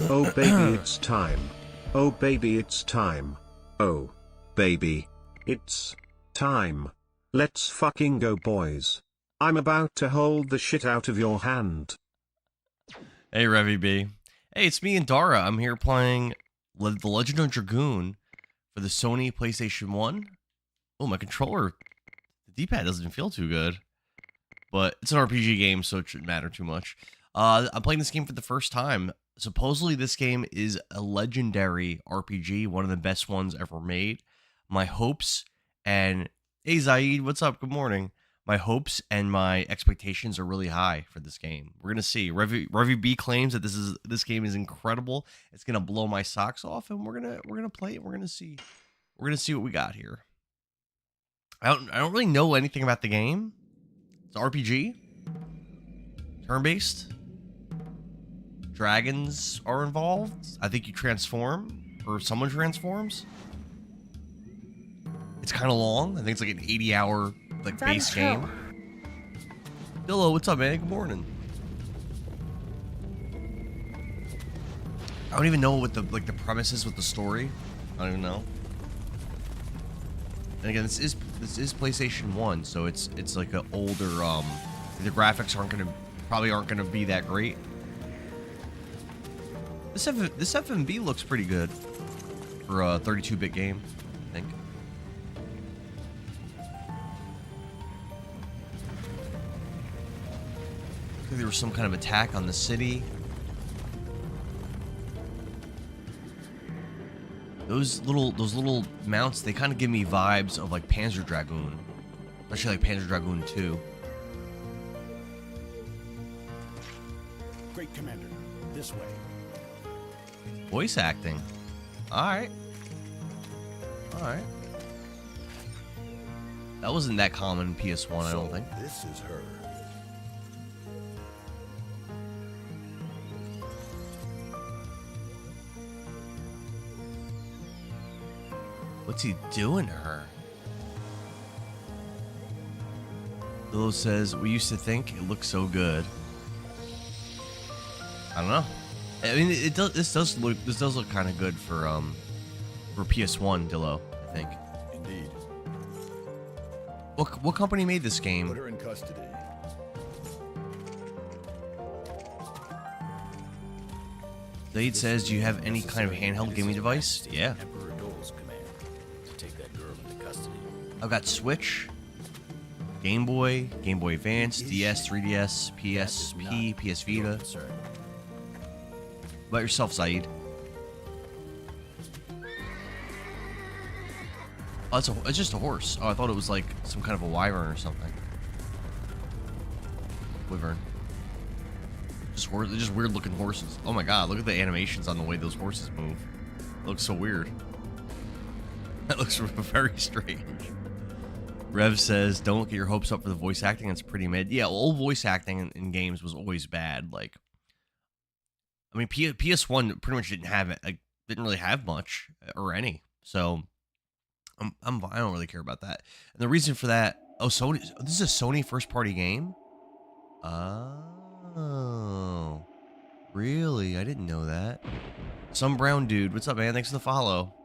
Oh baby, it's time. Oh baby, it's time. Oh, baby, it's time. Let's fucking go, boys. I'm about to hold the shit out of your hand. Hey, Revy B. Hey, it's me, Endara. I'm here playing The Legend of Dragoon for the Sony PlayStation 1. Oh, my controller, the D-pad doesn't feel too good. But it's an RPG game, so it shouldn't matter too much. I'm playing this game for the first time. Supposedly, this game is a legendary RPG, one of the best ones ever made. My hopes and... Hey, Zaid, what's up? Good morning. My hopes and my expectations are really high for this game. We're gonna see. Revy B claims that this game is incredible. It's gonna blow my socks off, and we're gonna play it. We're gonna see what we got here. I don't really know anything about the game. It's RPG, turn-based. Dragons are involved. I think you transform, or someone transforms. It's kind of long. I think it's like an 80-hour base game. Dillo, what's up, man? Good morning. I don't even know what the premise is with the story. I don't even know. And again, this is PlayStation 1, so it's like an older. The graphics probably aren't gonna be that great. This FMV looks pretty good for a 32-bit game, I think. I think there was some kind of attack on the city. Those little mounts, they kind of give me vibes of like Panzer Dragoon, especially like Panzer Dragoon 2. Great Commander, this way. Voice acting. Alright. That wasn't that common in PS1, I don't think. This is her. What's he doing to her? Lilo says, we used to think it looked so good. I don't know. I mean, this does look kind of good for PS1, Dillo, I think. Indeed. What company made this game? Put her in custody. Zaid says, do you have any kind of handheld gaming device? Yeah. Emperor Dole's command to take that girl into custody. I've got Switch, Game Boy, Game Boy Advance, DS, 3DS, PSP, PS Vita. What about yourself, Zaid? Oh, it's just a horse. Oh, I thought it was like some kind of a wyvern or something. Wyvern. Just weird looking horses. Oh my god, look at the animations on the way those horses move. It looks so weird. That looks very strange. Rev says, don't get your hopes up for the voice acting. It's pretty mid. Yeah, old voice acting in games was always bad. Like, I mean, PS1 pretty much didn't have it. Like, didn't really have much or any. So, I don't really care about that. And the reason for that, Sony. This is a Sony first-party game. Oh, really? I didn't know that. Some brown dude. What's up, man? Thanks for the follow.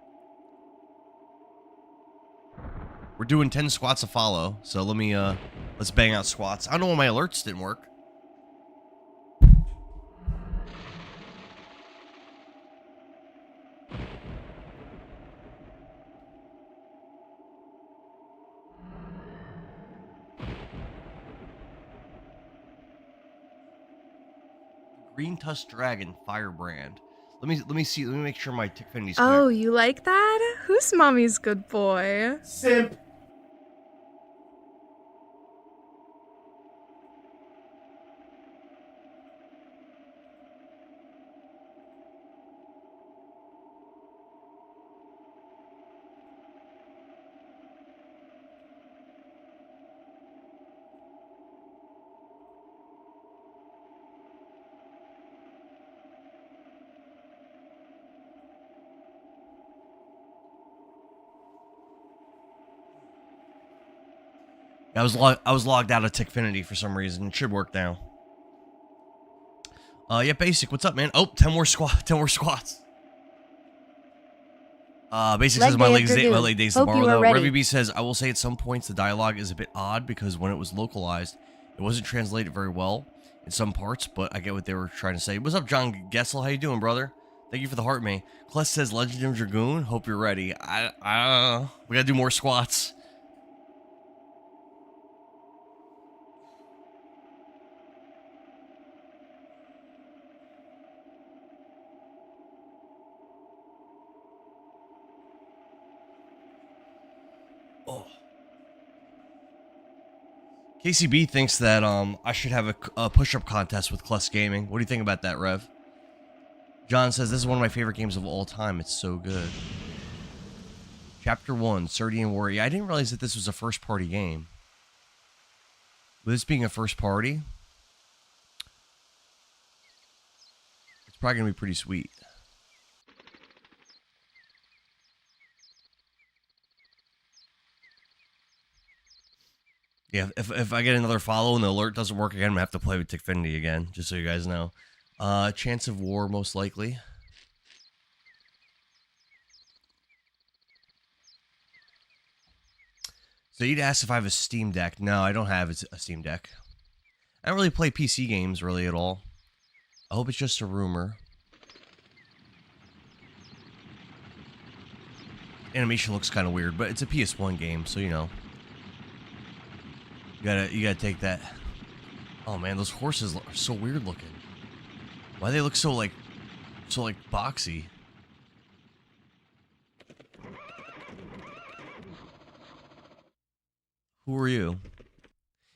We're doing 10 squats a follow, so let's bang out squats. I don't know why my alerts didn't work. Green Tusk Dragon Firebrand. Let me see. Let me make sure my Tickfinity's Oh, connected. you like that? Who's mommy's good boy? Simp. I was logged out of Tickfinity for some reason. It should work now. Yeah, basic. What's up, man? Oh, 10 more squats. Basic says my leg days tomorrow though. Revy B says I will say at some points the dialogue is a bit odd because when it was localized, it wasn't translated very well in some parts, but I get what they were trying to say. What's up, John Gessel? How you doing, brother? Thank you for the heart, man. Kless says Legend of Dragoon. Hope you're ready. We gotta do more squats. Oh. KCB thinks that I should have a push-up contest with Kless Gaming. What do you think about that, Rev? John says this is one of my favorite games of all time. It's so good. Chapter 1, Serdian Warrior. I didn't realize that this was a first-party game. With this being a first-party, it's probably going to be pretty sweet. Yeah, if I get another follow and the alert doesn't work again, I'm going to have to play with Tickfinity again, just so you guys know. Chance of war, most likely. So you'd ask if I have a Steam Deck. No, I don't have a Steam Deck. I don't really play PC games, really, at all. I hope it's just a rumor. Animation looks kind of weird, but it's a PS1 game, so you know. You gotta take that. Oh man, those horses are so weird looking. Why they look so like boxy? Who are you?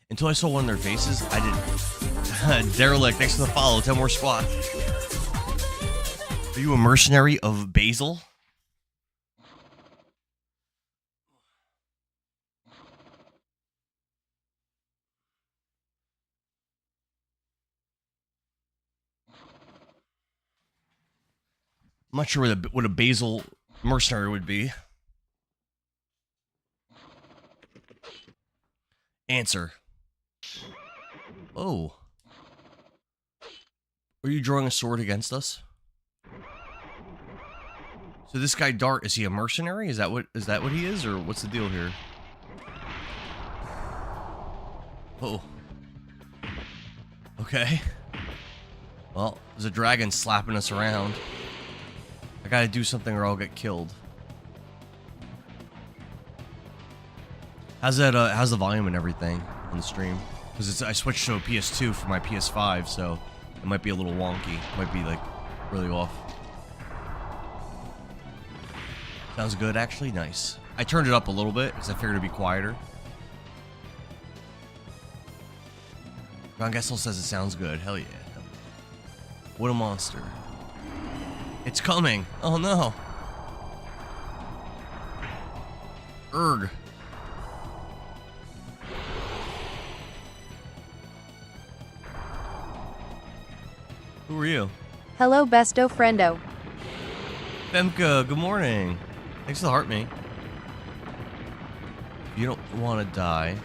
Until I saw one of their faces, I didn't. Derelict, thanks for the follow. 10 more squats. Are you a mercenary of Basil? I'm not sure what a Basil mercenary would be. Answer. Oh. Are you drawing a sword against us? So this guy Dart, is he a mercenary? Is that what he is, or what's the deal here? Oh. Okay. Well, there's a dragon slapping us around. I gotta do something or I'll get killed. How's the volume and everything on the stream? Because I switched to a PS2 for my PS5, so it might be a little wonky. It might be like really off. Sounds good, actually. Nice. I turned it up a little bit because I figured it'd be quieter. Ron Gessel says it sounds good. Hell yeah. What a monster. It's coming. Oh no. Erg. Who are you? Hello, besto friendo. Femka, good morning. Thanks for the heart, mate. You don't want to die.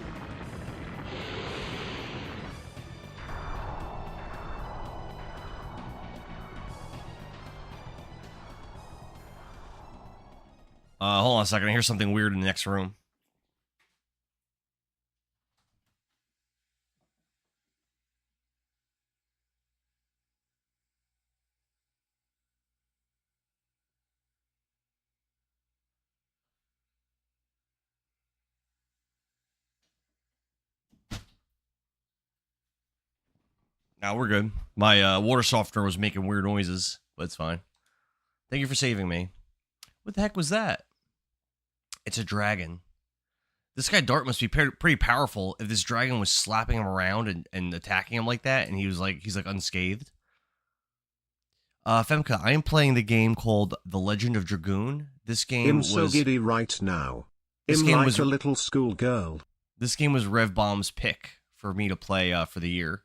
Hold on a second. I hear something weird in the next room. Now we're good. My water softener was making weird noises, but it's fine. Thank you for saving me. What the heck was that? It's a dragon. This guy Dart must be pretty powerful if this dragon was slapping him around and attacking him like that, and he's like unscathed. Femka, I am playing the game called The Legend of Dragoon. This game was so giddy right now. This game like was a little schoolgirl. This game was Rev Bomb's pick for me to play for the year.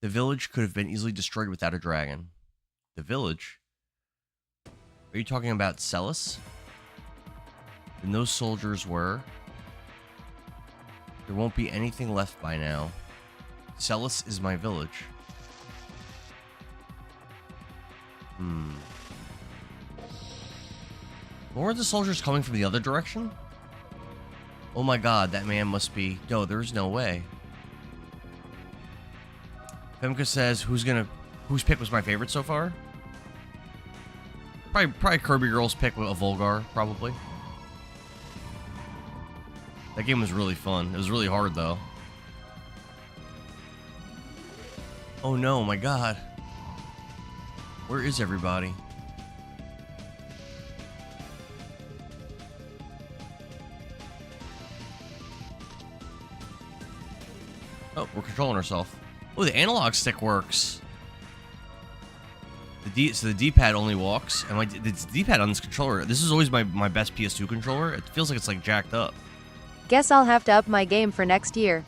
The village could have been easily destroyed without a dragon. The village? Are you talking about Celis? And those soldiers were... There won't be anything left by now. Celis is my village. Weren't the soldiers coming from the other direction? Oh my god, that man must be... No, there's no way. Femka says, whose pick was my favorite so far? Probably Kirby Girl's pick with a Volgar, probably. That game was really fun. It was really hard, though. Oh no, my god. Where is everybody? Oh, we're controlling ourselves. Oh, the analog stick works. So the D-pad only walks, and the D-pad on this controller. This is always my best PS2 controller. It feels like it's like jacked up. Guess I'll have to up my game for next year.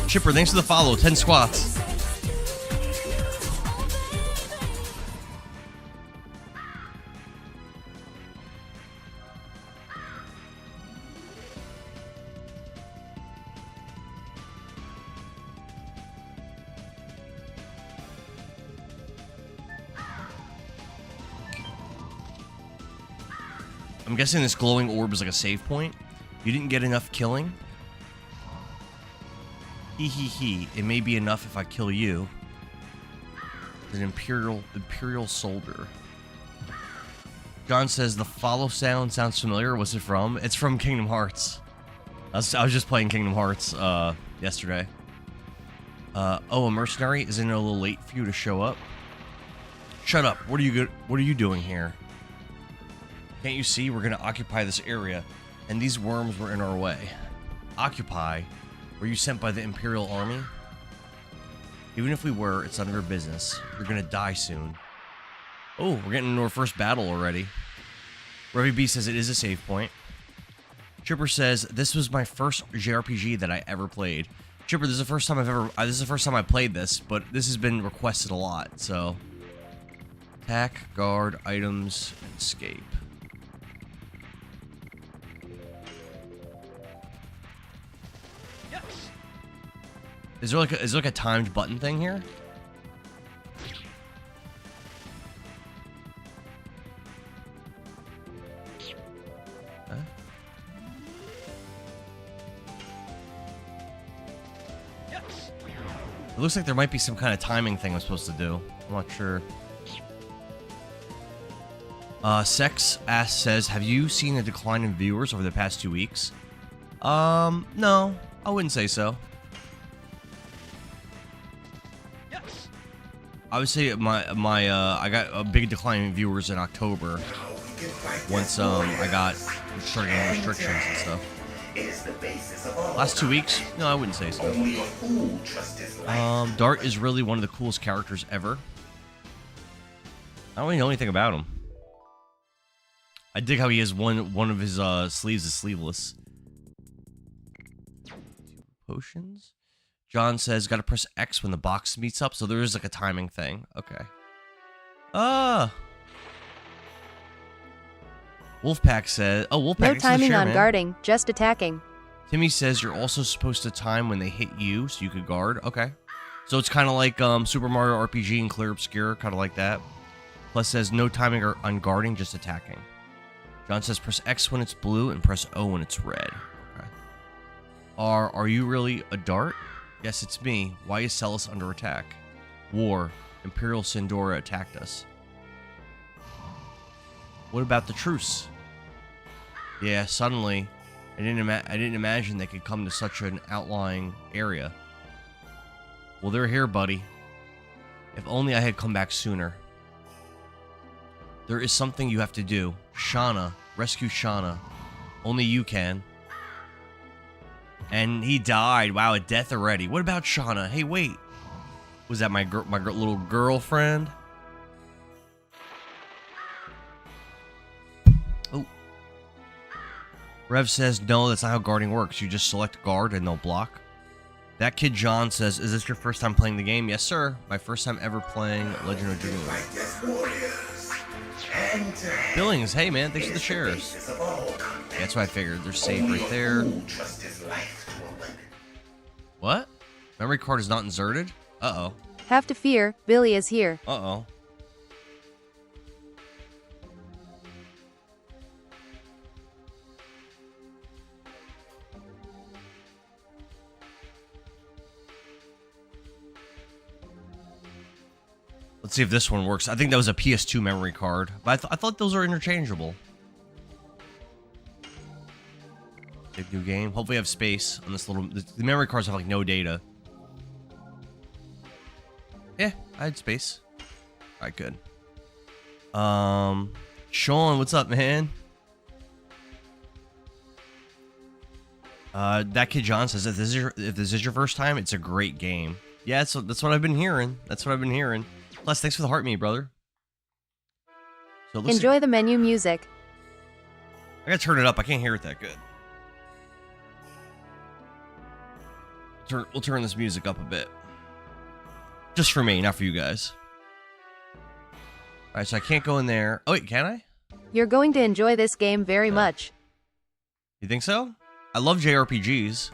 Chipper, thanks for the follow. 10 squats. I'm guessing this glowing orb is like a save point. You didn't get enough killing? Hee hee hee. It may be enough if I kill you. An imperial soldier. John says the follow sounds familiar. What's it from? It's from Kingdom Hearts. I was just playing Kingdom Hearts yesterday. Oh, a mercenary? Isn't it a little late for you to show up? Shut up. What are you doing here? Can't you see we're gonna occupy this area, and these worms were in our way? Occupy? Were you sent by the Imperial Army? Even if we were, it's none of your business. You're gonna die soon. Oh, we're getting into our first battle already. Revy B says it is a save point. Chipper says this was my first JRPG that I ever played. Chipper, this is the first time I played this, but this has been requested a lot. So, attack, guard, items, and escape. Is there like a timed button thing here? Huh? It looks like there might be some kind of timing thing I'm supposed to do. I'm not sure. Sex Ass says, have you seen a decline in viewers over the past 2 weeks? No, I wouldn't say so. I would say I got a big decline in viewers in October once I started getting restrictions and stuff. Last 2 weeks? No, I wouldn't say so. Dart is really one of the coolest characters ever. I don't really know anything about him. I dig how he has one of his sleeves is sleeveless. Potions? John says, gotta press X when the box meets up, so there is like a timing thing. Okay. Wolfpack says, Wolfpack, No timing on guarding, just attacking. Timmy says you're also supposed to time when they hit you, so you could guard. Okay. So it's kind of like Super Mario RPG and Clear Obscure, kind of like that. Plus says no timing on guarding, just attacking. John says press X when it's blue and press O when it's red. Okay. Are you really a Dart? Yes, it's me. Why is Celis under attack? War. Imperial Sindora attacked us. What about the truce? Yeah, suddenly, I didn't imagine they could come to such an outlying area. Well, they're here, buddy. If only I had come back sooner. There is something you have to do. Shauna. Rescue Shauna. Only you can. And he died. Wow, a death already. What about Shauna? Hey, wait. Was that my little girlfriend? Oh. Rev says, no, that's not how guarding works. You just select guard and they'll block. That kid John says, is this your first time playing the game? Yes, sir. My first time ever playing Legend of Dragoon. Billings, hey man, thanks for the shares. Yeah, that's what I figured. They're safe right there. What? Memory card is not inserted? Uh-oh. Have to fear, Billy is here. Uh-oh. Let's see if this one works. I think that was a PS2 memory card, but I thought those are interchangeable. Big new game. Hopefully I have space on this little... The memory cards have like no data. Yeah, I had space. Alright, good. Sean, what's up, man? That kid John says, if this is your first time, it's a great game. Yeah, that's what I've been hearing. That's what I've been hearing. Plus, thanks for the heart me, brother. So enjoy the menu music. I gotta turn it up. I can't hear it that good. We'll turn this music up a bit. Just for me, not for you guys. Alright, so I can't go in there. Oh, wait, can I? You're going to enjoy this game very much. You think so? I love JRPGs.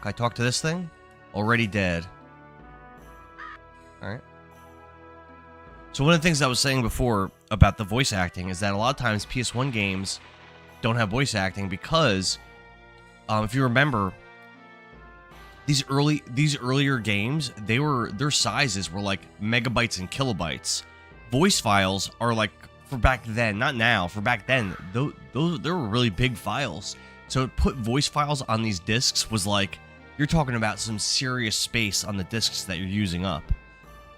Can I talk to this thing? Already dead. Alright. So one of the things I was saying before about the voice acting is that a lot of times PS1 games don't have voice acting because, if you remember, these earlier games, their sizes were like megabytes and kilobytes. Voice files are like, for back then, not now, for back then, those they were really big files. So to put voice files on these discs was like, you're talking about some serious space on the discs that you're using up.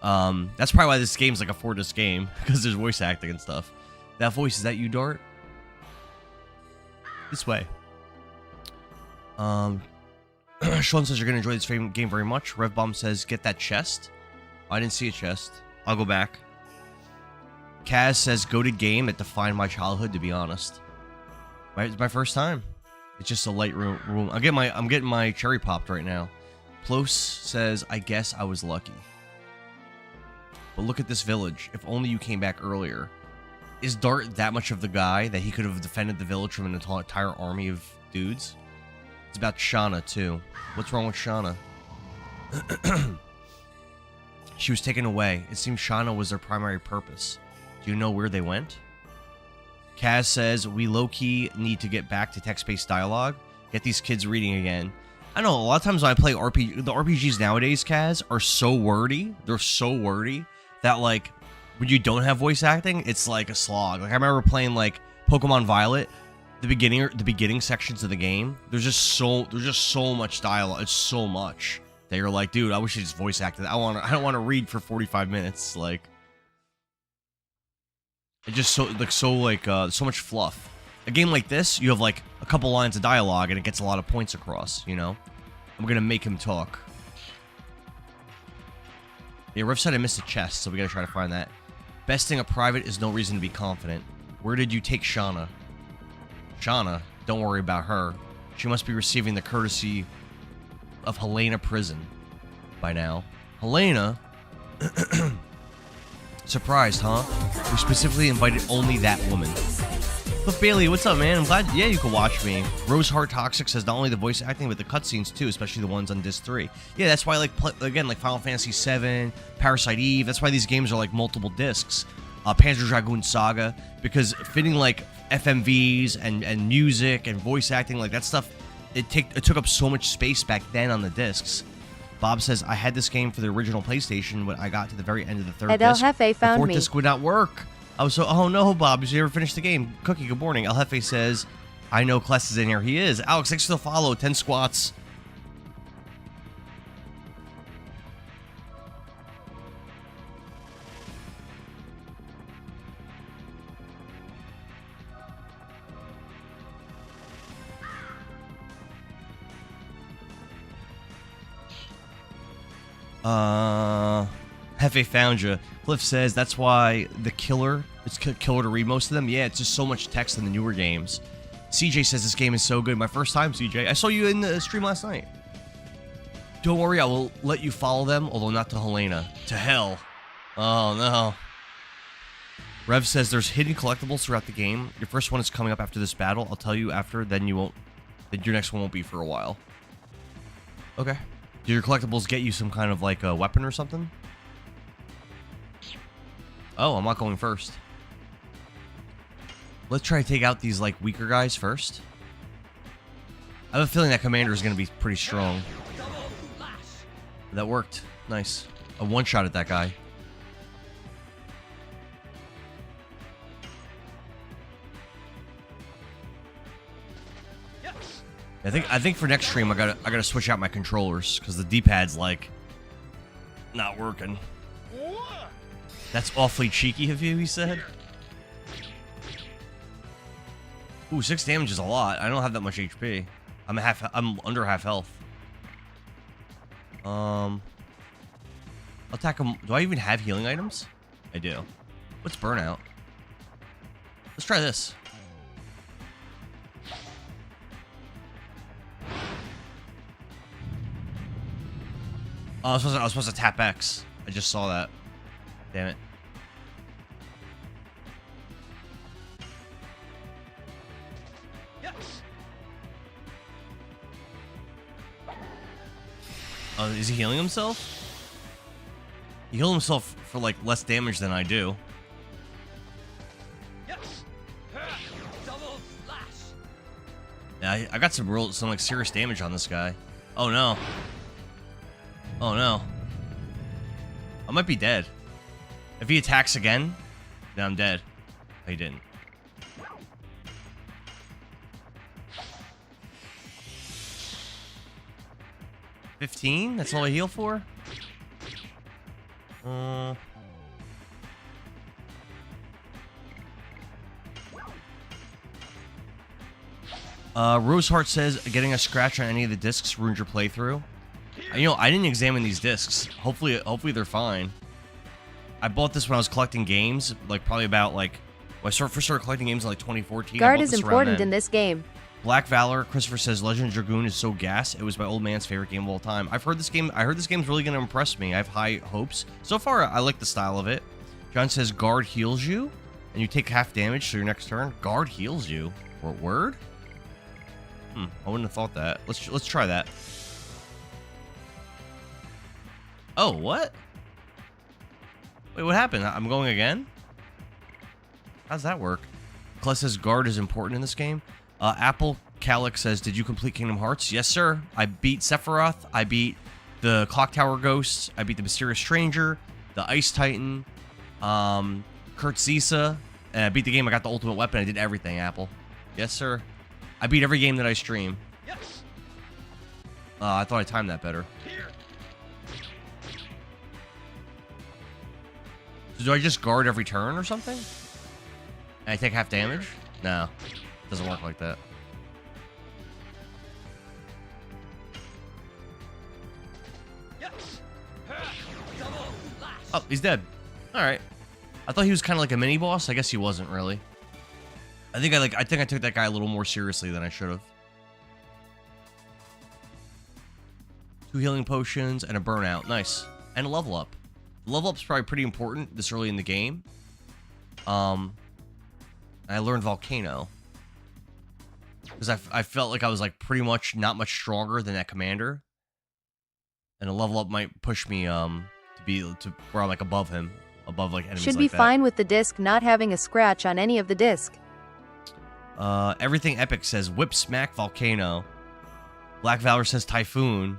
That's probably why this game's like a 4-disc game, because there's voice acting and stuff. That voice, is that you, Dart? This way. Sean says you're going to enjoy this game very much. Revbomb says, get that chest. I didn't see a chest. I'll go back. Kaz says, go to game that defined my childhood, to be honest. It's my first time. It's just a light room. I'm getting my cherry popped right now. Plos says, I guess I was lucky. But look at this village. If only you came back earlier. Is Dart that much of the guy that he could have defended the village from an entire army of dudes? It's about Shauna, too. What's wrong with Shauna? She was taken away. It seems Shauna was their primary purpose. Do you know where they went? Kaz says, we low-key need to get back to text-based dialogue. Get these kids reading again. I know, a lot of times when I play the RPGs nowadays, Kaz, are so wordy. They're so wordy that, like, when you don't have voice acting, it's like a slog. Like, I remember playing, like, Pokemon Violet. The beginning sections of the game, there's just so much dialogue. It's so much that you're like, dude, I wish you just voice acted. I don't want to read for 45 minutes. Like, it's just so much fluff. A game like this, you have like a couple lines of dialogue and it gets a lot of points across. You know, I'm gonna make him talk. Yeah, Riff said I missed a chest, so we gotta try to find that. Besting a private is no reason to be confident. Where did you take Shauna? Shauna, don't worry about her. She must be receiving the courtesy of Helena Prison by now. Helena? Surprised, huh? We specifically invited only that woman. Look, Bailey, what's up, man? I'm glad, yeah, you can watch me. Rose Heart Toxic says not only the voice acting, but the cutscenes too, especially the ones on Disc 3. Yeah, that's why, like, again, like Final Fantasy VII, Parasite Eve, that's why these games are like multiple discs. Panzer Dragoon Saga, because fitting like FMVs and music and voice acting, like that stuff, it took up so much space back then on the discs. Bob says, I had this game for the original PlayStation when I got to the very end of the third And El disc. Jefe The found fourth me. disc would not work. I was so, oh no, Bob, did you ever finish the game? Cookie, good morning. El Jefe says, I know Kless is in here. He is. Alex, thanks for the follow. 10 squats. Hefe found you. Cliff says that's why the killer, it's killer to read most of them. Yeah, it's just so much text in the newer games. CJ says this game is so good. My first time, CJ. I saw you in the stream last night. Don't worry, I will let you follow them, although not to Helena. To hell. Oh, no. Rev says there's hidden collectibles throughout the game. Your first one is coming up after this battle. I'll tell you after, then you won't. Then your next one won't be for a while. Okay. Do your collectibles get you some kind of like a weapon or something? Oh, I'm not going first. Let's try to take out these like weaker guys first. I have a feeling that commander is going to be pretty strong. That worked. Nice. A one-shot at that guy. I think for next stream I gotta switch out my controllers because the D-pad's like not working. That's awfully cheeky of you, he said. Ooh, 6 damage is a lot. I don't have that much HP. I'm under half health. I'll attack him. Do I even have healing items? I do. What's burnout? Let's try this. Oh, I was supposed to tap X. I just saw that. Damn it. Is he healing himself? He healed himself for like less damage than I do. Yeah, I got some like serious damage on this guy. Oh no. Oh no. I might be dead. If he attacks again, then I'm dead. Oh, he didn't. $15? That's all I heal for? Roseheart says getting a scratch on any of the discs ruins your playthrough. You know, I didn't examine these discs. Hopefully they're fine. I bought this when I was collecting games, like probably about like when I first started collecting games in like 2014. Guard is important in this game. Black Valor, Christopher says Legend of Dragoon is so gas. It was my old man's favorite game of all time. I've heard this game. I heard this game's really going to impress me. I have high hopes. So far, I like the style of it. John says guard heals you, and you take half damage. So your next turn, guard heals you. What word? I wouldn't have thought that. Let's try that. Oh, what? Wait, what happened? I'm going again? How's that work? Kless says guard is important in this game. Apple Calyx says, did you complete Kingdom Hearts? Yes, sir. I beat Sephiroth. I beat the Clock Tower Ghosts. I beat the Mysterious Stranger, the Ice Titan, Kurtzisa, and I beat the game. I got the Ultimate Weapon. I did everything, Apple. Yes, sir. I beat every game that I stream. Yes. I thought I timed that better. So do I just guard every turn or something? And I take half damage? No. Doesn't work like that. Oh, he's dead. Alright. I thought he was kind of like a mini boss. I guess he wasn't really. I think I took that guy a little more seriously than I should have. 2 healing potions and a burnout. Nice. And a level up. The level up's probably pretty important this early in the game. I learned Volcano. Because I felt like I was like pretty much not much stronger than that commander. And a level up might push me to where I'm like above him. Above like enemies Should be like that. fine with the disc not having a scratch on any of the disc. Everything Epic says Whip Smack Volcano. Black Valor says Typhoon.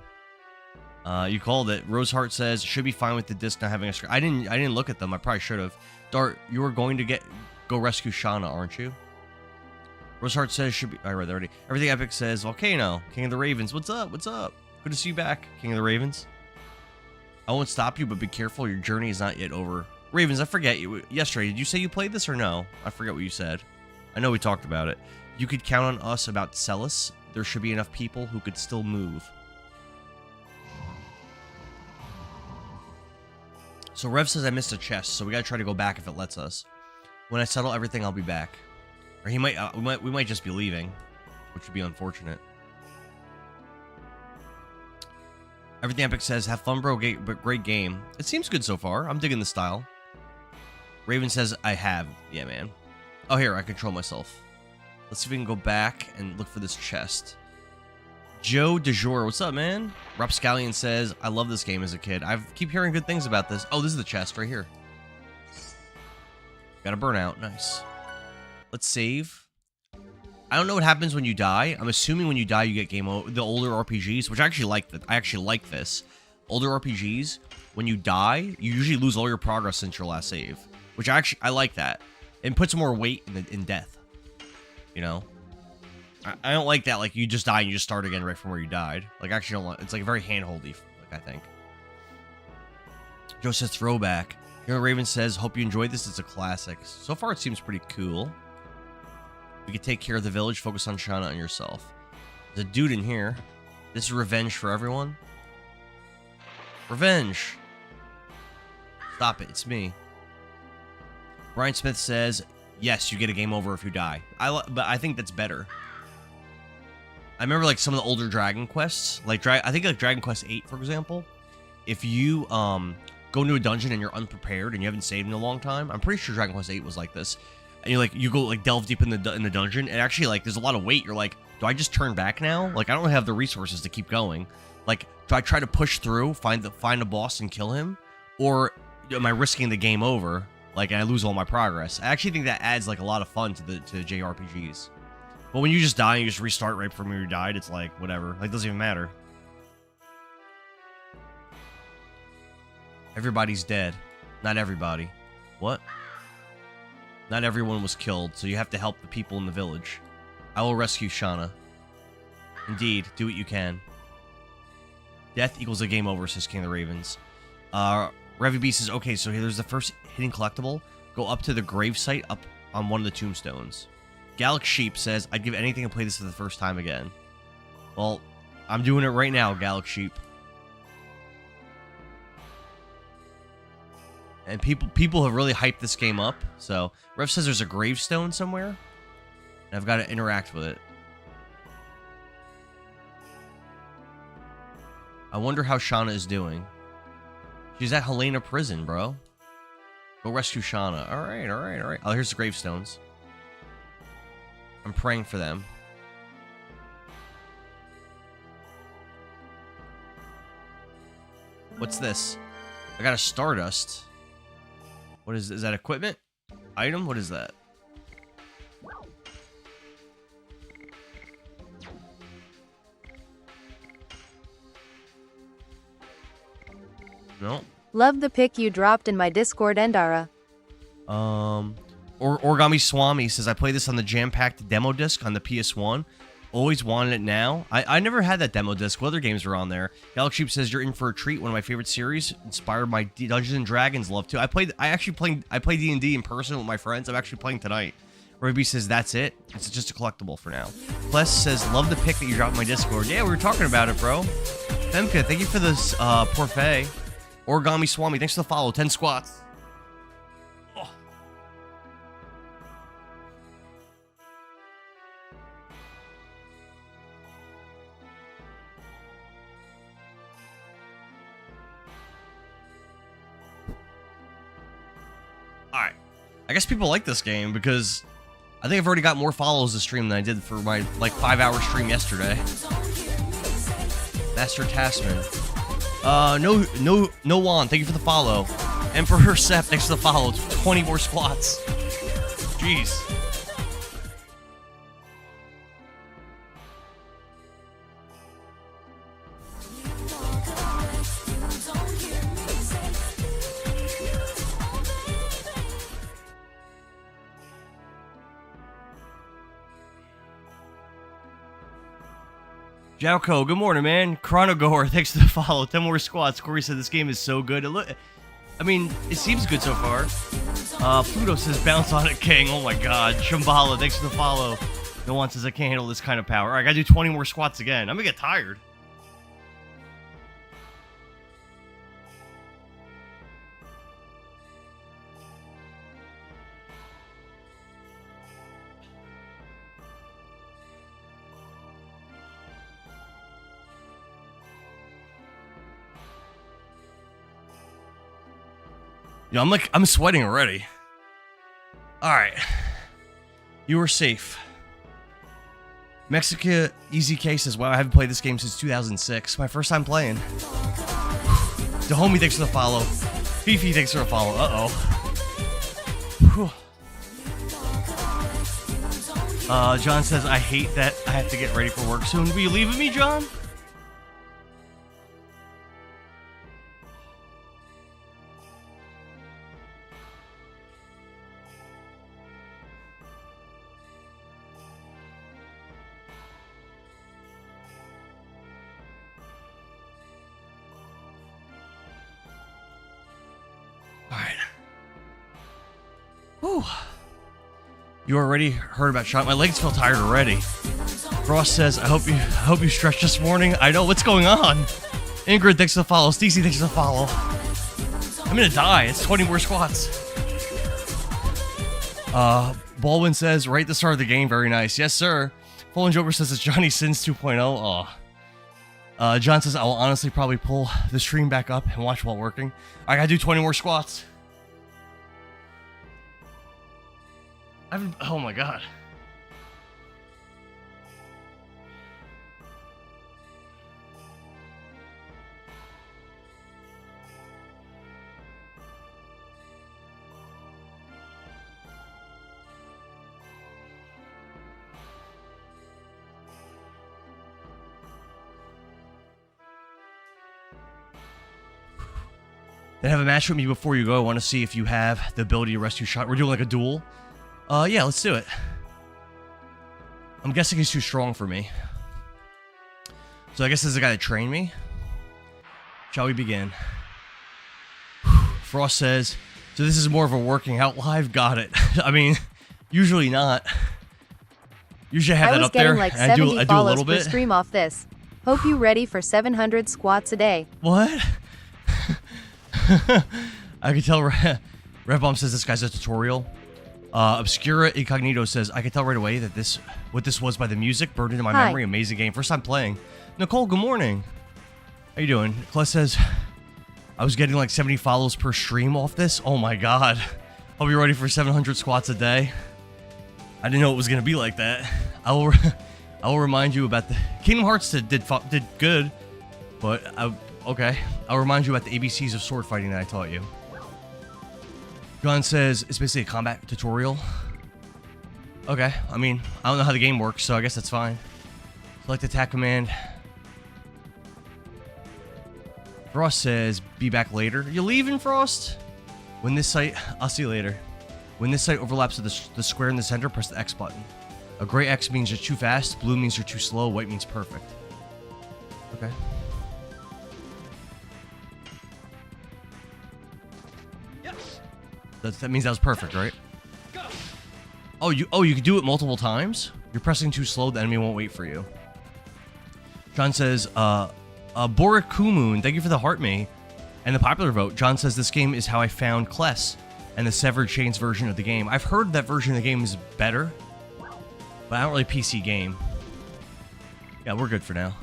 You called it. Roseheart says should be fine with the disc not having a scratch. I didn't look at them. I probably should have. Dart, you were going to go rescue Shauna, aren't you? Roseheart says should be. I read that already. Everything Epic says Volcano, King of the Ravens. What's up? What's up? Good to see you back, King of the Ravens. I won't stop you, but be careful. Your journey is not yet over. Ravens, I forget you. Yesterday, did you say you played this or no? I forget what you said. I know we talked about it. You could count on us about Celis. There should be enough people who could still move. So Rev says I missed a chest, so we gotta try to go back if it lets us. When I settle everything, I'll be back. Or he might, we might just be leaving, which would be unfortunate. Everything Epic says, have fun, bro, but great game. It seems good so far. I'm digging the style. Raven says, I have. Yeah, man. Oh, here, I control myself. Let's see if we can go back and look for this chest. Joe DeJour, what's up, man? Rapscallion says, I love this game as a kid. I keep hearing good things about this. Oh, this is the chest right here. Got a burnout. Nice. Let's save. I don't know what happens when you die. I'm assuming when you die, you get game over. The older RPGs, which I actually like. I actually like this. Older RPGs, when you die, you usually lose all your progress since your last save, which I like that. It puts more weight in death. You know, I don't like that. Like you just die and you just start again right from where you died. Like I actually don't like. It's like very handholdy. Like I think. Joe says throwback. Hero Raven says, hope you enjoyed this. It's a classic. So far, it seems pretty cool. We can take care of the village. Focus on Shauna and yourself. There's a dude in here. This is revenge for everyone. Revenge. Stop it. It's me. Brian Smith says, yes, you get a game over if you die. But I think that's better. I remember like some of the older Dragon Quests. Like I think like Dragon Quest 8, for example. If you go into a dungeon and you're unprepared and you haven't saved in a long time, I'm pretty sure Dragon Quest 8 was like this. And you go like delve deep in the dungeon, and actually like there's a lot of weight. You're like, do I just turn back now? Like I don't have the resources to keep going. Like do I try to push through, find a boss and kill him, or am I risking the game over? Like and I lose all my progress. I actually think that adds like a lot of fun to JRPGs. But when you just die and you just restart right from where you died, it's like whatever. Like it doesn't even matter. Everybody's dead. Not everybody. What? Not everyone was killed, so you have to help the people in the village. I will rescue Shauna. Indeed, do what you can. Death equals a game over, says King of the Ravens. Revy B says, okay, so here's the first hidden collectible. Go up to the gravesite up on one of the tombstones. Gallic Sheep says, I'd give anything to play this for the first time again. Well, I'm doing it right now, Gallic Sheep. And people have really hyped this game up. So, Rev says there's a gravestone somewhere. And I've got to interact with it. I wonder how Shauna is doing. She's at Helena Prison, bro. Go rescue Shauna. Alright. Oh, here's the gravestones. I'm praying for them. What's this? I got a Stardust. What is that equipment? Item? What is that? No. Love the pic you dropped in my Discord, Endara. Origami Swami says, I played this on the jam-packed demo disc on the PS1. Always wanted it now. I never had that demo disc. What other games were on there? Galaxy Sheep says, you're in for a treat. One of my favorite series. Inspired by Dungeons and Dragons love too. I play D&D in person with my friends. I'm actually playing tonight. Ruby says, that's it. It's just a collectible for now. Plus says, love the pic that you dropped in my Discord. Yeah, we were talking about it, bro. Femka, thank you for this parfait. Origami Swami, thanks for the follow. 10 squats. Oh. Alright. I guess people like this game because I think I've already got more follows this stream than I did for my like 5-hour stream yesterday. Master Tasman. No Juan, thank you for the follow. Emperor Sep, thanks for the follow. 20 more squats. Jeez. Jalco, good morning, man. Chronogore, thanks for the follow. 10 more squats. Corey said this game is so good. I mean, it seems good so far. Pluto says bounce on it, King. Oh my god. Shambhala, thanks for the follow. No one says I can't handle this kind of power. Alright, I gotta do 20 more squats again. I'm gonna get tired. You know, I'm sweating already. Alright. You are safe. Mexica Easy K says, wow, I haven't played this game since 2006. My first time playing. The homie, thanks for the follow. Fifi, thanks for the follow. John says, I hate that I have to get ready for work soon. Will you leave with me, John? Whew. You already heard about shot. My legs feel tired already. Ross says, I hope you stretched this morning. I know what's going on. Ingrid, thanks for the follow. Stacey, thanks for the follow. I'm gonna die. It's 20 more squats. Baldwin says, right at the start of the game, very nice. Yes, sir. Fallen Joker says it's Johnny Sins 2.0. John says, I will honestly probably pull the stream back up and watch while working. I gotta do 20 more squats. Oh my god. Then have a match with me before you go. I want to see if you have the ability to rescue shot. We're doing like a duel. Yeah, let's do it. I'm guessing he's too strong for me. So I guess this is the guy that trained me. Shall we begin? Frost says, so this is more of a working out live? Got it. I mean, usually not. Usually I have that up there. Like and I do a little bit. Stream off this. Hope you ready for 700 squats a day. What? I can tell. Red Bomb says this guy's a tutorial. Obscura Incognito says, I can tell right away that what this was by the music burned into my memory. Amazing game. First time playing. Nicole, good morning. How you doing? Kless says, I was getting like 70 follows per stream off this. Oh my god. Hope you're ready for 700 squats a day. I didn't know it was going to be like that. I will remind you about the... Kingdom Hearts did good, but okay. I'll remind you about the ABCs of sword fighting that I taught you. John says it's basically a combat tutorial. Okay, I mean, I don't know how the game works, so I guess that's fine. Select attack command. Frost says, be back later. You leaving, Frost? When this site... I'll see you later. When this site overlaps with the square in the center, press the X button. A gray X means you're too fast, blue means you're too slow, white means perfect. Okay. That means that was perfect, right? Oh, you can do it multiple times? You're pressing too slow, the enemy won't wait for you. John says, Borikumoon, thank you for the heart me. And the popular vote. John says this game is how I found Kless and the Severed Chains version of the game. I've heard that version of the game is better, but I don't really PC game. Yeah, we're good for now.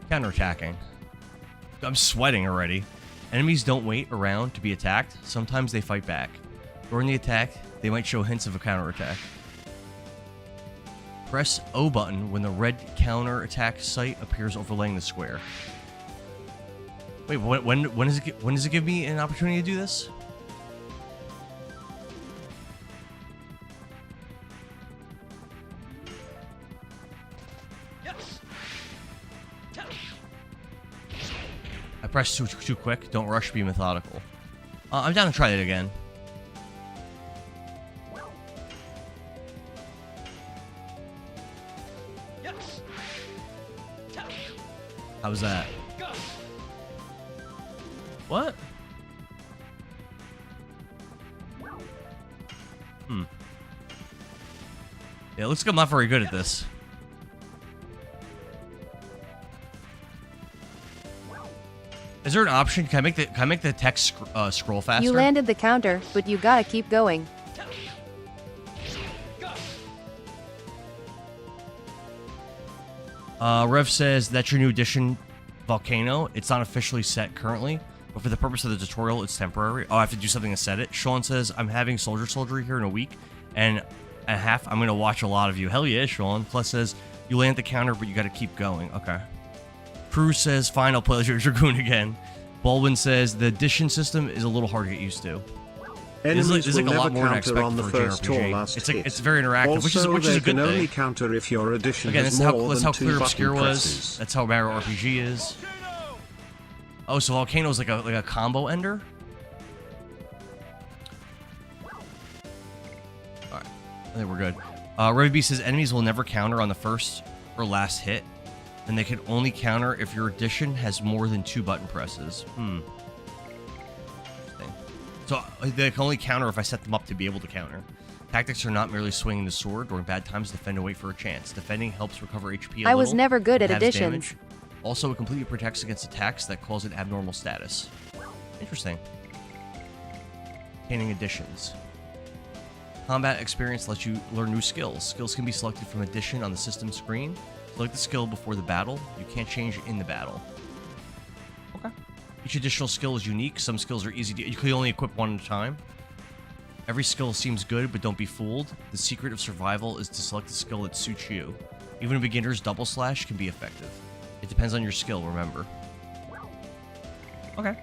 Counterattacking. I'm sweating already. Enemies don't wait around to be attacked. Sometimes they fight back. During the attack, they might show hints of a counterattack. Press O button when the red counterattack sight appears overlaying the square. Wait, when does it give me an opportunity to do this? I pressed too quick. Don't rush, be methodical. I'm down to try it again. How was that? What? Yeah, it looks like I'm not very good at this. Is there an option? Can I make the text scroll faster? You landed the counter, but you gotta keep going. Rev says that's your new addition, Volcano. It's not officially set currently, but for the purpose of the tutorial, it's temporary. Oh, I have to do something to set it. Sean says, I'm having Soldier here in a week and a half. I'm going to watch a lot of you. Hell yeah, Sean. Plus says, you land the counter, but you got to keep going. Okay. Cruz says, fine, I'll play Legend of Dragoon again. Baldwin says, the addition system is a little hard to get used to. Enemies There's will like a lot never more than I counter expect on the for first or JRPG. last hit. It's very interactive, Also, which is a good can only thing. counter if your addition Again, has that's more how than clear 2 Obscure button was. presses. That's how Mario RPG is. Oh, so Volcano's like a combo ender? Alright, I think we're good. Revy B says enemies will never counter on the first or last hit, and they can only counter if your addition has more than 2 button presses. Interesting. So they can only counter if I set them up to be able to counter. Tactics are not merely swinging the sword. During bad times, defend and wait for a chance. Defending helps recover HP a I was little, never good at halves additions. damage. Also, it completely protects against attacks that cause an abnormal status. Interesting. Obtaining additions. Combat experience lets you learn new skills. Skills can be selected from addition on the system screen. Select the skill before the battle. You can't change in the battle. Okay. Each additional skill is unique. Some skills are easy to... You can only equip one at a time. Every skill seems good, but don't be fooled. The secret of survival is to select a skill that suits you. Even a beginner's double slash can be effective. It depends on your skill, remember. Okay.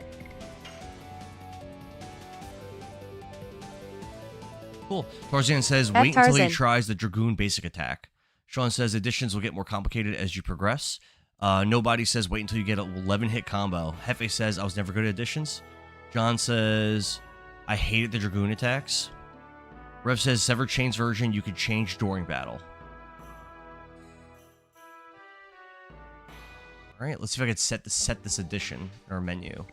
Cool. Tarzan says, wait until he tries the Dragoon basic attack. Sean says, additions will get more complicated as you progress. Nobody says, wait until you get an 11-hit combo. Hefe says, I was never good at additions. John says, I hated the Dragoon attacks. Rev says, Severed Chains version, you could change during battle. Alright, let's see if I can set this addition in our menu.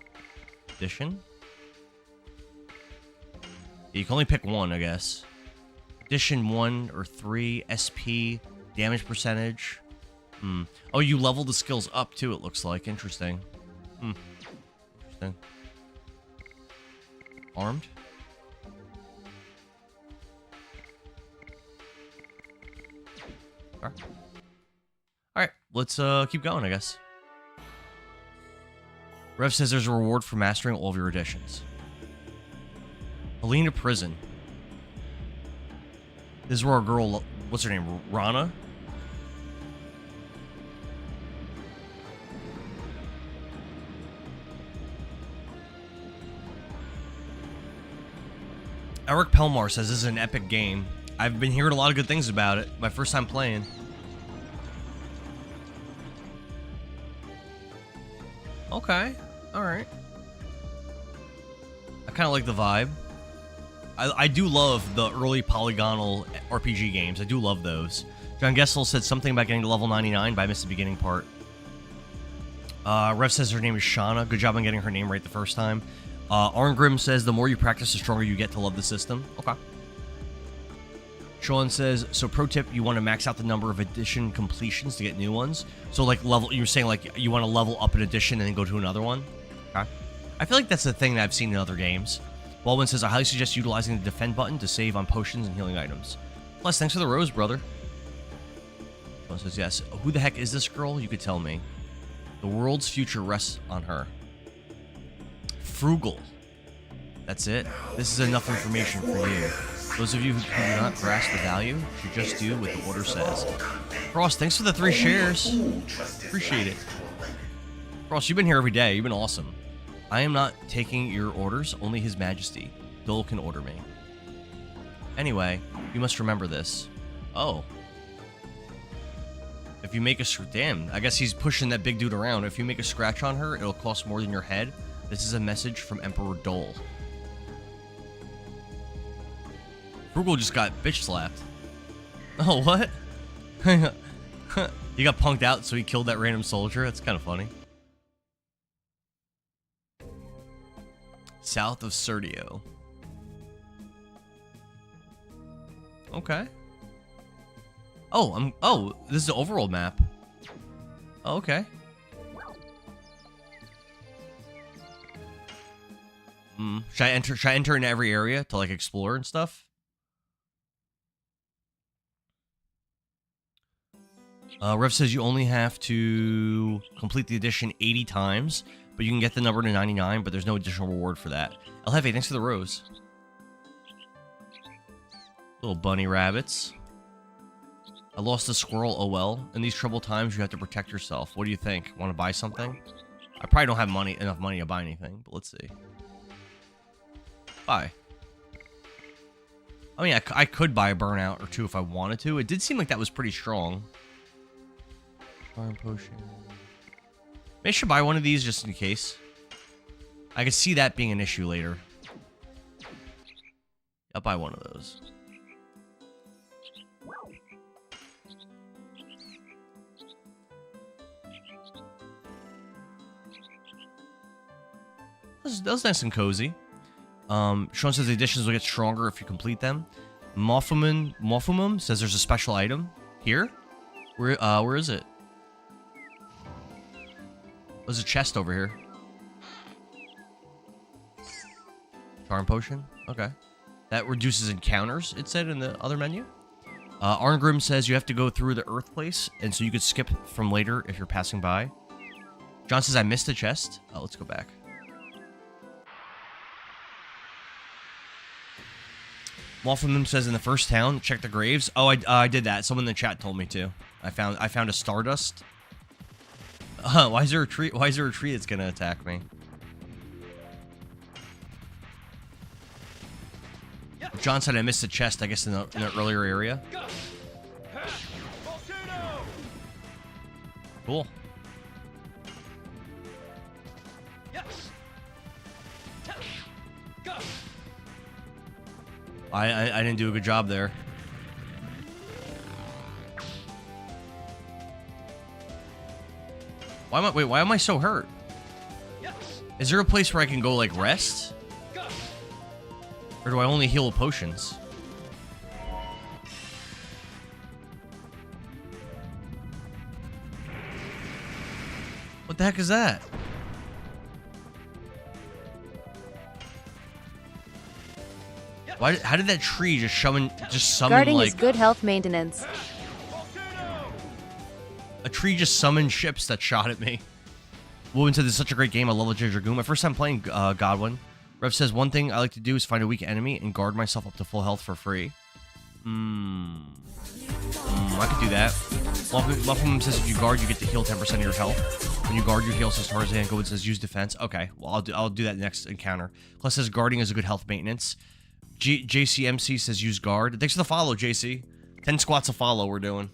Addition? You can only pick one, I guess. Addition 1 or 3, SP, damage percentage. Oh, you level the skills up too, it looks like. Interesting. Interesting. Armed? Alright, let's keep going, I guess. Rev says there's a reward for mastering all of your additions. Helena Prison. This is where our girl, what's her name, Rana? Eric Pelmar says this is an epic game. I've been hearing a lot of good things about it. My first time playing. Okay, alright. I kind of like the vibe. I do love the early polygonal RPG games. I do love those. John Gessel said something about getting to level 99, but I missed the beginning part. Rev says her name is Shauna. Good job on getting her name right the first time. Arngrim says the more you practice, the stronger you get to love the system. Okay. Sean says, so pro tip, you want to max out the number of addition completions to get new ones. So like level, you were saying like you want to level up an addition and then go to another one. Okay. I feel like that's the thing that I've seen in other games. Baldwin says, I highly suggest utilizing the defend button to save on potions and healing items. Plus, thanks for the rose, brother. Sean says, yes. Who the heck is this girl? You could tell me. The world's future rests on her. Frugal. That's it. This is enough information for you. Those of you who do not grasp the value should just do what the order says. Frost, thanks for the 3 shares. Appreciate it. Frost, you've been here every day. You've been awesome. I am not taking your orders. Only His Majesty. Dole can order me. Anyway, you must remember this. Oh. If you make a... Damn, I guess he's pushing that big dude around. If you make a scratch on her, it'll cost more than your head. This is a message from Emperor Dole. Frugal just got bitch slapped. Oh, what? He got punked out, so he killed that random soldier. That's kind of funny. South of Serdio. Okay. Oh, this is the overworld map. Oh, okay. Should I enter into every area to like explore and stuff? Rev says you only have to complete the edition 80 times, but you can get the number to 99, but there's no additional reward for that. El Jefe, thanks for the rose. Little bunny rabbits. I lost a squirrel, oh well. In these troubled times, you have to protect yourself. What do you think? Want to buy something? I probably don't have enough money to buy anything, but let's see. Buy. I mean, I could buy a burnout or two if I wanted to. It did seem like that was pretty strong. Farm potion. Maybe I should buy one of these just in case. I could see that being an issue later. I'll buy one of those. That was nice and cozy. Sean says the additions will get stronger if you complete them. Mofumum says there's a special item here. Where is it? There's a chest over here. Charm potion. Okay. That reduces encounters, it said in the other menu. Arngrim says you have to go through the Earth place, and so you could skip from later if you're passing by. John says I missed the chest. Oh, let's go back. Wolfram says in the first town, check the graves. Oh, I did that. Someone in the chat told me to. I found a Stardust. Why is there a tree? Why is there a tree that's gonna attack me? John said I missed a chest. I guess in the earlier area. Cool. I didn't do a good job there. Why am I so hurt? Is there a place where I can go like rest? Or do I only heal with potions? What the heck is that? How did that tree just summon Guarding like is good health maintenance. a tree just summoned ships that shot at me? Woven said this is such a great game. I love Legend of Dragoon. My first time playing Godwin. Rev says one thing I like to do is find a weak enemy and guard myself up to full health for free. I could do that. Muffin says if you guard, you get to heal 10% of your health. When you guard, you heal. Says Tarzan. Go and says use defense. Okay, well I'll do that next encounter. Plus says guarding is a good health maintenance. JCMC says use guard. Thanks for the follow, JC. 10 squats of follow we're doing.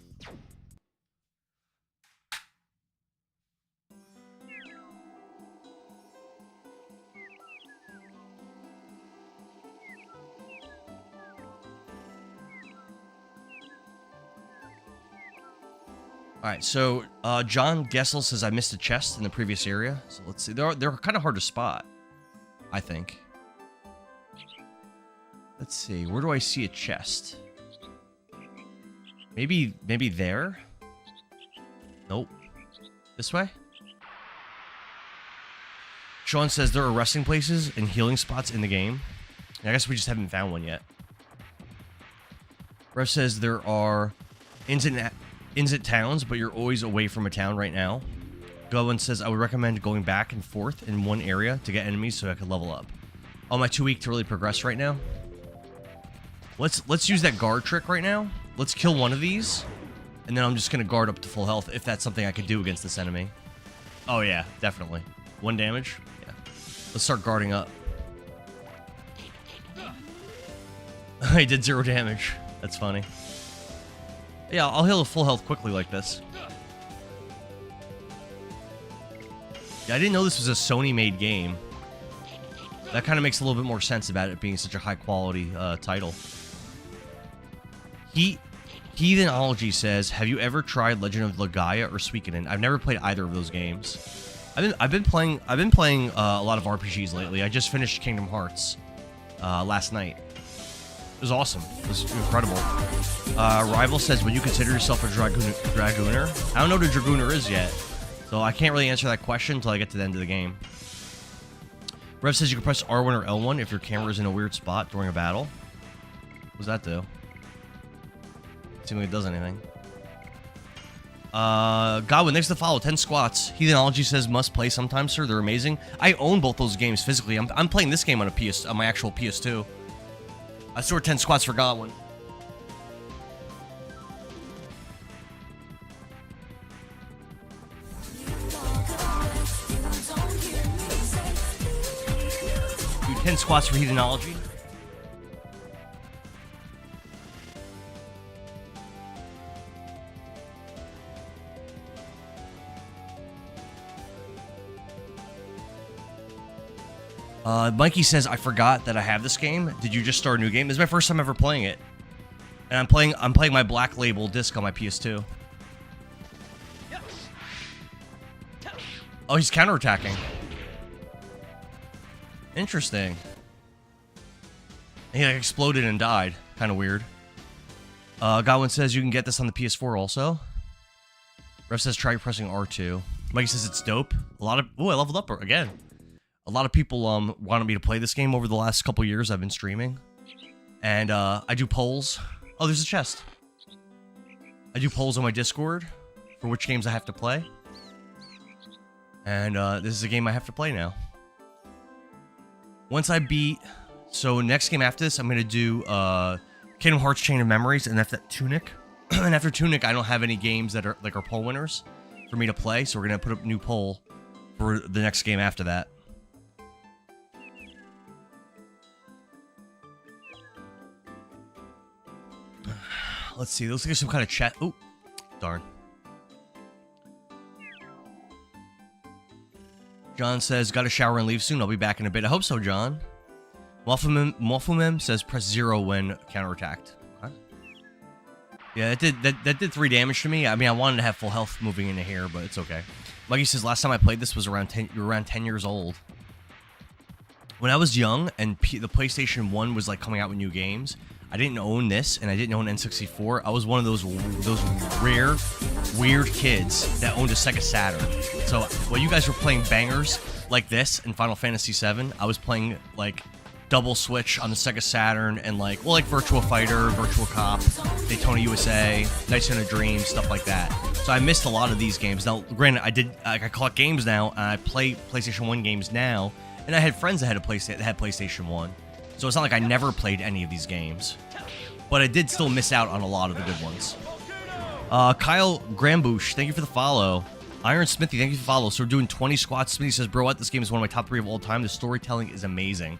Alright, so John Gessel says I missed a chest in the previous area. So let's see. They're kind of hard to spot, I think. Let's see. Where do I see a chest? Maybe there? Nope. This way? Sean says there are resting places and healing spots in the game. I guess we just haven't found one yet. Rev says there are inns at towns, but you're always away from a town right now. Gowan says I would recommend going back and forth in one area to get enemies so I could level up. Oh, am I too weak to really progress right now? Let's use that guard trick right now. Let's kill one of these, and then I'm just gonna guard up to full health if that's something I could do against this enemy. Oh yeah, definitely. 1 damage. Yeah. Let's start guarding up. I did 0 damage. That's funny. Yeah, I'll heal to full health quickly like this. Yeah, I didn't know this was a Sony-made game. That kind of makes a little bit more sense about it being such a high-quality title. Heathenology says, have you ever tried Legend of Legaia or Suikoden? I've never played either of those games. I've been playing a lot of RPGs lately. I just finished Kingdom Hearts last night. It was awesome. It was incredible. Rival says, would you consider yourself a Dragooner? I don't know what a Dragooner is yet, so I can't really answer that question until I get to the end of the game. Rev says you can press R1 or L1 if your camera is in a weird spot during a battle. What does that do? Seems like it does anything. Godwin, thanks for the follow. 10 squats. Heathenology says must play sometimes, sir. They're amazing. I own both those games physically. I'm playing this game on my actual PS2. I scored 10 squats for Godwin. Do 10 squats for Heathenology. Mikey says, I forgot that I have this game. Did you just start a new game? This is my first time ever playing it. And I'm playing my Black Label disc on my PS2. Oh, he's counterattacking. Interesting. He like exploded and died. Kind of weird. Godwin says you can get this on the PS4 also. Rev says try pressing R2. Mikey says it's dope. Ooh, I leveled up again. A lot of people wanted me to play this game over the last couple years. I've been streaming, and I do polls. Oh, there's a chest. I do polls on my Discord for which games I have to play, and this is a game I have to play now. Once I beat, so next game after this, I'm gonna do Kingdom Hearts: Chain of Memories, and after that, Tunic. And after Tunic, I don't have any games that are poll winners for me to play, so we're gonna put up a new poll for the next game after that. Let's see. Let's get some kind of chat. Oh, darn. John says, got to shower and leave soon. I'll be back in a bit. I hope so, John. Morphumem says, press 0 when counterattacked. Huh? Yeah, that did 3 damage to me. I mean, I wanted to have full health moving into here, but it's okay. Mikey says, last time I played this was around 10 years old. When I was young and the PlayStation 1 was like coming out with new games, I didn't own this, and I didn't own N64. I was one of those rare, weird kids that owned a Sega Saturn. So while you guys were playing bangers like this in Final Fantasy VII, I was playing like Double Switch on the Sega Saturn and like Virtua Fighter, Virtua Cop, Daytona USA, Nights in a Dream, stuff like that. So I missed a lot of these games. Now, granted, I collect games now, and I play PlayStation 1 games now, and I had friends that had PlayStation 1. So it's not like I never played any of these games. But I did still miss out on a lot of the good ones. Kyle Grambush, thank you for the follow. Iron Smithy, thank you for the follow. So we're doing 20 squats. Smithy says, bro, what? This game is one of my top 3 of all time. The storytelling is amazing.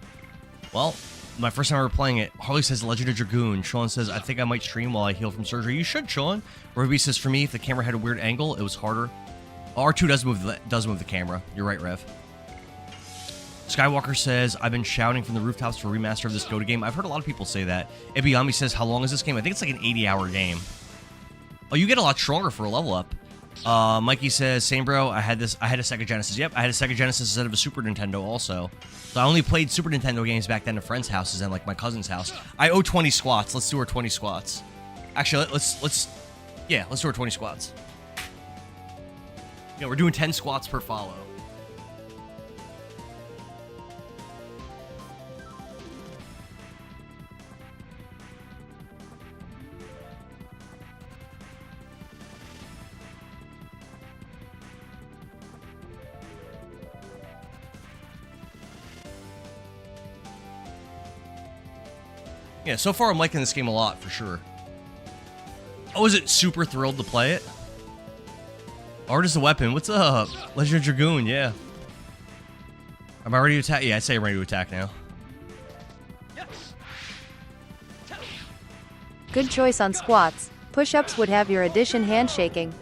Well, my first time ever playing it. Harley says, Legend of Dragoon. Sean says, I think I might stream while I heal from surgery. You should, Sean. Ruby says, for me, if the camera had a weird angle, it was harder. R2 does move the camera. You're right, Rev. Skywalker says, I've been shouting from the rooftops for a remaster of this Dota game. I've heard a lot of people say that. Ibiyami says, how long is this game? I think it's like an 80-hour game. Oh, you get a lot stronger for a level up. Mikey says, same bro, I had a Sega Genesis. Yep, I had a Sega Genesis instead of a Super Nintendo also. So I only played Super Nintendo games back then at friends' houses and like my cousin's house. I owe 20 squats. Let's do our 20 squats. Actually, let's do our 20 squats. Yeah, we're doing 10 squats per follow. Yeah, so far I'm liking this game a lot, for sure. Oh, is it super thrilled to play it? Art is a weapon. What's up? Legend of Dragoon, yeah. Am I ready to attack? Yeah, I'd say I'm ready to attack now. Good choice on squats. Push-ups would have your addition handshaking.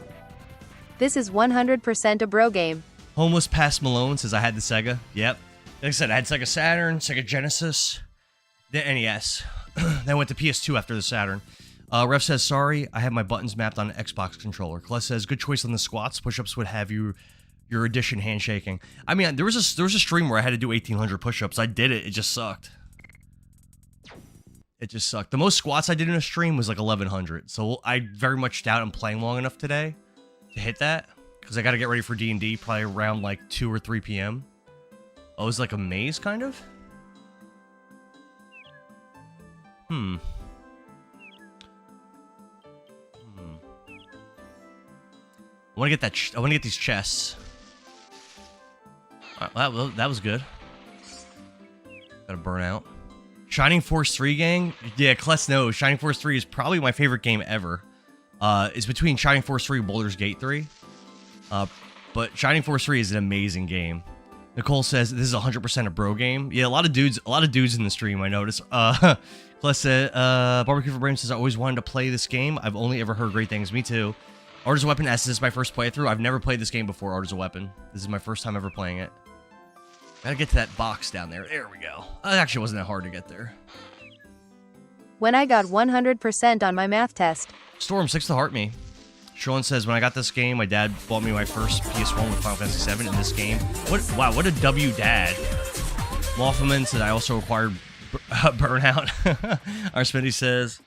This is 100% a bro game. Homeless Past Malone says I had the Sega. Yep. Like I said, I had Sega Saturn, Sega Genesis, the NES. Then I went to PS2 after the Saturn. Ref says, sorry, I have my buttons mapped on an Xbox controller. Colette says, good choice on the squats. Push-ups would have your addition handshaking. I mean, there was a stream where I had to do 1,800 push-ups. I did it. It just sucked. It just sucked. The most squats I did in a stream was like 1,100. So I very much doubt I'm playing long enough today to hit that. Because I got to get ready for D&D probably around like 2 or 3 p.m. Oh, it was like a maze, kind of? I want to get that. I want to get these chests. Well, that was good. Gotta burn out. Shining Force 3, gang. Yeah, Kless knows. Shining Force 3 is probably my favorite game ever. It's between Shining Force 3 and Baldur's Gate 3. But Shining Force 3 is an amazing game. Nicole says this is 100% a bro game. Yeah, a lot of dudes in the stream, I noticed. Plus, Barbecue for Brain says, I always wanted to play this game. I've only ever heard great things. Me too. Art as a Weapon, this is my first playthrough. I've never played this game before, Art as a Weapon. This is my first time ever playing it. Gotta get to that box down there. There we go. It actually wasn't that hard to get there. When I got 100% on my math test. Storm, 6 to heart me. Sean says, when I got this game, my dad bought me my first PS1 with Final Fantasy VII in this game. Wow, what a W dad. Lawfulman said, I also acquired Burnout. Our Smitty says,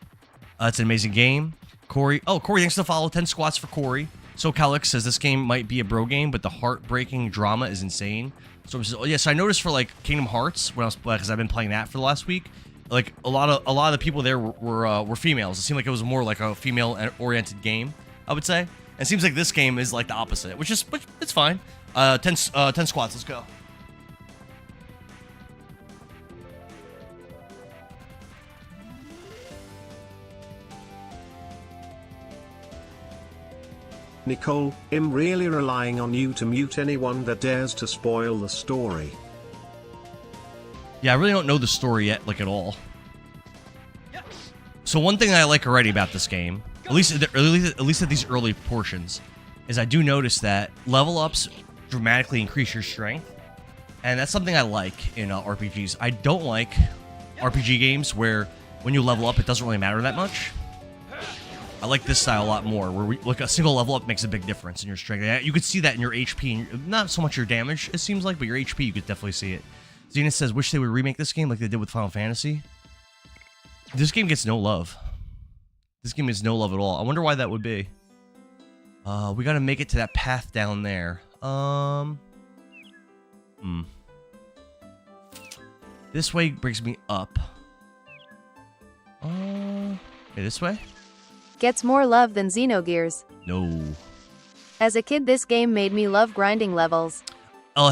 it's an amazing game. Corey, thanks for the follow. 10 squats for Corey. So Calix says, this game might be a bro game, but the heartbreaking drama is insane. So yes, I noticed for like Kingdom Hearts, when I was, because I've been playing that for the last week, like a lot of the people there were females. It seemed like it was more like a female-oriented game, I would say. And it seems like this game is like the opposite, which it's fine. 10 squats, let's go. Nicole, I'm really relying on you to mute anyone that dares to spoil the story. Yeah, I really don't know the story yet, like at all. So one thing I like already about this game, at least at these early portions, is I do notice that level ups dramatically increase your strength, and that's something I like in RPGs. I don't like RPG games where when you level up, it doesn't really matter that much. I like this style a lot more, where like a single level up makes a big difference in your strength. You could see that in your HP, not so much your damage, it seems like, but your HP, you could definitely see it. Zenith says, wish they would remake this game like they did with Final Fantasy. This game gets no love. This game gets no love at all. I wonder why that would be. We gotta make it to that path down there. This way brings me up. Okay, this way? Gets more love than Xenogears. No. As a kid, this game made me love grinding levels. El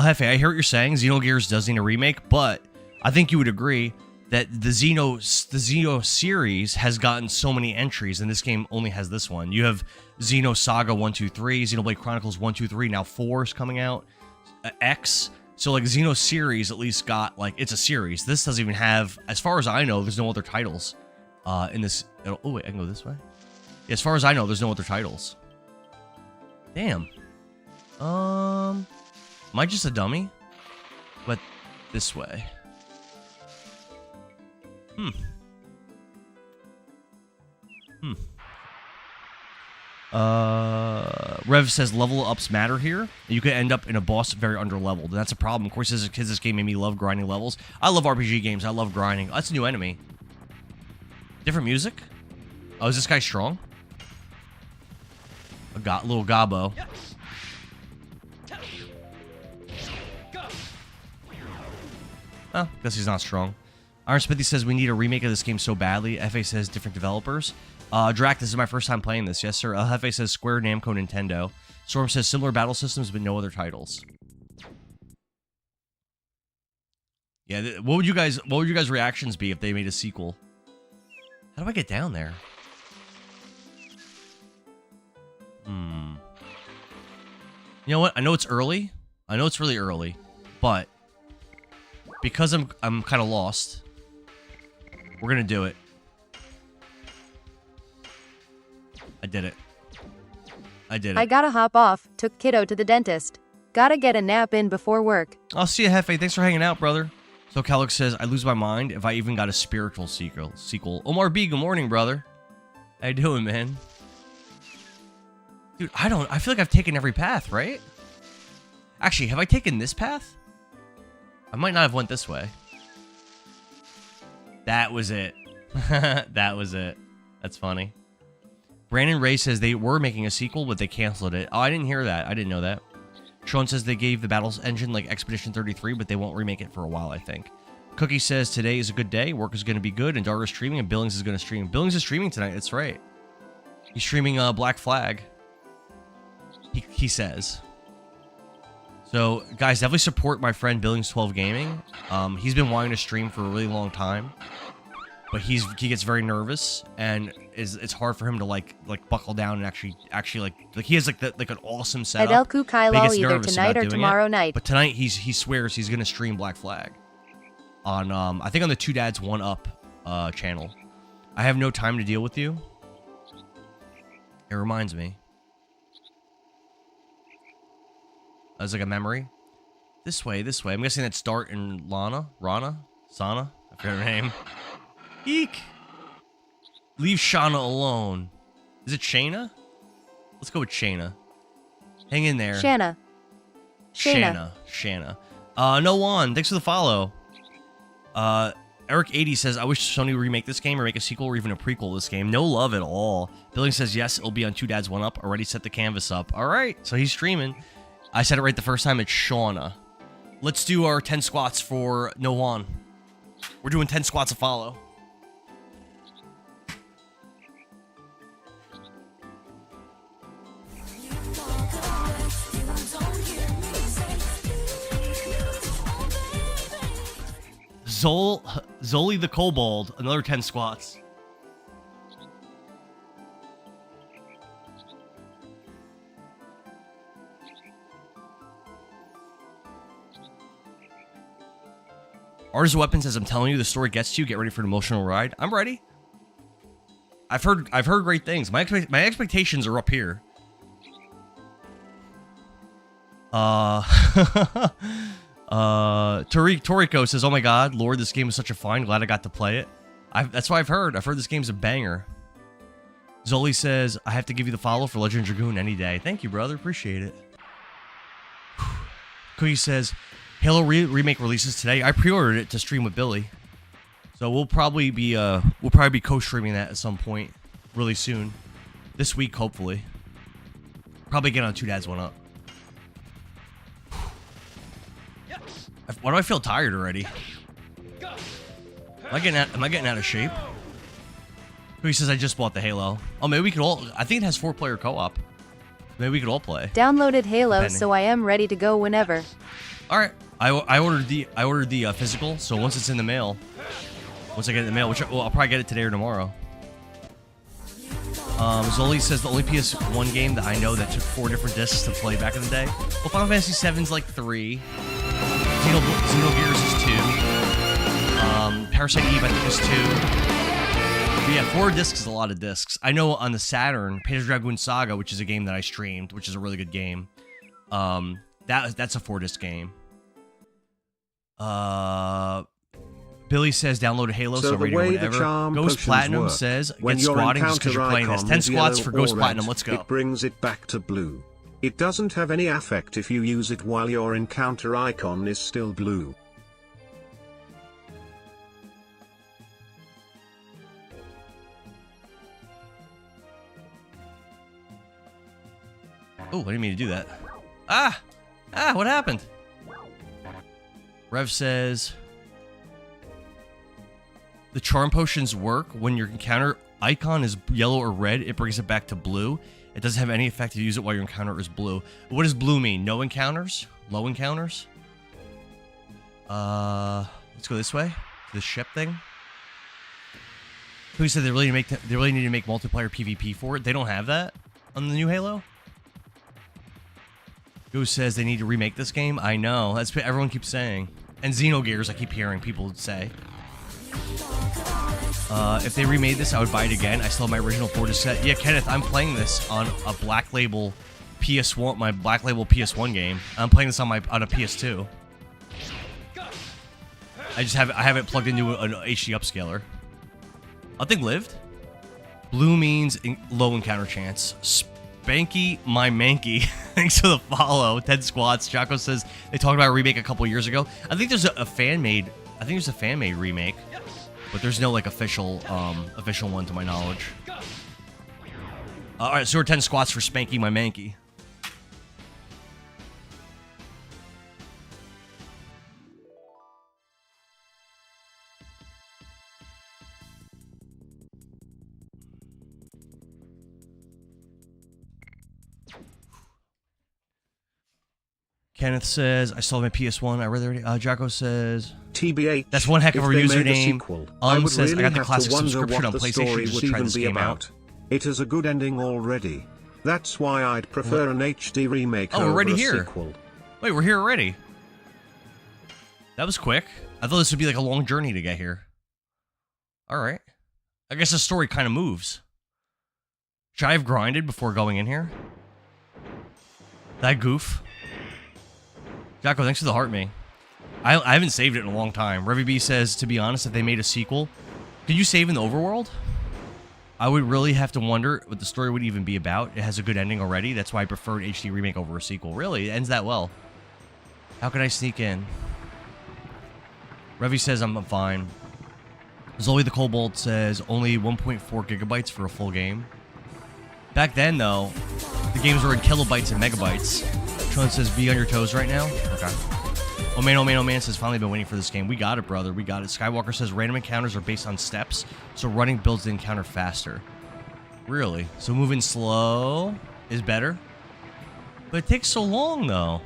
Jefe, I hear what you're saying. Xenogears does need a remake, but I think you would agree that the Xeno series has gotten so many entries, and this game only has this one. You have Xeno Saga 1, 2, 3, Xenoblade Chronicles 1, 2, 3, now 4 is coming out, X. So like Xeno series at least got, like, it's a series. This doesn't even have, as far as I know, there's no other titles in this. Oh wait, I can go this way? Yeah, as far as I know, there's no other titles. Damn. Am I just a dummy? But this way. Rev says level ups matter here. You could end up in a boss very underleveled, and that's a problem. Of course, as a kid, this game made me love grinding levels. I love RPG games. I love grinding. Oh, that's a new enemy. Different music? Oh, is this guy strong? A little gobbo. Oh, guess he's not strong. Iron Smithy says we need a remake of this game so badly. FA says different developers. Drac, this is my first time playing this. Yes, sir. FA says Square, Namco, Nintendo. Storm says similar battle systems, but no other titles. Yeah, what would you guys' reactions be if they made a sequel? How do I get down there? You know what? I know it's early. I know it's really early, but because I'm kind of lost, we're gonna do it. I did it. I gotta hop off. Took kiddo to the dentist. Gotta get a nap in before work. I'll see you, Hefe. Thanks for hanging out, brother. So Calix says, I lose my mind if I even got a spiritual sequel. Omar B, good morning, brother. How you doing, man? Dude, I feel like I've taken every path, right? Actually, have I taken this path? I might not have went this way. That was it. That was it. That's funny. Brandon Ray says they were making a sequel, but they canceled it. Oh, I didn't hear that. I didn't know that. Sean says they gave the battles engine like Expedition 33, but they won't remake it for a while, I think. Cookie says today is a good day. Work is going to be good. And Dara's streaming, and Billings is going to stream. Billings is streaming tonight. That's right. He's streaming Black Flag. He says. So, guys, definitely support my friend Billings12 Gaming. He's been wanting to stream for a really long time, but he gets very nervous, and it's hard for him to like buckle down and actually like he has like an awesome setup. Adelku Kylo either tonight or tomorrow night. But tonight he swears he's gonna stream Black Flag on I think on the Two Dads One Up channel. I have no time to deal with you. It reminds me. As like a memory. This way. I'm guessing that's Dart and Sana? I forgot her name. Eek! Leave Shauna alone. Is it Shayna? Let's go with Shayna. Hang in there. Shanna. No one. Thanks for the follow. Eric80 says, I wish Sony would remake this game or make a sequel or even a prequel to this game. No love at all. Billing says, yes, it'll be on Two Dads One Up. Already set the canvas up. All right, so he's streaming. I said it right the first time. It's Shauna. Let's do our 10 squats for No One. We're doing 10 squats to follow. Zoli the Kobold, another 10 squats. Artist of Weapons says, I'm telling you, the story gets to you. Get ready for an emotional ride. I'm ready. I've heard great things. My expectations are up here. Toriko says, oh my god, Lord, this game is such a find. Glad I got to play it. That's what I've heard. I've heard this game's a banger. Zoli says, I have to give you the follow for Legend of Dragoon any day. Thank you, brother. Appreciate it. Cookie says, Halo remake releases today. I pre-ordered it to stream with Billy. So we'll probably be co-streaming that at some point really soon. This week, hopefully. Probably get on Two Dads One Up. Why do I feel tired already? Am I getting out of shape? He says I just bought the Halo. Oh, maybe we could all. I think it has 4-player co-op. Maybe we could all play. Downloaded Halo, Depending. so I am ready to go whenever. All right. I ordered the physical. So once it's in the mail, once I get it in the mail, which I'll probably get it today or tomorrow. Zoli says the only PS1 game that I know that took 4 different discs to play back in the day. Well, Final Fantasy VII's like 3. Xenogears is 2. Parasite Eve I think is 2. But yeah, 4 discs is a lot of discs. I know on the Saturn, Legend of Dragoon Saga, which is a game that I streamed, which is a really good game. That's a 4-disc game. Billy says download a Halo, so ready or whatever. Ghost Platinum work, says when get your squatting just because you're playing this. 10 squats for Ghost Platinum. Let's go. It brings it back to blue. It doesn't have any effect if you use it while your encounter icon is still blue. Oh, I didn't mean to do that. What happened? Rev says the charm potions work when your encounter icon is yellow or red. It brings it back to blue. It doesn't have any effect to use it while your encounter is blue. What does blue mean? No encounters? Low encounters? Let's go this way. The ship thing. Who said they really need to make multiplayer PvP for it? They don't have that on the new Halo. Who says they need to remake this game? I know. That's what everyone keeps saying. And Xenogears, I keep hearing people say. If they remade this, I would buy it again. I still have my original 4-disc set. Yeah, Kenneth, I'm playing this on a Black Label PS1, my Black Label PS1 game. I'm playing this on a PS2. I have it plugged into an HD upscaler. That thing lived. Blue means low encounter chance. Spanky my manky. Thanks for the follow. 10 squats. Jocko says they talked about a remake a couple years ago. I think there's a fan made. I think there's a fan made remake, but there's no like official one to my knowledge. All right, so we're 10 squats for Spanky my manky. Kenneth says, I still have my PS1. I read it already. Jocko says, TBH. That's one heck of a username. Sequel, I would Says, really I got the have classic to wonder subscription what on the PlayStation story just would to try even this be game about. out. It has a good ending already. That's why I'd prefer an HD remake Oh, we're over already a here. sequel. Wait, we're here already. That was quick. I thought this would be like a long journey to get here. All right. I guess the story kind of moves. Should I have grinded before going in here? That goof. Jocko, thanks for the heart, me. I haven't saved it in a long time. Revy B says, to be honest, if they made a sequel, did you save in the overworld? I would really have to wonder what the story would even be about. It has a good ending already. That's why I preferred HD remake over a sequel. Really? It ends that well. How can I sneak in? Revy says I'm fine. Zoe the Cobalt says only 1.4 gigabytes for a full game. Back then, though, the games were in kilobytes and megabytes. Sean says, be on your toes right now. Okay. Oh man says, finally been waiting for this game. We got it, brother. We got it. Skywalker says, random encounters are based on steps, so running builds the encounter faster. Really? So moving slow is better? But it takes so long, though.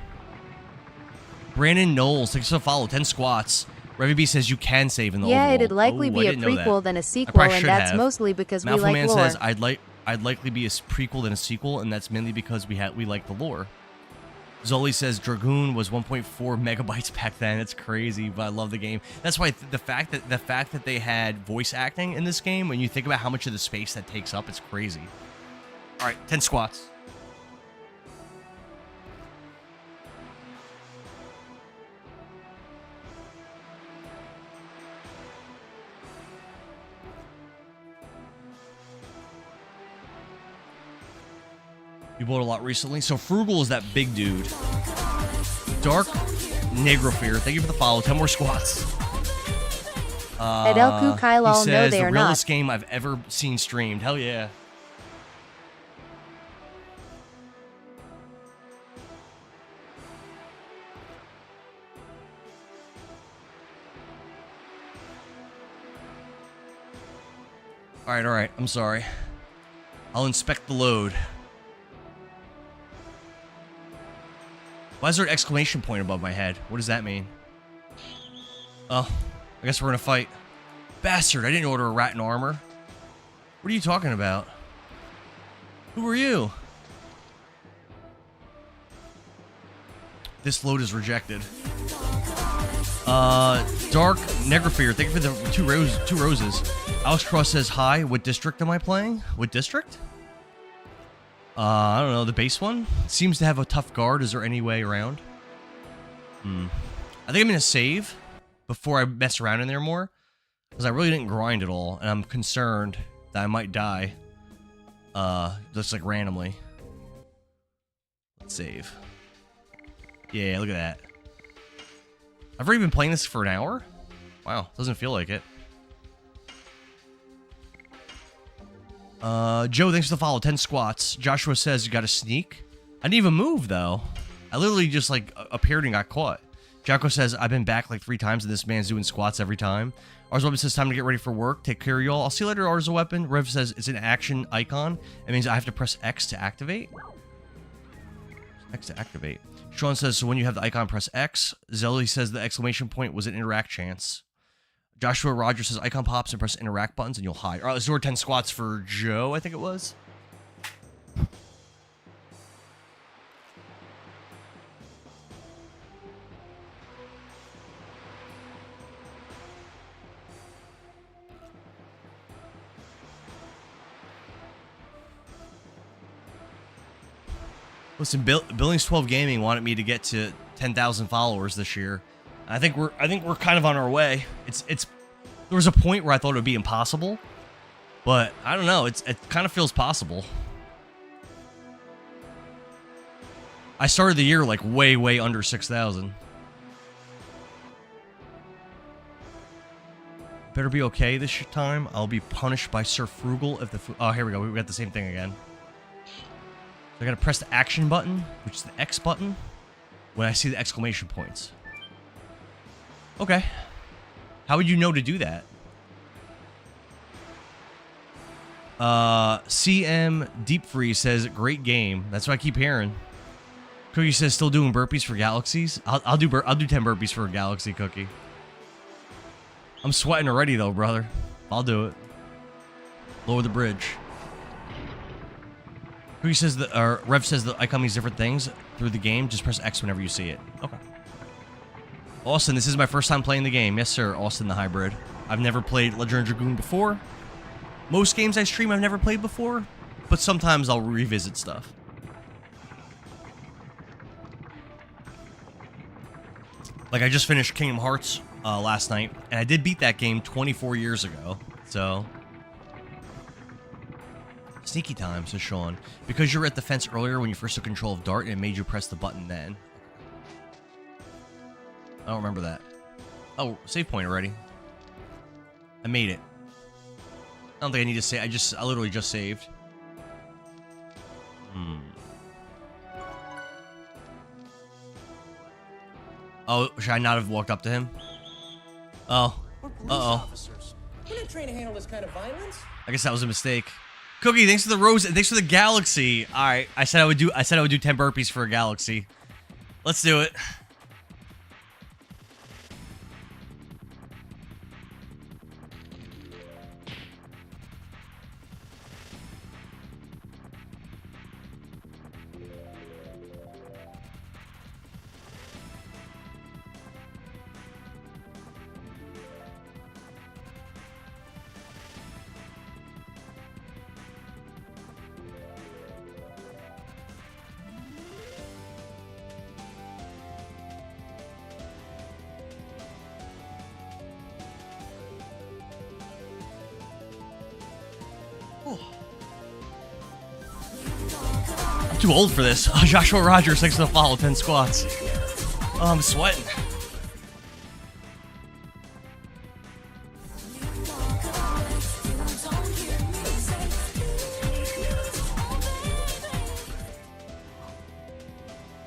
Brandon Knowles, thanks for the follow. 10 squats. Revy B says you can save in the overworld. Yeah, it'd likely be a prequel than a sequel, and that's mostly because we like lore. says I'd likely be a prequel than a sequel, and that's mainly because we like the lore. Zoli says Dragoon was 1.4 megabytes back then. It's crazy, but I love the game. That's why the fact that they had voice acting in this game, when you think about how much of the space that takes up, it's crazy. All right, 10 squats. You bought a lot recently. So Frugal is that big dude. Dark Negrofear, thank you for the follow. 10 more squats. Edelku Kylal, no, they the are realest not. game I've ever seen streamed. Hell yeah. All right. I'm sorry. I'll inspect the load. Why is there an exclamation point above my head? What does that mean? Oh, I guess we're in a fight. Bastard, I didn't order a rat in armor. What are you talking about? Who are you? This load is rejected. Dark Negrofear, thank you for the two roses. Alex Cross says, hi, what district am I playing? What district? I don't know, the base one? Seems to have a tough guard. Is there any way around? I think I'm going to save before I mess around in there more. Because I really didn't grind at all, and I'm concerned that I might die. Just like randomly. Let's save. Yeah, look at that. I've already been playing this for an hour? Wow, doesn't feel like it. Joe, thanks for the follow. 10 squats. Joshua says you got to sneak. I didn't even move, though. I literally just, like, appeared and got caught. Jocko says, I've been back like 3 times, and this man's doing squats every time. Arzo Weapon says, time to get ready for work. Take care of y'all. I'll see you later, Arzo Weapon. Rev says, it's an action icon. It means I have to press X to activate. X to activate. Sean says, so when you have the icon, press X. Zelly says the exclamation point was an interact chance. Joshua Rogers says, icon pops and press interact buttons and you'll hide. All right, let's do our 10 squats for Joe, I think it was. Listen, Billings 12 Gaming wanted me to get to 10,000 followers this year. I think we're kind of on our way. There was a point where I thought it would be impossible, But I don't know. It kind of feels possible. I started the year like way under 6,000. Better be okay this time. I'll be punished by Sir Frugal if the oh, here we go. We got the same thing again. So I gotta press the action button, which is the X button, when I see the exclamation points. Okay. How would you know to do that? CM Deep Freeze says, great game. That's what I keep hearing. Cookie says, still doing burpees for galaxies? I'll do 10 burpees for a galaxy, Cookie. I'm sweating already, though, brother. I'll do it. Lower the bridge. Cookie says that, or Rev says the icon means different things through the game. Just press X whenever you see it. Okay. Austin, this is my first time playing the game. Yes, sir, Austin the Hybrid. I've never played Legend of Dragoon before. Most games I stream I've never played before, but sometimes I'll revisit stuff. Like, I just finished Kingdom Hearts last night, and I did beat that game 24 years ago, so... Sneaky time, says Sean. Because you were at the fence earlier when you first took control of Dart, and it made you press the button then. I don't remember that. Oh, save point already. I made it. I don't think I need to save. I literally just saved. Oh, should I not have walked up to him? Oh. Uh-oh. We're not trained to handle this kind of violence. I guess that was a mistake. Cookie, thanks for the rose and thanks for the galaxy. All right, I said I would do 10 burpees for a galaxy. Let's do it. I'm too old for this. Oh, Joshua Rogers, thanks for the follow, 10 squats. Oh, I'm sweating.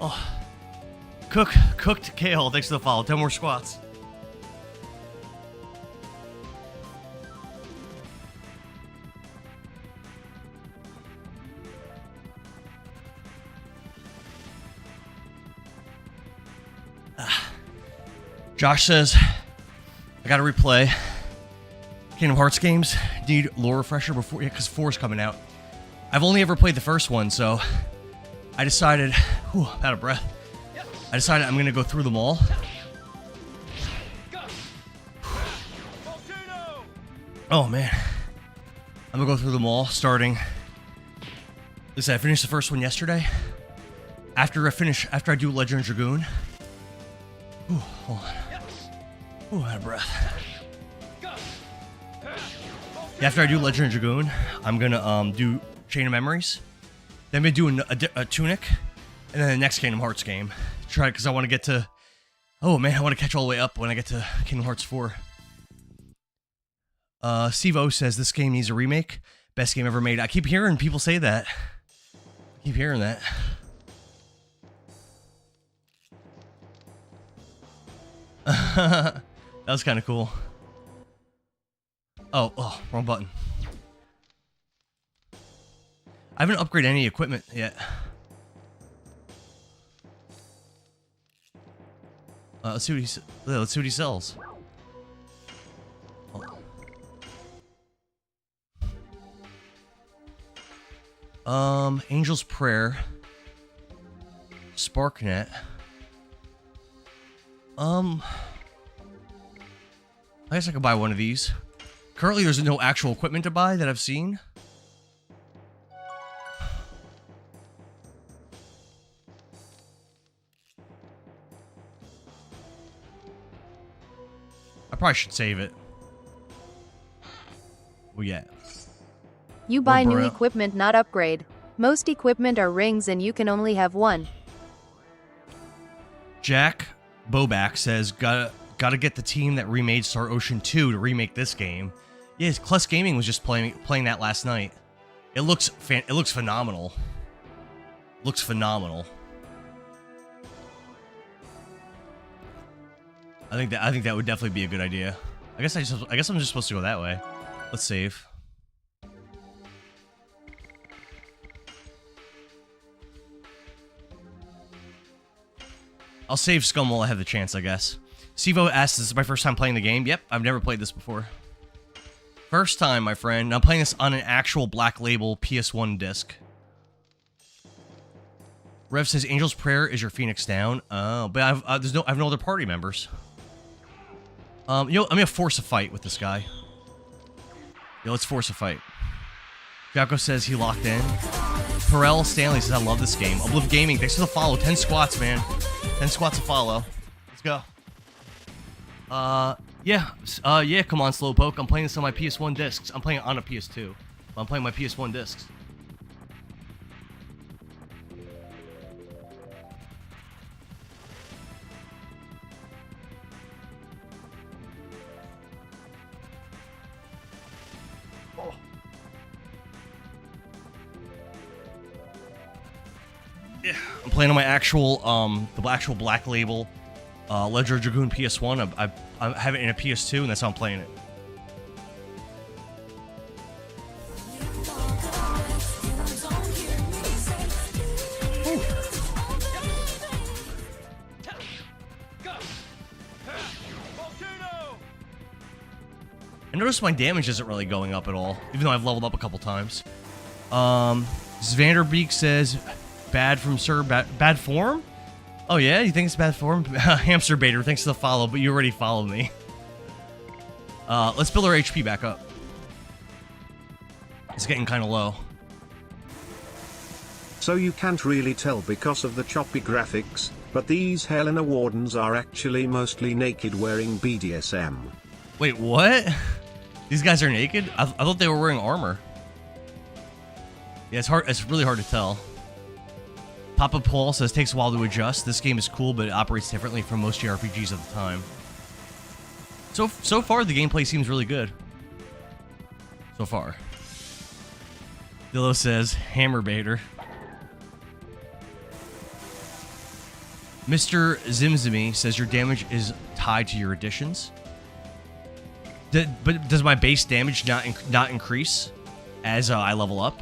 Oh. Cooked kale, thanks for the follow, 10 more squats. Josh says, I gotta replay Kingdom Hearts games. Need lore refresher before, yeah, because 4's coming out. I've only ever played the first one, so I decided, whew, I'm out of breath. I decided I'm gonna go through them all. Oh man, I'm gonna go through them all, starting. Listen, I finished the first one yesterday. After I do Legend of Dragoon. Ooh, hold on. Ooh, out of breath. After I do Legend of Dragoon, I'm gonna do Chain of Memories. Then I'm gonna do a Tunic, and then the next Kingdom Hearts game. Try because I want to get to. Oh man, I want to catch all the way up when I get to Kingdom Hearts 4. Steve O says this game needs a remake. Best game ever made. I keep hearing people say that. I keep hearing that. That was kind of cool. Oh, wrong button. I haven't upgraded any equipment yet. Let's see what he sells. Angel's Prayer. SparkNet. I guess I could buy one of these. Currently, there's no actual equipment to buy that I've seen. I probably should save it. Well, yeah. You buy new Bro. equipment, not upgrade. Most equipment are rings and you can only have one. Jack Boback says, gotta get the team that remade Star Ocean 2 to remake this game. Yeah, Klus Gaming was just playing that last night. It looks phenomenal. Looks phenomenal. I think that would definitely be a good idea. I guess I'm just supposed to go that way. Let's save. I'll save Scum while I have the chance, I guess. Sivo asks, this is my first time playing the game. Yep, I've never played this before. First time, my friend. I'm playing this on an actual Black Label PS1 disc. Rev says, Angel's Prayer is your Phoenix down. Oh, but I have no other party members. I'm gonna force a fight with this guy. Yo, let's force a fight. Jacko says he locked in. Perel Stanley says, I love this game. Obliv Gaming, thanks for the follow. 10 squats, man. 10 squats to follow. Let's go. Yeah, come on, Slowpoke. I'm playing this on my PS1 discs. I'm playing it on a PS2. But I'm playing my PS1 discs. Yeah, I'm playing on my actual, the actual Black Label, Legend of Dragoon PS1. I have it in a PS2, and that's how I'm playing it. I noticed my damage isn't really going up at all, even though I've leveled up a couple times. Zvanderbeek says, bad from Sir, bad form? Oh yeah, you think it's bad form? Hamster Baiter, thanks for the follow, but you already followed me. Let's build our HP back up. It's getting kind of low. So you can't really tell because of the choppy graphics, but these Helena Wardens are actually mostly naked wearing BDSM. Wait, what? These guys are naked? I thought they were wearing armor. Yeah, it's really hard to tell. Papa Paul says, takes a while to adjust. This game is cool, but it operates differently from most JRPGs at the time. So far, the gameplay seems really good. So far. Dillo says, Hammer Baiter. Mr. Zimzimi says, your damage is tied to your additions. But does my base damage not increase as I level up?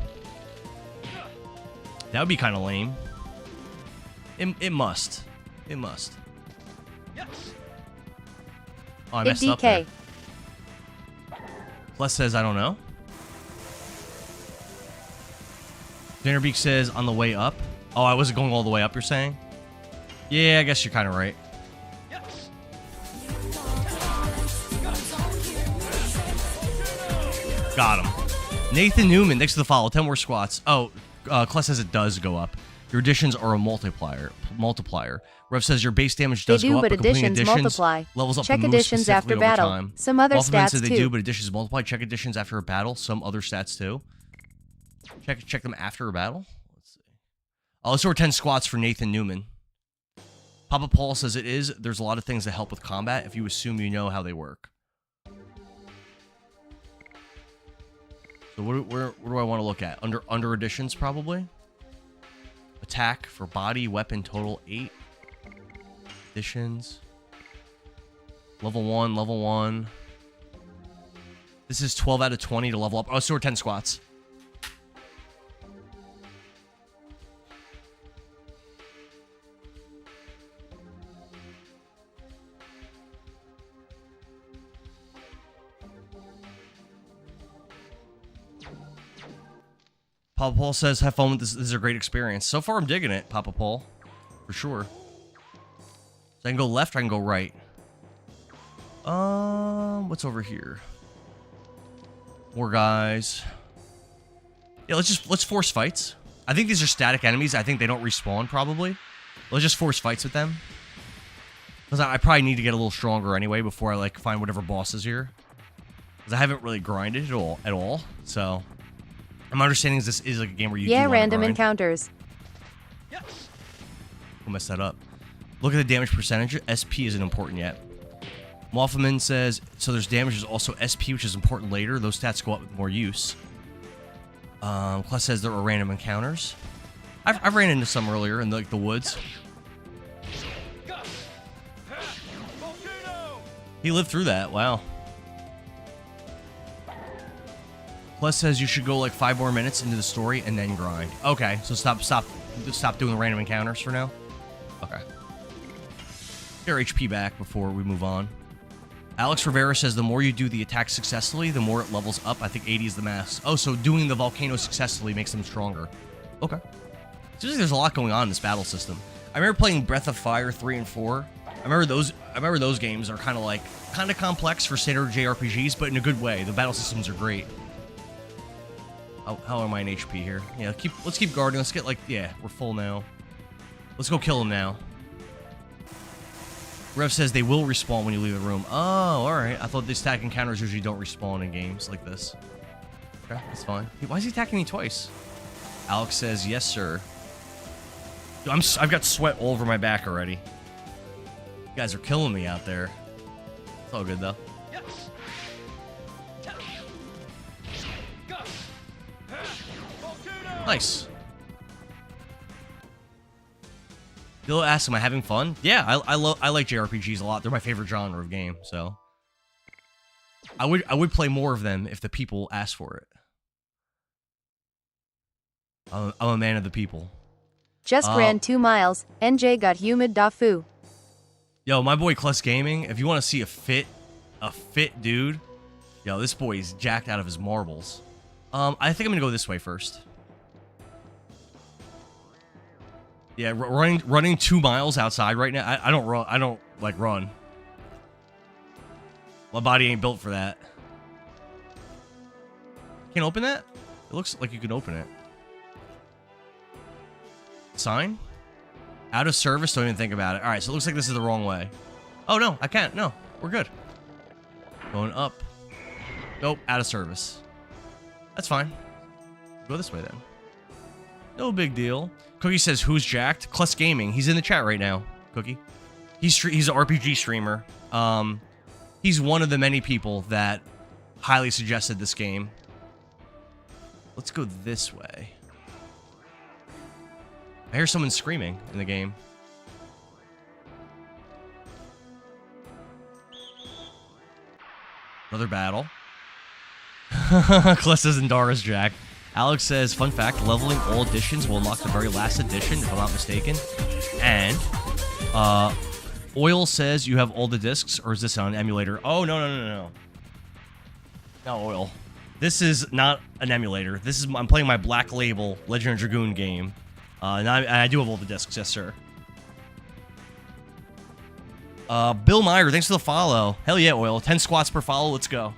That would be kind of lame. It must. It must. Yes. Oh, I messed up there. Plus says, I don't know. Dinnerbeak says, on the way up. Oh, I wasn't going all the way up, you're saying? Yeah, I guess you're kind of right. Yes. Got him. Nathan Newman, thanks for the follow. 10 more squats. Oh, Kless says it does go up. Your additions are a multiplier. Rev says your base damage does go up, but additions multiply. Levels up. Check additions after battle. Time. Some other stats says too. They do, but additions multiply. Check additions after a battle. Some other stats too. Check them after a battle. Let's see. Let's score 10 squats for Nathan Newman. Papa Paul says it is. There's a lot of things that help with combat if you assume you know how they work. So where do I want to look at? Under additions probably. Attack for body, weapon, total 8. Additions. Level 1. This is 12 out of 20 to level up. Oh, so we're 10 squats. Papa Paul says, have fun with this. This is a great experience. So far, I'm digging it, Papa Paul. For sure. So I can go left, I can go right. What's over here? More guys. Yeah, let's force fights. I think these are static enemies. I think they don't respawn, probably. Let's just force fights with them. Because I probably need to get a little stronger anyway before I, find whatever boss is here. Because I haven't really grinded at all. So... My understanding is this is like a game where you Yeah, do wanna random grind. encounters. We'll mess that up. Look at the damage percentage. SP isn't important yet. Moffman says, so there's damage, there's also SP, which is important later. Those stats go up with more use. Kless says there are random encounters. I've ran into some earlier in like the woods. He lived through that. Wow. Kless says you should go like 5 more minutes into the story and then grind. Okay, so stop doing the random encounters for now. Okay. Get our HP back before we move on. Alex Rivera says the more you do the attack successfully, the more it levels up. I think 80 is the max. Oh, so doing the volcano successfully makes them stronger. Okay. Seems like there's a lot going on in this battle system. I remember playing Breath of Fire 3 and 4. I remember those games are kind of complex for standard JRPGs, but in a good way. The battle systems are great. How am I in HP here? Yeah, let's keep guarding. Let's get we're full now. Let's go kill him now. Rev says they will respawn when you leave the room. Oh, alright. I thought the stack encounters usually don't respawn in games like this. Okay, that's fine. Hey, why is he attacking me twice? Alex says, yes, sir. Dude, I've got sweat all over my back already. You guys are killing me out there. It's all good, though. Nice. Bill asks, am I having fun? Yeah, I like JRPGs a lot. They're my favorite genre of game, so I would play more of them if the people asked for it. I'm a man of the people. Just ran 2 miles. NJ got humid da foo. Yo, my boy Kless Gaming, if you want to see a fit dude, yo, this boy is jacked out of his marbles. I think I'm gonna go this way first. Yeah, running 2 miles outside right now. I don't run. I don't like run. My body ain't built for that. Can't open that? It looks like you can open it. Sign? Out of service? Don't even think about it. Alright, so it looks like this is the wrong way. Oh, no, I can't. No, we're good. Going up. Nope, out of service. That's fine. Go this way then. No big deal. Cookie says, who's jacked? Kless Gaming. He's in the chat right now, Cookie. He's an RPG streamer. He's one of the many people that highly suggested this game. Let's go this way. I hear someone screaming in the game. Another battle. Kless says Endara's jacked. Alex says, fun fact, leveling all editions will unlock the very last edition, if I'm not mistaken. And, Oil says you have all the discs, or is this on an emulator? Oh, no. Not Oil. This is not an emulator. I'm playing my Black Label Legend of Dragoon game. And I do have all the discs, yes, sir. Bill Meyer, thanks for the follow. Hell yeah, Oil. 10 squats per follow, let's go.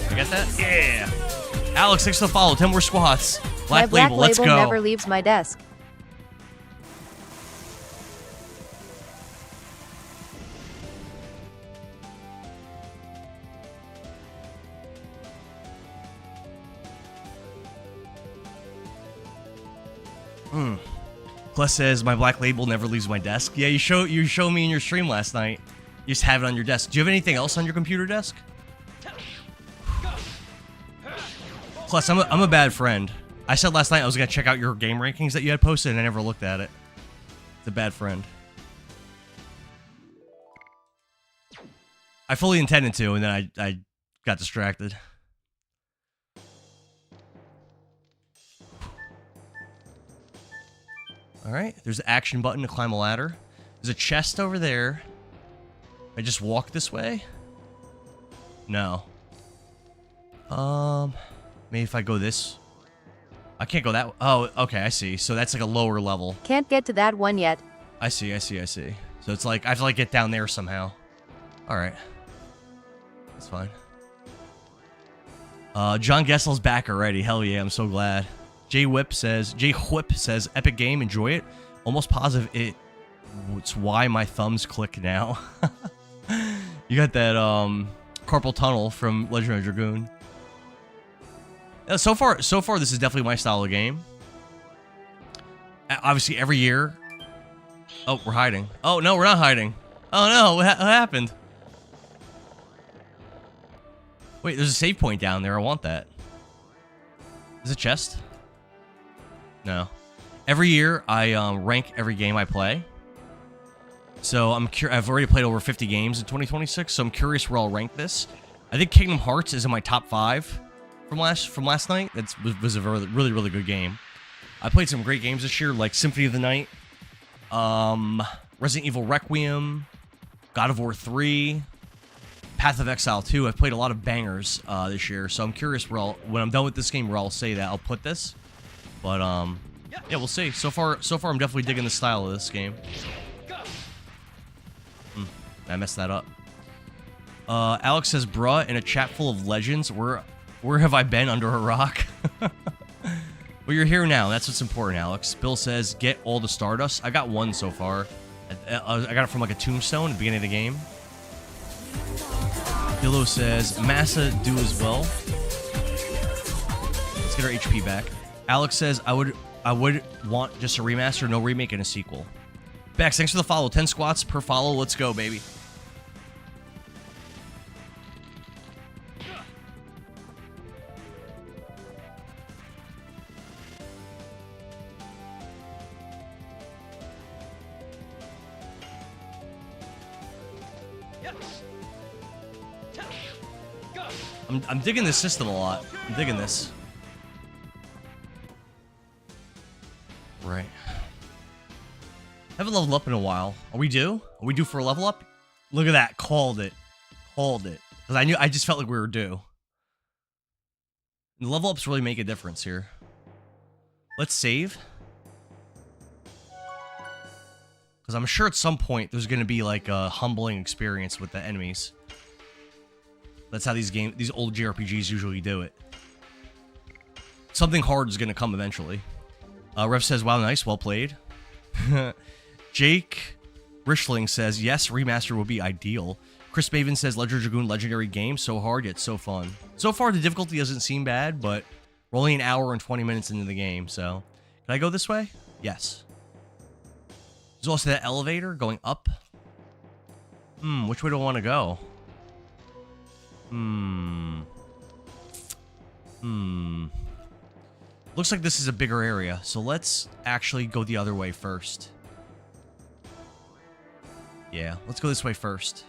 You get that? Yeah. Alex, thanks for the follow. 10 more squats. My black label, let's go. Never leaves my desk. Kless says my black label never leaves my desk. Yeah, you show me in your stream last night. You just have it on your desk. Do you have anything else on your computer desk? Kless, I'm a bad friend. I said last night I was gonna check out your game rankings that you had posted, and I never looked at it. It's a bad friend. I fully intended to, and then I got distracted. Alright, there's the action button to climb a ladder. There's a chest over there. I just walk this way? No. Maybe if I go this... I can't go that... Oh, okay, I see. So that's like a lower level. Can't get to that one yet. I see. So it's like, I have to like get down there somehow. Alright. That's fine. John Gessel's back already. Hell yeah, I'm so glad. Jay Whip says, epic game, enjoy it. Almost positive it's why my thumbs click now. You got that carpal tunnel from Legend of Dragoon. So far, this is definitely my style of game. Obviously, every year. Oh, we're hiding. Oh no, we're not hiding. Oh no, what happened? Wait, there's a save point down there. I want that. Is it a chest? No. Every year, I rank every game I play. So I've already played over 50 games in 2026, so I'm curious where I'll rank this. I think Kingdom Hearts is in my top 5 from last night. That was a really, really good game. I played some great games this year, like Symphony of the Night, Resident Evil Requiem, God of War 3, Path of Exile 2. I've played a lot of bangers this year, so I'm curious where when I'm done with this game, where I'll say that I'll put this. But yeah, we'll see. So far, I'm definitely digging the style of this game. I messed that up. Alex says, bruh, in a chat full of legends, where have I been under a rock? Well, you're here now. That's what's important, Alex. Bill says, get all the Stardust. I got one so far. I got it from like a tombstone at the beginning of the game. Dillo says, Massa do as well. Let's get our HP back. Alex says, I would want just a remaster, no remake, and a sequel. Bex, thanks for the follow. 10 squats per follow. Let's go, baby. I'm digging this system a lot. I'm digging this. Right. Haven't leveled up in a while. Are we due? Are we due for a level up? Look at that. Called it. Called it. Because I just felt like we were due. And the level ups really make a difference here. Let's save. Because I'm sure at some point there's going to be like a humbling experience with the enemies. That's how these old JRPGs usually do it. Something hard is going to come eventually. Rev says, wow, nice, well played. Jake Rishling says, yes, remaster would be ideal. Chris Maven says, Legend of Dragoon, legendary game, so hard yet so fun. So far, the difficulty doesn't seem bad, but we're only an hour and 20 minutes into the game, so... Can I go this way? Yes. There's also that elevator going up. Which way do I want to go? Looks like this is a bigger area, so let's actually go the other way first. Yeah, let's go this way first.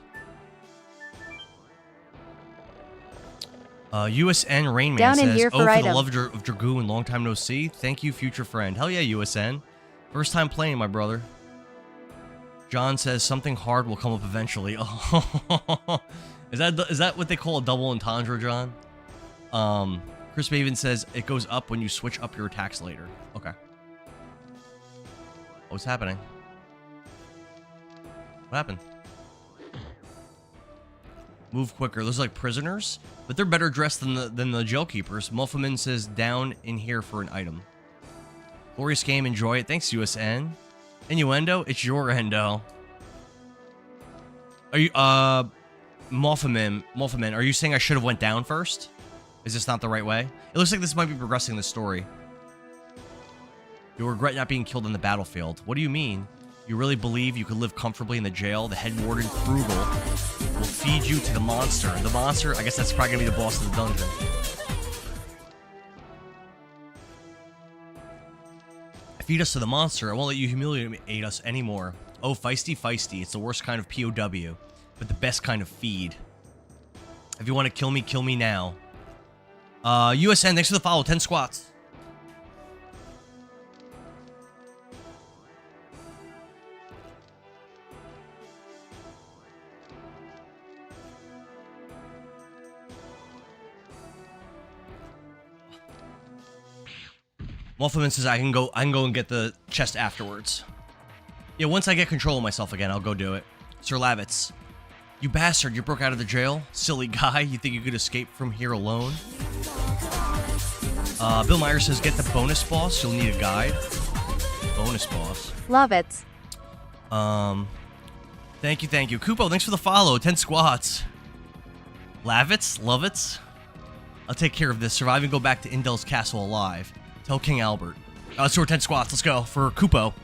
USN Rainman Down in says, here oh, for item. the love of Dragoon, long time no see. Thank you, future friend. Hell yeah, USN. First time playing, my brother. John says, something hard will come up eventually. Oh, is that what they call a double entendre, John? Chris Maven says, it goes up when you switch up your attacks later. Okay. What's happening? What happened? Move quicker. Those are like prisoners, but they're better dressed than the jail keepers. Muffleman says, down in here for an item. Glorious game, enjoy it. Thanks, USN. Innuendo, it's your endo. Are you, Muffleman, are you saying I should have went down first? Is this not the right way? It looks like this might be progressing the story. You'll regret not being killed on the battlefield. What do you mean? You really believe you could live comfortably in the jail? The head warden, Frugal, will feed you to the monster. The monster? I guess that's probably gonna be the boss of the dungeon. Feed us to the monster. I won't let you humiliate us anymore. Oh, feisty, feisty. It's the worst kind of POW, but the best kind of feed. If you want to kill me now. USN, thanks for the follow. 10 squats. Muffleman says I can go and get the chest afterwards. Yeah, once I get control of myself again, I'll go do it. Sir Lavitz. You bastard, you broke out of the jail? Silly guy, you think you could escape from here alone? Bill Myers says, get the bonus boss, you'll need a guide. Bonus boss. Love it. Thank you. Kupo, thanks for the follow. 10 squats. Lavitz, Lovitz. I'll take care of this. Survive and go back to Indel's castle alive. Tell King Albert. So we're 10 squats. Let's go for Kupo.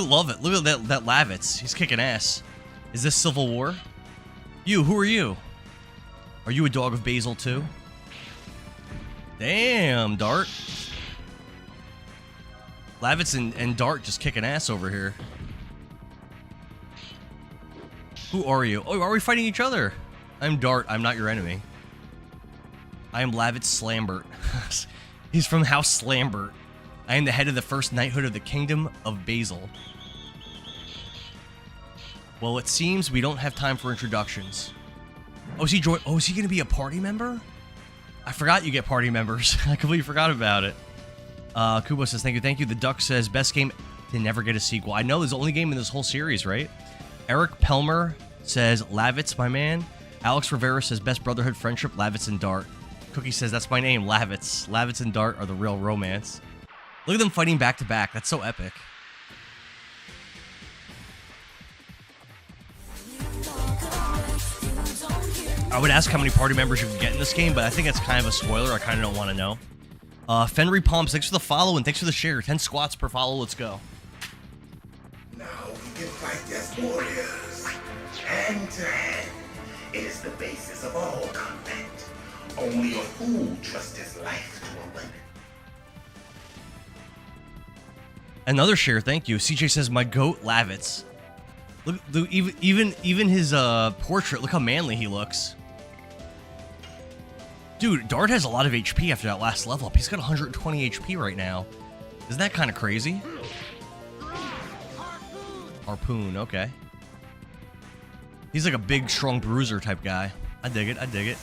Love it. Look at that Lavitz. He's kicking ass. Is this Civil War? You, who are you? Are you a dog of Basil too? Damn, Dart. Lavitz and Dart just kicking ass over here. Who are you? Oh, are we fighting each other? I'm Dart. I'm not your enemy. I am Lavitz Slambert. He's from House Slambert. I am the head of the first knighthood of the Kingdom of Basil. Well, it seems we don't have time for introductions. Oh, is he gonna be a party member? I forgot you get party members. I completely forgot about it. Kubo says, thank you. The Duck says, best game to never get a sequel. I know it's the only game in this whole series, right? Eric Pelmer says, Lavitz, my man. Alex Rivera says, best brotherhood friendship, Lavitz and Dart. Cookie says, that's my name, Lavitz. Lavitz and Dart are the real romance. Look at them fighting back to back. That's so epic. I would ask how many party members you can get in this game, but I think that's kind of a spoiler. I kind of don't want to know. Fenry Palms, thanks for the follow and thanks for the share. 10 squats per follow. Let's go. Now we can fight as warriors, hand to hand. It is the basis of all combat. Only a fool trusts his life to a weapon. Another share, thank you. CJ says, my goat Lavitz. Look, even his portrait, look how manly he looks. Dude, Dart has a lot of HP after that last level up. He's got 120 HP right now. Isn't that kind of crazy? Harpoon, okay. He's like a big, strong bruiser type guy. I dig it.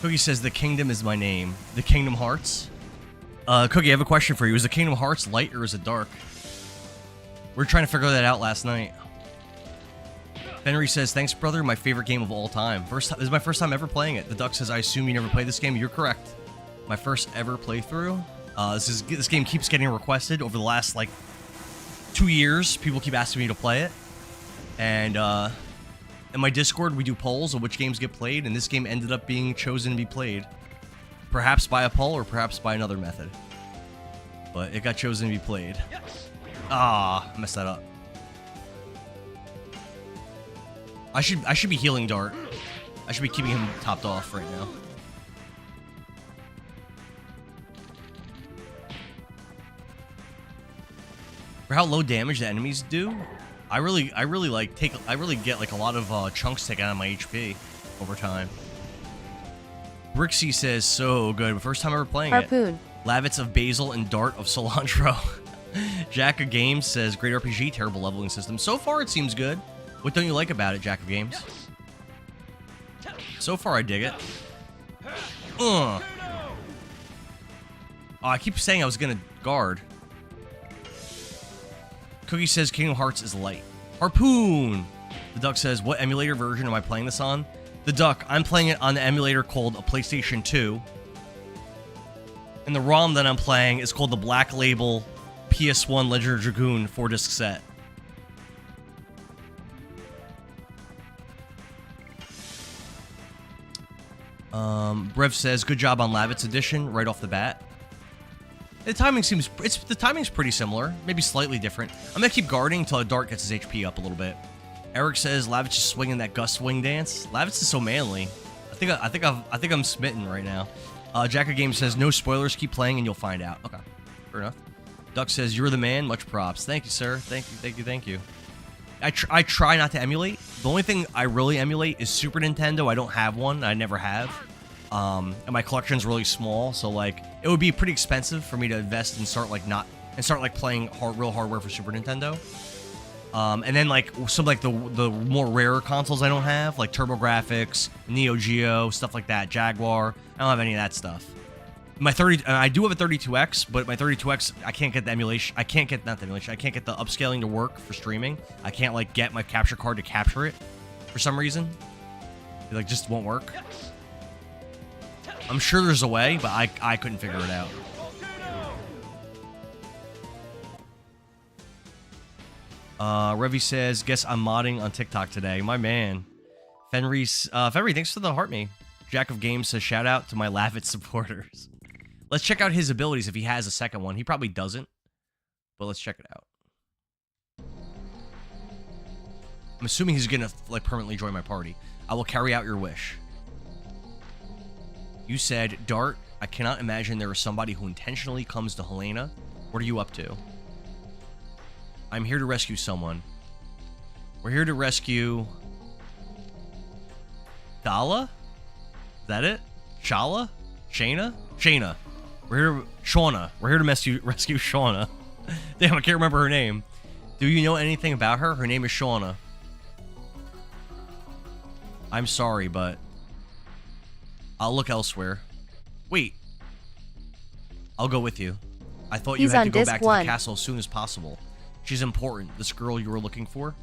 Cookie says, the kingdom is my name. The Kingdom Hearts? Cookie, I have a question for you. Is the Kingdom Hearts light or is it dark? We were trying to figure that out last night. Henry says, thanks, brother. My favorite game of all time. This is my first time ever playing it. The Duck says, I assume you never played this game. You're correct. My first ever playthrough. This game keeps getting requested over the last, 2 years. People keep asking me to play it. And, in my Discord, we do polls of which games get played, and this game ended up being chosen to be played. Perhaps by a poll or perhaps by another method. But it got chosen to be played. Ah, I messed that up. I should be healing Dart. I should be keeping him topped off right now. For how low damage the enemies do, I really get a lot of chunks taken out of my HP over time. Brixie says, so good. First time ever playing Harpoon. it. Lavitz of Basil and Dart of Cilantro. Jack of Games says, great RPG, terrible leveling system. So far, it seems good. What don't you like about it, Jack of Games? So far, I dig it. Oh, I keep saying I was going to guard. Cookie says, Kingdom Hearts is light. Harpoon! The Duck says, what emulator version am I playing this on? The Duck, I'm playing it on the emulator called a PlayStation 2. And the ROM that I'm playing is called the Black Label PS1 Legend of Dragoon 4-disc set. Brev says, good job on Lavitz edition right off the bat. The timing's pretty similar, maybe slightly different. I'm gonna keep guarding until Dart gets his HP up a little bit. Eric says Lavitz is swinging that gust swing dance. Lavitz is so manly. I think I'm smitten right now. Jack of Games says no spoilers, keep playing and you'll find out. Okay, fair enough. Duck says you're the man, much props. Thank you, sir. Thank you. I try not to emulate. The only thing I really emulate is Super Nintendo. I don't have one. I never have. And my collection's really small, so it would be pretty expensive for me to invest and start playing real hardware for Super Nintendo. And then like some like the more rarer consoles I don't have, like TurboGrafx, Neo Geo, stuff like that, Jaguar. I don't have any of that stuff. My I do have a 32X, but my 32X I can't get the emulation. I can't get not the emulation. I can't get the upscaling to work for streaming. I can't like get my capture card to capture it for some reason. It like just won't work. I'm sure there's a way, but I couldn't figure it out. Revy says, guess I'm modding on TikTok today. My man. Fenry, thanks for the heart me. Jack of Games says, shout out to my Laugh It supporters. Let's check out his abilities if he has a second one. He probably doesn't, but let's check it out. I'm assuming he's gonna like permanently join my party. I will carry out your wish. You said, Dart, I cannot imagine there is somebody who intentionally comes to Helena. What are you up to? I'm here to rescue someone. We're here to rescue... Dala? Is that it? Shala? Shayna? Shayna. We're here to... Shauna. We're here to rescue Shauna. Damn, I can't remember her name. Do you know anything about her? Her name is Shauna. I'm sorry, but... I'll look elsewhere. Wait. I'll go with you. I thought you had to go back to the castle as soon as possible. She's important. This girl you were looking for?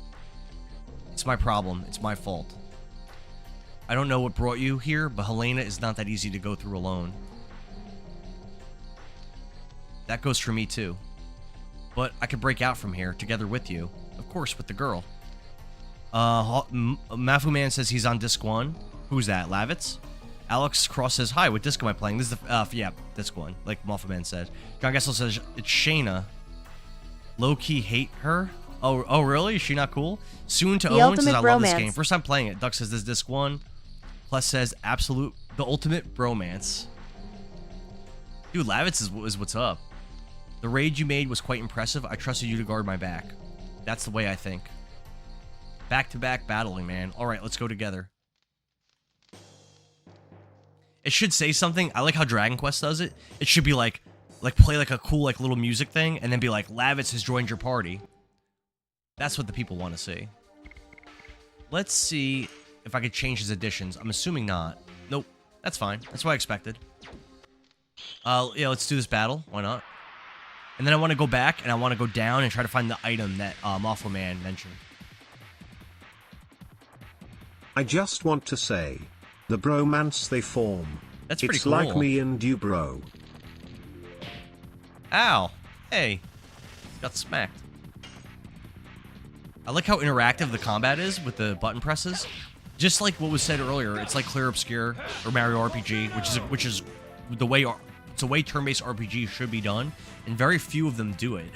It's my problem. It's my fault. I don't know what brought you here, but Helena is not that easy to go through alone. That goes for me too. But I could break out from here together with you. Of course, with the girl. Mafu Man says he's on disc 1. Who's that? Lavitz? Alex Cross says, hi, what disc am I playing? This is the, yeah, disc 1, like Mafu Man said. John Gessel says, it's Shayna. Low-key hate her? Oh, really? Is she not cool? Soon to own says, I love this game. First time playing it. Duck says, this is disc 1. Plus says, the ultimate bromance. Dude, Lavitz is what's up. The raid you made was quite impressive. I trusted you to guard my back. That's the way I think. Back-to-back battling, man. All right, let's go together. It should say something. I like how Dragon Quest does it. It should be like play like a cool like little music thing, and then be like, Lavitz has joined your party. That's what the people want to see. Let's see if I could change his additions. I'm assuming not. Nope. That's fine. That's what I expected. Yeah, let's do this battle. Why not? And then I want to go back, and I want to go down and try to find the item that Awful Man mentioned. I just want to say, the bromance they form. That's pretty it's cool. It's like me and you, bro. Ow. Hey. Got smacked. I like how interactive the combat is with the button presses. Just like what was said earlier, it's like Clear Obscure or Mario RPG, which is the way it's a way turn-based RPG should be done, and very few of them do it.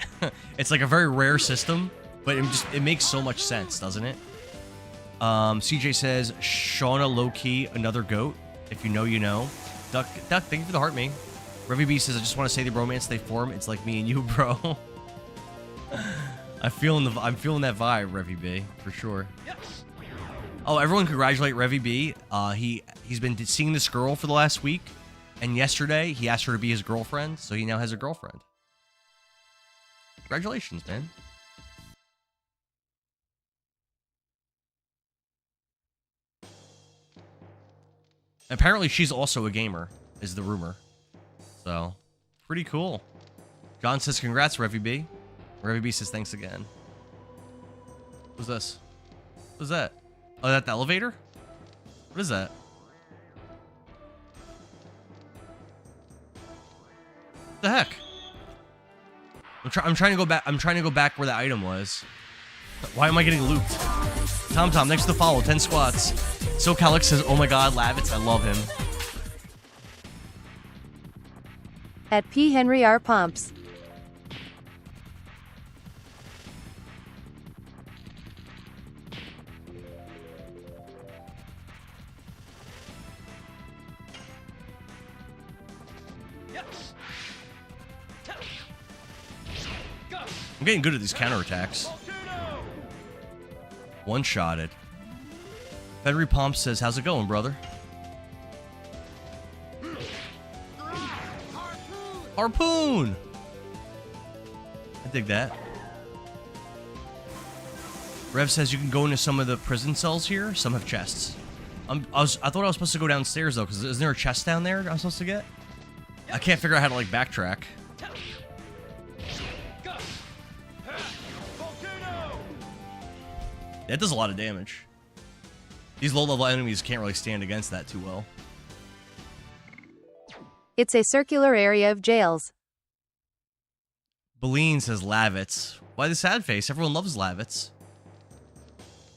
It's like a very rare system, but it makes so much sense, doesn't it? CJ says, Shauna low-key, another goat. If you know, you know. Duck, thank you for the heart, me. Revy B says, I just want to say the romance they form, it's like me and you, bro. I'm feeling that vibe, Revy B, for sure. Oh, everyone congratulate Revy B. He's been seeing this girl for the last week, and yesterday he asked her to be his girlfriend, so he now has a girlfriend. Congratulations, man. Apparently she's also a gamer, is the rumor. So, pretty cool. John says, congrats, Revy B. Revy B says, thanks again. What's this? What's that? Oh, that the elevator? What is that? What the heck? I'm trying to go back. I'm trying to go back where the item was. Why am I getting looped? Tom, thanks for the follow. 10 squats. So Calix says, oh my god, Lavitz, I love him. At P. Henry R. Pumps. I'm getting good at these counterattacks. One-shotted. Federy Pomp says, how's it going, brother? Harpoon! I dig that. Rev says you can go into some of the prison cells here. Some have chests. I thought I was supposed to go downstairs though, because isn't there a chest down there I'm supposed to get? I can't figure out how to like backtrack. That does a lot of damage. These low-level enemies can't really stand against that too well. It's a circular area of jails. Beline says Lavitz. Why the sad face? Everyone loves Lavitz.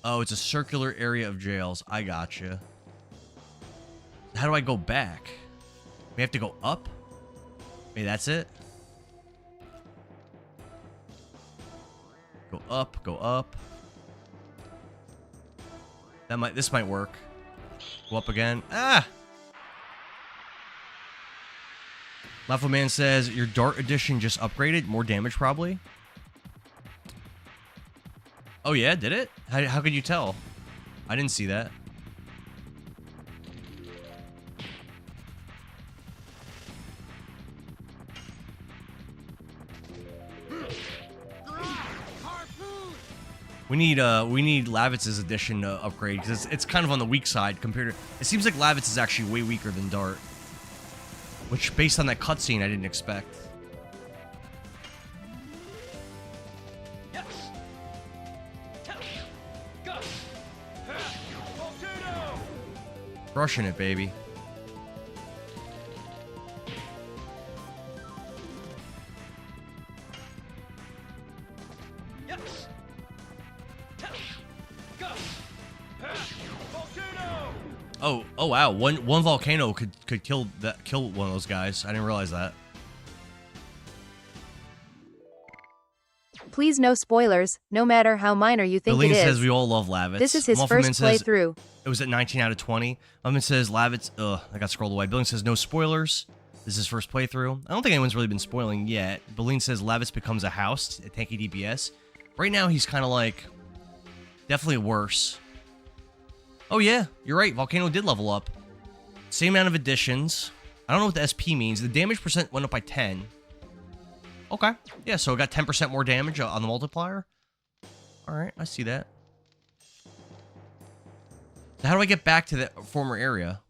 Oh, it's a circular area of jails. I gotcha. How do I go back? We have to go up? Maybe that's it? Go up, go up. This might work. Go up again. Ah! Lawful Man says, your Dart edition just upgraded. More damage, probably. Oh, yeah? Did it? How could you tell? I didn't see that. We need Lavitz's edition to upgrade, because it's kind of on the weak side compared to... It seems like Lavitz is actually way weaker than Dart. Which, based on that cutscene, I didn't expect. Crushing it, baby. Oh wow! One volcano could kill one of those guys. I didn't realize that. Please no spoilers, no matter how minor you think Beline it is. says we all love Lavitz. This is his first playthrough. It was at 19 out of 20. Muffin says Lavitz. Ugh, I got scrolled away. Beline says no spoilers. This is his first playthrough. I don't think anyone's really been spoiling yet. Beline says Lavitz becomes a house at tanky DPS. Right now he's kind of like definitely worse. Oh yeah, you're right. Volcano did level up. Same amount of additions. I don't know what the SP means. The damage percent went up by 10. Okay. Yeah, so it got 10% more damage on the multiplier. Alright, I see that. So how do I get back to the former area?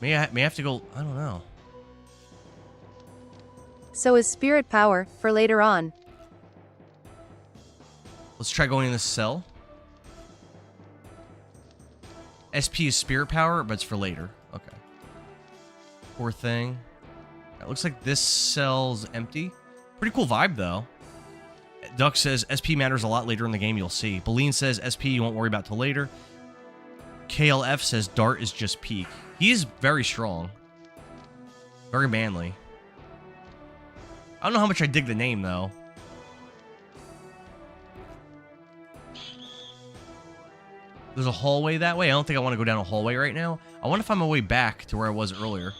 May I have to go... I don't know. So is spirit power for later on. Let's try going in this cell. SP is spirit power, but it's for later. Okay. Poor thing. It looks like this cell's empty. Pretty cool vibe, though. Duck says SP matters a lot later in the game, you'll see. Beline says SP you won't worry about till later. KLF says Dart is just peak. He is very strong. Very manly. I don't know how much I dig the name, though. There's a hallway that way. I don't think I want to go down a hallway right now. I want to find my way back to where I was earlier.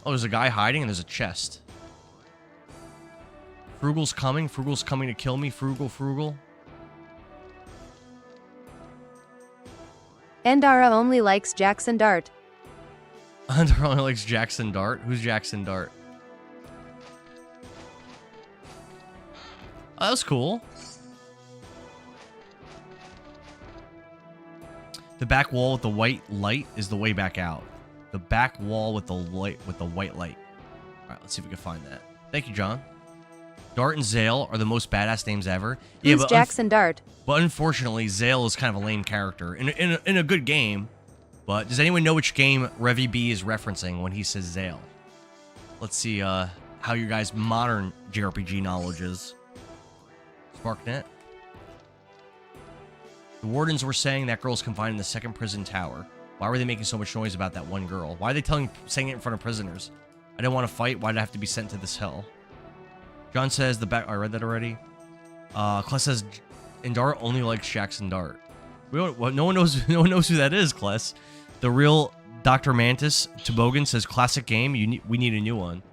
Oh, there's a guy hiding and there's a chest. Frugal's coming. Frugal's coming to kill me. Frugal. Endara only likes Jackson Dart. Endara only likes Jackson Dart? Who's Jackson Dart? Oh, that was cool. The back wall with the white light is the way back out. The back wall with the light with the white light. All right, let's see if we can find that. Thank you, John. Dart and Zale are the most badass names ever. Who's Jackson Dart? But unfortunately, Zale is kind of a lame character in a good game. But does anyone know which game Revy B is referencing when he says Zale? Let's see how your guys' modern JRPG knowledge is. SparkNet. The wardens were saying that girl's confined in the second prison tower. Why were they making so much noise about that one girl? Why are they saying it in front of prisoners? I didn't want to fight. Why did I have to be sent to this hell? John says the back... I read that already. Kless says Endara only likes Jackson Dart. No one knows who that is, Kless. The real Dr. Mantis Toboggan says classic game. We need a new one.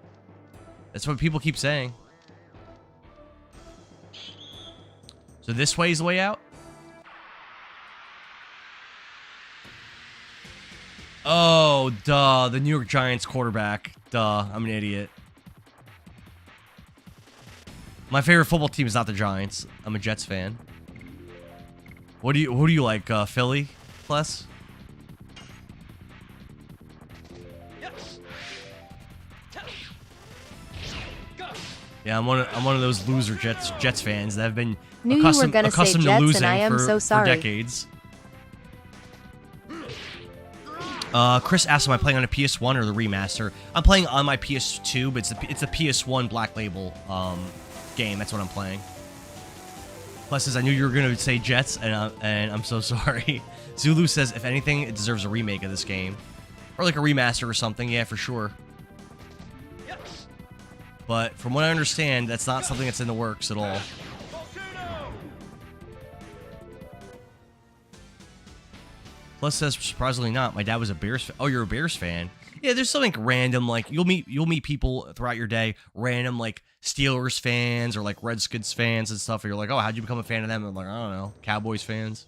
That's what people keep saying. So this way is the way out? Oh, duh. The New York Giants quarterback. Duh. I'm an idiot. My favorite football team is not the Giants. I'm a Jets fan. Who do you like, Philly? Plus? Yeah, I'm one of those loser Jets fans that have been Knew you were gonna say accustomed to Jets, and losing I am so for sorry. decades. Chris asked, am I playing on a PS1 or the remaster? I'm playing on my PS2, but it's a PS1 Black Label game. That's what I'm playing. Plus, says I knew you were gonna say Jets, and I'm so sorry. Zulu says, if anything, it deserves a remake of this game, or like a remaster or something. Yeah, for sure. But from what I understand, that's not something that's in the works at all. Plus says, surprisingly not. My dad was a Bears fan. Oh, you're a Bears fan? Yeah, there's something random, like you'll meet people throughout your day, random like Steelers fans or like Redskins fans and stuff. And you're like, oh, how'd you become a fan of them? And I'm like, I don't know, Cowboys fans.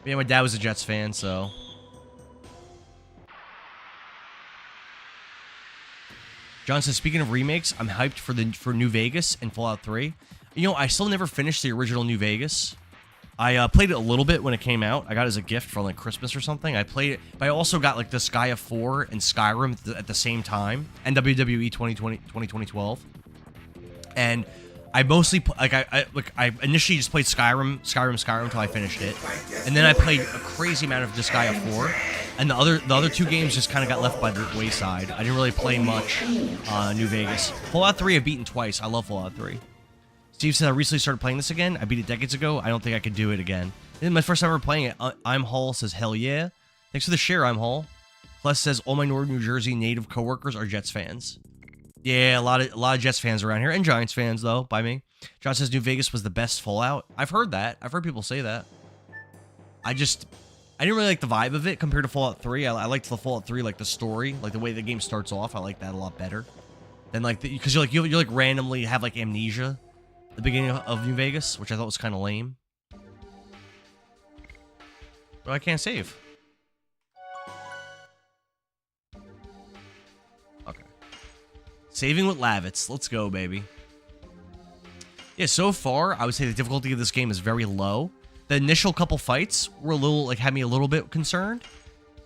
Yeah, my dad was a Jets fan, so. John says, speaking of remakes, I'm hyped for New Vegas and Fallout 3. You know, I still never finished the original New Vegas. I played it a little bit when it came out. I got it as a gift for like Christmas or something. I played it, but I also got like the Sky of 4 and Skyrim at the same time, and WWE 2012. And I mostly I initially just played Skyrim until I finished it, and then I played a crazy amount of the Sky of 4, and the other two games just kind of got left by the wayside. I didn't really play much New Vegas. Fallout 3 I've beaten twice. I love Fallout 3. Steve said I recently started playing this again. I beat it decades ago. I don't think I could do it again. This is my first time ever playing it. I'm Hull says hell yeah. Thanks for the share. I'm Hull. Plus says all my Northern New Jersey native coworkers are Jets fans. Yeah, a lot of Jets fans around here, and Giants fans though. By me. John says New Vegas was the best Fallout. I've heard that. I've heard people say that. I didn't really like the vibe of it compared to Fallout 3. I liked the Fallout 3, like the story, like the way the game starts off. I like that a lot better than like because you like randomly have like amnesia at the beginning of New Vegas, which I thought was kind of lame. But I can't save. Okay. Saving with Lavitz. Let's go, baby. Yeah, so far, I would say the difficulty of this game is very low. The initial couple fights were a little, like, had me a little bit concerned.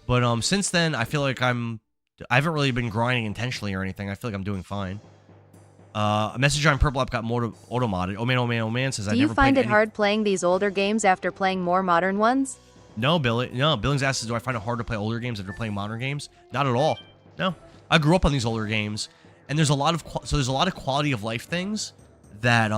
But since then, I feel like I haven't really been grinding intentionally or anything. I feel like I'm doing fine. A message on Purple App got auto-modded. Oh man, says I never played. Do you find it hard playing these older games after playing more modern ones? No, Billy. No, Billings asks, do I find it hard to play older games after playing modern games? Not at all. No. I grew up on these older games, and there's a lot of quality of life things that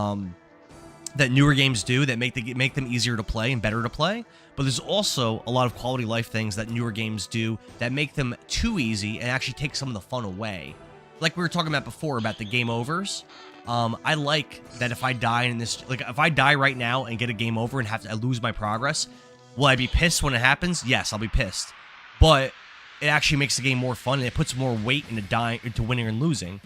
that newer games do that make them easier to play and better to play. But there's also a lot of quality of life things that newer games do that make them too easy and actually take some of the fun away. Like we were talking about before about the game overs. I like that if I die in this, like if I die right now and get a game over and I lose my progress, will I be pissed when it happens? Yes, I'll be pissed. But it actually makes the game more fun and it puts more weight into winning and losing.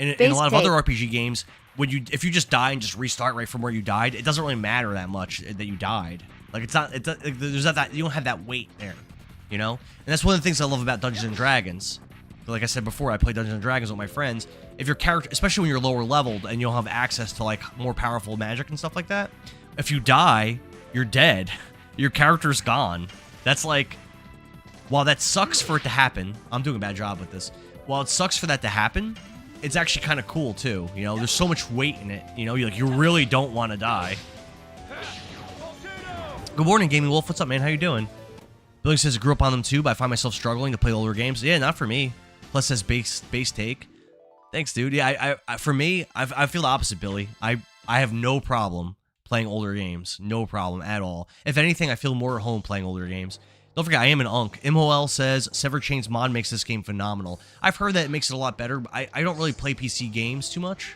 In a lot of other RPG games, if you just die and just restart right from where you died, it doesn't really matter that much that you died. Like there's not that, you don't have that weight there, you know. And that's one of the things I love about Dungeons and Dragons. Like I said before, I play Dungeons and Dragons with my friends. If your character, especially when you're lower leveled and you don't have access to like more powerful magic and stuff like that, if you die, you're dead. Your character's gone. That's like, while that sucks for it to happen, I'm doing a bad job with this. While it sucks for that to happen, it's actually kind of cool too. You know, there's so much weight in it. You know, you really don't want to die. Good morning, Gaming Wolf. What's up, man? How you doing? Billy says, I grew up on them too, but I find myself struggling to play older games. Yeah, not for me. Plus says base take. Thanks, dude. Yeah, for me, I feel the opposite, Billy. I have no problem playing older games. No problem at all. If anything, I feel more at home playing older games. Don't forget, I am an Unk. Imhoel says, Severed Chains mod makes this game phenomenal. I've heard that it makes it a lot better, but I don't really play PC games too much.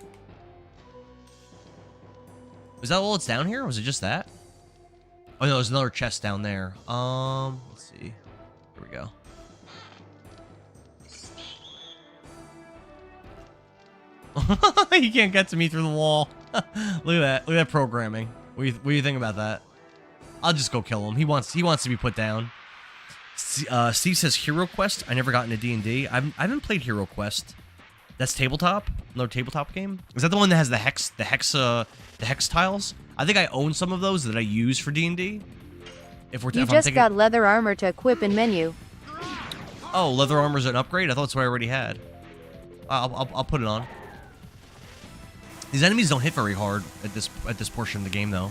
Was that all that's down here, or was it just that? Oh, no, there's another chest down there. Let's see. Here we go. You can't get to me through the wall. Look at that. Look at that programming. What do you think about that? I'll just go kill him. He wants to be put down. Steve says Hero Quest. I never got into D&D. I haven't played Hero Quest. That's tabletop? No tabletop game? Is that the one that has the hex tiles? I think I own some of those that I use for D&D. You just got leather armor to equip in menu. Oh, leather armor's an upgrade? I thought that's what I already had. I'll put it on. These enemies don't hit very hard at this portion of the game, though.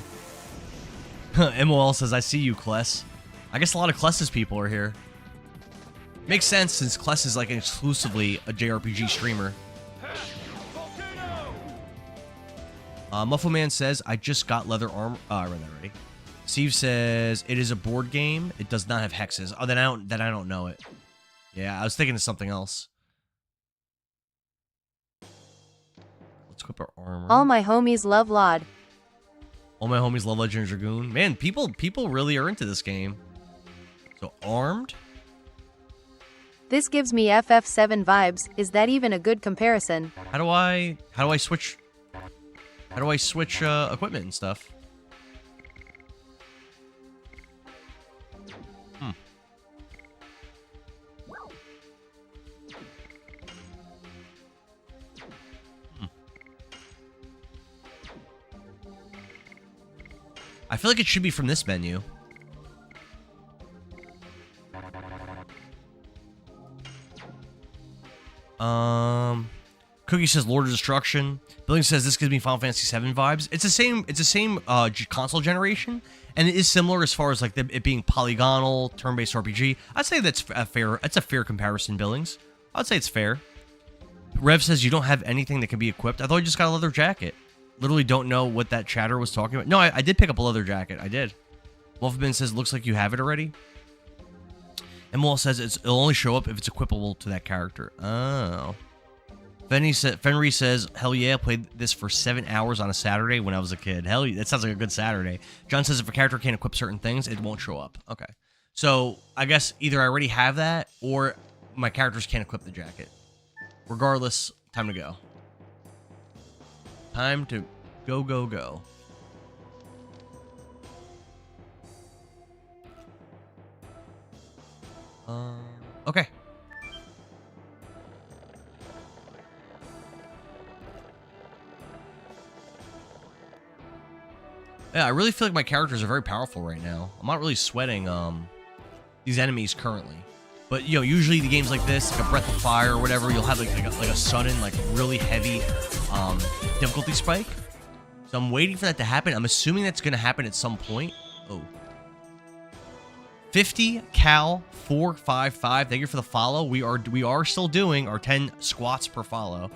MOL says, I see you, Kless. I guess a lot of Kless's people are here. Makes sense, since Kless is like exclusively a JRPG streamer. Muffleman says, I just got leather armor. Oh, I read that already. Steve says, it is a board game. It does not have hexes. Oh, then I don't know it. Yeah, I was thinking of something else. Let's equip our armor. All my homies love LOD. All my homies love Legend of Dragoon. Man, people really are into this game. So, armed. This gives me FF7 vibes. Is that even a good comparison? How do I switch equipment and stuff? I feel like it should be from this menu. Cookie says Lord of Destruction. Billing says this gives me Final Fantasy VII vibes. It's the same console generation, and it is similar as far as like it being polygonal, turn-based RPG. I'd say that's a fair comparison. Billings, I'd say it's fair. Rev says you don't have anything that can be equipped. I thought you just got a leather jacket. Literally don't know what that chatter was talking about. No, I did pick up a leather jacket. I did. Wolfman says looks like you have it already. Emil says it'll only show up if it's equipable to that character. Oh. Fenry says, hell yeah, I played this for 7 hours on a Saturday when I was a kid. Hell yeah, that sounds like a good Saturday. John says if a character can't equip certain things, it won't show up. Okay. So, I guess either I already have that, or my characters can't equip the jacket. Regardless, time to go. Time to go, go, go. Okay. Yeah, I really feel like my characters are very powerful right now. I'm not really sweating these enemies currently. But, you know, usually the games like this, like a Breath of Fire or whatever, you'll have like a sudden, like really heavy difficulty spike. So I'm waiting for that to happen. I'm assuming that's going to happen at some point. Oh. 50 Cal 455. Thank you for the follow. We are still doing our 10 squats per follow.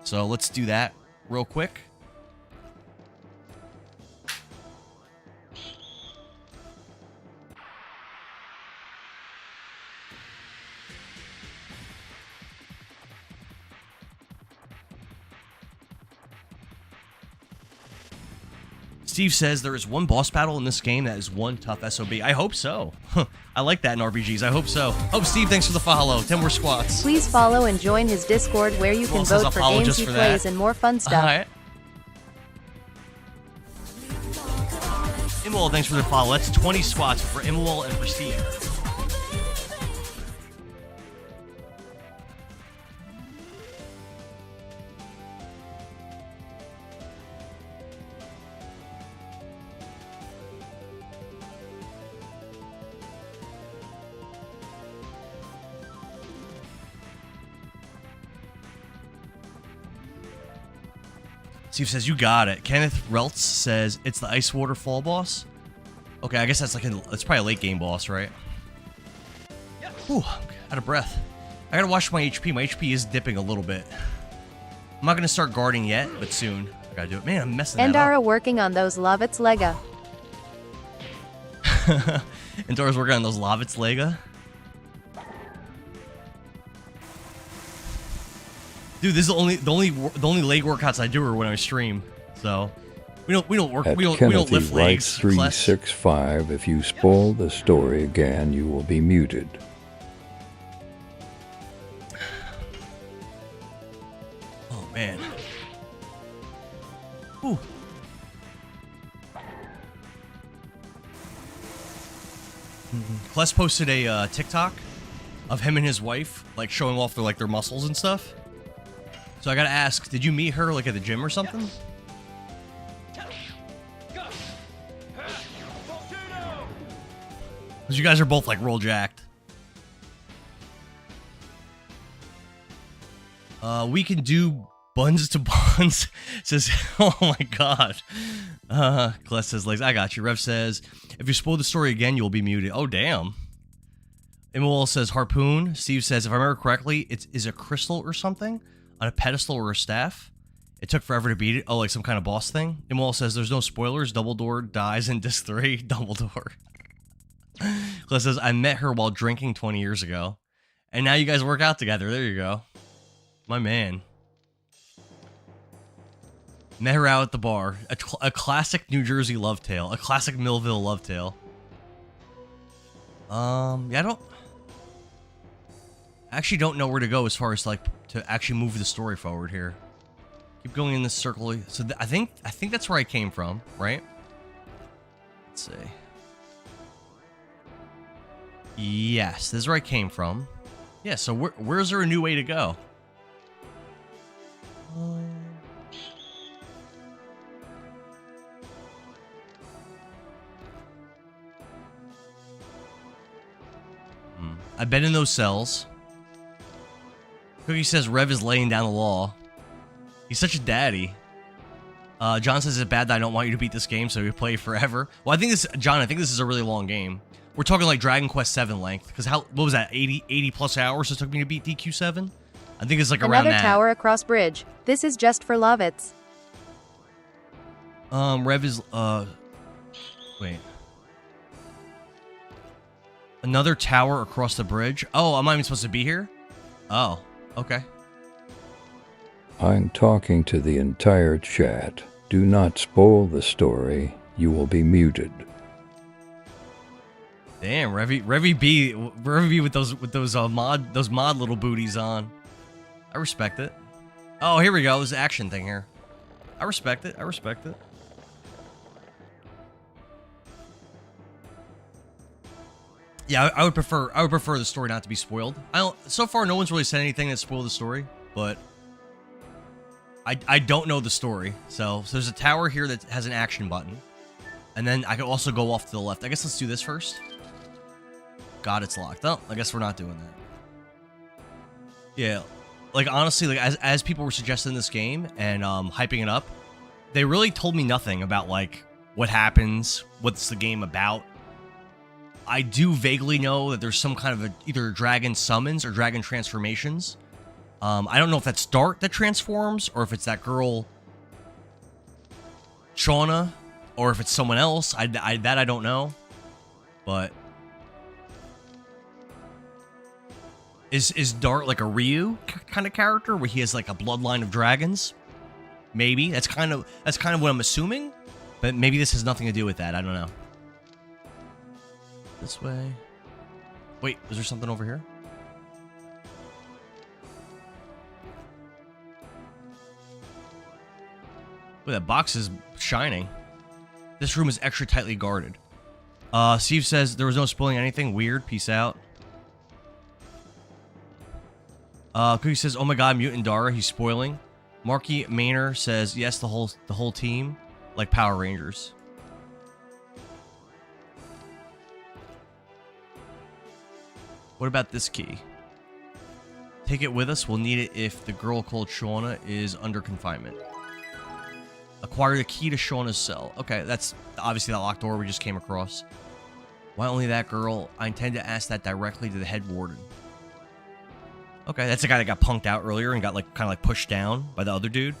So let's do that real quick. Steve says there is one boss battle in this game that is one tough SOB. I hope so. I like that in RPGs. I hope so. Oh, Steve, thanks for the follow. 10 more squats. Please follow and join his Discord where you can vote for games he plays and more fun stuff. All right. Imwell, thanks for the follow. That's 20 squats for Imwell and for Steve. Steve says, you got it. Kenneth Reltz says, it's the Ice Waterfall boss. Okay, I guess that's that's probably a late game boss, right? Whew, I'm out of breath. I gotta watch my HP. My HP is dipping a little bit. I'm not gonna start guarding yet, but soon. I gotta do it. Man, I'm messing that Endara up. working on those Lovitz Lega. Endara's working on those Lovitz Lega. Dude, this is the only leg workouts I do are when I stream. So we don't work. We don't lift legs. 365. If you spoil the story again, you will be muted. Oh man. Whew. Kless posted a TikTok of him and his wife, like, showing off their muscles and stuff. So I gotta ask, did you meet her, like, at the gym or something? Because you guys are both, like, roll jacked. We can do buns to buns. Says, oh my god. Kless says, legs, I got you. Rev says, if you spoil the story again, you'll be muted. Oh, damn. Immoral says, harpoon. Steve says, if I remember correctly, is a crystal or something on a pedestal or a staff. It took forever to beat it. Oh, like some kind of boss thing. Immoral says, there's no spoilers. Dumbledore dies in Disc 3. Dumbledore. Kless says, I met her while drinking 20 years ago. And now you guys work out together. There you go. My man. Met her out at the bar. A classic New Jersey love tale. A classic Millville love tale. Yeah, I actually don't know where to go as far as, like, to actually move the story forward here. Keep going in this circle. So I think that's where I came from, right? Let's see. Yes, this is where I came from. Yeah, so where's there a new way to go? I've been in those cells. Cookie says Rev is laying down the law. He's such a daddy. John says it's bad that I don't want you to beat this game, so we play forever. Well, I think this is a really long game. We're talking like Dragon Quest 7 length. Because what was that? 80 plus hours it took me to beat DQ7? I think it's like around that. Another tower across bridge. This is just for Lovitz. Rev is, wait. Another tower across the bridge? Oh, I'm not even supposed to be here? Oh, okay. I'm talking to the entire chat. Do not spoil the story. You will be muted. Damn, Revy B with those mod little booties on. I respect it. Oh, here we go. There's an action thing here. I respect it. I respect it. Yeah, I would prefer the story not to be spoiled. So far no one's really said anything that spoiled the story, but I don't know the story. So there's a tower here that has an action button. And then I can also go off to the left. I guess let's do this first. God, it's locked. Oh, I guess we're not doing that. Yeah, like honestly, like as people were suggesting this game and hyping it up, they really told me nothing about like what happens, what's the game about. I do vaguely know that there's some kind of either dragon summons or dragon transformations. I don't know if that's Dart that transforms or if it's that girl Shauna or if it's someone else. I don't know. But is Dart like a Ryu kind of character where he has like a bloodline of dragons? Maybe. That's kind of what I'm assuming, but maybe this has nothing to do with that. I don't know. This way. Wait, is there something over here? Ooh, that box is shining. This room is extra tightly guarded. Steve says there was no spoiling anything. Weird. Peace out. Cookie says, "Oh my God, Mutant Dara, he's spoiling." Marky Maynor says, "Yes, the whole team, like Power Rangers." What about this key? Take it with us. We'll need it if the girl called Shauna is under confinement. Acquire the key to Shauna's cell. Okay, that's obviously that locked door we just came across. Why only that girl? I intend to ask that directly to the head warden. Okay, that's the guy that got punked out earlier and got like kind of like pushed down by the other dude.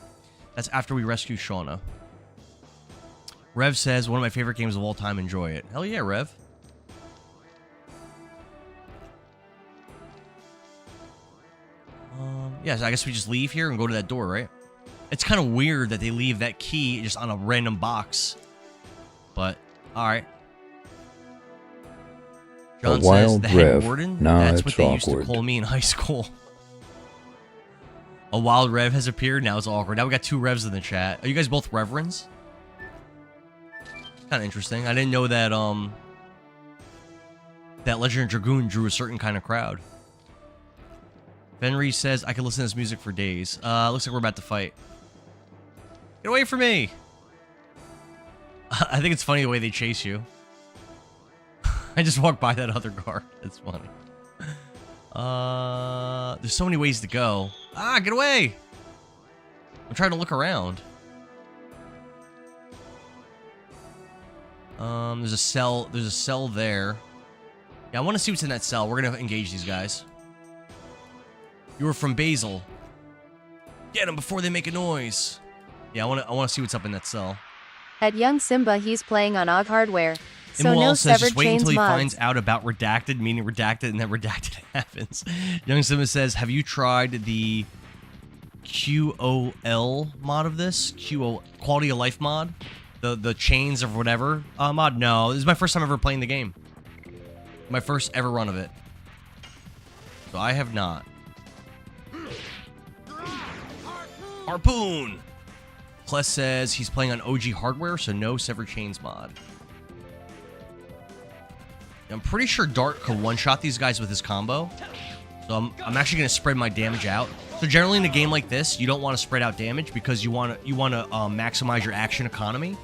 That's after we rescue Shauna. Rev says, one of my favorite games of all time. Enjoy it. Hell yeah, Rev. Yeah, so I guess we just leave here and go to that door, right? It's kind of weird that they leave that key just on a random box. But, alright. John says, the head warden? That's what they used to call me in high school. A wild Rev has appeared, now it's awkward. Now we got two Revs in the chat. Are you guys both Reverends? Kind of interesting. I didn't know that, that Legend of Dragoon drew a certain kind of crowd. Fenry says, I can listen to this music for days. Looks like we're about to fight. Get away from me! I think it's funny the way they chase you. I just walked by that other guard. It's funny. There's so many ways to go. Ah, get away! I'm trying to look around. There's a cell. There's a cell there. Yeah, I want to see what's in that cell. We're gonna engage these guys. You were from Basil. Get them before they make a noise. Yeah, I want to see what's up in that cell. At Young Simba, he's playing on OG hardware. So Immoral no says severed just wait chains until he mods. finds out about redacted, meaning redacted, and then redacted happens. Young Simba says, have you tried the QOL mod of this? QO quality of life mod? The chains or whatever mod? No, this is my first time ever playing the game. My first ever run of it. So I have not. Harpoon! Kless says he's playing on OG hardware, so no severed chains mod. I'm pretty sure Dart could one-shot these guys with his combo. So I'm actually going to spread my damage out. So generally in a game like this, you don't want to spread out damage because you want to maximize your action economy.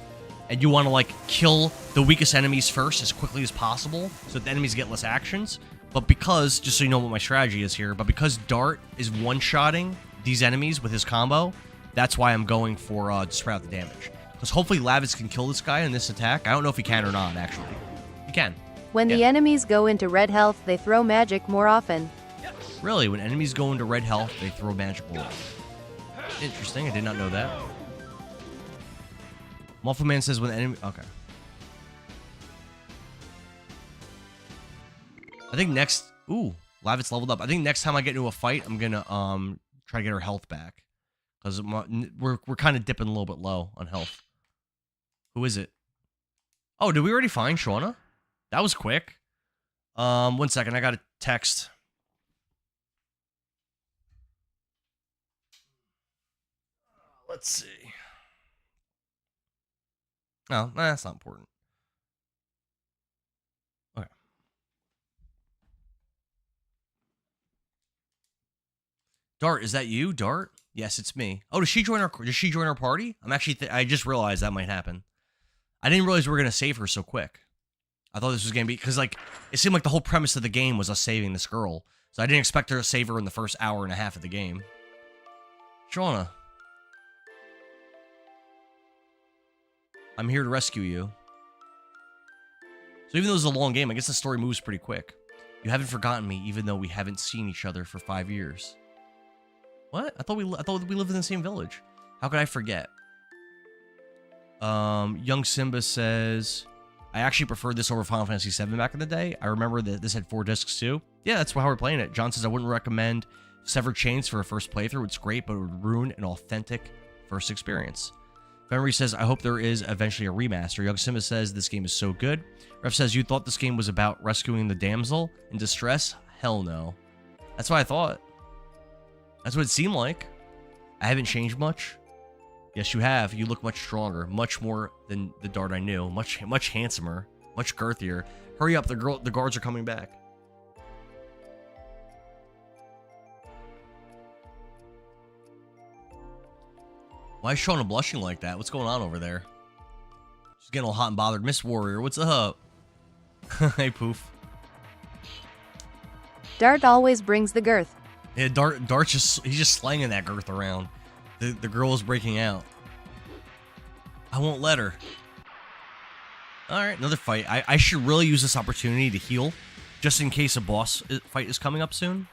And you want to, like, kill the weakest enemies first as quickly as possible so that the enemies get less actions. But because, just so you know what my strategy is here, but because Dart is one-shotting these enemies with his combo, that's why I'm going for to spread out the damage. Because hopefully Lavitz can kill this guy in this attack. I don't know if he can or not, actually. He can. When the enemies go into red health, they throw magic more often. Really? When enemies go into red health, they throw magic more. Interesting. I did not know that. Muffle Man says when enemy... Okay. I think next... Ooh. Lavitz leveled up. I think next time I get into a fight, I'm gonna try to get her health back. Because we're kind of dipping a little bit low on health. Who is it? Oh, did we already find Shauna? That was quick. 1 second. I got a text. Let's see. No, that's not important. Okay. Dart, is that you, Dart? Yes, it's me. Oh, does she join our party? I'm actually I just realized that might happen. I didn't realize we were gonna save her so quick. I thought this was gonna be because like it seemed like the whole premise of the game was us saving this girl. So I didn't expect her to save her in the first hour and a half of the game. Shauna. I'm here to rescue you. So even though it's a long game, I guess the story moves pretty quick. You haven't forgotten me, even though we haven't seen each other for 5 years. What? I thought we lived in the same village. How could I forget? Young Simba says, I actually preferred this over Final Fantasy VII back in the day. I remember that this had 4 discs too. Yeah, that's how we're playing it. John says, I wouldn't recommend Severed Chains for a first playthrough. It's great, but it would ruin an authentic first experience. Memory says, I hope there is eventually a remaster. Young Simba says, this game is so good. Ref says, you thought this game was about rescuing the damsel in distress? Hell no. That's what I thought. That's what it seemed like. I haven't changed much. Yes, you have. You look much stronger. Much more than the Dart I knew. Much handsomer. Much girthier. Hurry up, the guards are coming back. Why is Shauna blushing like that? What's going on over there? She's getting all hot and bothered. Miss Warrior, what's up? Hey, Poof. Dart always brings the girth. Yeah, Dart's he's just slanging that girth around. The girl is breaking out. I won't let her. Alright, another fight. I should really use this opportunity to heal, just in case a boss fight is coming up soon.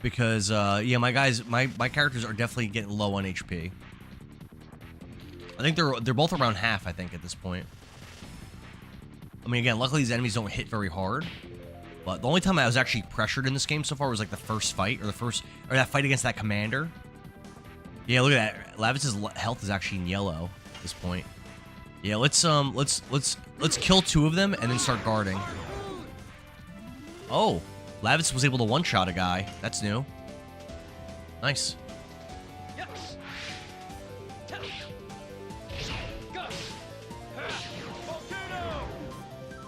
Because, yeah, my characters are definitely getting low on HP. I think they're both around half, I think, at this point. I mean, again, luckily these enemies don't hit very hard. But the only time I was actually pressured in this game so far was, like, the first fight, or that fight against that commander. Yeah, look at that. Lavitz's health is actually in yellow at this point. Yeah, let's kill 2 of them and then start guarding. Oh. Lavitz was able to one-shot a guy. That's new. Nice.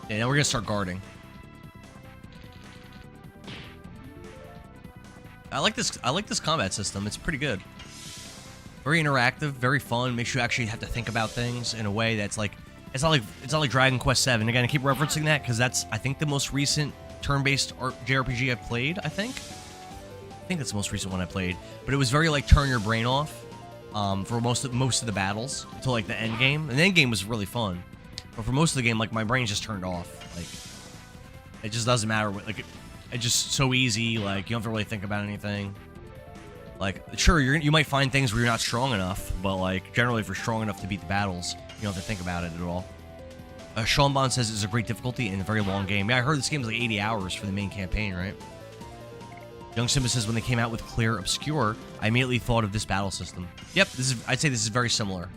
Yeah, now we're gonna start guarding. I like this combat system. It's pretty good. Very interactive, very fun. Makes you actually have to think about things in a way that's like it's not like Dragon Quest VII. Again, I keep referencing that because that's I think the most recent turn-based JRPG I've played. I think that's the most recent one I played. But it was very like turn your brain off for most of the battles until like the end game. And the end game was really fun. But for most of the game, like my brain's just turned off. Like it just doesn't matter. Like it's just so easy. Like you don't have to really think about anything. Like sure, you might find things where you're not strong enough, but like generally, if you're strong enough to beat the battles, you don't have to think about it at all. Sean Bond says it's a great difficulty and a very long game. Yeah, I heard this game is like 80 hours for the main campaign, right? Young Simba says when they came out with Clear Obscure, I immediately thought of this battle system. Yep, I'd say this is very similar.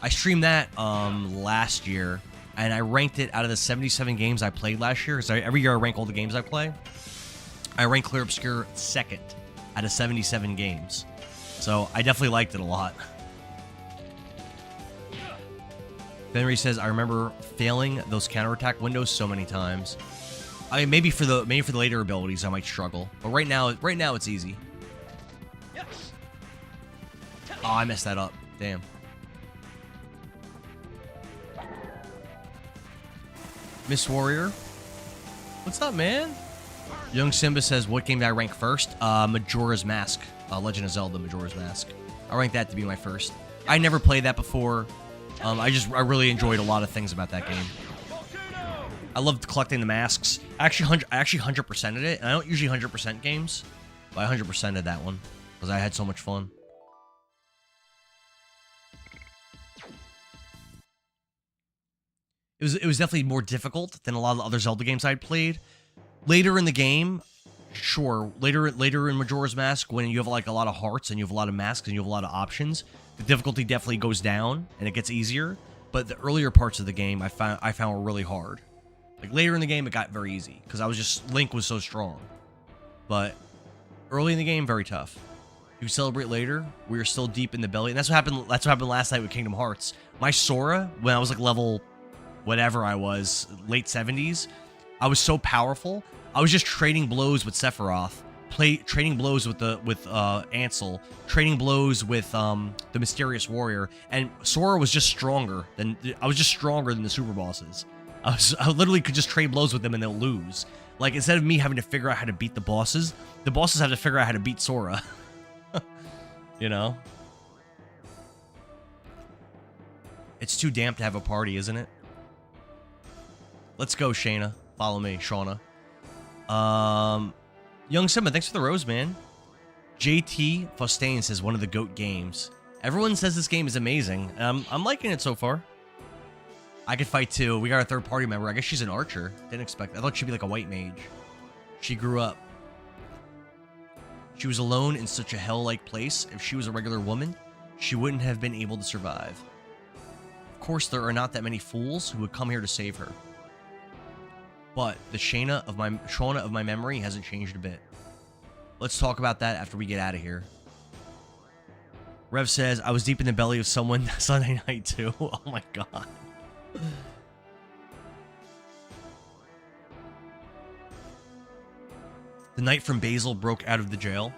I streamed that last year, and I ranked it out of the 77 games I played last year. Because every year I rank all the games I play. I rank Clear Obscure second out of 77 games. So I definitely liked it a lot. Henry says, I remember failing those counterattack windows so many times. I mean, maybe for the later abilities I might struggle, but right now it's easy. Oh, I messed that up. Damn. Miss Warrior, what's up, man? Young Simba says, what game did I rank first? Majora's Mask. Legend of Zelda Majora's Mask. I ranked that to be my first. I never played that before. I really enjoyed a lot of things about that game. I loved collecting the masks. I actually 100%ed it, and I don't usually 100% games, but I 100%ed that one because I had so much fun. It was definitely more difficult than a lot of the other Zelda games I'd played. Later in the game, sure. Later in Majora's Mask, when you have like a lot of hearts and you have a lot of masks and you have a lot of options, the difficulty definitely goes down and it gets easier. But the earlier parts of the game, I found were really hard. Like later in the game, it got very easy because Link was so strong. But early in the game, very tough. You celebrate later. We are still deep in the belly, and that's what happened. That's what happened last night with Kingdom Hearts. My Sora, when I was like level whatever I was, late 70s, I was so powerful. I was just trading blows with Sephiroth, trading blows with Ansel, trading blows with the Mysterious Warrior, and Sora was just stronger than the super bosses. I literally could just trade blows with them and they'll lose. Like instead of me having to figure out how to beat the bosses have to figure out how to beat Sora. You know? It's too damp to have a party, isn't it? Let's go, Shayna. Follow me, Shauna. Young Simba, thanks for the rose, man. JT Fostain says one of the GOAT games. Everyone says this game is amazing. I'm liking it so far. I could fight too. We got a third party member. I guess she's an archer. Didn't expect. I thought she'd be like a white mage. She grew up. She was alone in such a hell-like place. If she was a regular woman, she wouldn't have been able to survive. Of course, there are not that many fools who would come here to save her. But the Shauna of my memory hasn't changed a bit. Let's talk about that after we get out of here. Rev says, I was deep in the belly of someone Sunday night too. Oh my god. The knight from Basil broke out of the jail.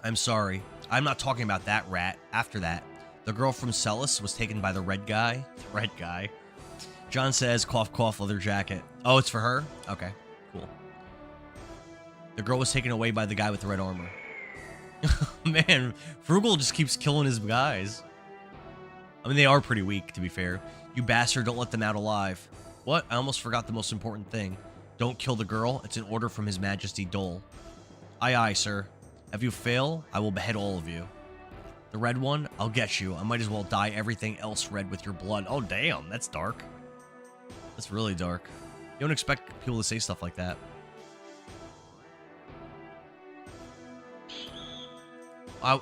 I'm sorry. I'm not talking about that rat. After that, the girl from Celis was taken by the red guy. The red guy. John says, cough, cough, leather jacket. Oh, it's for her? Okay, cool. The girl was taken away by the guy with the red armor. Man, Frugal just keeps killing his guys. I mean, they are pretty weak, to be fair. You bastard, don't let them out alive. What? I almost forgot the most important thing. Don't kill the girl. It's an order from His Majesty Dole. Aye, aye, sir. If you fail, I will behead all of you. The red one, I'll get you. I might as well dye everything else red with your blood. Oh, damn, that's dark. That's really dark. You don't expect people to say stuff like that. I'm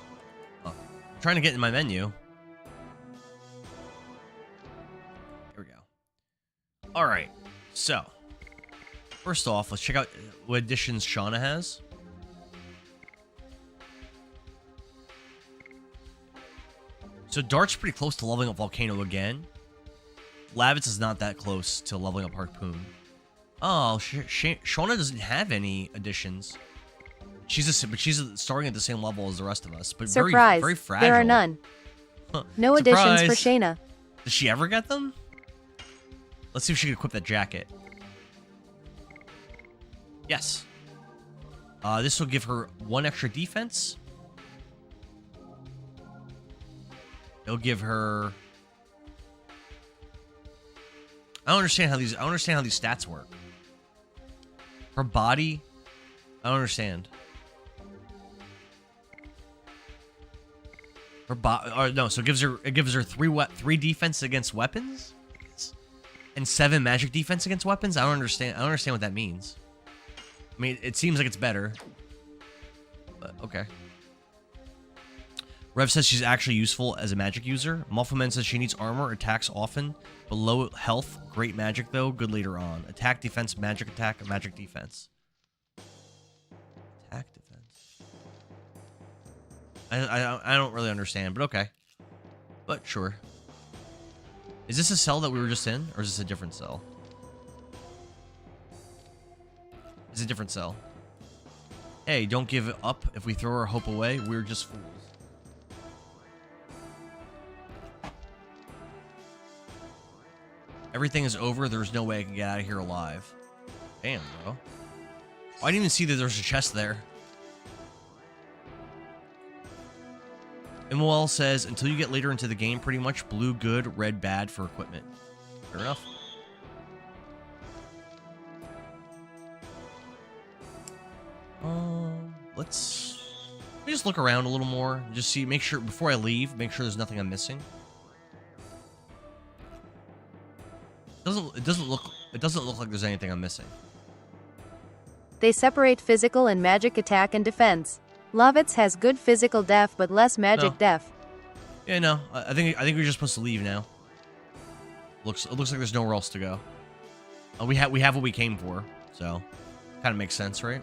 trying to get in my menu. Here we go. Alright, so. First off, let's check out what additions Shauna has. So Dart's pretty close to leveling up Volcano again. Lavitz is not that close to leveling up Harpoon. Oh, Shauna doesn't have any additions. She's starting at the same level as the rest of us, but Surprise. very fragile. There are none. Huh. No additions for Shayna. Does she ever get them? Let's see if she can equip that jacket. Yes. This will give her 1 extra defense. It'll give her. I don't understand how these stats work. Her body. I don't understand. Her body. No, so it gives her 3 defense against weapons, and 7 magic defense against weapons. I don't understand what that means. I mean, it seems like it's better. But okay. Rev says she's actually useful as a magic user. Muffleman says she needs armor, attacks often, but low health. Great magic though, good later on. Attack, defense, magic attack, magic defense. Attack, defense. I don't really understand, but okay. But sure. Is this a cell that we were just in, or is this a different cell? It's a different cell. Hey, don't give up. If we throw our hope away, we're just fools. Everything is over. There's no way I can get out of here alive. Damn, bro. Oh, I didn't even see that there's a chest there. Imwell says, until you get later into the game, pretty much blue good, red bad for equipment. Fair enough. Let me just look around a little more. Just see, make sure, before I leave, make sure there's nothing I'm missing. It doesn't look like there's anything I'm missing. They separate physical and magic attack and defense. Lovitz has good physical def but less magic def. Yeah, no. I think we're just supposed to leave now. It looks like there's nowhere else to go. We have what we came for, so kind of makes sense, right?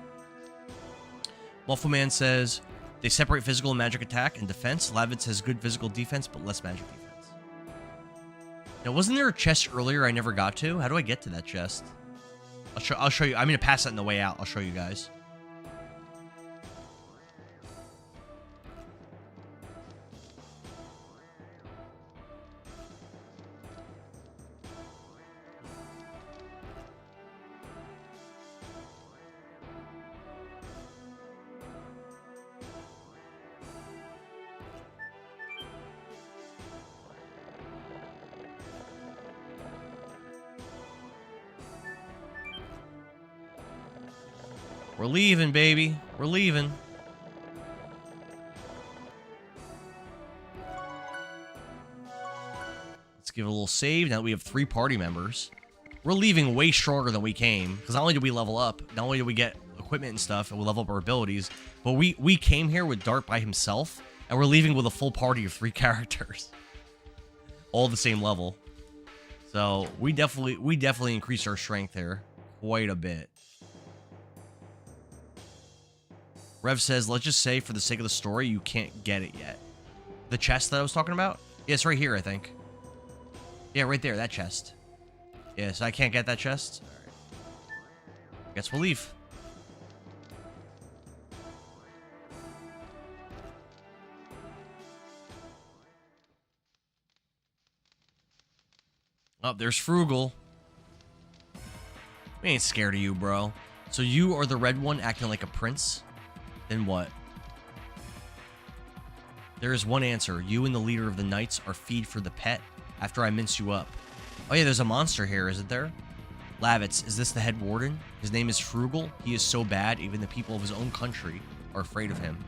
Muffleman says they separate physical and magic attack and defense. Lavitz has good physical defense but less magic defense. Now, wasn't there a chest earlier I never got to? How do I get to that chest? I'll show you. I'm gonna pass that on the way out. I'll show you guys. We're leaving, baby. We're leaving. Let's give it a little save. Now that we have 3 party members. We're leaving way stronger than we came. Because not only did we level up, not only did we get equipment and stuff, and we level up our abilities, but we came here with Dart by himself, and we're leaving with a full party of 3 characters. All the same level. So we definitely increased our strength here quite a bit. Rev says, let's just say, for the sake of the story, you can't get it yet. The chest that I was talking about? Yeah, it's right here, I think. Yeah, right there, that chest. Yeah, so I can't get that chest? Alright. Guess we'll leave. Oh, there's Frugal. We ain't scared of you, bro. So you are the red one acting like a prince? Then what? There is one answer. You and the leader of the knights are feed for the pet after I mince you up. Oh yeah, there's a monster here, isn't there? Lavitz, is this the head warden? His name is Frugal. He is so bad, even the people of his own country are afraid of him.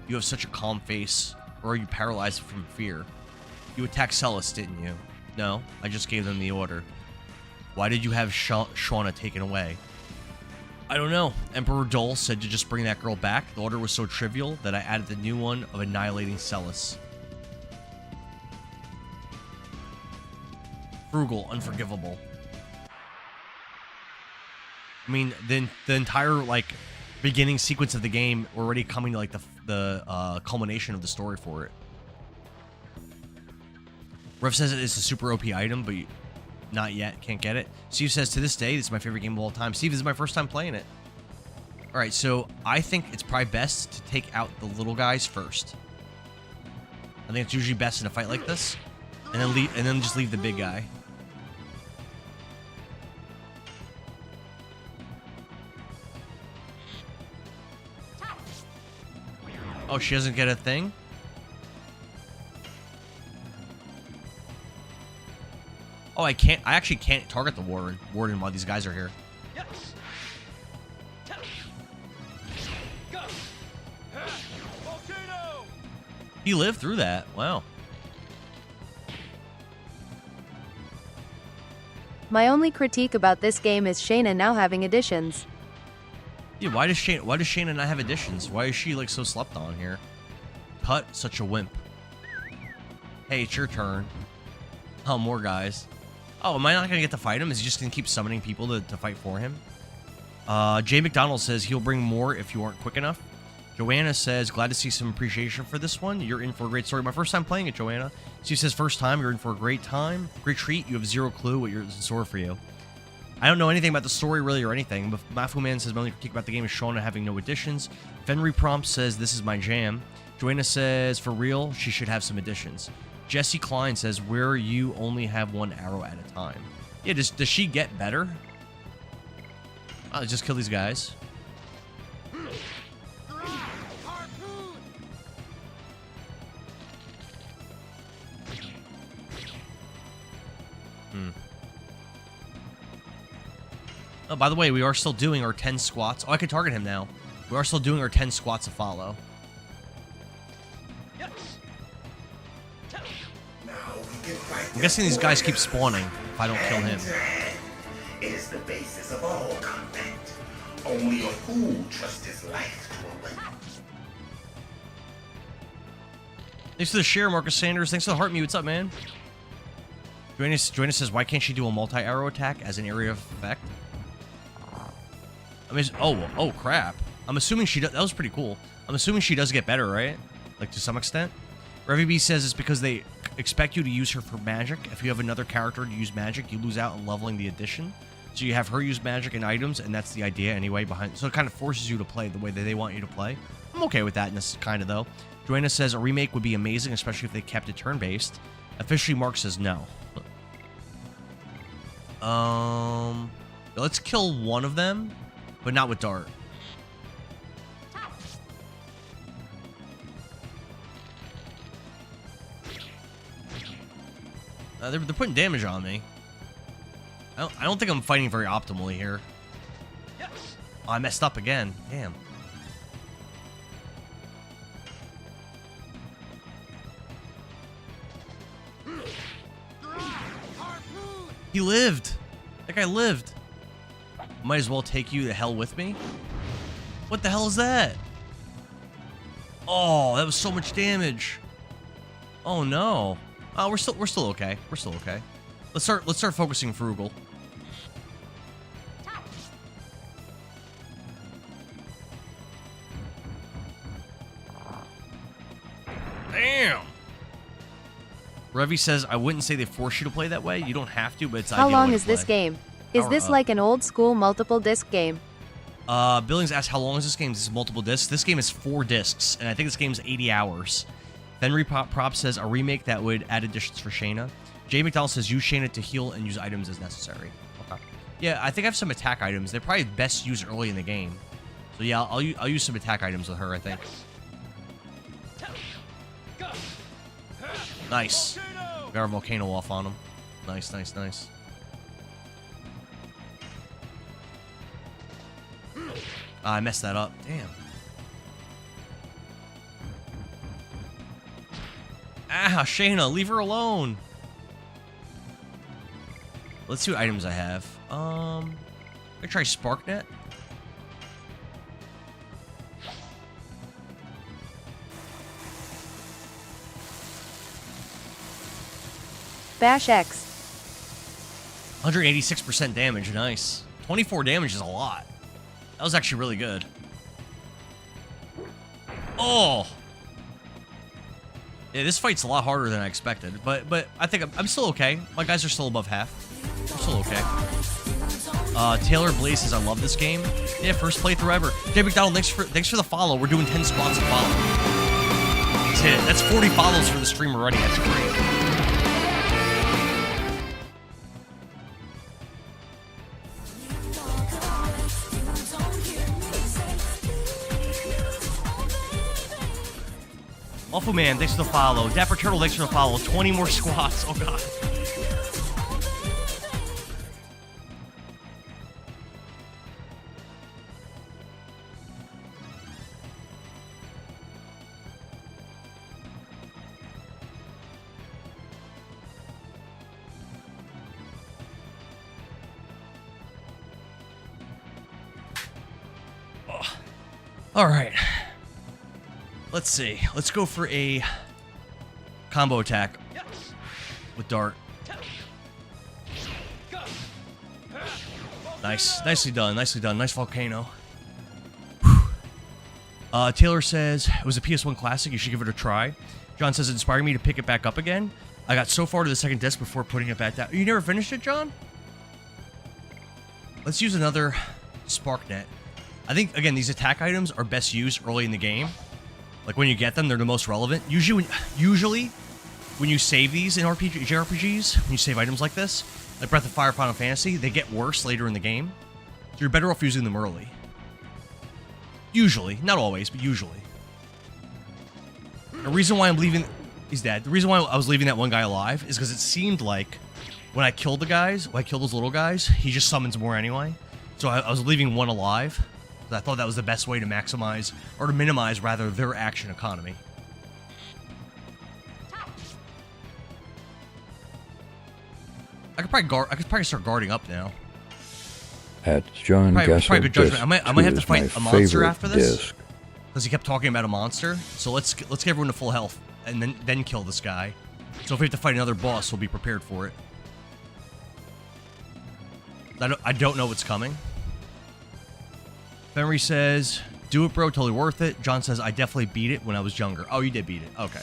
You have such a calm face, or are you paralyzed from fear? You attacked Celis, didn't you? No, I just gave them the order. Why did you have Shauna taken away? I don't know. Emperor Dole said to just bring that girl back. The order was so trivial that I added the new one of annihilating Celis. Frugal, unforgivable. I mean, the entire, like, beginning sequence of the game, we're already coming to, like, the culmination of the story for it. Rev says it's a super OP item, but not yet. Can't get it. Steve says, to this day, this is my favorite game of all time. Steve, this is my first time playing it. All right, so I think it's probably best to take out the little guys first. I think it's usually best in a fight like this, and then just leave the big guy. Oh, she doesn't get a thing? Oh, I actually can't target the warden while these guys are here. He lived through that. Wow. My only critique about this game is Shayna now having additions. Yeah, why does Shayna not have additions? Why is she like so slept on here? Put, such a wimp. Hey, it's your turn. Oh, more guys. Oh, am I not gonna get to fight him? Is he just gonna keep summoning people to fight for him? Jay McDonald says he'll bring more if you aren't quick enough. Joanna says, glad to see some appreciation for this one. You're in for a great story. My first time playing it, Joanna. She says, first time, you're in for a great time. Great treat. You have zero clue what you're in store for you. I don't know anything about the story, really, or anything. But Mafu Man says, my only critique about the game is Shauna having no additions. Fenry Prompt says, this is my jam. Joanna says, for real, she should have some additions. Jesse Klein says, where you only have one arrow at a time. Yeah, does she get better? I'll just kill these guys. Oh, by the way, we are still doing our 10 squats. Oh, I can target him now. We are still doing our 10 squats to follow. I'm guessing these guys keep spawning if I don't kill him. Is the basis of all combat. Only a fool trusts his life to a weapon. Thanks for the share, Marcus Sanders. Thanks for the heart mute. What's up, man? Joanna says, why can't she do a multi-arrow attack as an area of effect? I mean, oh crap. I'm assuming she does. That was pretty cool. I'm assuming she does get better, right? Like, to some extent. Revy B says it's because they expect you to use her for magic. If you have another character to use magic, you lose out on leveling the addition. So you have her use magic and items, and that's the idea anyway behind. So it kind of forces you to play the way that they want you to play. I'm okay with that in this kind of, though. Joanna says a remake would be amazing, especially if they kept it turn-based. Officially, Mark says no. Let's kill one of them, but not with Dart. They're putting damage on me. I don't think I'm fighting very optimally here. Oh, I messed up again. Damn. He lived. That guy lived. Might as well take you to hell with me. What the hell is that? Oh, that was so much damage. Oh no. Oh, we're still okay. We're still okay. Let's start focusing frugal. Damn. Revy says, I wouldn't say they force you to play that way. You don't have to, but it's ideal. How long is this game? Is this like an old school multiple disc game? Billings asked, how long is this game? This is multiple discs. This game is 4 discs, and I think this game is 80 hours. Henry Prop says a remake that would add additions for Shayna. Jay McDonald says use Shayna to heal and use items as necessary. Okay. Yeah, I think I have some attack items. They're probably best used early in the game. So yeah, I'll use some attack items with her, I think. Nice. Got our volcano off on him. Nice, nice, nice. I messed that up. Damn. Ah, Shayna, leave her alone. Let's see what items I have. I try SparkNet. Bash X. 186% damage, nice. 24 damage is a lot. That was actually really good. Oh! Yeah, this fight's a lot harder than I expected, but I think I'm still okay. My guys are still above half. I'm still okay. Taylor Blaze says, I love this game. Yeah, first playthrough ever. Jay McDonald, thanks for the follow. We're doing 10 spots to follow. That's it. That's 40 follows for the stream already. That's great. Awful Man, thanks for the follow. Dapper Turtle, thanks for the follow. 20 more squats. Oh, God. Oh. All right. Let's see. Let's go for a combo attack with Dart. Nice. Nicely done. Nicely done. Nice volcano. Taylor says, it was a PS1 classic. You should give it a try. John says, it inspired me to pick it back up again. I got so far to the second disc before putting it back down. You never finished it, John? Let's use another SparkNet. I think, again, these attack items are best used early in the game. Like, when you get them, they're the most relevant. Usually, when you save these in JRPGs, when you save items like this, like Breath of Fire, Final Fantasy, they get worse later in the game. So you're better off using them early. Usually. Not always, but usually. The reason why I'm leaving... He's dead. The reason why I was leaving that one guy alive is because it seemed like when I killed the guys, when I killed those little guys, he just summons more anyway. So I was leaving one alive. I thought that was the best way to maximize, or to minimize, rather, their action economy. I could probably start guarding up now. At John probably good judgment. Disc I might have to fight a monster after this, disc. because he kept talking about a monster. So let's get everyone to full health, and then kill this guy. So if we have to fight another boss, we'll be prepared for it. I don't know what's coming. Henry says, do it, bro. Totally worth it. John says, I definitely beat it when I was younger. Oh, you did beat it. Okay.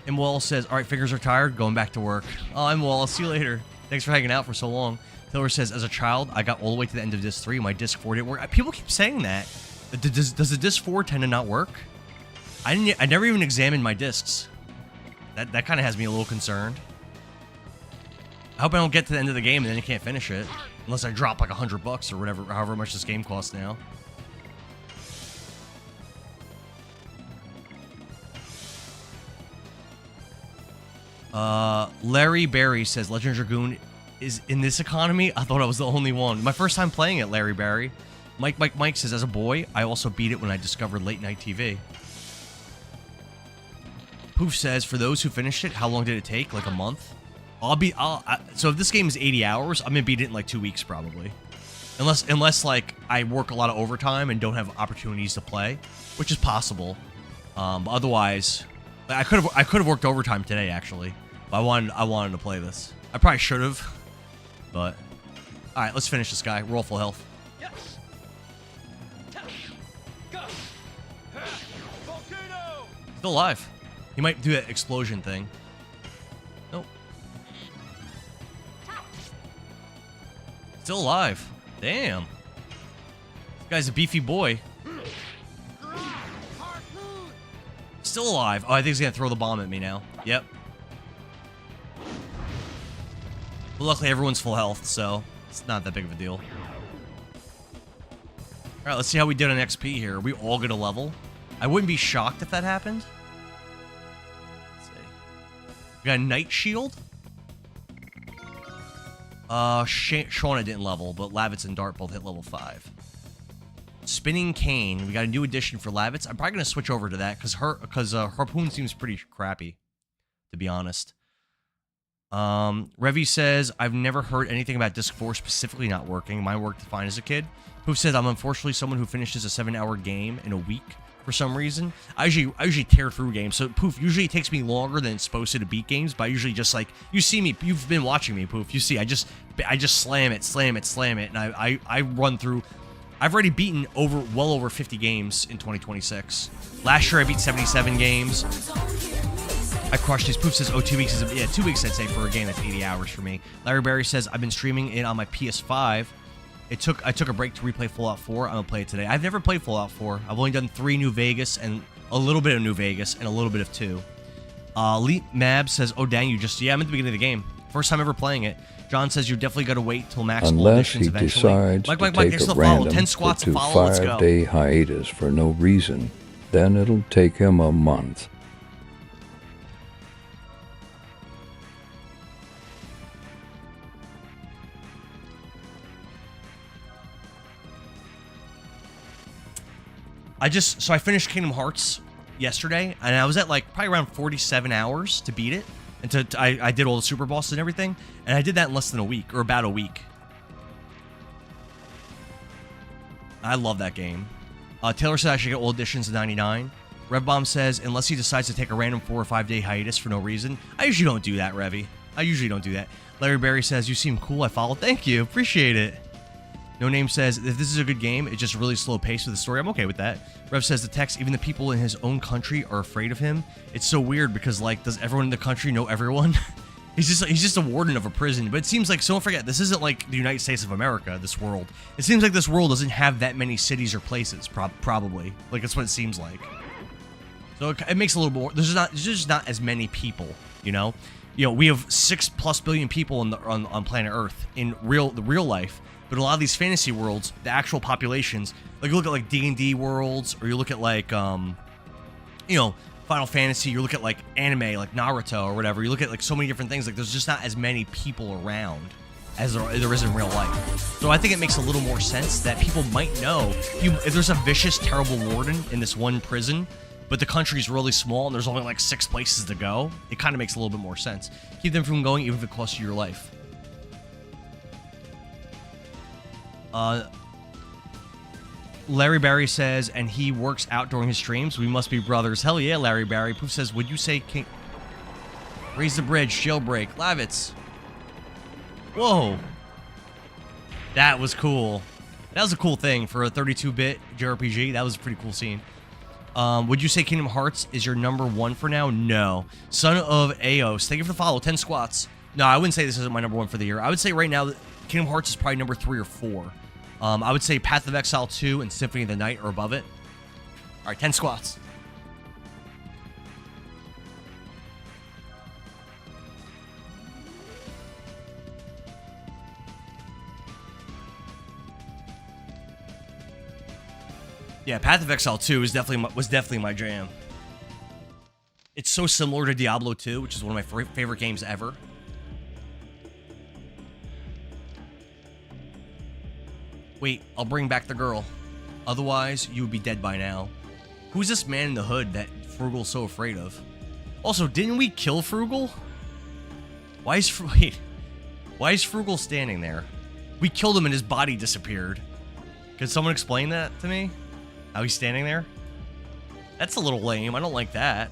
Imwall says, all right, fingers are tired. Going back to work. Oh, Imwall, I'll see you later. Thanks for hanging out for so long. Taylor says, as a child, I got all the way to the end of Disc 3. My Disc 4 didn't work. People keep saying that. Does the Disc 4 tend to not work? I never even examined my discs. That kind of has me a little concerned. I hope I don't get to the end of the game and then you can't finish it. Unless I drop like $100 or whatever, however much this game costs now. Larry Barry says, Legend of Dragoon is in this economy? I thought I was the only one. My first time playing it, Larry Barry. Mike says, as a boy, I also beat it when I discovered late night TV. Poof says, for those who finished it, how long did it take? Like a month? So if this game is 80 hours, I'm gonna beat it in like 2 weeks probably. Unless like I work a lot of overtime and don't have opportunities to play, which is possible. But otherwise, I could have worked overtime today actually. But I wanted to play this. I probably should have, but all right, let's finish this guy. We're all full health. Still alive. He might do that explosion thing. Nope. Still alive. Damn. This guy's a beefy boy. Still alive. Oh, I think he's gonna throw the bomb at me now. Yep. But luckily everyone's full health, so it's not that big of a deal. Alright, let's see how we did on XP here. Are we all gonna level? I wouldn't be shocked if that happened. Let's see. We got a Night Shield. Shauna didn't level, but Lavitz and Dart both hit level 5. Spinning Cane. We got a new addition for Lavitz. I'm probably going to switch over to that because Harpoon seems pretty crappy, to be honest. Revy says, I've never heard anything about Disc 4 specifically not working. Mine worked fine as a kid. Poof says, I'm unfortunately someone who finishes a 7-hour game in a week for some reason. I usually tear through games. So Poof, usually it takes me longer than it's supposed to beat games, but I usually just like, you see me, you've been watching me, Poof. You see, I just slam it, and I run through. I've already beaten well over 50 games in 2026. Last year I beat 77 games. I crushed these. Poof says, oh, 2 weeks is, yeah, 2 weeks I'd say for a game that's 80 hours for me. Larry Berry says, I've been streaming it on my PS5. I took a break to replay Fallout 4. I'm gonna play it today. I've never played Fallout 4. I've only done 3 New Vegas and a little bit of New Vegas and a little bit of 2. Lee Mab says, oh dang, yeah, I'm at the beginning of the game. First time ever playing it. John says you definitely got to wait till max Unless he eventually. decides Mike, to take there's a no follow. random 10 squats to to follow. Let's go. 5-day hiatus for no reason, then it'll take him a month. So I finished Kingdom Hearts yesterday, and I was at like probably around 47 hours to beat it. And I did all the super bosses and everything, and I did that in less than a week, or about a week. I love that game. Taylor said I should get all editions of 99. Revbomb says, unless he decides to take a random 4 or 5 day hiatus for no reason. I usually don't do that, Revy. I usually don't do that. Larry Berry says, you seem cool, I follow. Thank you, appreciate it. No Name says, if this is a good game, it's just really slow paced with the story. I'm okay with that. Rev says the text, even the people in his own country are afraid of him. It's so weird because, like, does everyone in the country know everyone? he's just a warden of a prison. But it seems like, so don't forget, this isn't like the United States of America, this world. It seems like this world doesn't have that many cities or places, probably. Like, that's what it seems like. So it makes a little more, there's just not as many people, you know? You know, we have 6+ billion people on planet Earth in the real life. But a lot of these fantasy worlds, the actual populations, like you look at like D&D worlds, or you look at like, you know, Final Fantasy, you look at like anime, like Naruto or whatever, you look at like so many different things, like there's just not as many people around as there is in real life. So I think it makes a little more sense that people might know, if there's a vicious, terrible warden in this one prison, but the country's really small and there's only like 6 places to go, it kind of makes a little bit more sense. Keep them from going even if it costs you your life. Larry Barry says, and he works out during his streams. We must be brothers. Hell yeah, Larry Barry. Poof says, would you say King... Raise the bridge, jailbreak, Lavitz. Whoa. That was cool. That was a cool thing for a 32-bit JRPG. That was a pretty cool scene. Would you say Kingdom Hearts is your number 1 for now? No. Son of Aos, thank you for the follow. 10 squats. No, I wouldn't say this isn't my number 1 for the year. I would say right now that Kingdom Hearts is probably number 3 or 4. I would say Path of Exile 2 and Symphony of the Night are above it. All right, 10 squats. Yeah, Path of Exile 2 was definitely my jam. It's so similar to Diablo 2, which is one of my favorite games ever. Wait, I'll bring back the girl. Otherwise, you would be dead by now. Who's this man in the hood that Frugal's so afraid of? Also, didn't we kill Frugal? Why is Frugal standing there? We killed him and his body disappeared. Could someone explain that to me? How he's standing there? That's a little lame. I don't like that.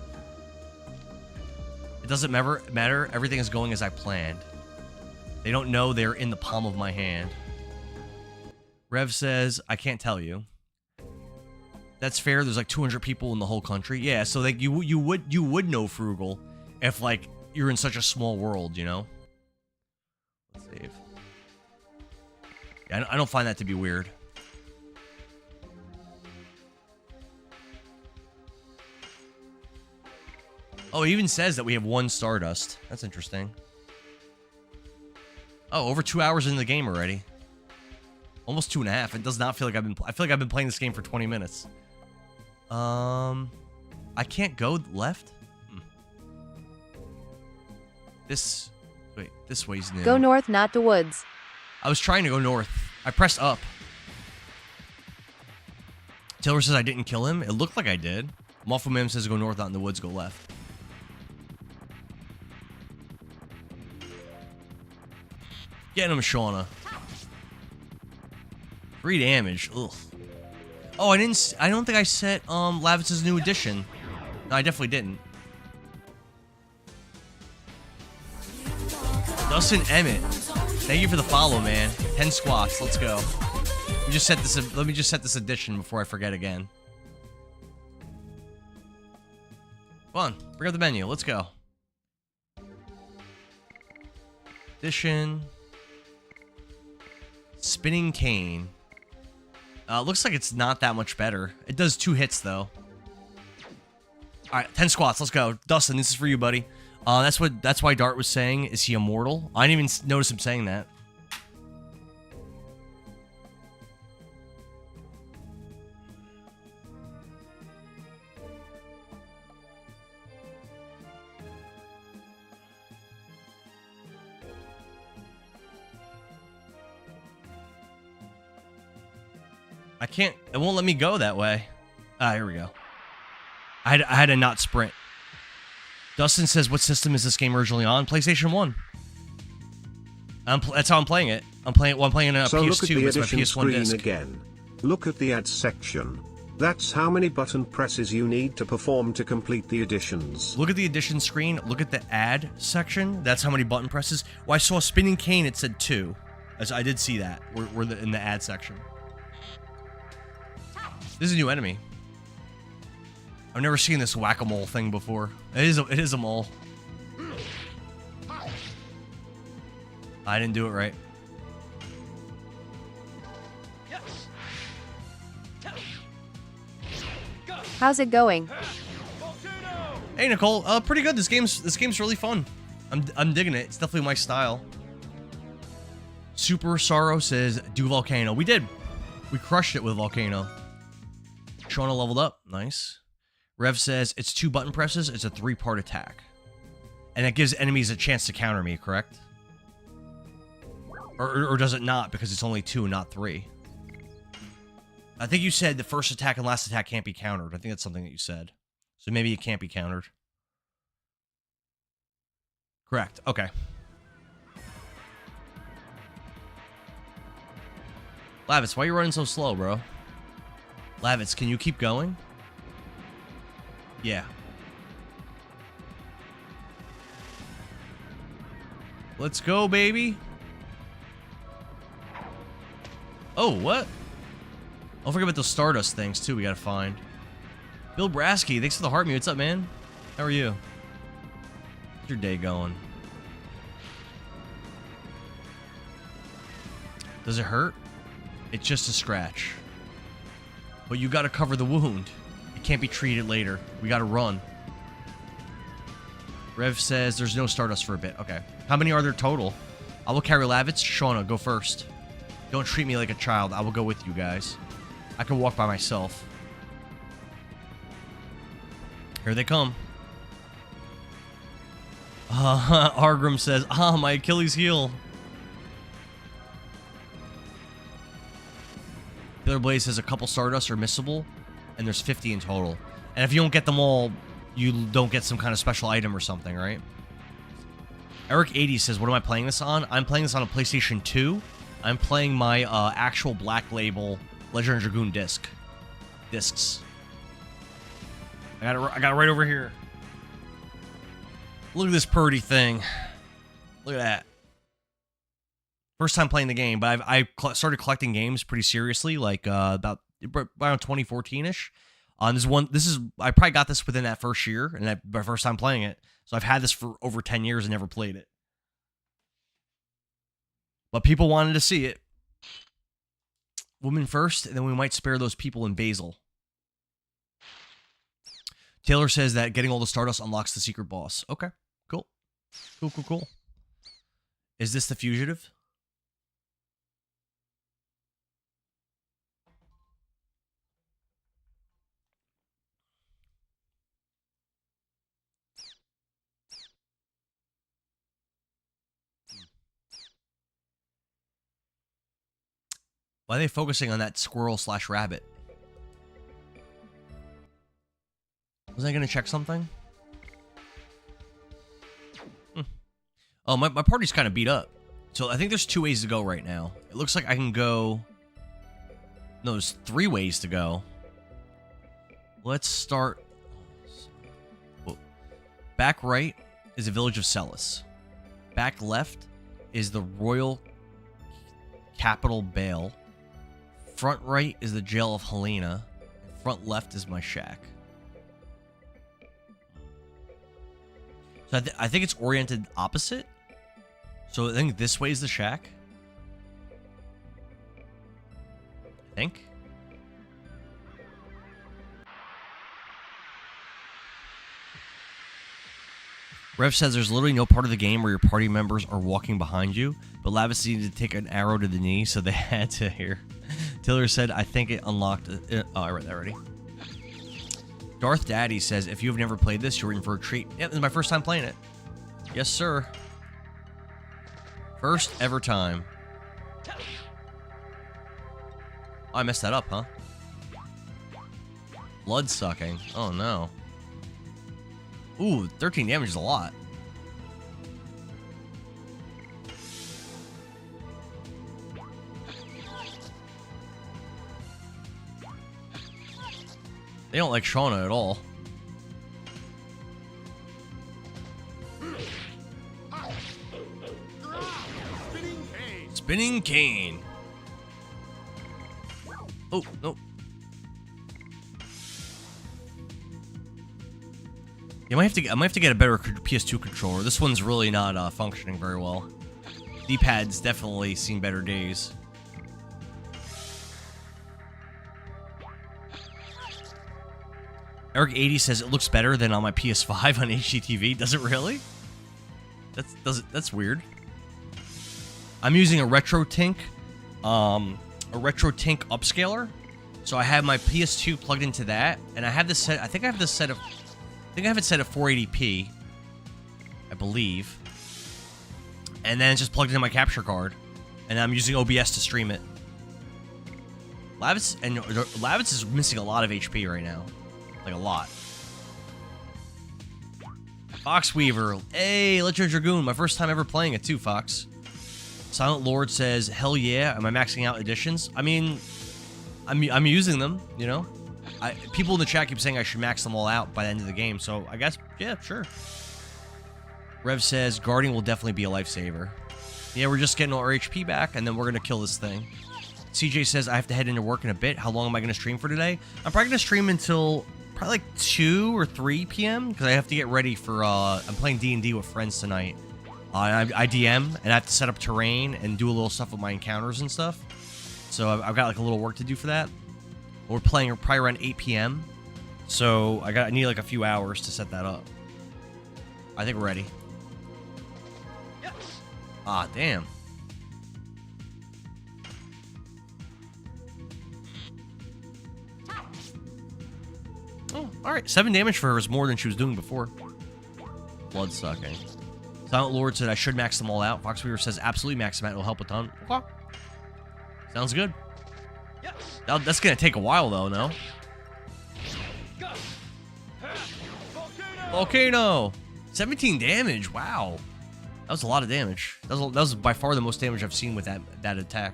It doesn't matter. Everything is going as I planned. They don't know they're in the palm of my hand. Rev says, I can't tell you. That's fair. There's like 200 people in the whole country. Yeah, so like you would know Frugal if like you're in such a small world, you know? Let's save. Yeah, I don't find that to be weird. Oh, it even says that we have 1 Stardust. That's interesting. Oh, over 2 hours in the game already. Almost 2.5. It does not feel like I feel like I've been playing this game for 20 minutes. I can't go left? This way's new. Go north, not to woods. I was trying to go north. I pressed up. Taylor says I didn't kill him. It looked like I did. Muffle Mim says go north, not in the woods, go left. Getting him, Shauna. 3 damage. Ugh. Oh, I don't think I set Lavitz's new edition. No, I definitely didn't. Dustin Emmett, thank you for the follow, man. 10 squats. Let's go. Let me just set this edition before I forget again. Come on, bring up the menu. Let's go. Edition. Spinning cane. Looks like it's not that much better. It does 2 hits, though. Alright, 10 squats. Let's go. Dustin, this is for you, buddy. That's why Dart was saying, is he immortal? I didn't even notice him saying that. I can't, it won't let me go that way. Ah, here we go. I had to not sprint. Dustin says, what system is this game originally on? PlayStation 1. That's how I'm playing it. I'm playing a So look at PS2, the it's my edition PS1 screen disc. again. Look at the ads section. That's how many button presses you need to perform to complete the additions. Look at the addition screen. Look at the ad section. That's how many button presses. Well, I saw a spinning cane. It said 2. As I did see that. We're in the ad section. This is a new enemy. I've never seen this whack-a-mole thing before. It is a mole. I didn't do it right. How's it going? Hey Nicole, pretty good. This game's really fun. I'm digging it. It's definitely my style. Super Sorrow says do Volcano. We did. We crushed it with Volcano. Shauna leveled up. Nice. Rev says it's 2 button presses. It's a 3-part attack. And it gives enemies a chance to counter me, correct? Or does it not because it's only 2 and not 3? I think you said the first attack and last attack can't be countered. I think that's something that you said. So maybe it can't be countered. Correct. Okay. Lavitz, why are you running so slow, bro? Lavitz, can you keep going? Yeah. Let's go, baby. Oh, what? Don't forget about those Stardust things, too, we gotta find. Bill Brasky, thanks for the heart mute. What's up, man? How are you? How's your day going? Does it hurt? It's just a scratch. But you gotta cover the wound. It can't be treated later. We gotta run. Rev says there's no Stardust for a bit. Okay. How many are there total? I will carry Lavitz. Shauna, go first. Don't treat me like a child. I will go with you guys. I can walk by myself. Here they come. Argrim says, my Achilles heel. Killer Blaze says a couple Stardust are missable, and there's 50 in total. And if you don't get them all, you don't get some kind of special item or something, right? Eric80 says, what am I playing this on? I'm playing this on a PlayStation 2. I'm playing my actual Black Label Legend of Dragoon discs. I got it right over here. Look at this purdy thing. Look at that. First time playing the game, but I started collecting games pretty seriously, like about around 2014-ish. I probably got this within that first year, and my first time playing it. So I've had this for over 10 years and never played it. But people wanted to see it. Women first, and then we might spare those people in Basil. Taylor says that getting all the Stardust unlocks the secret boss. Okay, cool. Cool. Is this the fugitive? Why are they focusing on that squirrel/rabbit? Was I going to check something? Oh, my party's kind of beat up. So I think there's 2 ways to go right now. It looks like I can go... No, there's 3 ways to go. Let's start... Whoa. Back right is the village of Celis. Back left is the royal capital Bale. Front right is the jail of Helena. And front left is my shack. So I think it's oriented opposite. So I think this way is the shack. I think. Rev says there's literally no part of the game where your party members are walking behind you, but Lavis needed to take an arrow to the knee, so they had to here. Taylor said, I think it unlocked... oh, I read that already. Darth Daddy says, if you have never played this, you're in for a treat. Yeah, this is my first time playing it. Yes, sir. First ever time. Oh, I messed that up, huh? Blood sucking. Oh, no. Ooh, 13 damage is a lot. They don't like Shauna at all. Spinning cane. Oh, no. Yeah, I might have to get a better PS2 controller. This one's really not functioning very well. D-pad's definitely seen better days. Eric80 says it looks better than on my PS5 on HDTV. Does it really? That's weird. I'm using a RetroTink upscaler. So I have my PS2 plugged into that, and I have this set. I think I have this set of. I think I have it set at 480p. I believe. And then it's just plugged into my capture card, and I'm using OBS to stream it. Lavitz is missing a lot of HP right now. Like a lot. Foxweaver. Hey, Legend of Dragoon. My first time ever playing it too, Fox. Silent Lord says, hell yeah. Am I maxing out editions? I mean, I'm using them, you know? People in the chat keep saying I should max them all out by the end of the game, so I guess, yeah, sure. Rev says, Guardian will definitely be a lifesaver. Yeah, we're just getting our HP back, and then we're going to kill this thing. CJ says, I have to head into work in a bit. How long am I going to stream for today? I'm probably going to stream until probably like 2 or 3 p.m. because I have to get ready for, I'm playing D&D with friends tonight. I DM, and I have to set up terrain and do a little stuff with my encounters and stuff. So I've got like a little work to do for that. We're playing probably around 8 p.m. So I need like a few hours to set that up. I think we're ready. Yes. Ah, damn. Oh, alright. 7 damage for her is more than she was doing before. Blood sucking. Silent Lord said I should max them all out. Foxweaver says absolutely max them out. It'll help a ton. Okay. Sounds good. Yes. That's going to take a while, though, no? Volcano! 17 damage. Wow. That was a lot of damage. That was by far the most damage I've seen with that attack.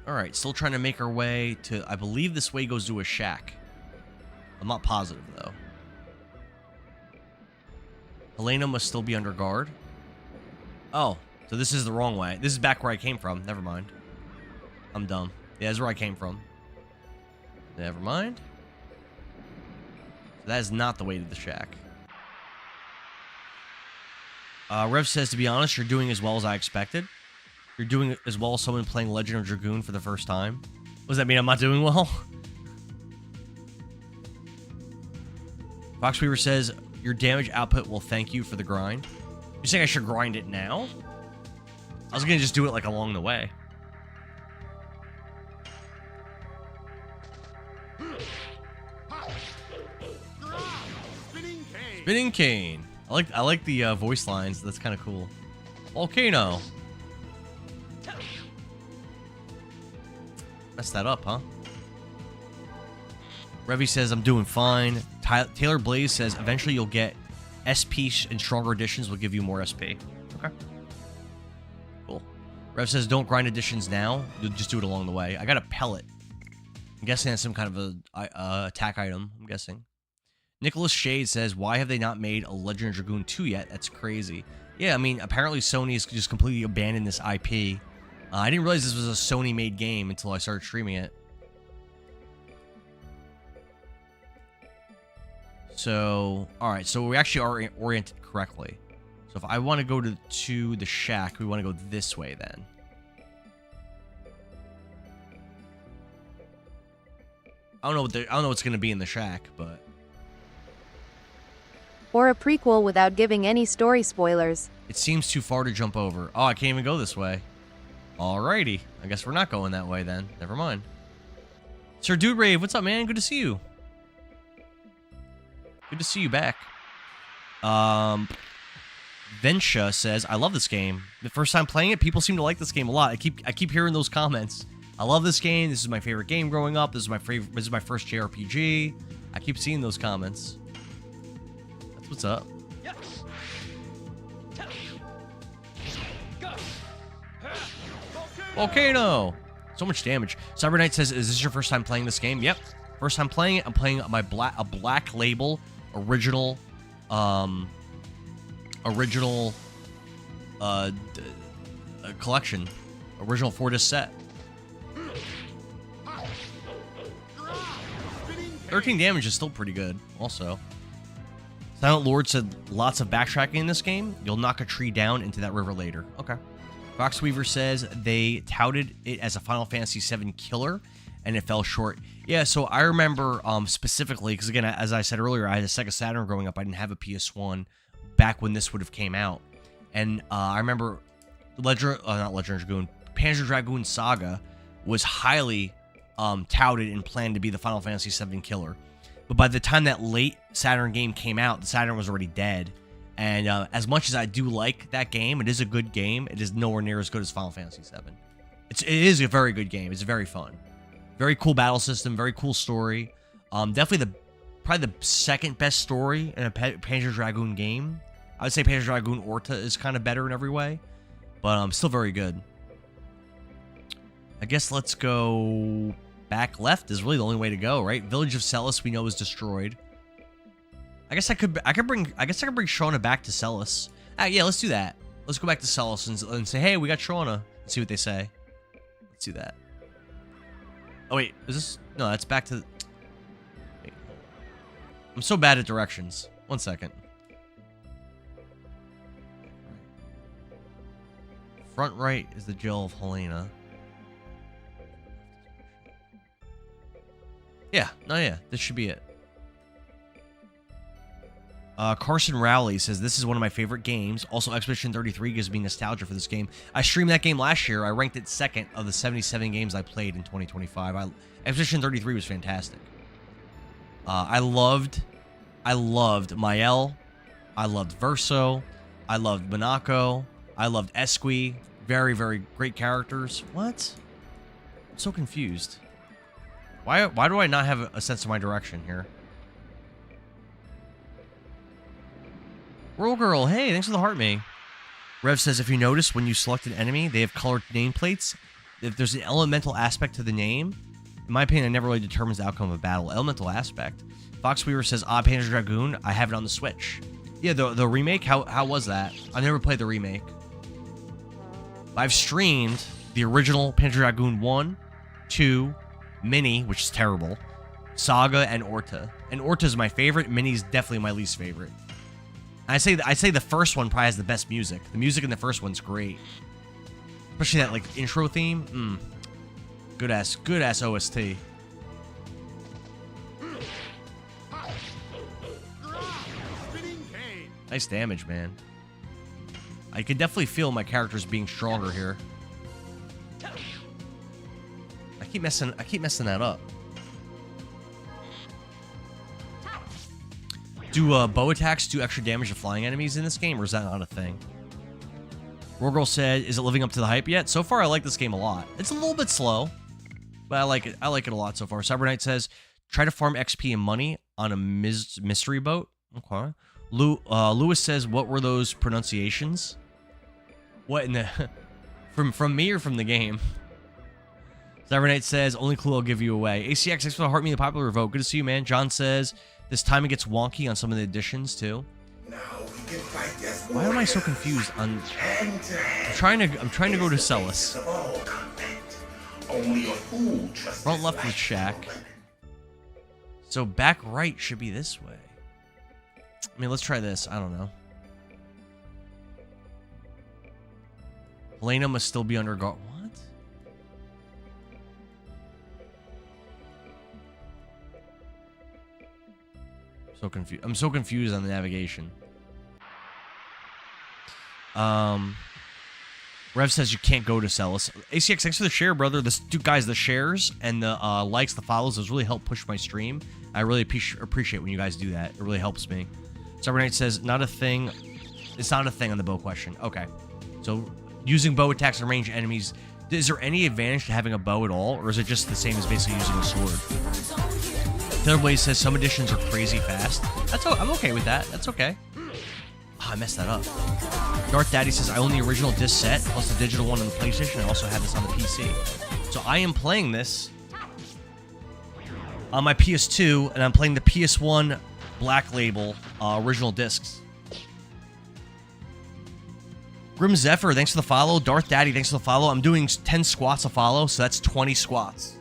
Alright, still trying to make our way to... I believe this way goes to a shack. I'm not positive, though. Helena must still be under guard. Oh, so this is the wrong way. This is back where I came from. Never mind. I'm dumb. Yeah, this is where I came from. Never mind. So that is not the way to the shack. Rev says, to be honest, you're doing as well as I expected. You're doing as well as someone playing Legend of Dragoon for the first time. What does that mean? I'm not doing well? Foxweaver says, your damage output will thank you for the grind. You're saying I should grind it now? I was going to just do it like along the way. Spinning cane. I like the voice lines. That's kind of cool. Volcano. Messed that up, huh? Revy says, I'm doing fine. Taylor Blaze says, eventually you'll get SP and stronger editions will give you more SP. Okay. Cool. Rev says, don't grind editions now. You'll just do it along the way. I got a pellet. I'm guessing that's some kind of a attack item, I'm guessing. Nicholas Shade says, why have they not made a Legend of Dragoon 2 yet? That's crazy. Yeah, I mean, apparently Sony has just completely abandoned this IP. I didn't realize this was a Sony-made game until I started streaming it. So, all right. So we actually are oriented correctly. So if I want to go to the shack, we want to go this way then. I don't know what's gonna be in the shack, but Or a prequel without giving any story spoilers. it seems too far to jump over. Oh, I can't even go this way. Alrighty, I guess we're not going that way then. Never mind. Sir Dude Rave, what's up, man? Good to see you. Good to see you back. Vensha says, I love this game. The first time playing it, people seem to like this game a lot. I keep hearing those comments. I love this game. This is my favorite game growing up. This is my first JRPG. I keep seeing those comments. That's what's up. Volcano! So much damage. Cyber Knight says, is this your first time playing this game? Yep. First time playing it. I'm playing a black label original collection. Original 4-disc set. 13 damage is still pretty good, also. Silent Lord said, lots of backtracking in this game. You'll knock a tree down into that river later. Okay. Foxweaver says they touted it as a Final Fantasy VII killer, and it fell short. Yeah, so I remember specifically, because again, as I said earlier, I had a Sega Saturn growing up. I didn't have a PS1 back when this would have came out. And I remember not Legend of Dragoon, Panzer Dragoon Saga was highly touted and planned to be the Final Fantasy VII killer. But by the time that late Saturn game came out, the Saturn was already dead. And as much as I do like that game, it is a good game. It is nowhere near as good as Final Fantasy VII. It is a very good game. It's very fun. Very cool battle system. Very cool story. Definitely probably the second best story in a Panzer Dragoon game. I would say Panzer Dragoon Orta is kind of better in every way. But still very good. I guess let's go back left is really the only way to go, right? Village of Celis we know is destroyed. I guess I could bring Shauna back to Celis. Yeah, let's do that. Let's go back to Celis and say, hey, we got Shauna. Let's see what they say. Let's do that. Oh wait, is this? No, that's back to. Wait. I'm so bad at directions. 1 second. Front right is the jail of Helena. Yeah, no, yeah, this should be it. Carson Rowley says, this is one of my favorite games. Also, Expedition 33 gives me nostalgia for this game. I streamed that game last year. I ranked it second of the 77 games I played in 2025. Expedition 33 was fantastic. I loved Mael. I loved Verso. I loved Monaco. I loved Esqui. Very, very great characters. What? I'm so confused. Why do I not have a sense of my direction here? Roll Girl, hey, thanks for the heart, me. Rev says, if you notice, when you select an enemy, they have colored nameplates. If there's an elemental aspect to the name, in my opinion, it never really determines the outcome of a battle. Elemental aspect. Foxweaver says, Panzer Dragoon, I have it on the Switch. Yeah, the remake, how was that? I never played the remake. I've streamed the original Panzer Dragoon 1, 2, Mini, which is terrible, Saga, and Orta. And Orta's my favorite. Mini's definitely my least favorite. I say the first one probably has the best music. The music in the first one's great, especially that like intro theme. Good ass OST. Nice damage, man. I can definitely feel my characters being stronger here. I keep messing that up. Do bow attacks do extra damage to flying enemies in this game, or is that not a thing? Rorgirl said, is it living up to the hype yet? So far, I like this game a lot. It's a little bit slow, but I like it. I like it a lot so far. Cyber Knight says, try to farm XP and money on a mystery boat. Okay. Lewis says, what were those pronunciations? What in the... from me or from the game? Cyber Knight says, only clue I'll give you away. ACX, thanks for the heart me the popular vote. Good to see you, man. John says, this time it gets wonky on some of the additions, too. Now we can fight as Why am I so confused on... I'm trying to go to Celis. Only a fool trusts Front his left life is to Shack. a weapon. So back right should be this way. I mean, let's try this. I don't know. Helena must still be under guard. What? So confused. I'm so confused on the navigation. Rev says you can't go to Celis. ACX, thanks for the share, brother. This dude, guys, the shares and the likes, the follows, those really help push my stream. I really appreciate when you guys do that. It really helps me. Cyberknight says, not a thing. It's not a thing on the bow question. Okay. So, using bow attacks and range enemies, is there any advantage to having a bow at all? Or is it just the same as basically using a sword? Third says, some editions are crazy fast. I'm okay with that. That's okay. Oh, I messed that up. Darth Daddy says, I own the original disc set, plus the digital one on the PlayStation. I also have this on the PC. So I am playing this on my PS2, and I'm playing the PS1 Black Label original discs. Grim Zephyr, thanks for the follow. Darth Daddy, thanks for the follow. I'm doing 10 squats a follow, so that's 20 squats.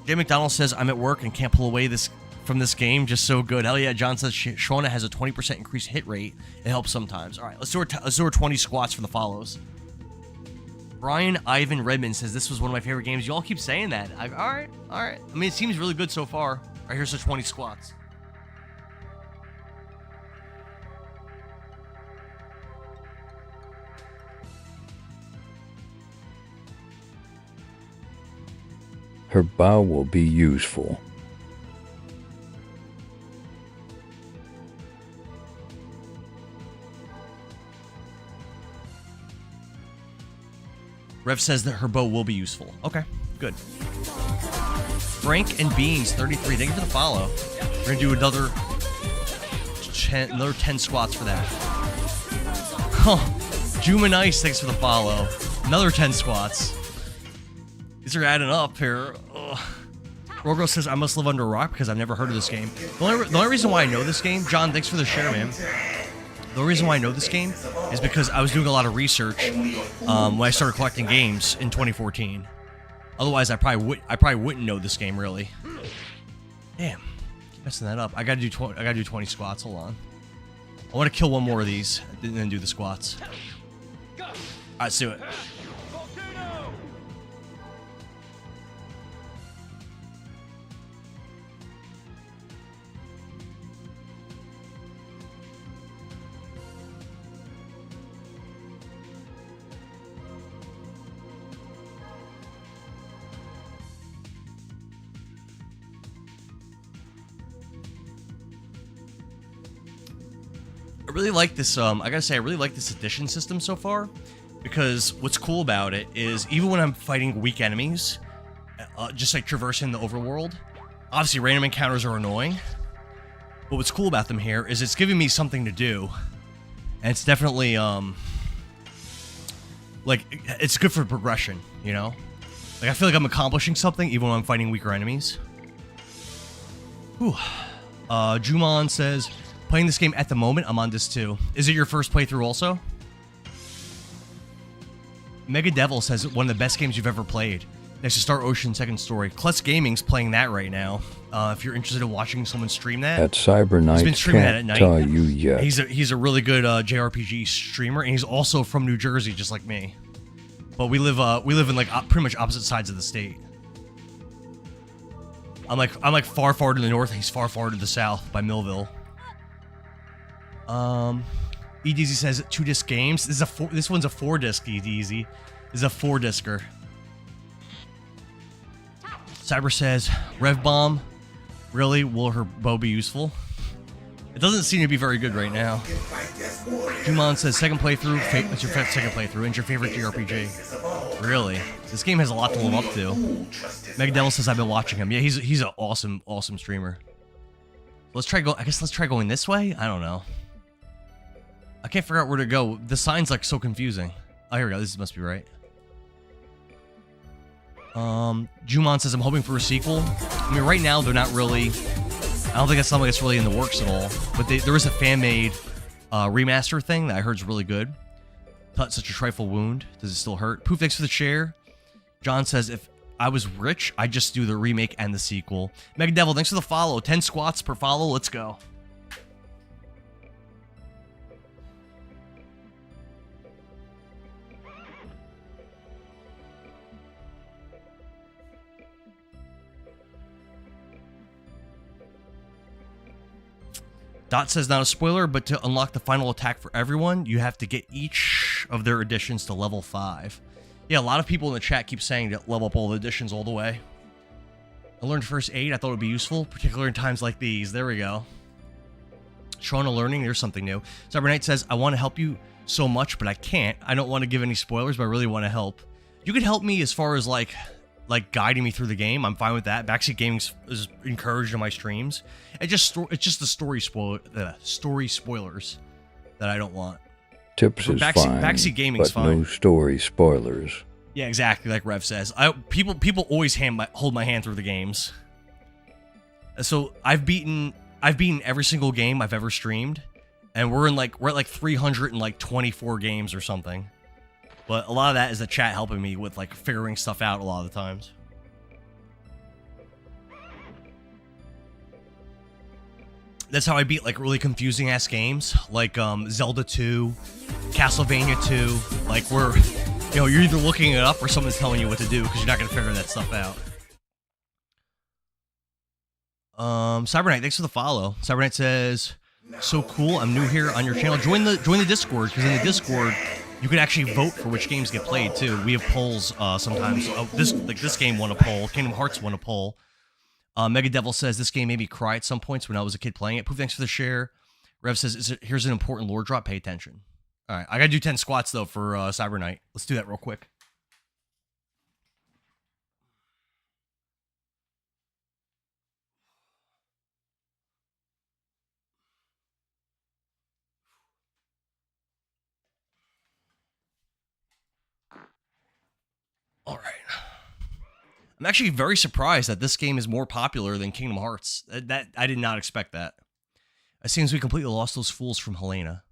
Jay McDonald says, I'm at work and can't pull away from this game. Just so good. Hell yeah. John says, Shauna has a 20% increased hit rate. It helps sometimes. All right, let's do our 20 squats for the follows. Brian Ivan Redmond says, this was one of my favorite games. You all keep saying that. All right. I mean, it seems really good so far. All right, here's the 20 squats. Her bow will be useful. Rev says that her bow will be useful. Okay, good. Frank and Beans 33, thank you for the follow. We're gonna do another 10 squats for that. Oh, Juma Nice, thanks for the follow. Another 10 squats. These are adding up here. Rogo says, I must live under a rock because I've never heard of this game. The only reason why I know this game, John, thanks for the share, man. The only reason why I know this game is because I was doing a lot of research when I started collecting games in 2014. Otherwise, I probably wouldn't know this game really. Damn, keep messing that up. I gotta do 20 squats. Hold on. I want to kill one more of these and then do the squats. All right, let's do it. I really like this, I gotta say, I really like this addition system so far, because what's cool about it is, even when I'm fighting weak enemies, just like traversing the overworld, obviously random encounters are annoying, but what's cool about them here is it's giving me something to do, and it's definitely, like, it's good for progression, you know? Like, I feel like I'm accomplishing something even when I'm fighting weaker enemies. Whew. Juman says, playing this game at the moment, I'm on this too. Is it your first playthrough also? Mega Devil says, one of the best games you've ever played. Next to Star Ocean Second Story. Klutz Gaming's playing that right now. If you're interested in watching someone stream that. At Cybernight, he's been streaming that at night. Tell you yet. He's a really good JRPG streamer, and he's also from New Jersey, just like me. But we live in like pretty much opposite sides of the state. I'm like far to the north, and he's far to the south by Millville. EDZ says 2-disc games. This one's a 4-disc, EDZ. This is a 4-discer. Cyber says, Rev Bomb, really? Will her bow be useful? It doesn't seem to be very good right now. Juman says, second playthrough. What's your second playthrough? And your favorite JRPG? Really? This game has a lot to live up to. Mega Devil says, I've been watching him. Yeah, he's an awesome streamer. I guess let's try going this way? I don't know. I can't figure out where to go. The sign's like so confusing. Oh, here we go. This must be right. Juman says, I'm hoping for a sequel. I mean, right now, they're not really... I don't think that's something that's really in the works at all. But there is a fan-made remaster thing that I heard is really good. Such a trifle wound. Does it still hurt? Poof, thanks for the share. John says, if I was rich, I'd just do the remake and the sequel. Mega Devil, thanks for the follow. 10 squats per follow. Let's go. Dot says not a spoiler, but to unlock the final attack for everyone, you have to get each of their additions to level 5. Yeah, a lot of people in the chat keep saying to level up all the additions all the way. I learned first aid. I thought it would be useful, particularly in times like these. There we go. Shauna learning, there's something new. Cyber Knight says, I want to help you so much, but I can't. I don't want to give any spoilers, but I really want to help. You could help me as far as like guiding me through the game. I'm fine with that. Backseat Gaming is encouraged in my streams. It's just the story spoilers that I don't want. Tips is fine, Backseat Gaming's but fine. no story spoilers. Yeah, exactly, like Rev says. People always hold my hand through the games. So I've beaten every single game I've ever streamed, and we're at like 324 games or something. But a lot of that is the chat helping me with like figuring stuff out a lot of the times. That's how I beat like really confusing ass games like Zelda 2, Castlevania 2. Like you're either looking it up or someone's telling you what to do because you're not gonna figure that stuff out. Cyber Knight, thanks for the follow. Cyber Knight says, "So cool, I'm new here on your channel. Join the Discord, because in the Discord you can actually vote for which games get played too. We have polls sometimes. This game won a poll. Kingdom Hearts won a poll. Mega Devil says this game made me cry at some points when I was a kid playing it. Poof, thanks for the share. Rev says, here's an important lore drop. Pay attention. All right, I gotta do 10 squats though for Cyber Knight. Let's do that real quick. All right. I'm actually very surprised that this game is more popular than Kingdom Hearts. That I did not expect that. It seems we completely lost those fools from Helena.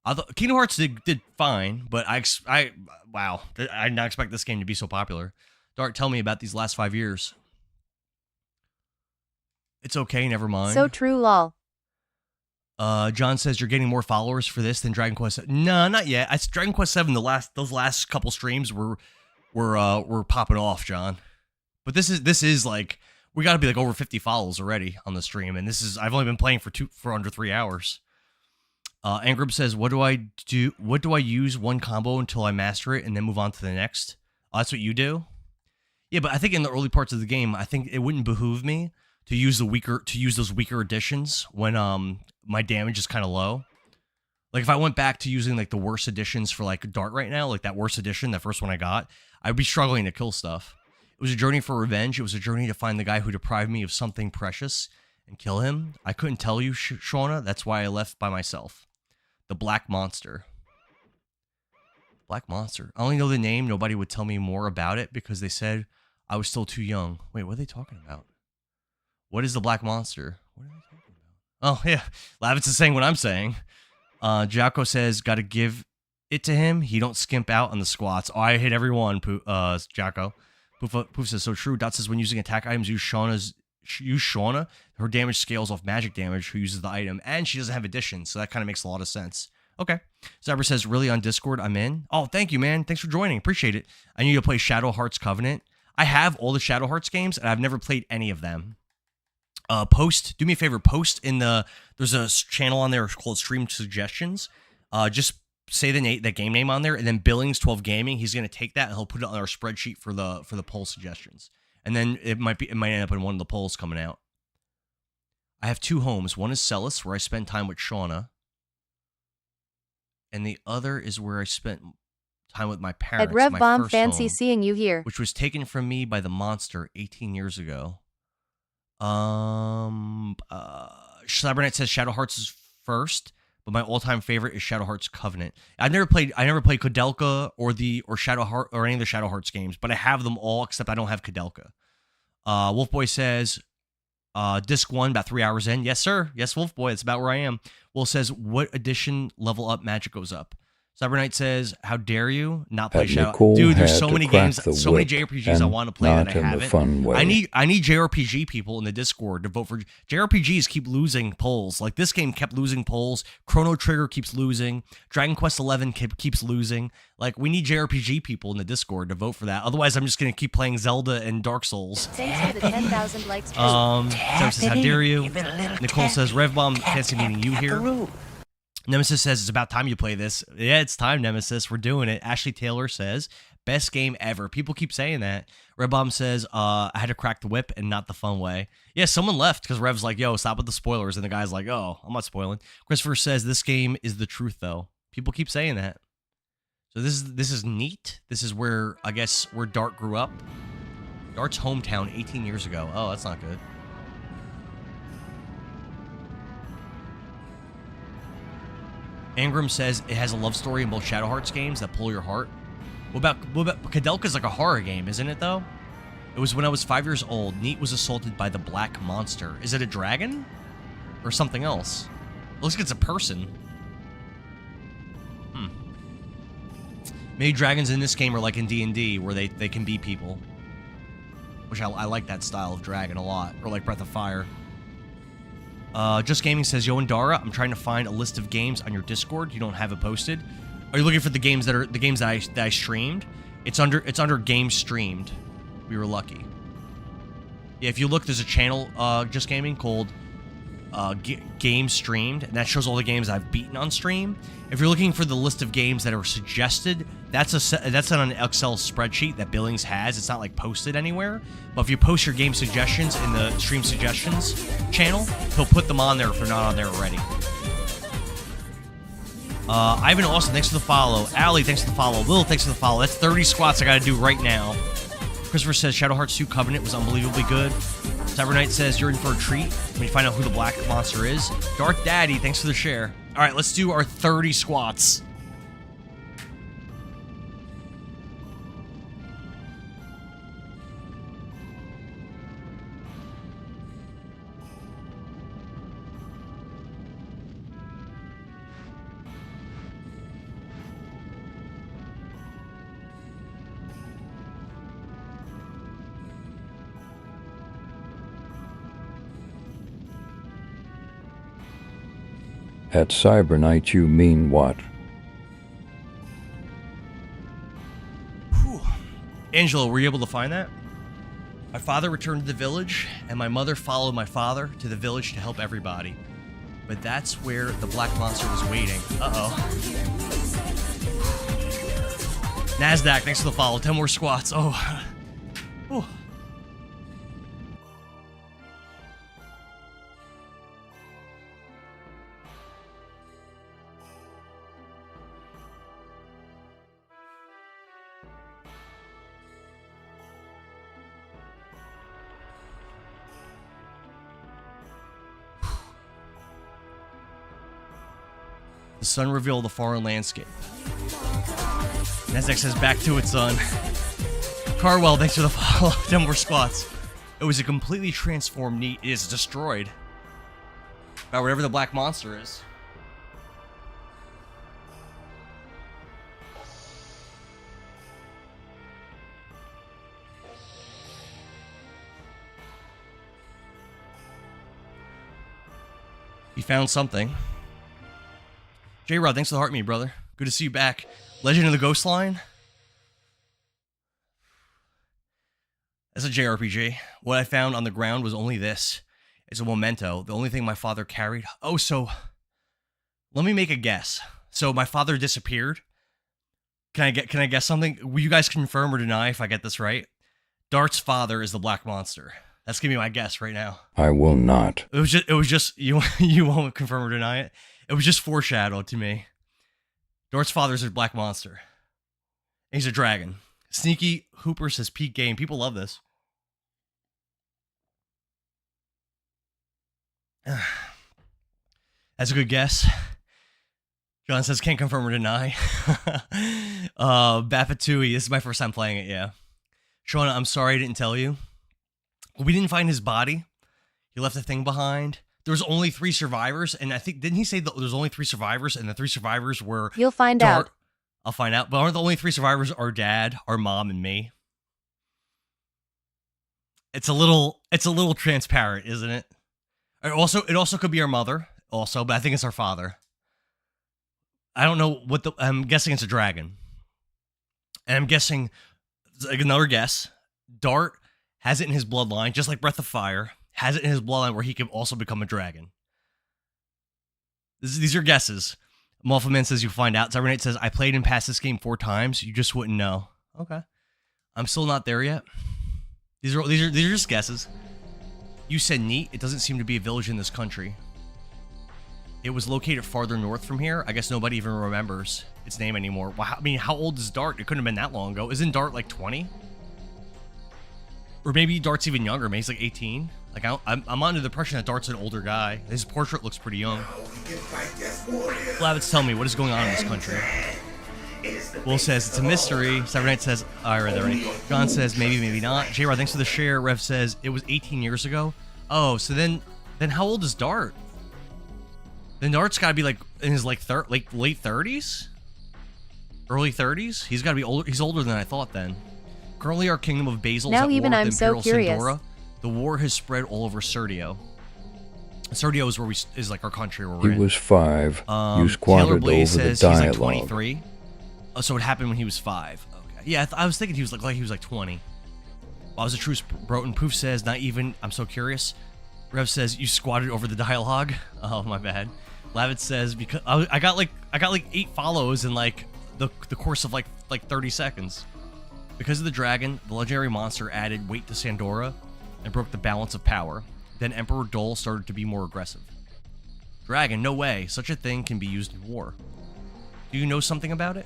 I thought Kingdom Hearts did fine, but wow, I did not expect this game to be so popular. Dart, tell me about these last 5 years. It's okay, never mind. So true, lol. John says you're getting more followers for this than Dragon Quest. No, not yet. It's Dragon Quest 7. Those last couple streams were popping off, John. But this is like we got to be like over 50 follows already on the stream, and I've only been playing for under 3 hours. Angrib says, what do I do? What do I use one combo until I master it and then move on to the next? That's what you do? Yeah, but I think in the early parts of the game, I think it wouldn't behoove me to use those weaker additions when my damage is kind of low. Like if I went back to using like the worst additions for like Dart right now, like that worst addition, that first one I got, I'd be struggling to kill stuff. It was a journey for revenge. It was a journey to find the guy who deprived me of something precious and kill him. I couldn't tell you, Shauna. That's why I left by myself. The Black Monster. Black Monster. I only know the name. Nobody would tell me more about it because they said I was still too young. Wait, what are they talking about? What is the Black Monster? What are they talking about? Oh, yeah. Lavitz is saying what I'm saying. Jacko says, gotta give it to him. He don't skimp out on the squats. Oh, I hit everyone, Jacko. Poof says, so true. Dot says, when using attack items, use Shauna. Her damage scales off magic damage who uses the item, and she doesn't have additions, so that kind of makes a lot of sense. Okay. Cyber says, really on Discord, I'm in. Oh, thank you, man. Thanks for joining. Appreciate it. I need to play Shadow Hearts Covenant. I have all the Shadow Hearts games, and I've never played any of them. Do me a favor, post in there's a channel on there called Stream Suggestions. Just say that game name on there, and then Billings12 Gaming, he's going to take that and he'll put it on our spreadsheet for the poll suggestions. And then it might end up in one of the polls coming out. I have 2 homes. One is Celis, where I spend time with Shauna. And the other is where I spent time with my parents. At Rev my Bomb, first fancy home, seeing you here. which was taken from me by the monster 18 years ago. Cybernet says Shadow Hearts is first, but my all-time favorite is Shadow Hearts Covenant. I never played Kudelka or Shadow Heart or any of the Shadow Hearts games, but I have them all except I don't have Kudelka. Wolfboy says disc 1 about 3 hours in. Yes, sir. Yes, Wolfboy. That's about where I am. Wolf says, what addition level up magic goes up? Cyber Knight says, "How dare you not play Had Shadow?" Nicole Dude, there's had so to many crack games, the so many whip, JRPGs I and want to play that not I in the haven't. fun way. I need JRPG people in the Discord to vote for. JRPGs keep losing polls. Like this game kept losing polls. Chrono Trigger keeps losing. Dragon Quest 11 keeps losing. Like we need JRPG people in the Discord to vote for that. Otherwise, I'm just gonna keep playing Zelda and Dark Souls. Thanks for the 10,000 likes. Sarah says, "How dare you?" Nicole says, "Revbomb, fancy meeting you here." Nemesis says, "It's about time you play this." Yeah, it's time, Nemesis. We're doing it. Ashley Taylor says, "Best game ever." People keep saying that. Revbomb says, "I had to crack the whip and not the fun way." Yeah, someone left because Rev's like, "Yo, stop with the spoilers." And the guy's like, "Oh, I'm not spoiling." Christopher says, "This game is the truth, though." People keep saying that. So this is neat. This is where, I guess, where Dart grew up. Dart's hometown 18 years ago. Oh, that's not good. Ingram says it has a love story in both Shadow Hearts games that pull your heart. What about Kadelka's like a horror game, isn't it though? It was when I was 5 years old. Neat was assaulted by the Black Monster. Is it a dragon? Or something else? It looks like it's a person. Maybe dragons in this game are like in D&D, where they can be people. Which I like that style of dragon a lot. Or like Breath of Fire. Just Gaming says, "Yo, Endara, I'm trying to find a list of games on your Discord. You don't have it posted. Are you looking for the games that I streamed? It's under games streamed. We were lucky. Yeah, if you look, there's a channel, Just Gaming, called Games Streamed, and that shows all the games I've beaten on stream. If you're looking for the list of games that are suggested, that's on an Excel spreadsheet that Billings has. It's not like posted anywhere. But if you post your game suggestions in the stream suggestions channel, he'll put them on there if they're not on there already. Ivan Austin, thanks for the follow. Allie, thanks for the follow. Lil, thanks for the follow. That's 30 squats I gotta do right now. Christopher says, "Shadow Hearts 2 Covenant was unbelievably good." Cyber Knight says, "You're in for a treat when you find out who the Black Monster is." Darth Daddy, thanks for the share. All right, let's do our 30 squats. At Cyber Knight, you mean what? Whew. Angela, were you able to find that? My father returned to the village, and my mother followed my father to the village to help everybody. But that's where the Black Monster was waiting. Uh-oh. NASDAQ, thanks for the follow. 10 more squats. Oh. Whew. The sun revealed the foreign landscape. NASDAQ says, "Back to it, son." Carwell, thanks for the follow. 10 more squats. It was a completely transformed Neat. It is destroyed by whatever the Black Monster is. You found something. J-Rod, thanks for the heart me, brother. Good to see you back. Legend of the Ghost Line. That's a JRPG. What I found on the ground was only this. It's a memento. The only thing my father carried. Oh, so let me make a guess. So my father disappeared. Can I guess something? Will you guys confirm or deny if I get this right? Dart's father is the Black Monster. That's gonna be my guess right now. I will not. It was just you won't confirm or deny it. It was just foreshadowed to me. Dart's father's a Black Monster. He's a dragon. Sneaky Hooper says peak game. People love this. That's a good guess. John says can't confirm or deny. Bapatui, this is my first time playing it, yeah. Shauna, I'm sorry I didn't tell you. We didn't find his body. He left a thing behind. There was only 3 survivors, and I think, didn't he say that there's only 3 survivors, and the 3 survivors were... You'll find out. I'll find out. But aren't the only 3 survivors our dad, our mom, and me? It's a little transparent, isn't it? It also could be our mother, also, but I think it's our father. I don't know what I'm guessing it's a dragon. And I'm guessing, like another guess, Dart has it in his bloodline, just like Breath of Fire, has it in his bloodline where he can also become a dragon. These are guesses. Muffleman says you find out. Cybernite says, I played and passed this game 4 times. You just wouldn't know. Okay. I'm still not there yet. These are just guesses. You said neat. It doesn't seem to be a village in this country. It was located farther north from here. I guess nobody even remembers its name anymore. Well, I mean, how old is Dart? It couldn't have been that long ago. Isn't Dart like 20? Or maybe Dart's even younger. Maybe he's like 18. Like I'm under the impression that Dart's an older guy. His portrait looks pretty young. Lavitz, tell me, what is going on in this country? Will says it's a mystery. Cybernite says, I read that already. John says maybe, maybe not. JR, thanks for the share. Rev says it was 18 years ago. Oh, so then how old is Dart? Then Dart's got to be like in his like late 30s, early 30s. He's got to be older. He's older than I thought. Then currently, our kingdom of Basil is at war with Imperial Sandora. The war has spread all over Serdio. Serdio is where is like our country where we're in. He was 5. You squandered over the dialogue. He's like 23. Oh, so it happened when he was 5. Okay. Yeah, I was thinking he was like 20. Well, I was a truce, Broten. Poof says, not even. I'm so curious. Rev says you squatted over the dialogue. Oh, my bad. Lavitz says because I got like 8 follows in like the course of like 30 seconds. Because of the dragon, the legendary monster added weight to Sandora and broke the balance of power. Then Emperor Dole started to be more aggressive. Dragon, no way. Such a thing can be used in war. Do you know something about it?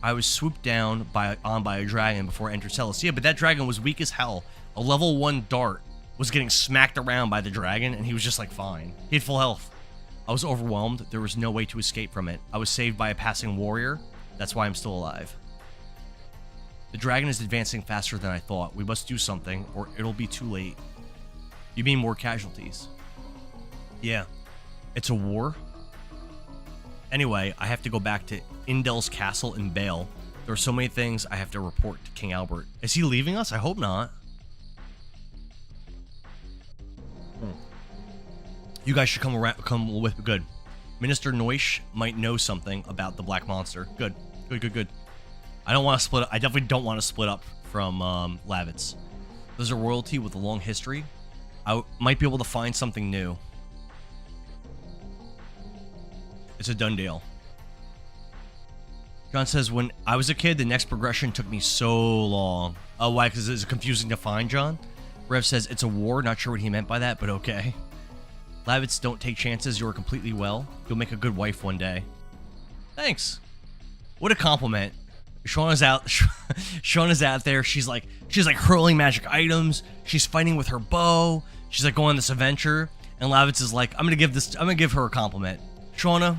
I was swooped down by a dragon before I entered Celis. Yeah, but that dragon was weak as hell. A level 1 Dart was getting smacked around by the dragon, and he was just like fine. He had full health. I was overwhelmed. There was no way to escape from it. I was saved by a passing warrior. That's why I'm still alive. The dragon is advancing faster than I thought. We must do something, or it'll be too late. You mean more casualties? Yeah. It's a war? Anyway, I have to go back to Indel's castle in Bale. There are so many things I have to report to King Albert. Is he leaving us? I hope not. You guys should come with good. Minister Noish might know something about the Black Monster. Good. I don't want to split up. I definitely don't want to split up from Lavitz. There's a royalty with a long history. I might be able to find something new. It's a done deal. John says, when I was a kid, the next progression took me so long. Oh, why? Because it's confusing to find, John? Rev says, it's a war. Not sure what he meant by that, but okay. Lavitz, don't take chances. You're completely well. You'll make a good wife one day. Thanks. What a compliment. Shauna's out there. She's like hurling magic items. She's fighting with her bow. She's like going on this adventure. And Lavitz is like, I'm gonna give her a compliment. Shauna,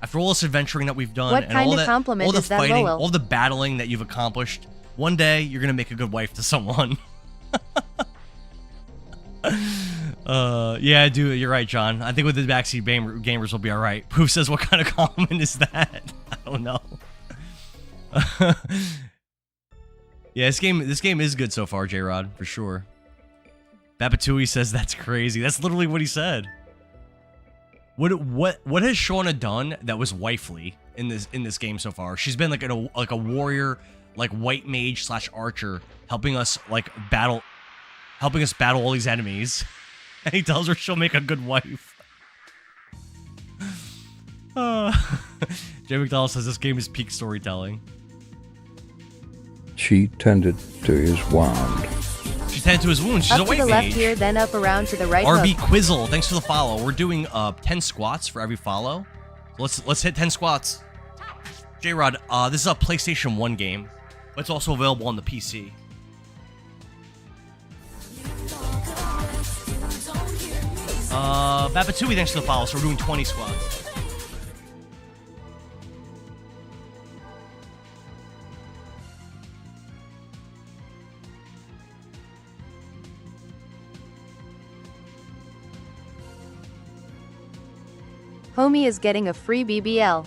after all this adventuring that we've done, what and kind all of that, compliment all the is that, fighting, Lowell? all the battling that you've accomplished, one day you're gonna make a good wife to someone. Yeah, dude, you're right, John. I think with the backseat gamers will be all right. Poof says, what kind of compliment is that? I don't know. Yeah, this game is good so far, J-Rod, for sure. Babatui says that's crazy. That's literally what he said. What has Shauna done that was wifely in this game so far? She's been like a warrior, like white mage / archer, helping us battle all these enemies. And he tells her she'll make a good wife. Jay McDonald says this game is peak storytelling. She tended to his wound. She tended to his wounds. She's up a white to the mage. left here, then up around to the right. RB Quizzle, thanks for the follow. We're doing 10 squats for every follow. Let's hit 10 squats. J-Rod, this is a PlayStation 1 game, but it's also available on the PC. Babatui, thanks for the follow. So we're doing 20 squats. Homie is getting a free BBL.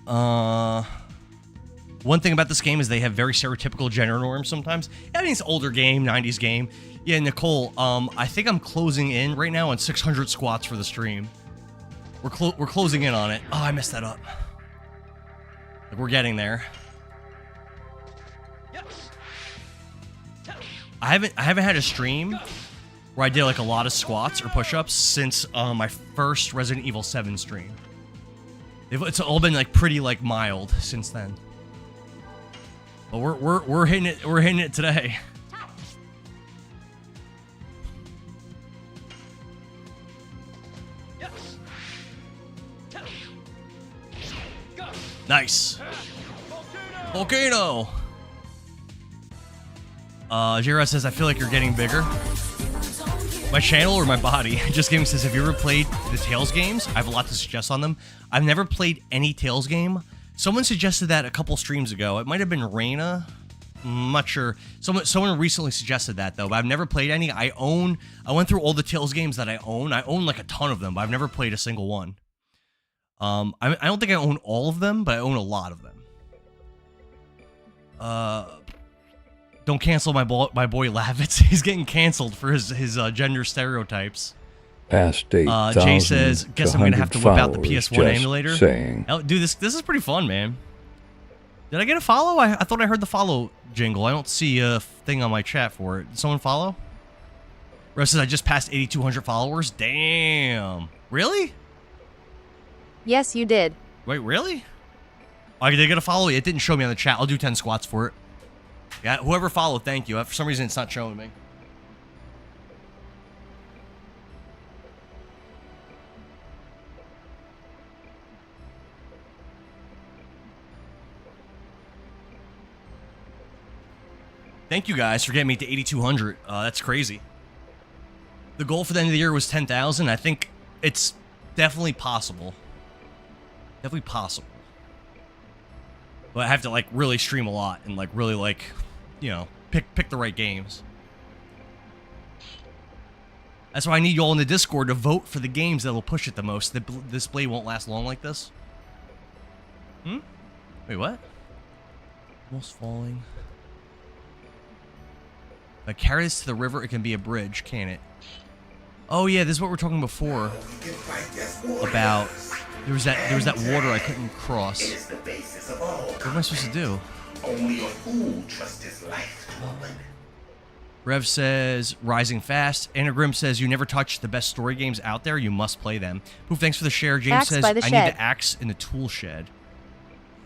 One thing about this game is they have very stereotypical gender norms sometimes. Yeah, I mean, it's an older game, 90s game. Yeah, Nicole, I think I'm closing in right now on 600 squats for the stream. We're closing in on it. Oh, I messed that up. Like, we're getting there. I haven't had a stream where I did like a lot of squats or push-ups since my first Resident Evil 7 stream. It's all been like pretty like mild since then. But we're hitting it. We're hitting it today. Nice. Volcano. JRS says, I feel like you're getting bigger. My channel or my body? Just Gaming says, have you ever played the Tales games? I have a lot to suggest on them. I've never played any Tales game. Someone suggested that a couple streams ago. It might have been Reina. I'm not sure. Someone recently suggested that, though, but I've never played any. I went through all the Tales games that I own. I own like a ton of them, but I've never played a single one. I don't think I own all of them, but I own a lot of them. Don't cancel my boy Lavitz. He's getting canceled for his gender stereotypes. Past 8,000 Jay says, guess I'm gonna have to whip out the PS1 emulator. Saying. Oh, dude, this is pretty fun, man. Did I get a follow? I thought I heard the follow jingle. I don't see a thing on my chat for it. Did someone follow? Rose says, I just passed 8,200 followers. Damn. Really? Yes, you did. Wait, really? Oh, I did get a follow. It didn't show me on the chat. I'll do 10 squats for it. Yeah, whoever followed, thank you. For some reason, it's not showing me. Thank you guys for getting me to 8,200. That's crazy. The goal for the end of the year was 10,000. I think it's definitely possible. Definitely possible. But I have to like really stream a lot and like really like, you know, pick the right games. That's why I need you all in the Discord to vote for the games that'll push it the most. The display won't last long like this. Wait, what? Almost falling. If I carry this to the river, it can be a bridge, can't it? Oh yeah, this is what we were talking before. About there was that water I couldn't cross. What am I supposed to do? Only a fool trusts his life to a woman. Rev says, rising fast. Anagrim says, you never touch the best story games out there. You must play them. Poof, thanks for the share. James Axe says, by the I shed. need the axe in the tool shed.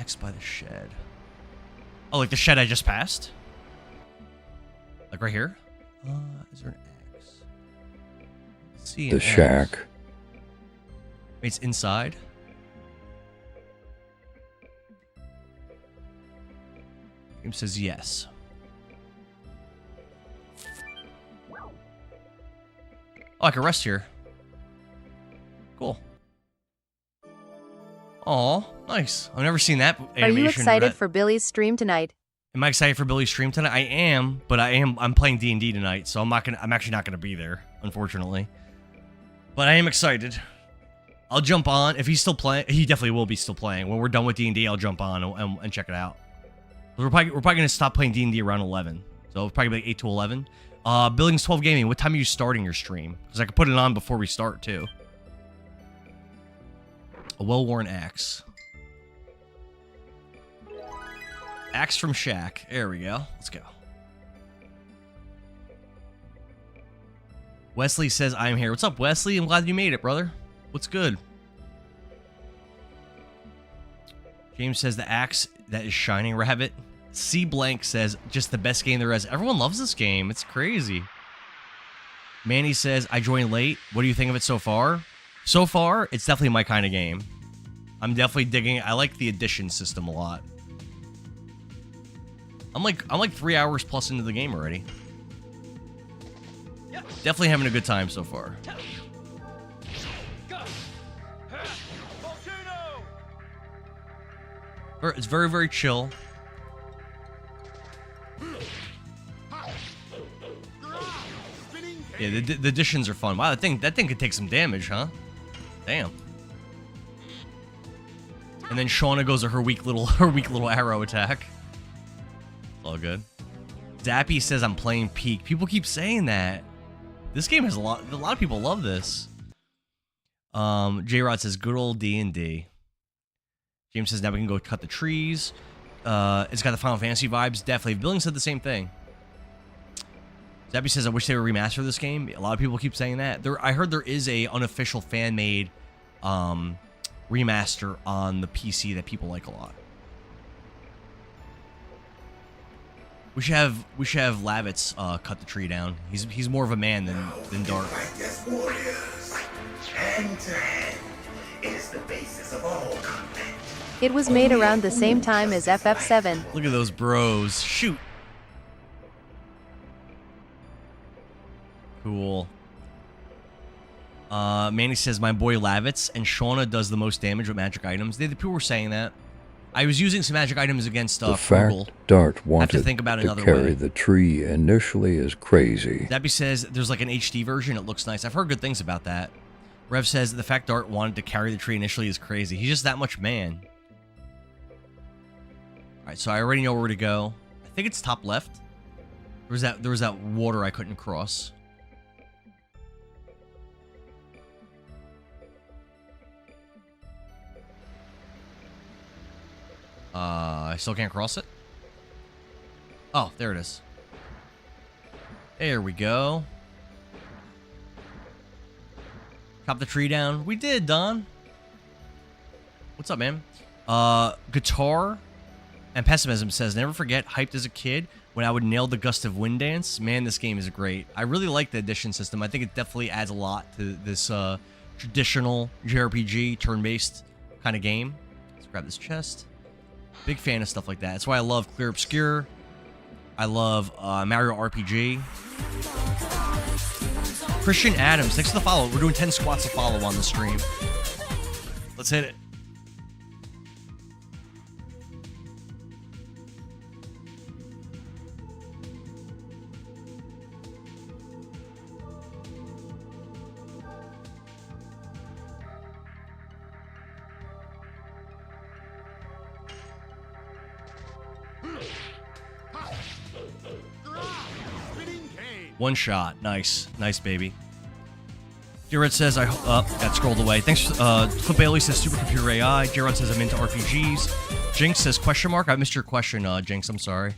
Axe by the shed. Oh, like the shed I just passed? Like right here? Is there an axe? Let's see. The shack. Wait, it's inside? James says yes. Oh, I can rest here. Cool. Aw, nice. I've never seen that animation. Are you excited for Billy's stream tonight? Am I excited for Billy's stream tonight? I am, but I'm playing D&D tonight, so I'm actually not gonna be there, unfortunately. But I am excited. I'll jump on if he's still playing. He definitely will be still playing. When we're done with D&D, I'll jump on and check it out. We're probably gonna stop playing D&D around 11, so it'll probably be like 8 to 11. Billings 12 Gaming, what time are you starting your stream? Because I could put it on before we start, too. A well-worn axe. Axe from Shack. There we go. Let's go. Wesley says, I'm here. What's up, Wesley? I'm glad you made it, brother. What's good? James says, the axe that is shining, Rabbit. C Blank says, just the best game there is. Everyone loves this game. It's crazy. Manny says, I joined late. What do you think of it so far? So far, it's definitely my kind of game. I'm definitely digging it. I like the addition system a lot. I'm like 3 hours plus into the game already. Definitely having a good time so far. It's very, very chill. Yeah, the additions are fun. Wow, that thing could take some damage, huh? Damn. And then Shauna goes to her weak little arrow attack. It's all good. Zappy says I'm playing Peak. People keep saying that. This game has a lot of people love this. J-Rod says good old D&D. James says now we can go cut the trees. It's got the Final Fantasy vibes. Definitely. Billing said the same thing. Zappy says I wish they would remaster this game. A lot of people keep saying that. I heard there is a unofficial fan-made remaster on the PC that people like a lot. We should have Lavitz cut the tree down. He's more of a man than Dart. Hand to hand is the basis of all combat. It was made around the same time as FF7. Look at those bros. Shoot. Cool. Manny says my boy Lavitz and Shauna does the most damage with magic items. The people were saying that. I was using some magic items against the Frugal. fact Dart wanted I have to think about it to another carry way. the tree initially is crazy. Zappy says there's like an HD version. It looks nice. I've heard good things about that. Rev says the fact Dart wanted to carry the tree initially is crazy. He's just that much man. Alright, so I already know where to go. I think it's top left. There was that water I couldn't cross. I still can't cross it. Oh, there it is. There we go. Chop the tree down. We did, Don. What's up, man? Guitar and Pessimism says, never forget, hyped as a kid when I would nail the Gust of Wind dance. Man, this game is great. I really like the addition system. I think it definitely adds a lot to this traditional JRPG, turn-based kind of game. Let's grab this chest. Big fan of stuff like that. That's why I love Clear Obscure. I love Mario RPG. Christian Adams, thanks for the follow. We're doing 10 squats to follow on the stream. Let's hit it. One shot. Nice. Nice, baby. Jared says, got scrolled away. Thanks. Clip Bailey says, Supercomputer AI. Jared says, I'm into RPGs. Jinx says, question mark. I missed your question, Jinx. I'm sorry.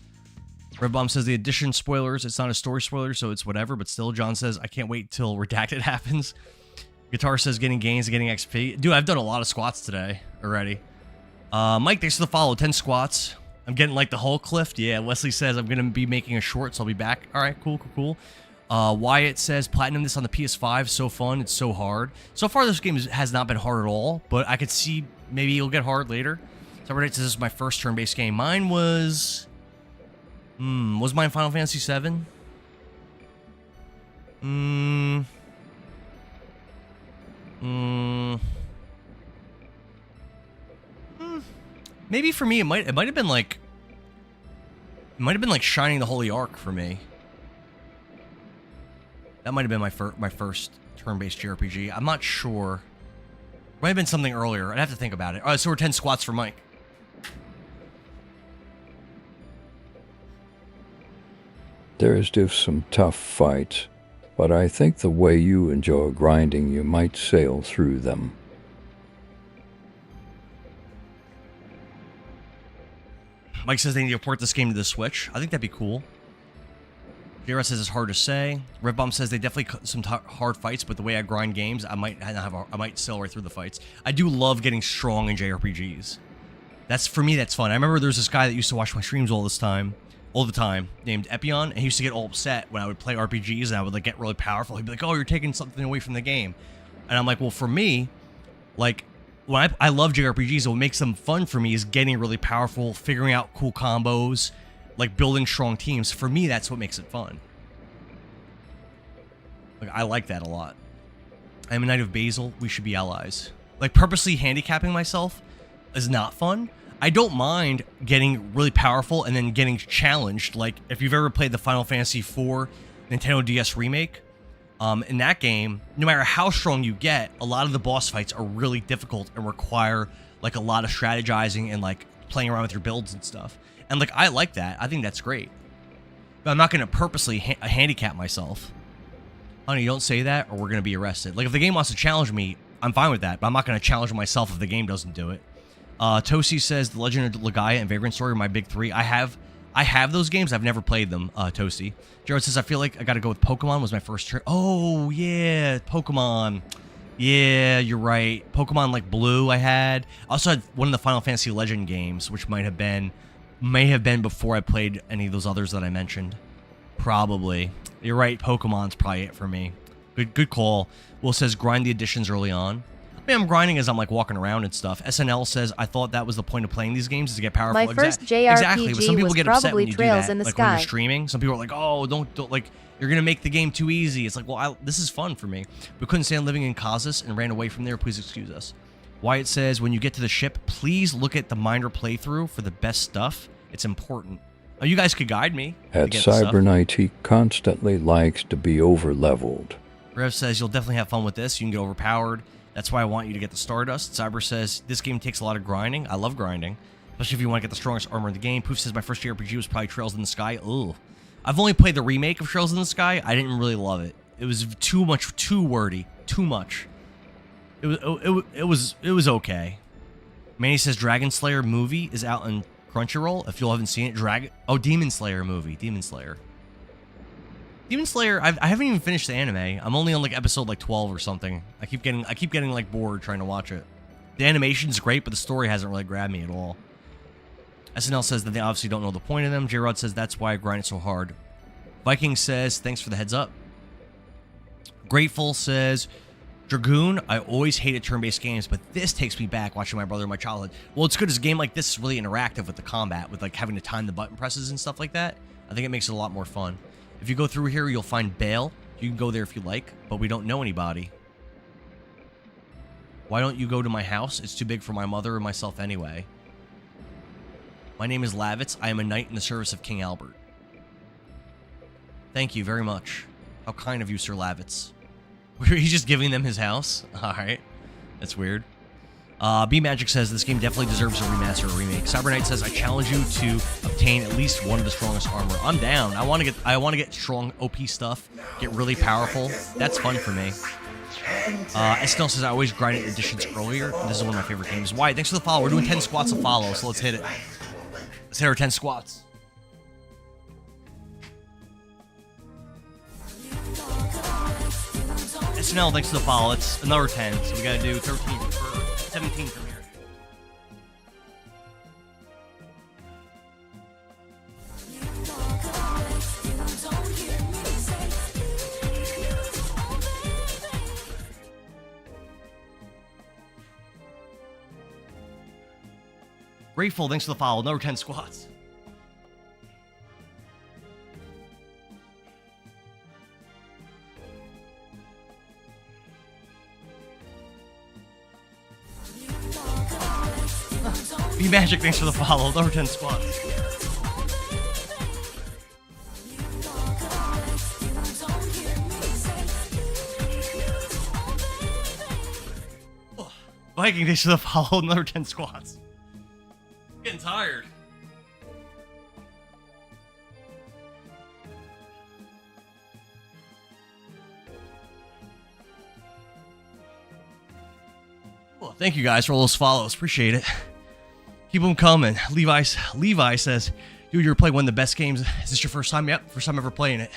Red Bomb says, the addition spoilers. It's not a story spoiler, so it's whatever. But still, John says, I can't wait till Redacted happens. Guitar says, getting gains, getting XP. Dude, I've done a lot of squats today already. Mike, thanks for the follow. 10 squats. I'm getting like the whole cliff. Yeah, Wesley says I'm going to be making a short, so I'll be back. All right, cool. Wyatt says, platinum this on the PS5. So fun. It's so hard. So far, this game has not been hard at all, but I could see maybe it'll get hard later. So Reddit says this is my first turn-based game. Mine was... was mine Final Fantasy VII? Maybe for me, it might have been like... It might have been like Shining the Holy Ark for me. That might have been my first turn-based JRPG. I'm not sure. Might have been something earlier. I'd have to think about it. All right, so we're 10 squats for Mike. There's just some tough fights, but I think the way you enjoy grinding, you might sail through them. Mike says they need to port this game to the Switch. I think that'd be cool. JRS says it's hard to say. Red Bomb says they definitely cut some hard fights, but the way I grind games, I might sail right through the fights. I do love getting strong in JRPGs. For me, that's fun. I remember there was this guy that used to watch my streams all the time, named Epion, and he used to get all upset when I would play RPGs and I would like get really powerful. He'd be like, "Oh, you're taking something away from the game," and I'm like, "Well, for me, like." When I love JRPGs, what makes them fun for me is getting really powerful, figuring out cool combos, like building strong teams. For me, that's what makes it fun. Like, I like that a lot. I am a Knight of Basil. We should be allies. Like, purposely handicapping myself is not fun. I don't mind getting really powerful and then getting challenged. Like, if you've ever played the Final Fantasy IV Nintendo DS remake, in that game, no matter how strong you get, a lot of the boss fights are really difficult and require like a lot of strategizing and like playing around with your builds and stuff. And like I like that. I think that's great. But I'm not going to purposely handicap myself. Honey, don't say that or we're going to be arrested. Like if the game wants to challenge me, I'm fine with that, but I'm not going to challenge myself if the game doesn't do it. Tosi says The Legend of Legaia and Vagrant Story are my big three. I have those games. I've never played them, Tosi. Jared says, I feel like I got to go with Pokemon was my first Oh, yeah, Pokemon. Yeah, you're right. Pokemon like Blue I had. I also had one of the Final Fantasy Legend games, which may have been before I played any of those others that I mentioned. Probably. You're right, Pokemon's probably it for me. Good call. Will says grind the additions early on. I mean, I'm grinding as I'm like walking around and stuff. SNL says I thought that was the point of playing these games is to get powerful. My first JRPG exactly, but some people was get upset probably when you Trails do that. in the Like Sky. when you're streaming, some people are like, "Oh, don't like you're gonna make the game too easy." It's like, well, this is fun for me. We couldn't stand living in Kazus and ran away from there. Please excuse us. Wyatt says when you get to the ship, please look at the minor playthrough for the best stuff. It's important. Oh, you guys could guide me. At Cyber Knight, he constantly likes to be over-leveled. Rev says you'll definitely have fun with this. You can get overpowered. That's why I want you to get the Stardust. Cyber says this game takes a lot of grinding. I love grinding, especially if you want to get the strongest armor in the game. Poof says my first JRPG was probably Trails in the Sky. Ooh, I've only played the remake of Trails in the Sky. I didn't really love it. It was too wordy, too much. It was okay. Manny says Dragon Slayer movie is out on Crunchyroll. If you haven't seen it, Demon Slayer movie. Demon Slayer, I haven't even finished the anime. I'm only on like episode like 12 or something. I keep getting like bored trying to watch it. The animation's great, but the story hasn't really grabbed me at all. SNL says that they obviously don't know the point of them. J-Rod says that's why I grind it so hard. Viking says thanks for the heads up. Grateful says Dragoon, I always hated turn-based games, but this takes me back watching my brother in my childhood. Well, it's good as a game like this is really interactive with the combat, with like having to time the button presses and stuff like that. I think it makes it a lot more fun. If you go through here, you'll find Bale. You can go there if you like, but we don't know anybody. Why don't you go to my house? It's too big for my mother and myself anyway. My name is Lavitz. I am a knight in the service of King Albert. Thank you very much. How kind of you, Sir Lavitz. He's just giving them his house? Alright. That's weird. B-Magic says this game definitely deserves a remaster or remake. Cyber Knight says I challenge you to obtain at least one of the strongest armor. I'm down. I want to get strong OP stuff, get really powerful. That's fun for me. Estelle says I always grind additions earlier. This is one of my favorite games. Why? Thanks for the follow. We're doing 10 squats of follow, so let's hit it. Let's hit our 10 squats. SNL, thanks for the follow. It's another 10, so we gotta do 13 or 17 from here. Grateful, thanks for the follow. Another 10 squats. B-Magic, thanks for the follow. Another 10 squats. Viking, thanks for the follow. Another 10 squats. Getting tired. Well, thank you guys for all those follows. Appreciate it. Keep them coming. Levi says, dude, you're playing one of the best games. Is this your first time? Yep, first time ever playing it.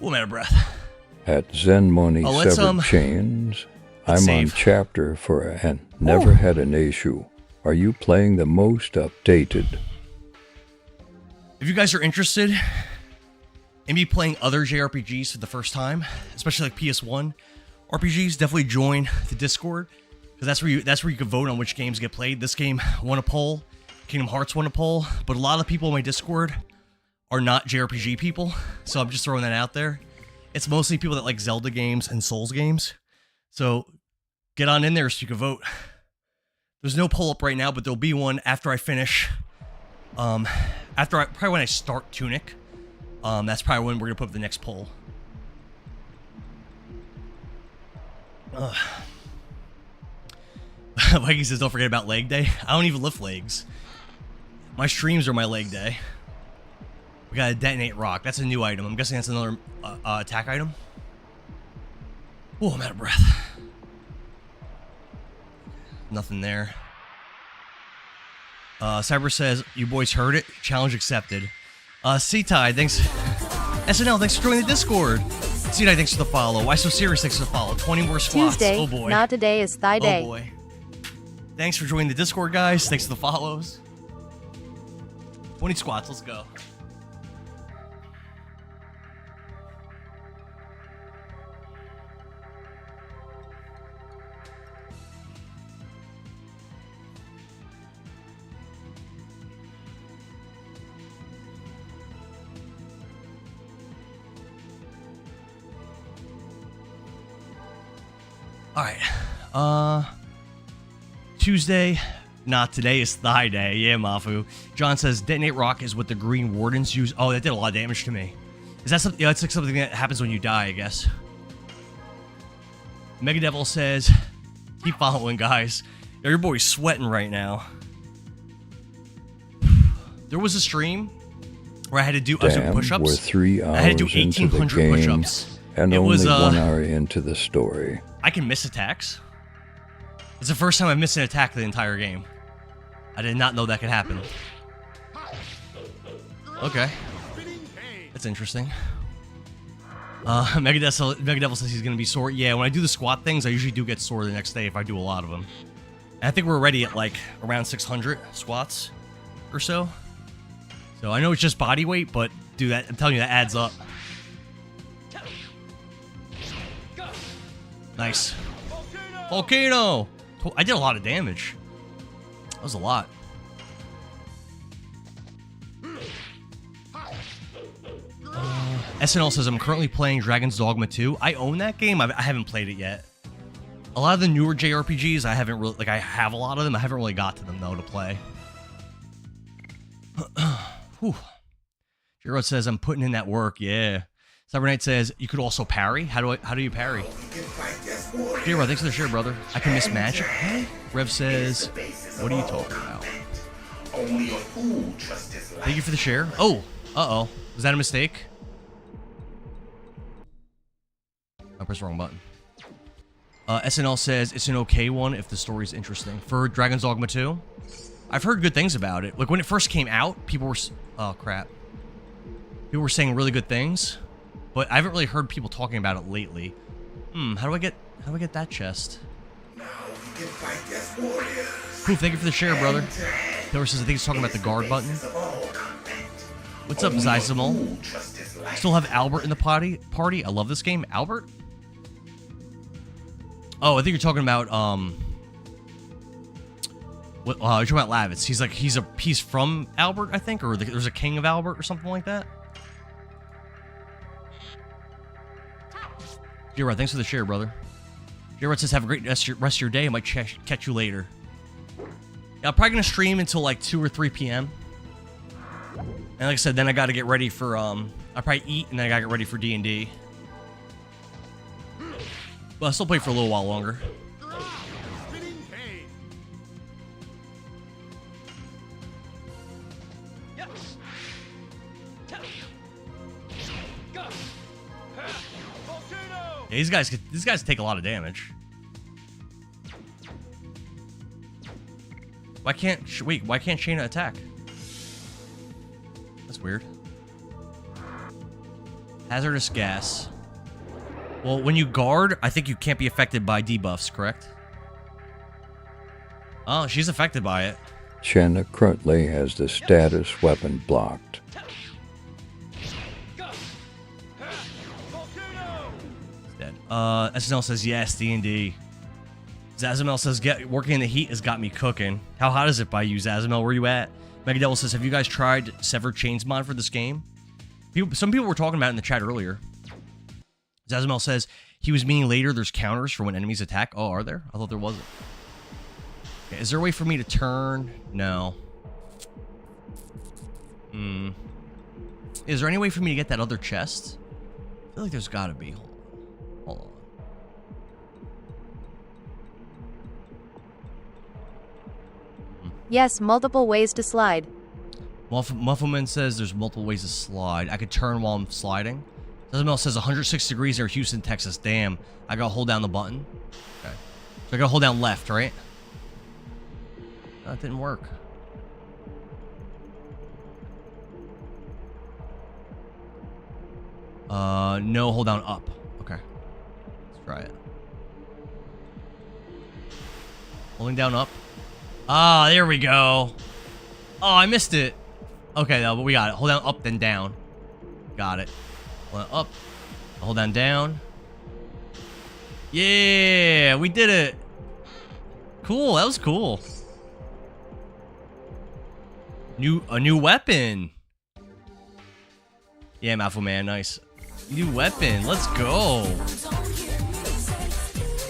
Oh, I'm out of breath. At Zenmoni Severed Chains, I'm on chapter 4 and never had an issue. Are you playing the most updated? If you guys are interested in me playing other JRPGs for the first time, especially like PS1 RPGs, definitely join the Discord. Because that's where you can vote on which games get played. This game won a poll. Kingdom Hearts won a poll. But a lot of people in my Discord are not JRPG people. So I'm just throwing that out there. It's mostly people that like Zelda games and Souls games. So get on in there so you can vote. There's no poll up right now, but there'll be one after I finish. Probably when I start Tunic. That's probably when we're going to put up the next poll. Mikey says, don't forget about leg day. I don't even lift legs. My streams are my leg day. We got a detonate rock. That's a new item. I'm guessing that's another attack item. Oh, I'm out of breath. Nothing there. Cyber says, you boys heard it. Challenge accepted. C-Tide, thanks. SNL, thanks for joining the Discord. C-Tide, thanks for the follow. Why So Serious, thanks for the follow. 20 more squats. Tuesday, oh boy. not today is thigh day. Oh boy. Thanks for joining the Discord, guys. Thanks for the follows. 20 squats, let's go. Alright, Tuesday, not today, is thigh day. Yeah, Mafu. John says, detonate rock is what the green wardens use. Oh, that did a lot of damage to me. Is that something? Yeah, it's like something that happens when you die, I guess. Mega Devil says, keep following, guys. Yo, your boy's sweating right now. There was a stream where I had to do push-ups. We're 3 hours I had to do 1,800 push-ups. And it only was 1 hour into the story. I can miss attacks. It's the first time I've missed an attack the entire game. I did not know that could happen. Okay. That's interesting. Mega Devil says he's going to be sore. Yeah, when I do the squat things, I usually do get sore the next day if I do a lot of them. And I think we're already at like around 600 squats or so. So I know it's just body weight, but dude, I'm telling you, that adds up. Nice. Volcano! I did a lot of damage. That was a lot. SNL says, I'm currently playing Dragon's Dogma 2. I own that game. I haven't played it yet. A lot of the newer JRPGs, I haven't really... Like, I have a lot of them. I haven't really got to them, though, to play. Whew. Gerard says, I'm putting in that work. Yeah. Cyber Knight says, you could also parry. How do you parry? Gerard, thanks for the share, brother. I can miss magic. Hey. Rev says, what are you talking about? Thank you for the share. Oh, uh-oh. Was that a mistake? I pressed the wrong button. SNL says, it's an okay one if the story's interesting. For Dragon's Dogma 2? I've heard good things about it. Like, when it first came out, people were... Oh, crap. People were saying really good things. But I haven't really heard people talking about it lately. How do I get that chest? Cool, thank you for the share, brother. Taylor says, I think he's talking about the guard button. What's up, Zyzamol? Still have Albert in the party? I love this game. Albert? Oh, I think you're talking about, you're talking about Lavitz. He's from Albert, I think, or there's a king of Albert or something like that. Gerard, thanks for the share, brother. Gerard says, have a great rest of your day. I might catch you later. Yeah, I'm probably going to stream until like 2 or 3 p.m. And like I said, then I got to get ready for, I'll probably eat, and then I got to get ready for D&D. But I'll still play for a little while longer. Yeah, these guys take a lot of damage. Why can't Shayna attack? That's weird. Hazardous gas. Well, when you guard, I think you can't be affected by debuffs, correct? Oh, she's affected by it. Shanna currently has the status weapon blocked. SNL says, yes, D&D. Zazamel says, working in the heat has got me cooking. How hot is it by you, Zazamel? Where you at? Mega Devil says, have you guys tried Severed Chains mod for this game? Some people were talking about it in the chat earlier. Zazamel says, he was meaning later there's counters for when enemies attack. Oh, are there? I thought there wasn't. Okay, is there a way for me to turn? No. Is there any way for me to get that other chest? I feel like there's gotta be. Hold on. Yes, multiple ways to slide. Muffleman says there's multiple ways to slide. I could turn while I'm sliding. Isabel says 106 degrees near Houston, Texas. Damn. I gotta hold down the button. Okay. So I gotta hold down left, right? That didn't work. No, hold down up. Okay. Let's try it. Holding down up. Ah, there we go. Oh, I missed it. Okay, no, but we got it. Hold down up, then down. Got it. Hold down up. Hold down down. Yeah, we did it. Cool, that was cool. A new weapon. Yeah, Mafu Man, nice. New weapon, let's go.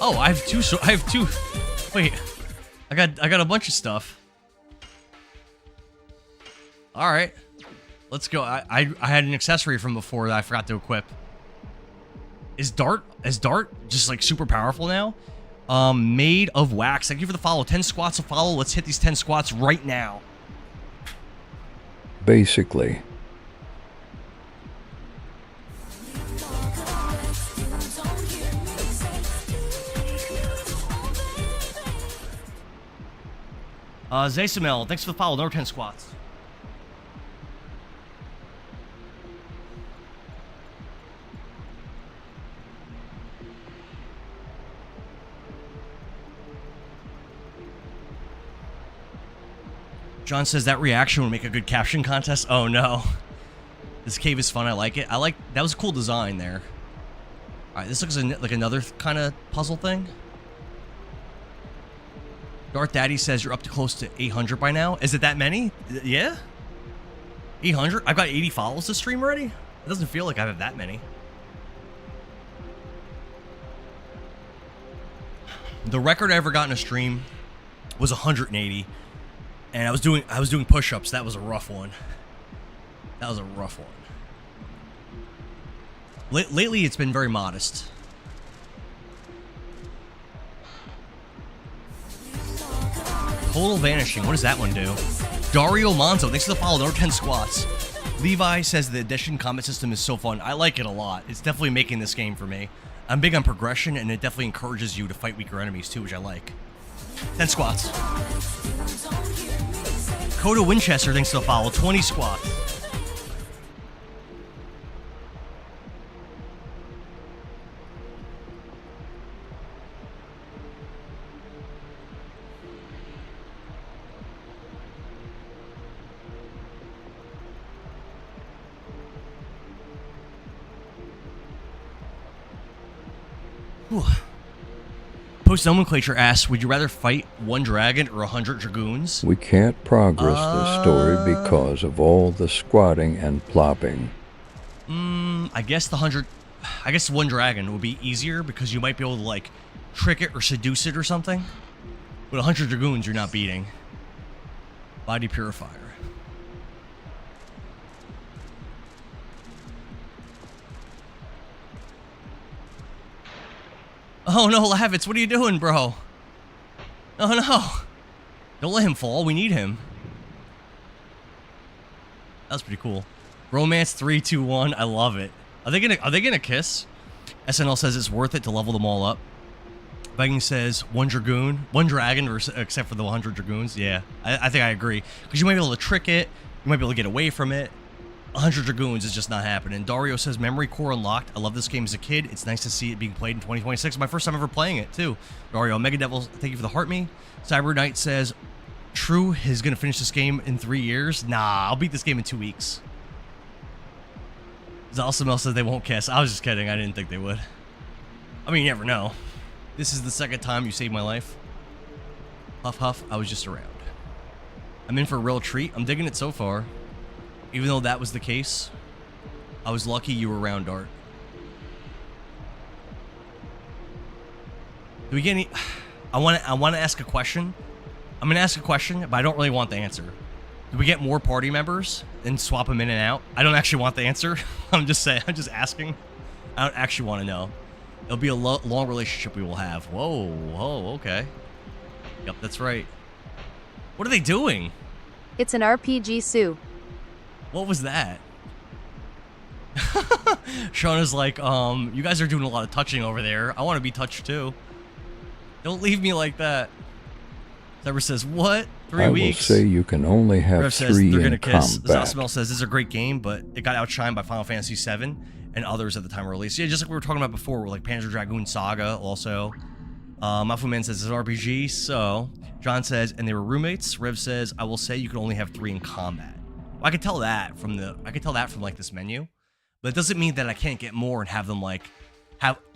Oh, I have two. Wait, I got a bunch of stuff. All right, let's go. I had an accessory from before that I forgot to equip. Is Dart just like super powerful now? Made of wax. Thank you for the follow. 10 squats to follow. Let's hit these 10 squats right now. Basically. Zaysamel, thanks for the follow. Another 10 squats. John says that reaction would make a good caption contest. Oh no. This cave is fun. I like it. That was a cool design there. Alright, this looks like another kind of puzzle thing. Darth Daddy says you're up to close to 800 by now. Is it that many? Yeah? 800? I've got 80 follows this stream already? It doesn't feel like I have that many. The record I ever got in a stream was 180. And I was doing push-ups. That was a rough one. That was a rough one. Lately, it's been very modest. Total vanishing. What does that one do? Dario Monzo, thanks for the follow. Another 10 squats. Levi says the addition combat system is so fun. I like it a lot. It's definitely making this game for me. I'm big on progression, and it definitely encourages you to fight weaker enemies too, which I like. 10 squats. Coda Winchester, thanks to the follow. 20 squats. Whew. Post Nomenclature asks, would you rather fight one dragon or 100 dragoons? We can't progress the story because of all the squatting and plopping. I guess one dragon would be easier because you might be able to like trick it or seduce it or something. But 100 dragoons you're not beating. Body purifier. Oh no, Lavitz, what are you doing, bro? Oh no. Don't let him fall, we need him. That was pretty cool. Romance 3, 2, 1, I love it. Are they gonna kiss? SNL says it's worth it to level them all up. Viking says one dragon except for the 100 dragoons. Yeah, I think I agree. Because you might be able to trick it, you might be able to get away from it. 100 dragoons is just not happening. Dario says memory core unlocked. I love this game as a kid. It's nice to see it being played in 2026. My first time ever playing it too. Dario, Mega Devil, thank you for the heart me. Cyber Knight says True is gonna finish this game in 3 years. Nah, I'll beat this game in 2 weeks. Zalsamel says they won't kiss. I was just kidding. I didn't think they would. I mean, you never know. This is the second time you saved my life. Huff huff, I was just around. I'm in for a real treat. I'm digging it so far. Even though that was the case, I was lucky you were around, Dart. Do we get any... I want to ask a question. I'm going to ask a question, but I don't really want the answer. Do we get more party members and swap them in and out? I don't actually want the answer. I'm just saying. I'm just asking. I don't actually want to know. It'll be a long relationship we will have. Whoa, okay. Yep, that's right. What are they doing? It's an RPG, Sue. What was that? Sean is like, you guys are doing a lot of touching over there. I want to be touched too. Don't leave me like that. Zebra says, what? 3 weeks? I will say you can only have Rev says 3 they're in gonna kiss. combat. Zasmel says, this is a great game, but it got outshined by Final Fantasy VII and others at the time of release. Yeah, just like we were talking about before, like Panzer Dragoon Saga also. Mafuman says, it's an RPG, so... John says, and they were roommates. Rev says, I will say you can only have 3 in combat. Well, I could tell that from like this menu, but it doesn't mean that I can't get more and have them like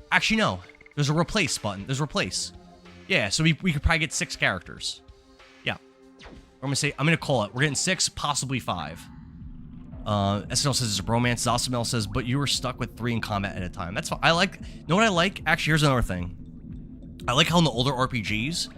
actually no, there's a replace button. There's replace. Yeah, so we could probably get 6 characters. Yeah. I'm gonna call it. We're getting 6, possibly 5. SNL says it's a bromance. Zosamel says, but you were stuck with 3 in combat at a time. That's fine. Know what I like? Actually, here's another thing. I like how in the older RPGs,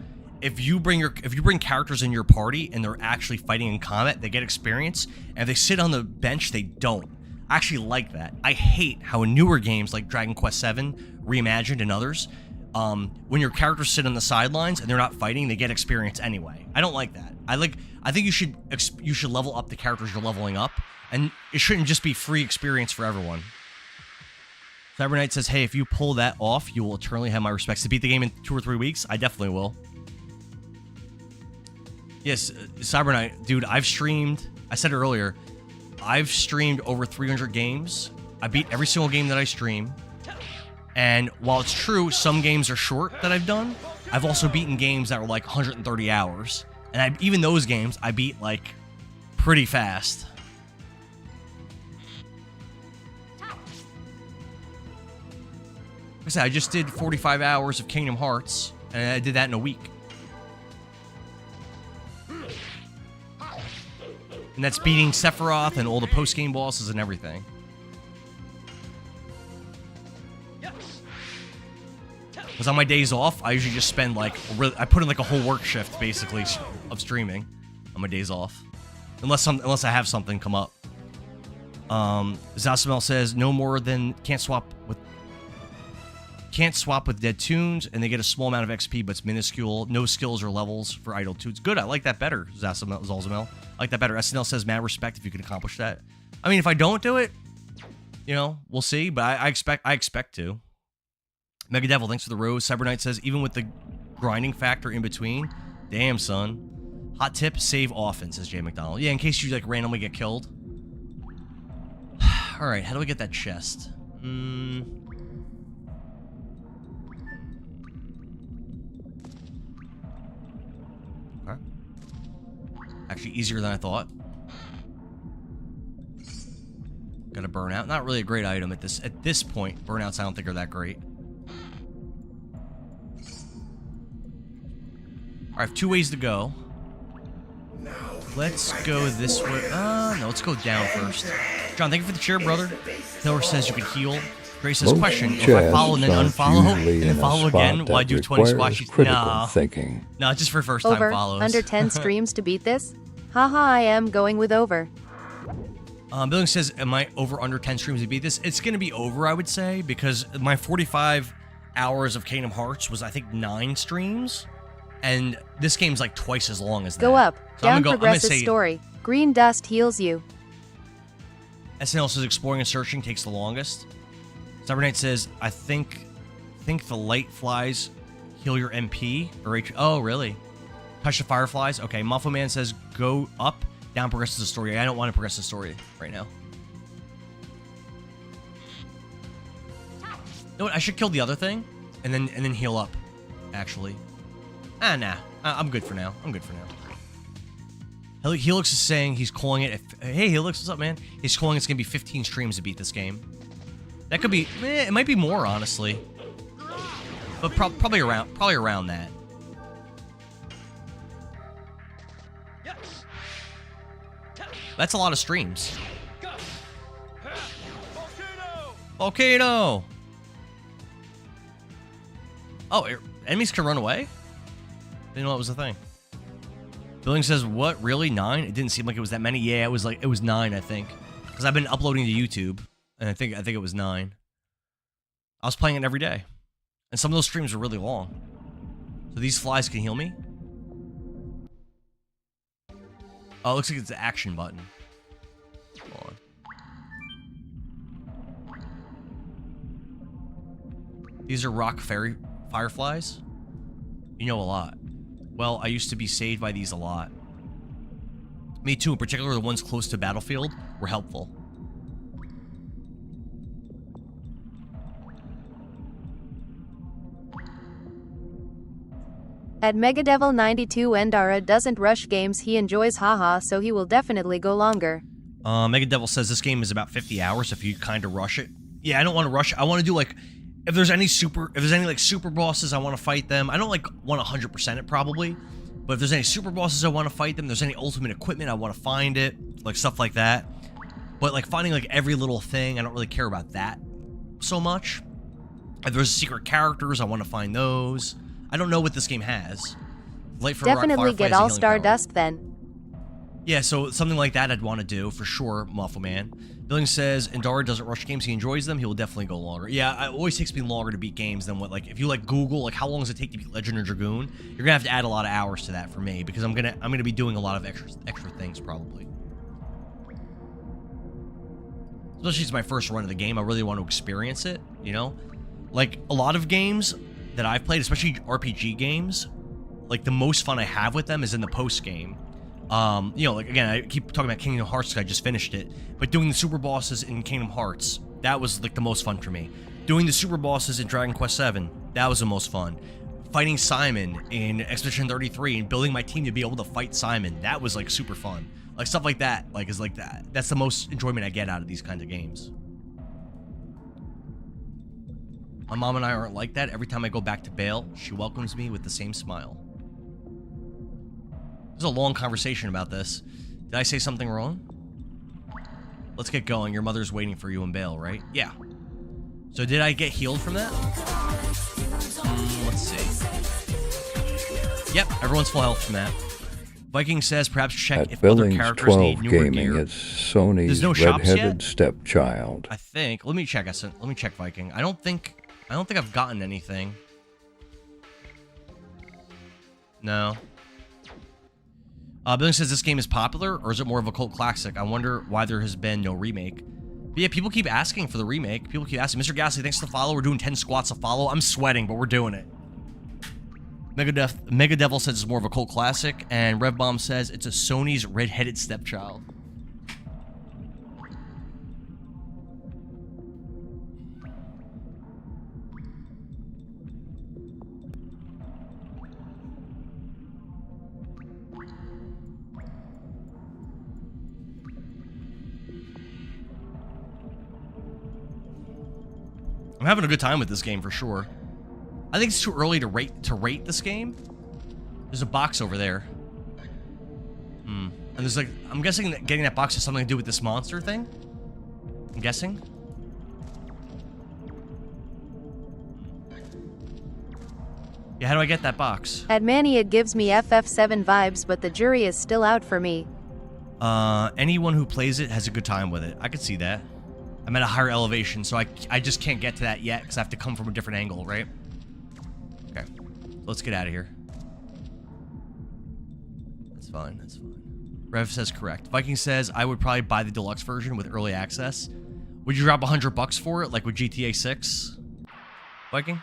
if you bring characters in your party and they're actually fighting in combat, they get experience, and if they sit on the bench, they don't. I actually like that. I hate how in newer games like Dragon Quest VII, Reimagined, and others, when your characters sit on the sidelines and they're not fighting, they get experience anyway. I don't like that. I think you should level up the characters you're leveling up, and it shouldn't just be free experience for everyone. Cyber Knight says, hey, if you pull that off, you will eternally have my respects. To beat the game in 2 or 3 weeks, I definitely will. Yes, Cyber Knight, dude, I've streamed, I said it earlier, I've streamed over 300 games. I beat every single game that I stream. And while it's true, some games are short that I've done, I've also beaten games that were like 130 hours. And even those games, I beat like pretty fast. Like I said, I just did 45 hours of Kingdom Hearts, and I did that in a week. And that's beating Sephiroth and all the post-game bosses and everything. Because on my days off, I usually just spend like, I put in like a whole work shift, basically, of streaming on my days off. Unless I have something come up. Zasamel says, no more than, can't swap with dead tunes, and they get a small amount of XP, but it's minuscule. No skills or levels for idle tunes. Good, I like that better, Zalzamel. I like that better. SNL says, mad respect if you can accomplish that. I mean, if I don't do it, you know, we'll see, but I expect to. Mega Devil, thanks for the rose. Cyber Knight says, even with the grinding factor in between, damn, son. Hot tip, save often, says Jay McDonald. Yeah, in case you, like, randomly get killed. Alright, how do we get that chest? Okay. Actually, easier than I thought. Got a burnout. Not really a great item at this point. Burnouts I don't think are that great. Alright, I have 2 ways to go. Let's go this way. No, let's go down first. John, thank you for the cheer, brother. Taylor says you can heal. Grace says, question, if I follow and then unfollow, and then follow again, will I do 20 squashes? No. Thinking. No, just for first time follows. Under 10 streams to beat this? Haha, I am going with over. Billing says, am I over under 10 streams to beat this? It's going to be over, I would say, because my 45 hours of Kingdom Hearts was, I think, 9 streams. And this game's like twice as long as that. Go up. So Down progresses story. Green dust heals you. SNL says exploring and searching takes the longest. Cyberknight says, I think the light flies heal your MP or oh, really? Touch the fireflies? Okay, Muffle Man says go up. Down progresses the story. I don't want to progress the story right now. You know what? I should kill the other thing and then heal up, actually. Nah. I'm good for now. Helix is saying he's calling it. Hey, Helix, what's up, man? He's calling it's going to be 15 streams to beat this game. That could be. It might be more, honestly. But probably around that. That's a lot of streams. Volcano! Oh, enemies can run away? Didn't know that was a thing. Billing says, what? Really? 9? It didn't seem like it was that many. Yeah, it was 9, I think. Because I've been uploading to YouTube. And I think it was 9. I was playing it every day. And some of those streams were really long. So these flies can heal me? Oh, it looks like it's the action button. Hold on. These are rock fireflies? You know a lot. Well, I used to be saved by these a lot. Me too, in particular the ones close to battlefield were helpful. At Megadevil92, Endara doesn't rush games he enjoys, haha, so he will definitely go longer. Megadevil says this game is about 50 hours if you kind of rush it. Yeah, I don't want to rush it. I want to do like, if there's any like super bosses, I want to fight them. I don't like want 100% it probably, but if there's any super bosses, I want to fight them. There's any ultimate equipment, I want to find it, like stuff like that. But like finding like every little thing, I don't really care about that so much. If there's secret characters, I want to find those. I don't know what this game has. Light for Definitely get all Stardust then. Yeah, so something like that I'd want to do for sure, Muffle Man. Billings says Endara doesn't rush games, he enjoys them, he will definitely go longer. Yeah, it always takes me longer to beat games than what, like, if you like Google, like how long does it take to beat Legend of Dragoon? You're gonna have to add a lot of hours to that for me, because I'm gonna be doing a lot of extra things probably. Especially it's my first run of the game, I really want to experience it, you know? Like, a lot of games that I've played, especially RPG games, like the most fun I have with them is in the post game. You know, like again, I keep talking about Kingdom Hearts because I just finished it, but doing the super bosses in Kingdom Hearts, that was like the most fun for me. Doing the super bosses in Dragon Quest VII, that was the most fun. Fighting Simon in Expedition 33 and building my team to be able to fight Simon, that was like super fun. Like stuff like that, like is like that. That's the most enjoyment I get out of these kinds of games. My mom and I aren't like that. Every time I go back to Bale, she welcomes me with the same smile. There's a long conversation about this. Did I say something wrong? Let's get going. Your mother's waiting for you in Bale, right? Yeah. So did I get healed from that? Let's see. Yep, everyone's full health from that. Viking says perhaps check At if Billings other characters need 12 newer Gaming, gear. it's Sony's no shops red-headed yet? stepchild. I think. Let me check. Let me check Viking. I don't think I've gotten anything. No. Billy says this game is popular, or is it more of a cult classic? I wonder why there has been no remake. But yeah, people keep asking for the remake. People keep asking. Mr. Gasly, thanks for the follow. We're doing 10 squats a follow. I'm sweating, but we're doing it. Megadevil says it's more of a cult classic, and Revbomb says it's a Sony's red-headed stepchild. I'm having a good time with this game for sure. I think it's too early to rate this game. There's a box over there. And there's like, I'm guessing that getting that box has something to do with this monster thing. I'm guessing. Yeah, how do I get that box? At Manny it gives me FF7 vibes, but the jury is still out for me. Anyone who plays it has a good time with it. I could see that. I'm at a higher elevation, so I just can't get to that yet because I have to come from a different angle, right? Okay. Let's get out of here. That's fine. That's fine. Rev says correct. Viking says, I would probably buy the deluxe version with early access. Would you drop $100 for it, like with GTA 6? Viking?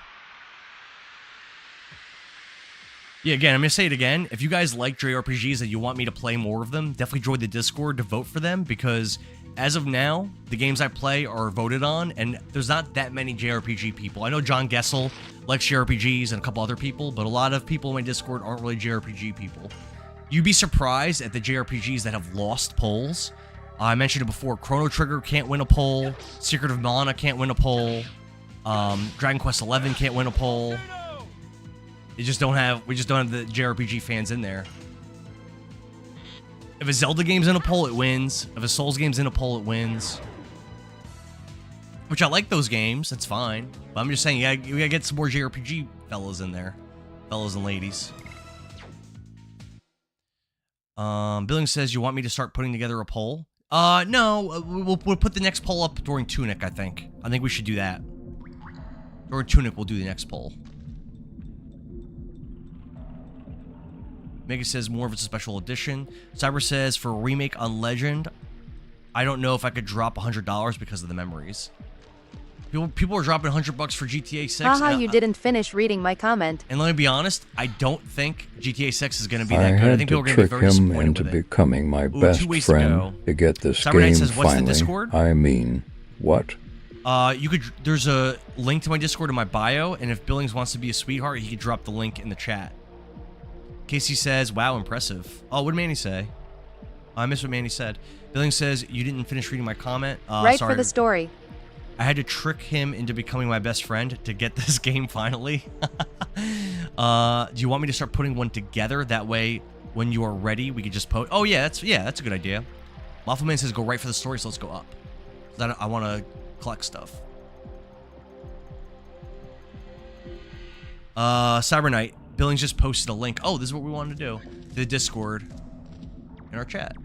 Yeah, again, I'm going to say it again. If you guys like JRPGs and you want me to play more of them, definitely join the Discord to vote for them, because as of now, the games I play are voted on, and there's not that many JRPG people. I know John Gessel likes JRPGs and a couple other people, but a lot of people in my Discord aren't really JRPG people. You'd be surprised at the JRPGs that have lost polls. I mentioned it before. Chrono Trigger can't win a poll. Secret of Mana can't win a poll. Dragon Quest XI can't win a poll. We just don't have the JRPG fans in there. If a Zelda game's in a poll, it wins. If a Souls game's in a poll, it wins. Which I like those games. That's fine. But I'm just saying, yeah, we gotta get some more JRPG fellas in there. Fellas and ladies. Billing says, you want me to start putting together a poll? No. We'll put the next poll up during Tunic, I think. I think we should do that. During Tunic, we'll do the next poll. Mega says more of it's a special edition. Cyber says for a remake on Legend, I don't know if I could drop $100 because of the memories. People are dropping $100 for GTA 6. Haha, you didn't finish reading my comment. And let me be honest, I don't think GTA 6 is going to be that good. I think people are going to be very disappointed with it. I had to trick him into becoming my best friend to get this game says, what's finally. The Discord? I mean, what? There's a link to my Discord in my bio, and if Billings wants to be a sweetheart, he could drop the link in the chat. Casey says, wow, impressive. Oh, what did Manny say? I missed what Manny said. Billings says, you didn't finish reading my comment. Right sorry. For the story. I had to trick him into becoming my best friend to get this game finally. Do you want me to start putting one together? That way, when you are ready, we could just post. Oh, yeah, that's a good idea. Waffleman says, go right for the story, so let's go up. I want to collect stuff. Cyber Knight. Billings just posted a link. Oh, this is what we wanted to do. To the Discord in our chat.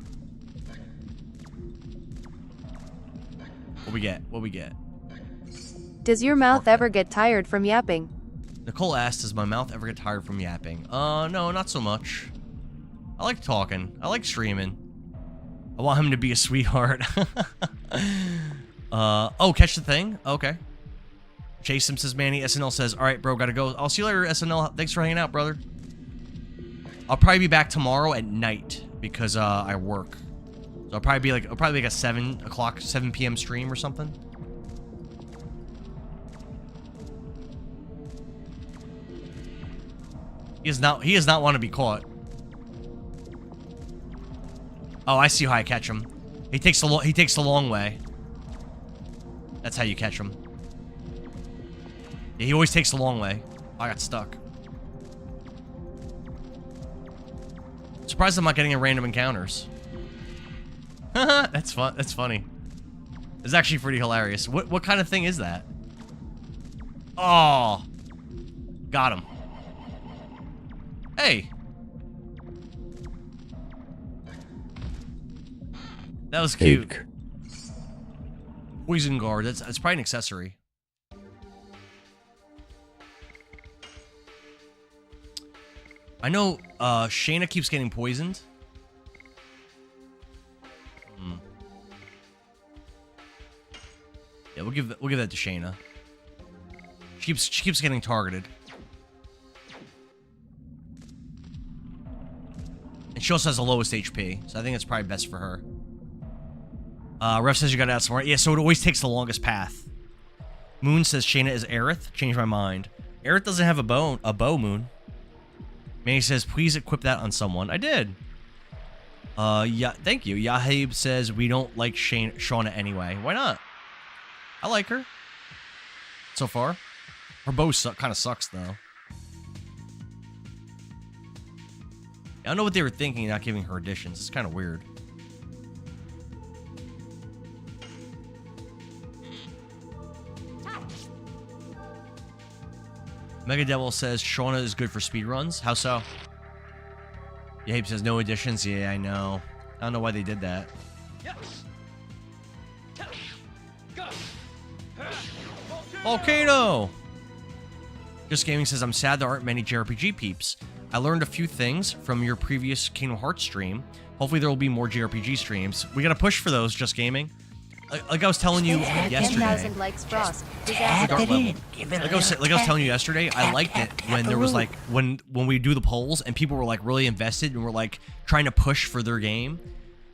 What we get? Does your mouth ever get tired from yapping? Nicole asked, does my mouth ever get tired from yapping? No, not so much. I like talking. I like streaming. I want him to be a sweetheart. Oh, catch the thing? Okay. Chase him, says Manny. SNL says, alright, bro, gotta go. I'll see you later, SNL. Thanks for hanging out, brother. I'll probably be back tomorrow at night because I work. So it'll probably be like a 7 p.m. stream or something. He does not want to be caught. Oh, I see how I catch him. He takes the long way. That's how you catch him. Yeah, he always takes the long way. I got stuck. Surprised I'm not getting in random encounters. That's fun. That's funny. It's actually pretty hilarious. What kind of thing is that? Oh, got him. Hey, that was cute. Poison guard. That's probably an accessory. I know Shayna keeps getting poisoned. Yeah, we'll give that to Shayna. She keeps getting targeted. And she also has the lowest HP, so I think it's probably best for her. Ref says you gotta outsmart. Yeah, so it always takes the longest path. Moon says Shayna is Aerith. Change my mind. Aerith doesn't have a bow, Moon. Manny says, please equip that on someone. I did. Yeah, thank you. Yahib says, we don't like Shauna anyway. Why not? I like her. So far. Her bow kind of sucks, though. I don't know what they were thinking not giving her additions. It's kind of weird. Mega Devil says Shauna is good for speedruns. How so? Yabe says no additions. Yeah, I know. I don't know why they did that. Volcano! Just Gaming says, I'm sad there aren't many JRPG peeps. I learned a few things from your previous Kingdom Hearts stream. Hopefully there will be more JRPG streams. We gotta push for those, Just Gaming. Like I was telling you yesterday. 10,000 likes Frost. Like I was telling you yesterday, I liked it when there was like when we do the polls and people were like really invested and were like trying to push for their game.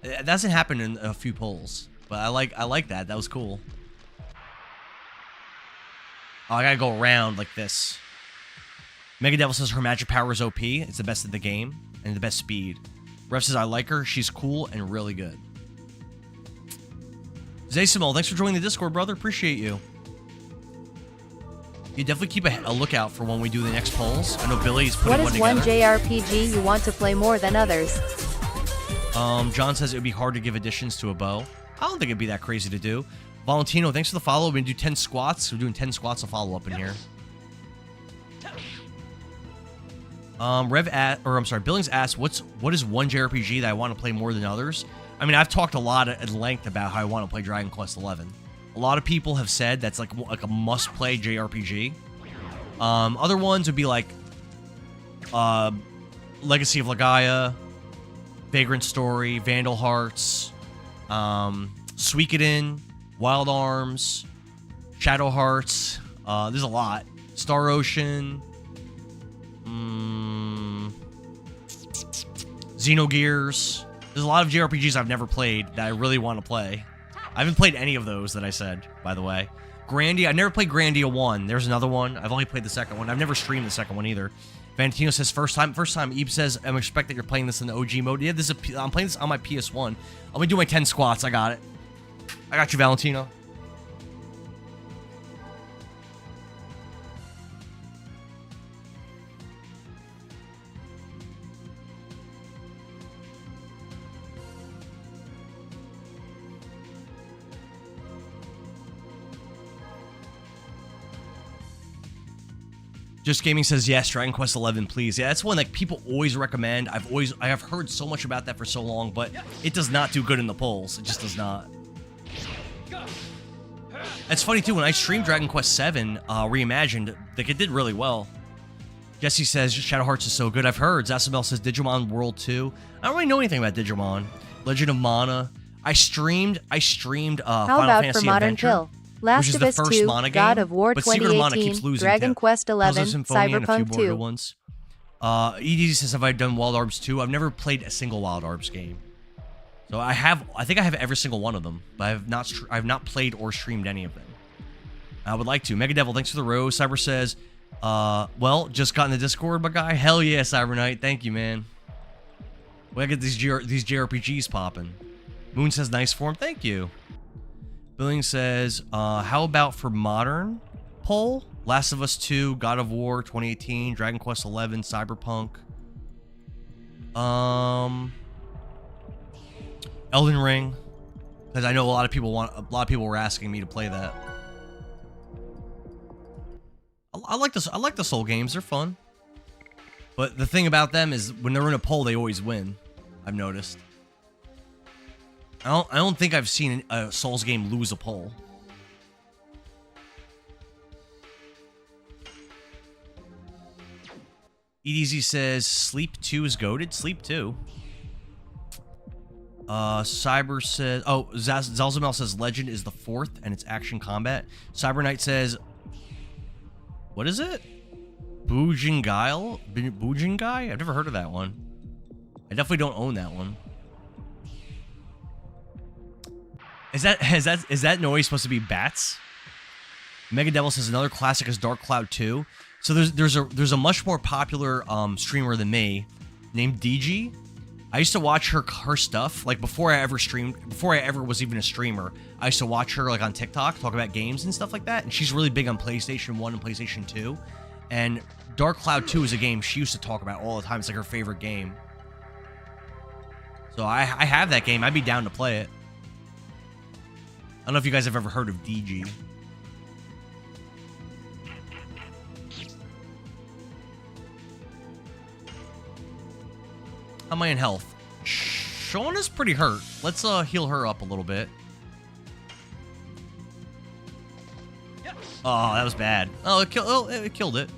That doesn't happen in a few polls, but I like that. That was cool. Oh, I gotta go around like this. Mega Devil says her magic power is OP. It's the best of the game and the best speed. Ref says I like her. She's cool and really good. Zaysimol, thanks for joining the Discord, brother. Appreciate you. You definitely keep a lookout for when we do the next polls. I know Billy's putting one together. What is one JRPG you want to play more than others? John says it would be hard to give additions to a bow. I don't think it'd be that crazy to do. Valentino, thanks for the follow. We're going to do 10 squats. We're doing 10 squats of follow-up in here. Billings asked, what is one JRPG that I want to play more than others? I mean, I've talked a lot at length about how I want to play Dragon Quest XI. A lot of people have said that's like a must-play JRPG. Other ones would be like Legacy of Legaia, Vagrant Story, Vandal Hearts, Suikoden, Wild Arms, Shadow Hearts. There's a lot. Star Ocean, Xenogears. There's a lot of JRPGs I've never played that I really want to play. I haven't played any of those that I said, by the way. Grandia, I never played Grandia 1. There's another one. I've only played the second one. I've never streamed the second one either. Valentino says, first time. Ebe says, I'm expect that you're playing this in the OG mode. Yeah, I'm playing this on my PS1. I'm going to do my 10 squats. I got it. I got you, Valentino. Just Gaming says yes, Dragon Quest 11, please. Yeah, that's one that people always recommend. I have heard so much about that for so long, but it does not do good in the polls. It just does not. It's funny too, when I streamed Dragon Quest 7 Reimagined, like it did really well. Jesse says Shadow Hearts is so good. I've heard. Zasamel says Digimon World 2. I don't really know anything about Digimon. Legend of Mana. I streamed How Final about Fantasy for Modern Adventure. Pill? Last of Us 2, God of War 2018, Dragon Quest 11, Cyberpunk 2. ED says, have I done Wild Arms 2? I've never played a single Wild Arms game. So I think I have every single one of them, but I have not played or streamed any of them. I would like to. Mega Devil, thanks for the rose. Cyber says, well, just got in the Discord, my guy. Hell yeah, Cyber Knight. Thank you, man. We gotta get these JRPGs popping. Moon says, nice form. Thank you. Billing says, how about for modern poll? Last of Us 2, God of War 2018, Dragon Quest 11, Cyberpunk. Elden Ring, because I know a lot of people were asking me to play that. I like this. I like the Soul games. They're fun. But the thing about them is when they're in a poll, they always win. I've noticed. I don't think I've seen a Souls game lose a poll. EDZ says Sleep 2 is goated. Sleep 2. Cyber says, oh, Zalzamel says Legend is the 4th and it's action combat. Cyber Knight says, what is it? Bujingai? I've never heard of that one. I definitely don't own that one. Is that noise supposed to be bats? Mega Devil says another classic is Dark Cloud 2. So there's a much more popular streamer than me named DG. I used to watch her stuff like before I ever was even a streamer. I used to watch her like on TikTok talk about games and stuff like that, and she's really big on PlayStation 1 and PlayStation 2. And Dark Cloud 2 is a game she used to talk about all the time. It's like her favorite game. So I have that game. I'd be down to play it. I don't know if you guys have ever heard of DG. How am I in health? Shauna's pretty hurt. Let's heal her up a little bit. Oh, that was bad. Oh, it killed it.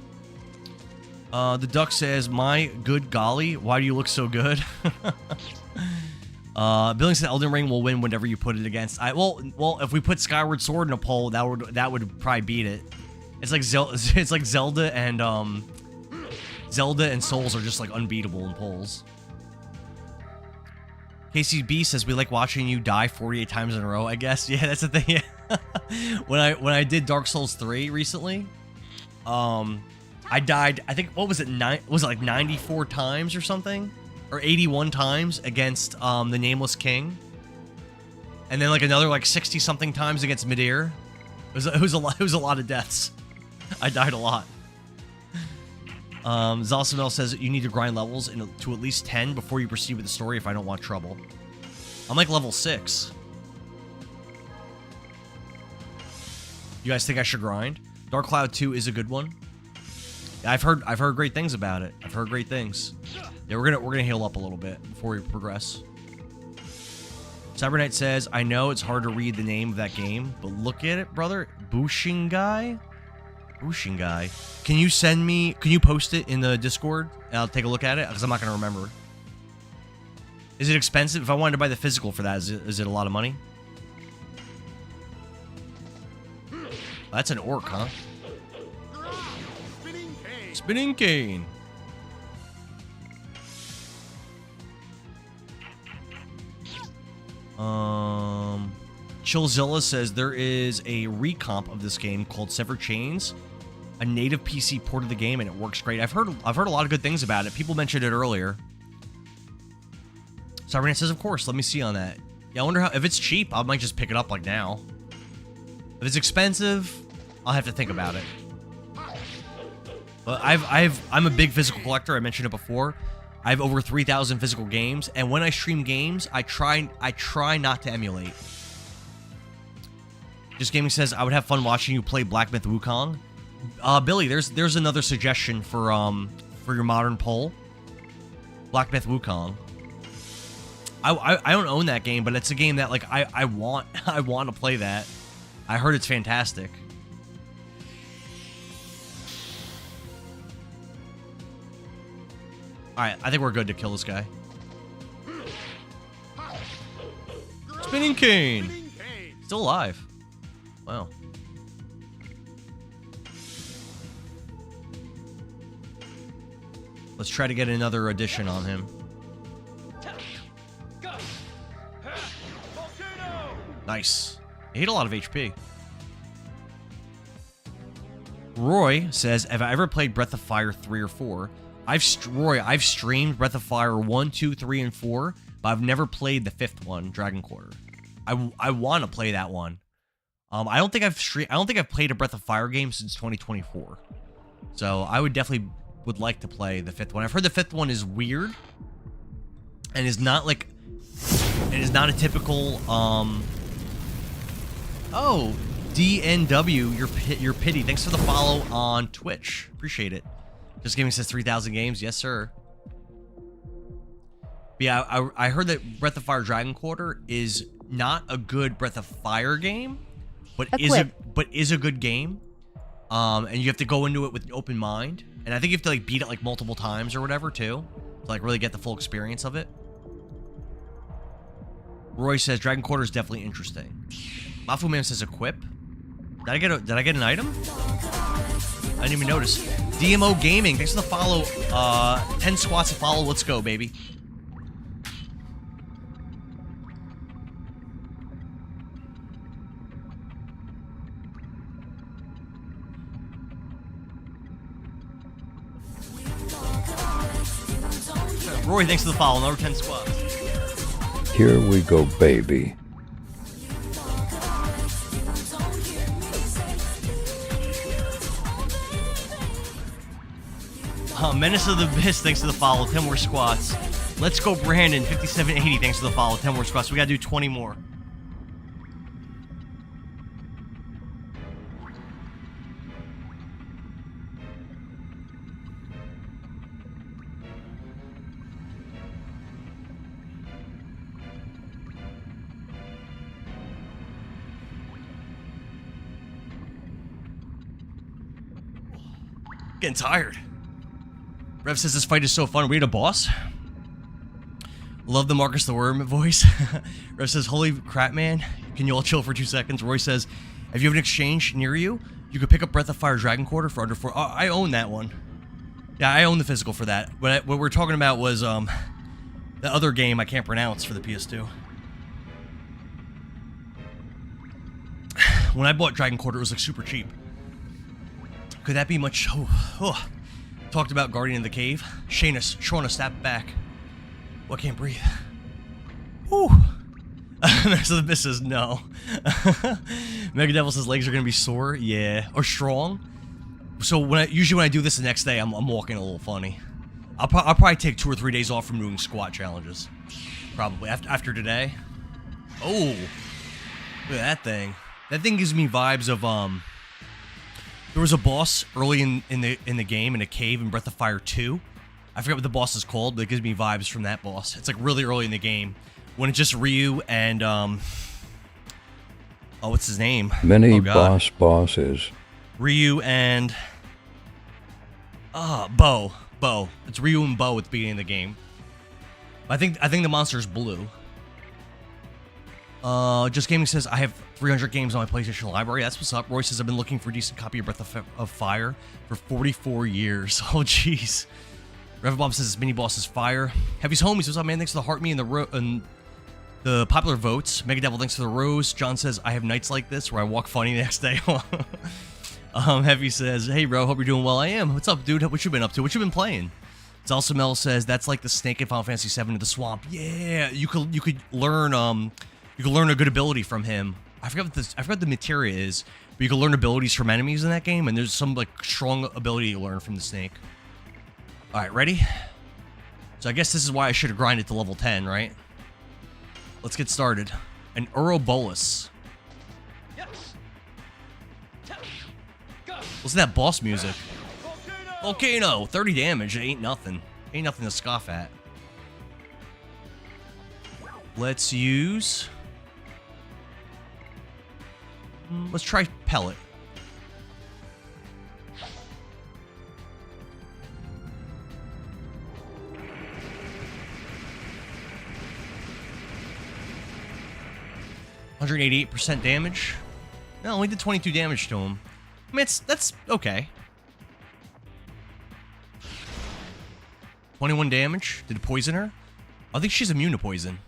The duck says, my good golly, why do you look so good? Billing said Elden Ring will win whenever you put it against. Well, if we put Skyward Sword in a poll, that would probably beat it. It's like Zelda and Souls are just like unbeatable in polls. KCB says we like watching you die 48 times in a row. I guess yeah, that's the thing. Yeah. when I did Dark Souls 3 recently, I died. I think what was it? Was it like 94 times or something? Or 81 times against the Nameless King, and then like another like 60 something times against Midir. It was a lot of deaths. I died a lot. Zalsamel says you need to grind levels to at least 10 before you proceed with the story if I don't want trouble. I'm like level 6. You guys think I should grind? Dark Cloud 2 is a good one. I've heard great things about it. I've heard great things. Yeah, we're gonna heal up a little bit before we progress. Cyber Knight says, I know it's hard to read the name of that game, but look at it, brother. Bushingai? Ocean guy. Can you send me? Can you post it in the Discord? And I'll take a look at it because I'm not gonna remember. Is it expensive? If I wanted to buy the physical for that, is it a lot of money? That's an orc, huh? Spinning cane. Chillzilla says there is a recomp of this game called Severed Chains, a native PC port of the game, and it works great. I've heard a lot of good things about it. People mentioned it earlier. Cybernet says, of course. Let me see on that. Yeah, I wonder how. If it's cheap, I might just pick it up like now. If it's expensive, I'll have to think about it. But I'm a big physical collector. I mentioned it before. I have over 3,000 physical games, and when I stream games, I try not to emulate. Just Gaming says I would have fun watching you play Black Myth Wukong. Billy, there's another suggestion for your modern poll. Black Myth Wukong. I don't own that game, but it's a game that like I want to play that. I heard it's fantastic. Alright, I think we're good to kill this guy. Spinning cane! Still alive. Wow. Let's try to get another addition on him. Nice. He ate a lot of HP. Roy says, have I ever played Breath of Fire 3 or 4? I've streamed Breath of Fire 1, 2, 3, and 4, but I've never played the 5th one, Dragon Quarter. I want to play that one. I don't think I've played a Breath of Fire game since 2024. So I would definitely like to play the 5th one. I've heard the 5th one is weird and is not like a typical oh, DNW, your pity. Thanks for the follow on Twitch. Appreciate it. Just Gaming says 3,000 games. Yes, sir. But yeah, I heard that Breath of Fire Dragon Quarter is not a good Breath of Fire game, but is a good game. And you have to go into it with an open mind. And I think you have to like beat it like multiple times or whatever too, to like really get the full experience of it. Roy says Dragon Quarter is definitely interesting. Mafu Man says equip. Did I get an item? I didn't even notice. DMO Gaming, thanks for the follow. 10 squats to follow. Let's go, baby. Roy, thanks for the follow. Another 10 squats. Here we go, baby. Menace of the Abyss, thanks to the follow. 10 more squats. Let's go, Brandon. 5780, thanks to the follow. 10 more squats. We gotta do 20 more. Getting tired. Rev says this fight is so fun. We had a boss. Love the Marcus the Worm voice. Rev says, holy crap, man. Can you all chill for 2 seconds? Roy says, if you have an exchange near you, you could pick up Breath of Fire Dragon Quarter for under 4. Oh, I own that one. Yeah, I own the physical for that. What we're talking about was the other game I can't pronounce for the PS2. When I bought Dragon Quarter, it was like super cheap. Could that be much? Oh. Talked about Guardian of the Cave. Shona, step back. Oh, I can't breathe. Whew. So the Abyss says no. Mega Devil says legs are gonna be sore. Yeah, or strong. So usually when I do this the next day, I'm walking a little funny. I'll probably take 2 or 3 days off from doing squat challenges. Probably after today. Oh, look at that thing. That thing gives me vibes of There was a boss early in the game in a cave in Breath of Fire 2. I forget what the boss is called, but it gives me vibes from that boss. It's like really early in the game when it's just Ryu and oh, what's his name? Many bosses Ryu and Bo. It's Ryu and Bo at the beginning of the game. I think the monster's blue. Just Gaming says, I have 300 games on my PlayStation library. That's what's up. Roy says, I've been looking for a decent copy of Breath of Fire for 44 years. Oh, jeez. Revbomb says, Mini Boss is fire. Heavy's homies, what's up, man? Thanks for the heart me and the popular votes. Mega Devil, thanks for the rose. John says, I have nights like this where I walk funny the next day. Heavy says, hey, bro, hope you're doing well. I am. What's up, dude? What you been up to? What you been playing? Zalsamel says, that's like the snake in Final Fantasy VII in the swamp. Yeah, you could learn a good ability from him. I forgot what the materia is, but you can learn abilities from enemies in that game, and there's some like strong ability you learn from the snake. All right, ready? So I guess this is why I should have grinded to level 10, right? Let's get started. An Ouroboros. Listen to that boss music. Volcano, 30 damage. It ain't nothing. Ain't nothing to scoff at. Let's use... let's try Pellet. %, damage. No, only did 22 damage to him. I mean, that's okay. 21 damage. Did it poison her? I think she's immune to poison.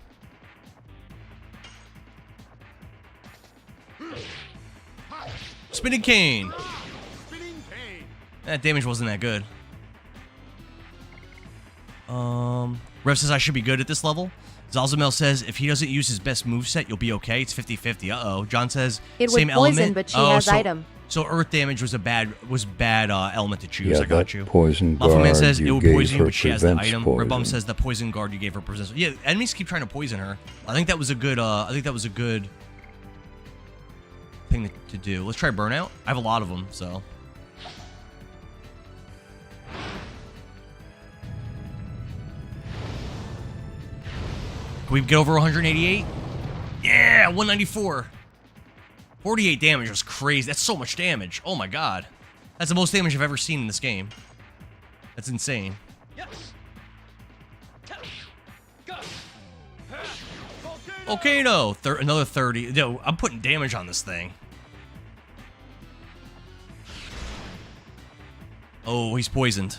Spinning Cane. That damage wasn't that good. Rev says I should be good at this level. Zalzamel says if he doesn't use his best moveset, you'll be okay. It's 50-50. Uh-oh. John says it same would poison, element. But she has item. So earth damage was bad element to choose. Yeah, I got you. Poison Muffleman guard says it would poison you, but she has the prevents item. poison. Rebum says the poison guard you gave her presents. Yeah, enemies keep trying to poison her. I think that was a good thing to do. Let's try Burnout. I have a lot of them, so. Can we get over 188? Yeah, 194. 48 damage was crazy. That's so much damage. Oh my god. That's the most damage I've ever seen in this game. That's insane. Volcano! Another 30. Yo, I'm putting damage on this thing. Oh, he's poisoned.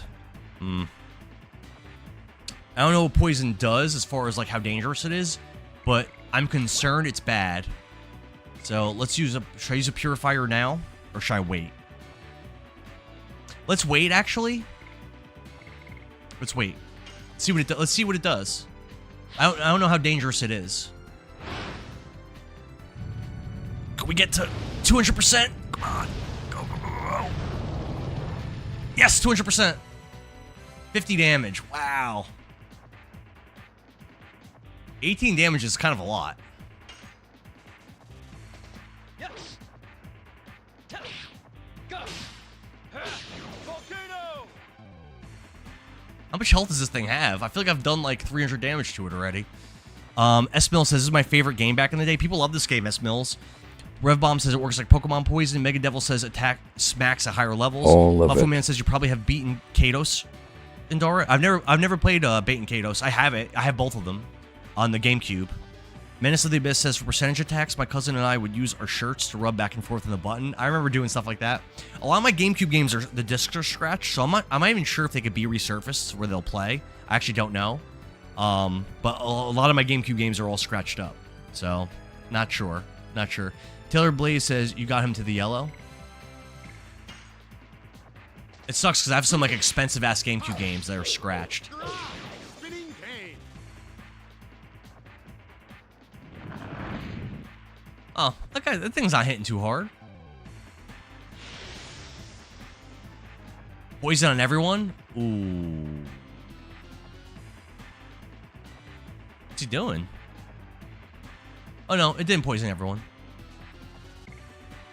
I don't know what poison does as far as like how dangerous it is, but I'm concerned it's bad. So let's use should I use a purifier now, or should I wait? Let's wait, actually. Let's wait. Let's see what it does. I don't know how dangerous it is. Can we get to 200%? Come on. Go. Yes, 200%. 50 damage. Wow. 18 damage is kind of a lot. How much health does this thing have? I feel like I've done like 300 damage to it already. S. Mills says, this is my favorite game back in the day. People love this game, S. Mills. Revbomb says it works like Pokemon Poison. Mega Devil says attack smacks at higher levels. Muffleman says you probably have beaten Kados. Endara. I've never played Bait and Kados. I have it. I have both of them on the GameCube. Menace of the Abyss says for percentage attacks, my cousin and I would use our shirts to rub back and forth on the button. I remember doing stuff like that. A lot of my GameCube games are the discs are scratched, so I'm not even sure if they could be resurfaced where they'll play. I actually don't know. But a lot of my GameCube games are all scratched up, so not sure. Taylor Blaze says you got him to the yellow. It sucks because I have some like expensive ass GameCube games that are scratched. Oh, that thing's not hitting too hard. Poison on everyone? Ooh. What's he doing? Oh no, it didn't poison everyone.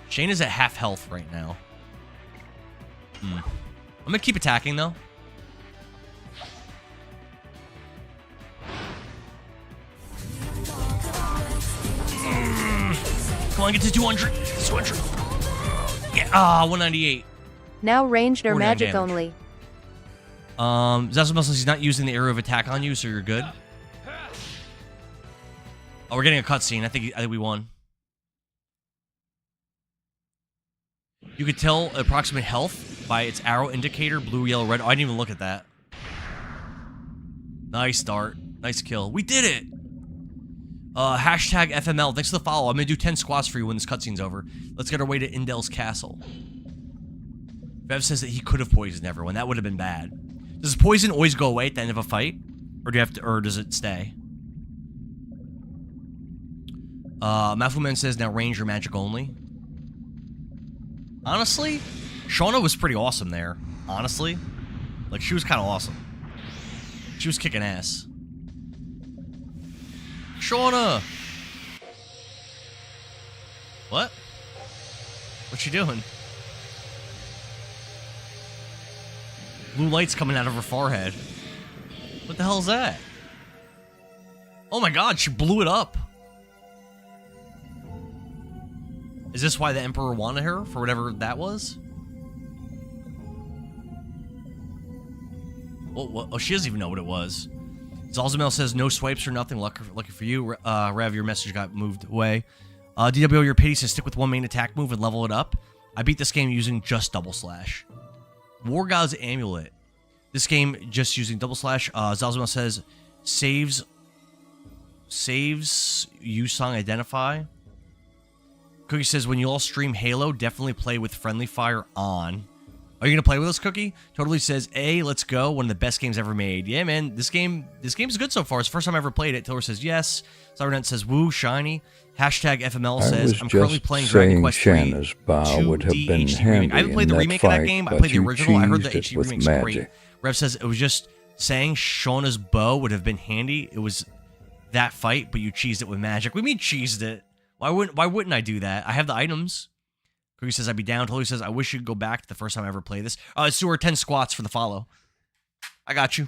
Shane is at half health right now. I'm gonna keep attacking though. Come on, get to 200. 200. Yeah, 198. Now ranged or 49 magic damage. only. Zazumel says he's not using the area of attack on you, so you're good. Oh, we're getting a cutscene. I think we won. You could tell approximate health by its arrow indicator, blue, yellow, red. Oh, I didn't even look at that. Nice start. Nice kill. We did it! Hashtag FML. Thanks for the follow. I'm gonna do 10 squats for you when this cutscene's over. Let's get our way to Indel's castle. Bev says that he could have poisoned everyone. That would have been bad. Does poison always go away at the end of a fight? Or do you have to, or does it stay? Mafuman says now range or magic only. Honestly, Shauna was pretty awesome there. Honestly. Like, she was kind of awesome. She was kicking ass. Shauna! What? What's she doing? Blue light's coming out of her forehead. What the hell is that? Oh my god, she blew it up. Is this why the Emperor wanted her? For whatever that was? Oh, she doesn't even know what it was. Zalzamel says no swipes or nothing. Lucky for you. Rev, your message got moved away. DWO, your pity says stick with one main attack move and level it up. I beat this game using just double slash. War God's Amulet. This game just using double slash. Zalzamel says saves Yusong identify. Cookie says when you all stream Halo, definitely play with friendly fire on. Are you gonna play with us, Cookie? Totally says, "A, let's go. One of the best games ever made." Yeah, man, this game's good so far. It's the first time I ever played it. Taylor says yes. Cybernet says woo, shiny. Hashtag FML says I'm currently playing Dragon Quest 3 Shanna's bow would have been handy. I haven't played the remake of that game. I played the original. I heard the HD remake's great. Rev says it was just saying Shauna's bow would have been handy. It was that fight, but you cheesed it with magic. We mean cheesed it. Why wouldn't I do that? I have the items. Cookie says I'd be down. Totally says I wish you'd go back to the first time I ever played this. Sewer 10 squats for the follow. I got you.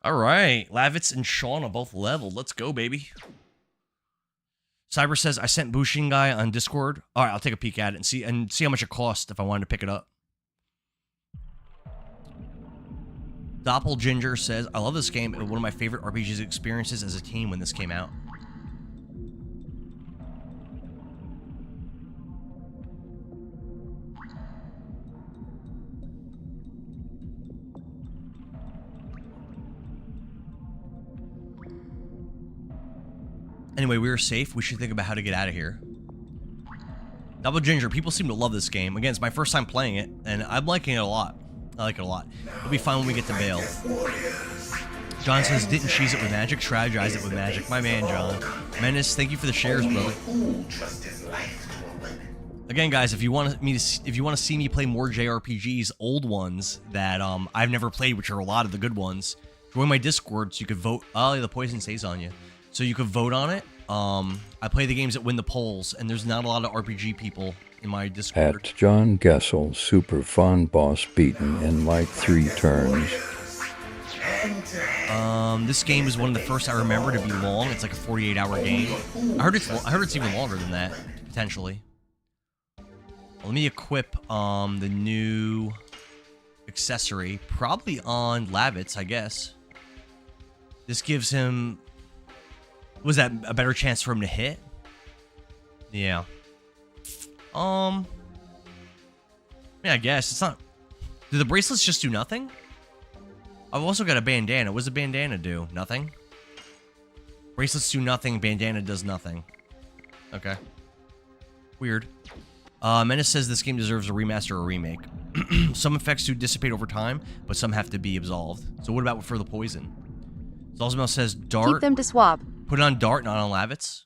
All right, Lavitz and Sean are both leveled. Let's go, baby. Cyber says I sent Bushin guy on Discord. All right, I'll take a peek at it and see how much it cost if I wanted to pick it up. Doppelginger says I love this game. It was one of my favorite RPGs experiences as a teen when this came out. Anyway, we are safe. We should think about how to get out of here. Double Ginger, people seem to love this game. Again, it's my first time playing it, and I'm liking it a lot. I like it a lot. It'll be fun when we get to Bale. John says, didn't cheese it with magic, strategize it with magic. My man, John. Menace, thank you for the shares, brother. Again, guys, if you want to see me play more JRPGs, old ones that I've never played, which are a lot of the good ones, join my Discord so you could vote. Oh, the poison stays on you. So you could vote on it. I play the games that win the polls, and there's not a lot of RPG people in my Discord. At John Gessel, super fun boss beaten in like 3 turns. This game is one of the first I remember to be long. It's like a 48-hour game. I heard it's even longer than that, potentially. Let me equip the new accessory, probably on Lavitz, I guess. This gives him... Was that a better chance for him to hit? Yeah. Yeah, I guess. It's not... Do the bracelets just do nothing? I've also got a bandana. What does a bandana do? Nothing? Bracelets do nothing. Bandana does nothing. Okay. Weird. Menace says this game deserves a remaster or a remake. Some effects do dissipate over time, but some have to be absolved. So what about for the poison? Zalzamel says dart. Keep them to swap. Put it on Dart, not on Lavitz.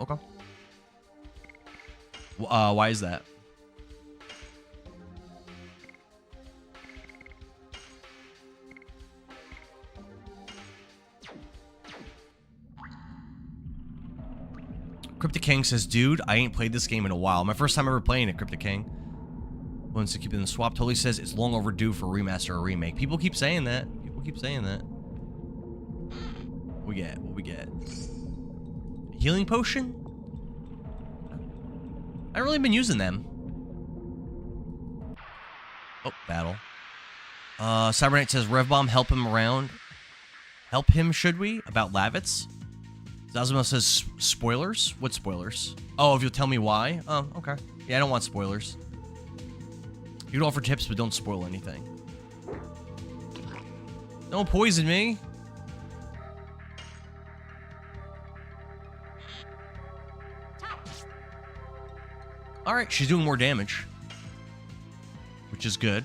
Okay. Why is that? Cryptic King says, dude, I ain't played this game in a while. My first time ever playing it, Cryptic King. Wants to keep it in the swap. Totally says it's long overdue for a remaster or remake. People keep saying that. People keep saying that. What we get? What we get? Healing potion? I haven't really been using them. Oh, battle. Cyberknight says, Revbomb, help him around. Help him, should we? About Lavitz. Zazumel says, spoilers? What spoilers? Oh, if you'll tell me why? Oh, okay. Yeah, I don't want spoilers. You can offer tips, but don't spoil anything. Don't poison me. Alright, she's doing more damage. Which is good.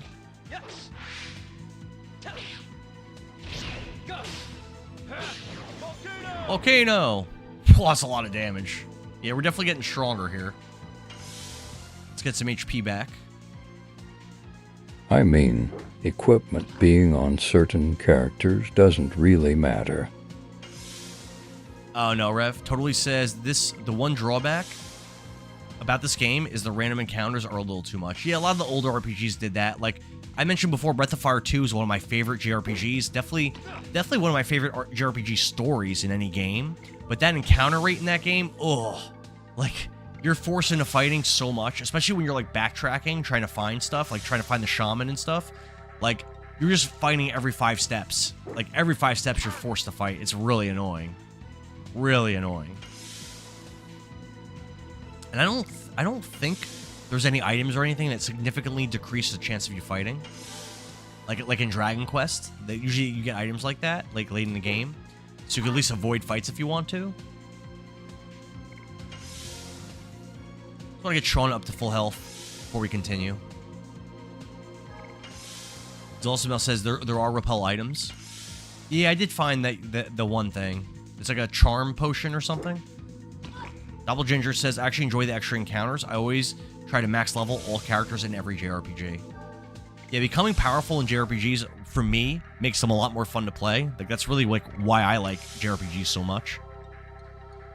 Volcano! Plus a lot of damage. Yeah, we're definitely getting stronger here. Let's get some HP back. I mean, equipment being on certain characters doesn't really matter. Oh no, Rev totally says the one drawback about this game is the random encounters are a little too much. Yeah, a lot of the older RPGs did that. Like I mentioned before, Breath of Fire 2 is one of my favorite JRPGs. Definitely one of my favorite JRPG stories in any game. But that encounter rate in that game, like you're forced into fighting so much, especially when you're like backtracking, trying to find stuff, like trying to find the shaman and stuff. Like you're just fighting every 5 steps. Like every 5 steps you're forced to fight. It's really annoying. Really annoying. And I don't think there's any items or anything that significantly decreases the chance of you fighting. Like in Dragon Quest, that usually you get items like that, like late in the game. So you can at least avoid fights if you want to. I want to get Sean up to full health before we continue. Dulcimel says there are repel items. Yeah, I did find that the one thing. It's like a charm potion or something. Double Ginger says, I actually enjoy the extra encounters. I always try to max level all characters in every JRPG. Yeah, becoming powerful in JRPGs, for me, makes them a lot more fun to play. Like, that's really like why I like JRPGs so much.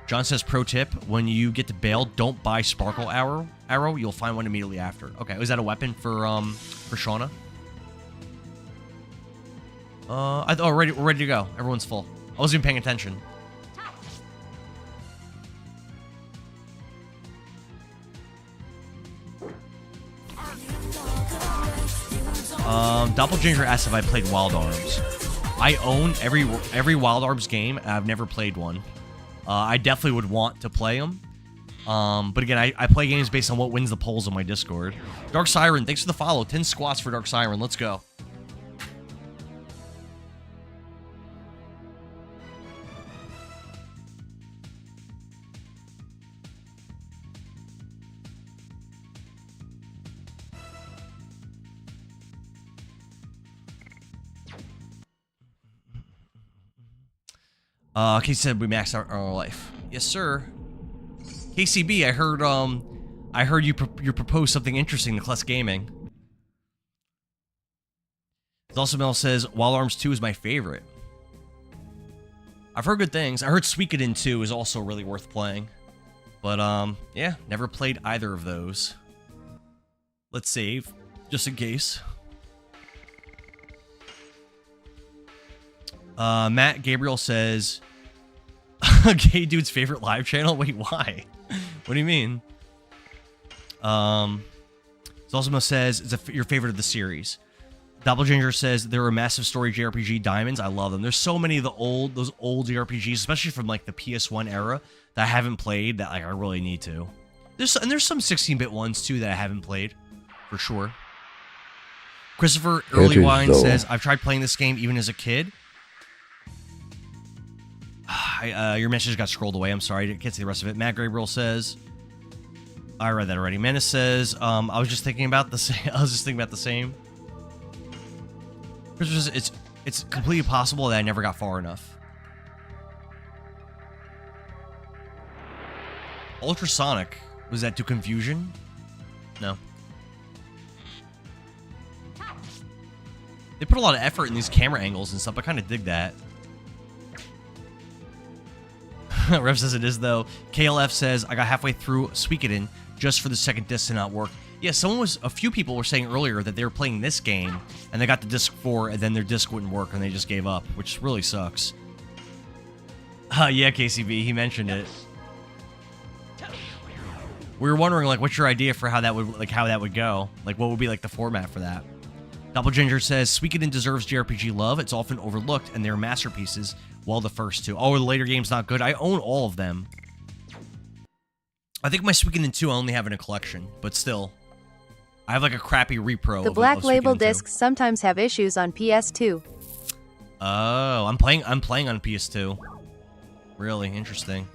John says, pro tip, when you get to Bale, don't buy Sparkle Arrow. You'll find one immediately after. Okay, is that a weapon for Shauna? We're ready to go. Everyone's full. I wasn't even paying attention. Doppelganger asked if I played Wild Arms. I own every Wild Arms game. I've never played one. I definitely would want to play them. But again, I play games based on what wins the polls on my Discord. Dark Siren, thanks for the follow. 10 squats for Dark Siren. Let's go. Casey said we maxed out our life. Yes, sir. KCB, I heard you proposed something interesting to Kless Gaming. Dulcimel says Wild Arms 2 is my favorite. I've heard good things. I heard Suikoden 2 is also really worth playing. But yeah, never played either of those. Let's save, just in case. Matt Gabriel says, gay dude's favorite live channel? Wait, why? What do you mean? Zalzimo says, it's your favorite of the series. Doppelganger says, there are massive story JRPG diamonds. I love them. There's so many of those old JRPGs, especially from like the PS1 era, that I haven't played that like I really need to. There's some 16-bit ones too that I haven't played, for sure. Christopher Earlywine says, I've tried playing this game even as a kid. Your message got scrolled away. I'm sorry. I can't see the rest of it. Matt Gabriel says, I read that already. Menace says, I was just thinking about the same. Christopher says, it's completely possible that I never got far enough. Ultrasonic. Was that to confusion? No. They put a lot of effort in these camera angles and stuff. I kind of dig that. Rev says it is, though. KLF says, I got halfway through Suikoden just for the second disc to not work. Yeah, a few people were saying earlier that they were playing this game, and they got the disc 4, and then their disc wouldn't work, and they just gave up, which really sucks. Yeah, KCB, he mentioned it. We were wondering, like, what's your idea for how that would go? Like, what would be, like, the format for that? Doppelginger says, Suikoden deserves JRPG love. It's often overlooked, and they're masterpieces, while the first two. Oh, the later game's not good? I own all of them. I think my Suikoden 2 I only have in a collection, but still. I have, like, a crappy repro. The Black Label discs sometimes have issues on PS2. Oh, I'm playing on PS2. Really interesting.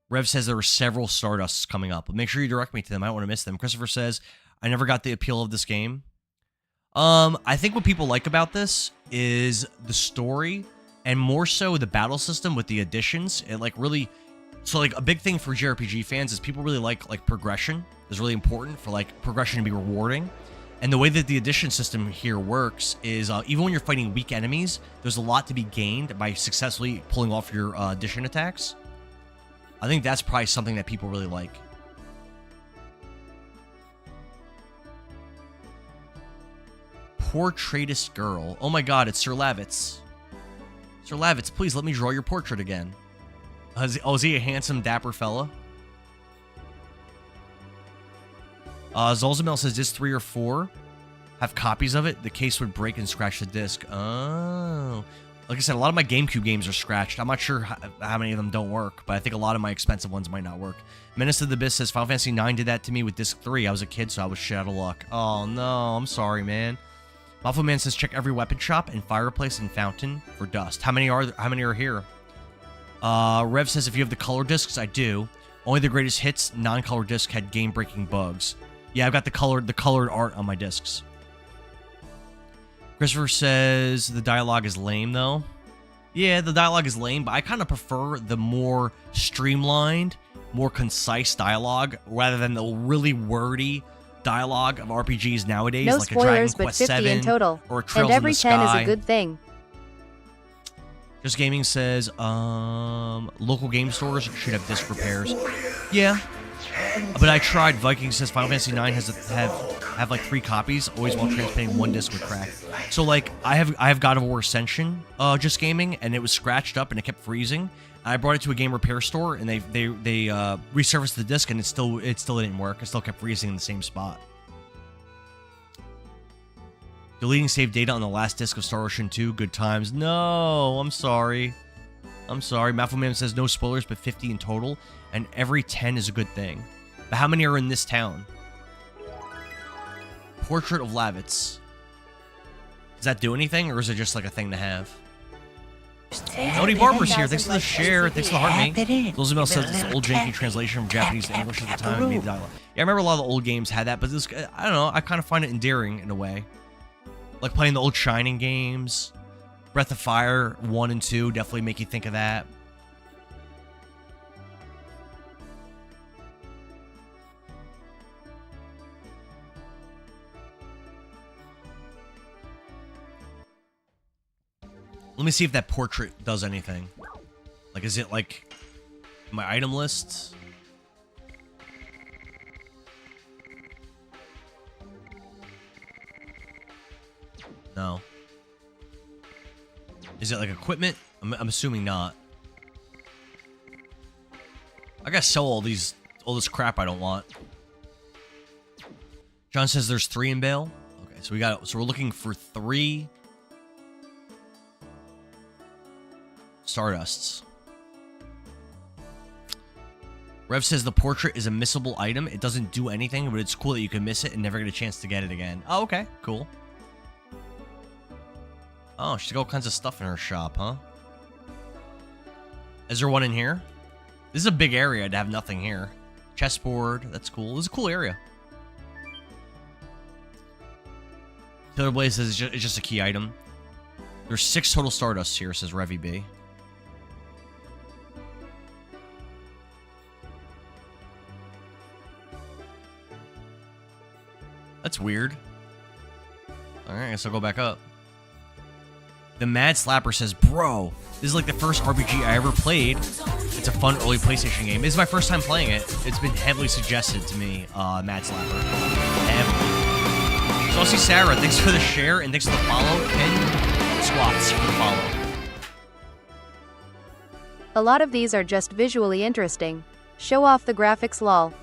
Rev says there were several Stardusts coming up. Make sure you direct me to them. I don't want to miss them. Christopher says, I never got the appeal of this game. I think what people like about this is the story, and more so the battle system with the additions. It, like, really... So, like, a big thing for JRPG fans is people really like progression. Is really important for, like, progression to be rewarding. And the way that the addition system here works is, even when you're fighting weak enemies, there's a lot to be gained by successfully pulling off your addition attacks. I think that's probably something that people really like. Portraitist girl. Oh my god, it's Sir Lavitz. Sir Lavitz, please let me draw your portrait again. Is he a handsome, dapper fella? Zolzamel says, disc 3 or 4 have copies of it. The case would break and scratch the disc. Oh. Like I said, a lot of my GameCube games are scratched. I'm not sure how many of them don't work, but I think a lot of my expensive ones might not work. Menace of the Abyss says, Final Fantasy 9 did that to me with disc 3. I was a kid, so I was shit out of luck. Oh, no. I'm sorry, man. Waffle Man says, check every weapon shop and fireplace and fountain for dust. How many are here? Rev says, if you have the color discs, I do. Only the greatest hits, non-color disc had game-breaking bugs. Yeah, I've got the colored art on my discs. Christopher says the dialogue is lame, though. Yeah, the dialogue is lame, but I kind of prefer the more streamlined, more concise dialogue, rather than the really wordy dialogue of RPGs nowadays, no like spoilers, a Dragon Quest but 50 VII in total. Or Trails and every in the 10 Sky. is a good thing. Just Gaming says, local game stores should have disc repairs. Yeah, but I tried. Viking says Final Fantasy 9 have like 3 copies, always while transmitting 1 disc would crack. So like I have God of War Ascension, Just Gaming, and it was scratched up and it kept freezing. I brought it to a game repair store and they resurfaced the disc and it still didn't work. It still kept freezing in the same spot. Deleting saved data on the last disc of Star Ocean 2. Good times. No, I'm sorry. Mafuman says no spoilers, but 50 in total, and every 10 is a good thing. But how many are in this town? Portrait of Lavitz. Does that do anything, or is it just like a thing to have? Nody Barber's here. Thanks for the share. Thanks for the heart, mate. Lizabel says it's an old janky translation from Japanese to English at the time. Made the dialogue. Yeah, I remember a lot of the old games had that, but this, I don't know. I kind of find it endearing in a way. Like playing the old Shining games. Breath of Fire 1 and 2 definitely make you think of that. Let me see if that portrait does anything. Like, is it like my item list? No. Is it like equipment? I'm assuming not. I gotta sell all this crap I don't want. John says there's 3 in bail. Okay, so we're looking for 3 Stardusts. Rev says the portrait is a missable item. It doesn't do anything, but it's cool that you can miss it and never get a chance to get it again. Oh, okay, cool. Oh, she's got all kinds of stuff in her shop, huh? Is there one in here? This is a big area to have nothing here. Chessboard, that's cool. This is a cool area. Killer Blaze says it's just a key item. There's 6 total Stardusts here, says Revy B. That's weird. Alright, I guess I'll go back up. The Mad Slapper says, bro, this is like the first RPG I ever played It's a fun early PlayStation game. This is my first time playing it. It's been heavily suggested to me, Mad Slapper. Heavily. So I'll see Sarah. Thanks for the share and thanks for the follow. 10 squats for the follow. A lot of these are just visually interesting. Show off the graphics lol.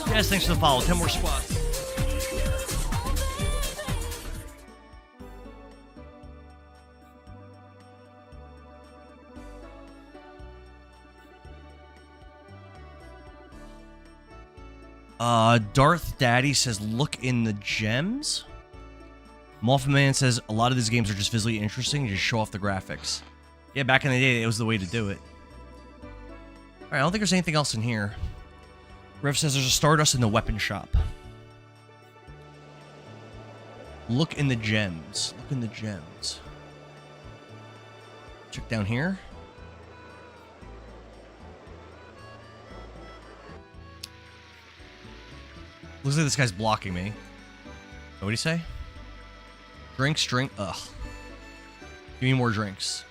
Yes, thanks for the follow. 10 more squats. Darth Daddy says, look in the gems. Muffin Man says, a lot of these games are just visually interesting. You just show off the graphics. Yeah, back in the day, it was the way to do it. Alright, I don't think there's anything else in here. Rev says there's a Stardust in the weapon shop. Look in the gems. Look in the gems. Check down here. Looks like this guy's blocking me. What do you say? Drinks, drink. Ugh. Give me more drinks.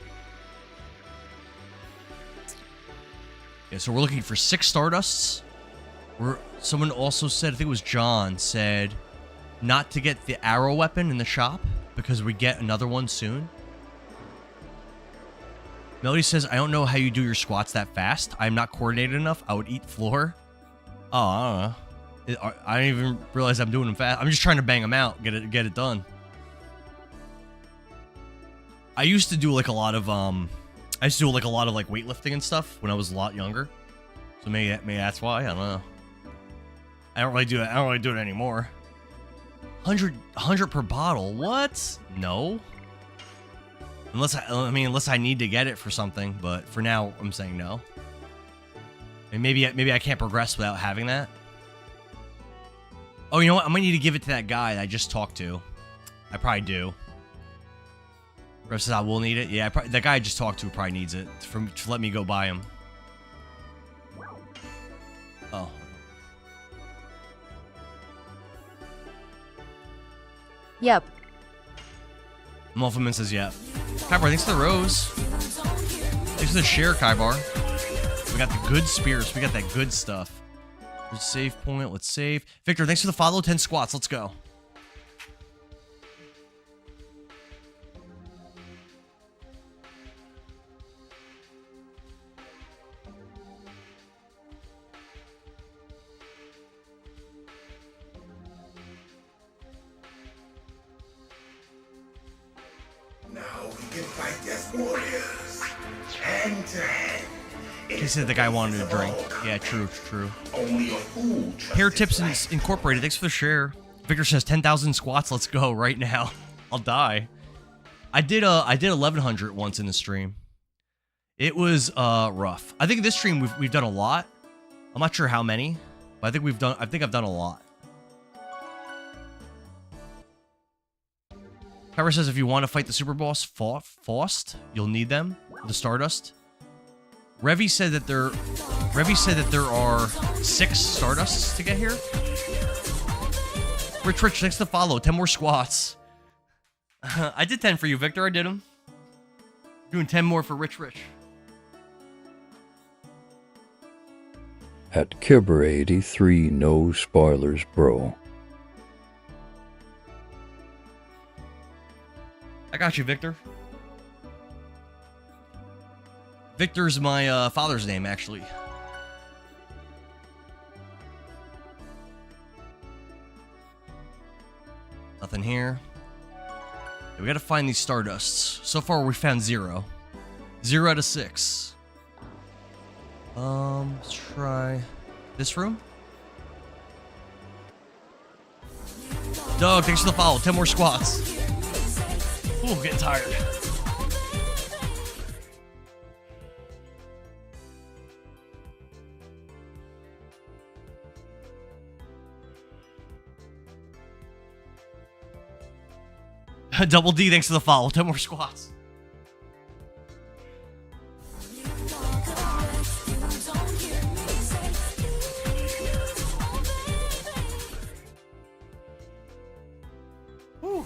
Yeah, so we're looking for 6 Stardusts. Someone also said, I think it was John, said not to get the arrow weapon in the shop because we get another one soon. Melody says, I don't know how you do your squats that fast. I'm not coordinated enough. I would eat floor. Oh, I don't know. I don't even realize I'm doing them fast. I'm just trying to bang them out, get it done. I used to do like a lot of like weightlifting and stuff when I was a lot younger. So maybe that's why. I don't know. I don't really do it anymore. 100 per bottle. What? No. Unless I need to get it for something, but for now I'm saying no. And maybe I can't progress without having that. Oh, you know what? I might need to give it to that guy that I just talked to. I probably do. Rev says I will need it. Yeah, that guy I just talked to probably needs it to let me go buy him. Oh. Yep. Muffleman says yep. Kybar, thanks for the rose. Thanks for the share, Kybar. We got the good spears. We got that good stuff. There's a save point. Let's save. Victor, thanks for the follow. 10 squats. Let's go. Now we can fight as warriors, hand to hand. He said the guy wanted a drink. Yeah, true. Only a fool trusts Hair his Tips life. Incorporated, thanks for the share. Victor says 10,000 squats. Let's go right now. I'll die. I did 1100 once in the stream. It was rough. I think this stream we've done a lot. I'm not sure how many, but I think I've done a lot. Kyra says if you want to fight the super boss Faust, you'll need them. The Stardust. Revy said that there are 6 Stardusts to get here. Rich, thanks to follow. 10 more squats. I did 10 for you, Victor. I did them. Doing 10 more for Rich. At Kibber83, no spoilers, bro. I got you, Victor. Victor's my father's name, actually. Nothing here. Yeah, we gotta find these Stardusts. So far, we found 0. 0 out of 6. Let's try this room. Doug, thanks for the follow. 10 more squats. Ooh, I'm getting tired. Double D, thanks for the follow. 10 more squats. Whew.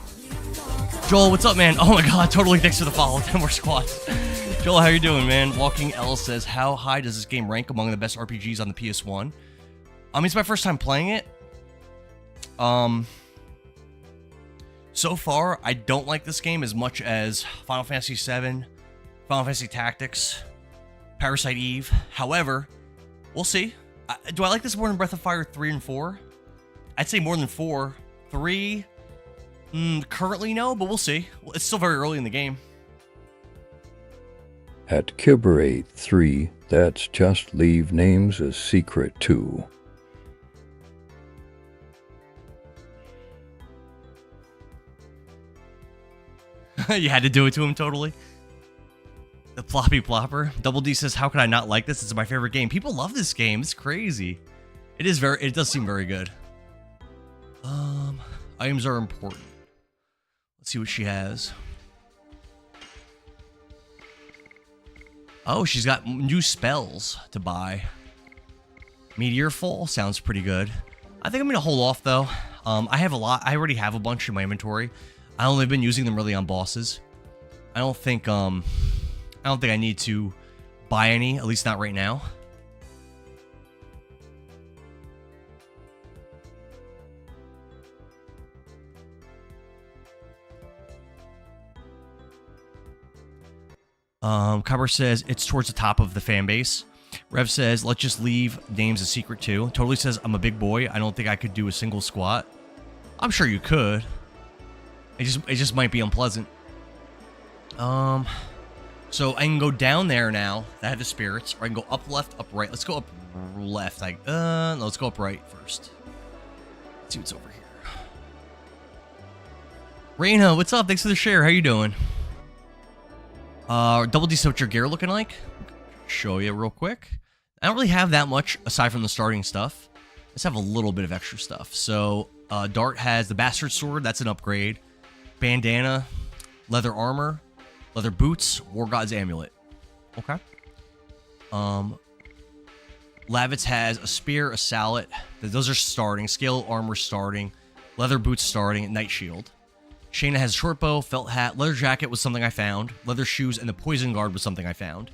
Joel, what's up, man? Oh my god, totally thanks for the follow. 10 more squads. Joel, how you doing, man? Walking L says, how high does this game rank among the best RPGs on the PS1? I mean, it's my first time playing it. So far, I don't like this game as much as Final Fantasy VII, Final Fantasy Tactics, Parasite Eve. However, we'll see. Do I like this more than Breath of Fire 3 and 4? I'd say more than 4. 3, currently no, but we'll see. It's still very early in the game. At Kiberate 3, that's just leave names a secret too. You had to do it to him, totally. The Ploppy Plopper. Double D says, how could I not like this? It's my favorite game. People love this game. It's crazy. It does seem very good. Items are important. Let's see what she has. Oh, she's got new spells to buy. Meteor Fall sounds pretty good. I think I'm going to hold off, though. I have a lot. I already have a bunch in my inventory. I only been using them really on bosses. I don't think I need to buy any, at least not right now. Cover says it's towards the top of the fan base. Rev says, let's just leave names a secret too. Totally says, I'm a big boy. I don't think I could do a single squat. I'm sure you could. It just might be unpleasant. So I can go down there now. I have the spirits, or I can go up left, up right. Let's go up left. No, let's go up right first. Let's see what's over here. Reina, what's up? Thanks for the share. How you doing? Double D, so what's your gear looking like? Show you real quick. I don't really have that much aside from the starting stuff. Let's have a little bit of extra stuff. So, Dart has the Bastard Sword. That's an upgrade. Bandana, leather armor, leather boots, War God's Amulet. Okay. Lavitz has a spear, a sallet. Those are starting. Scale armor starting. Leather boots starting. Night shield. Shayna has a short bow, felt hat, leather jacket was something I found, leather shoes, and the poison guard was something I found.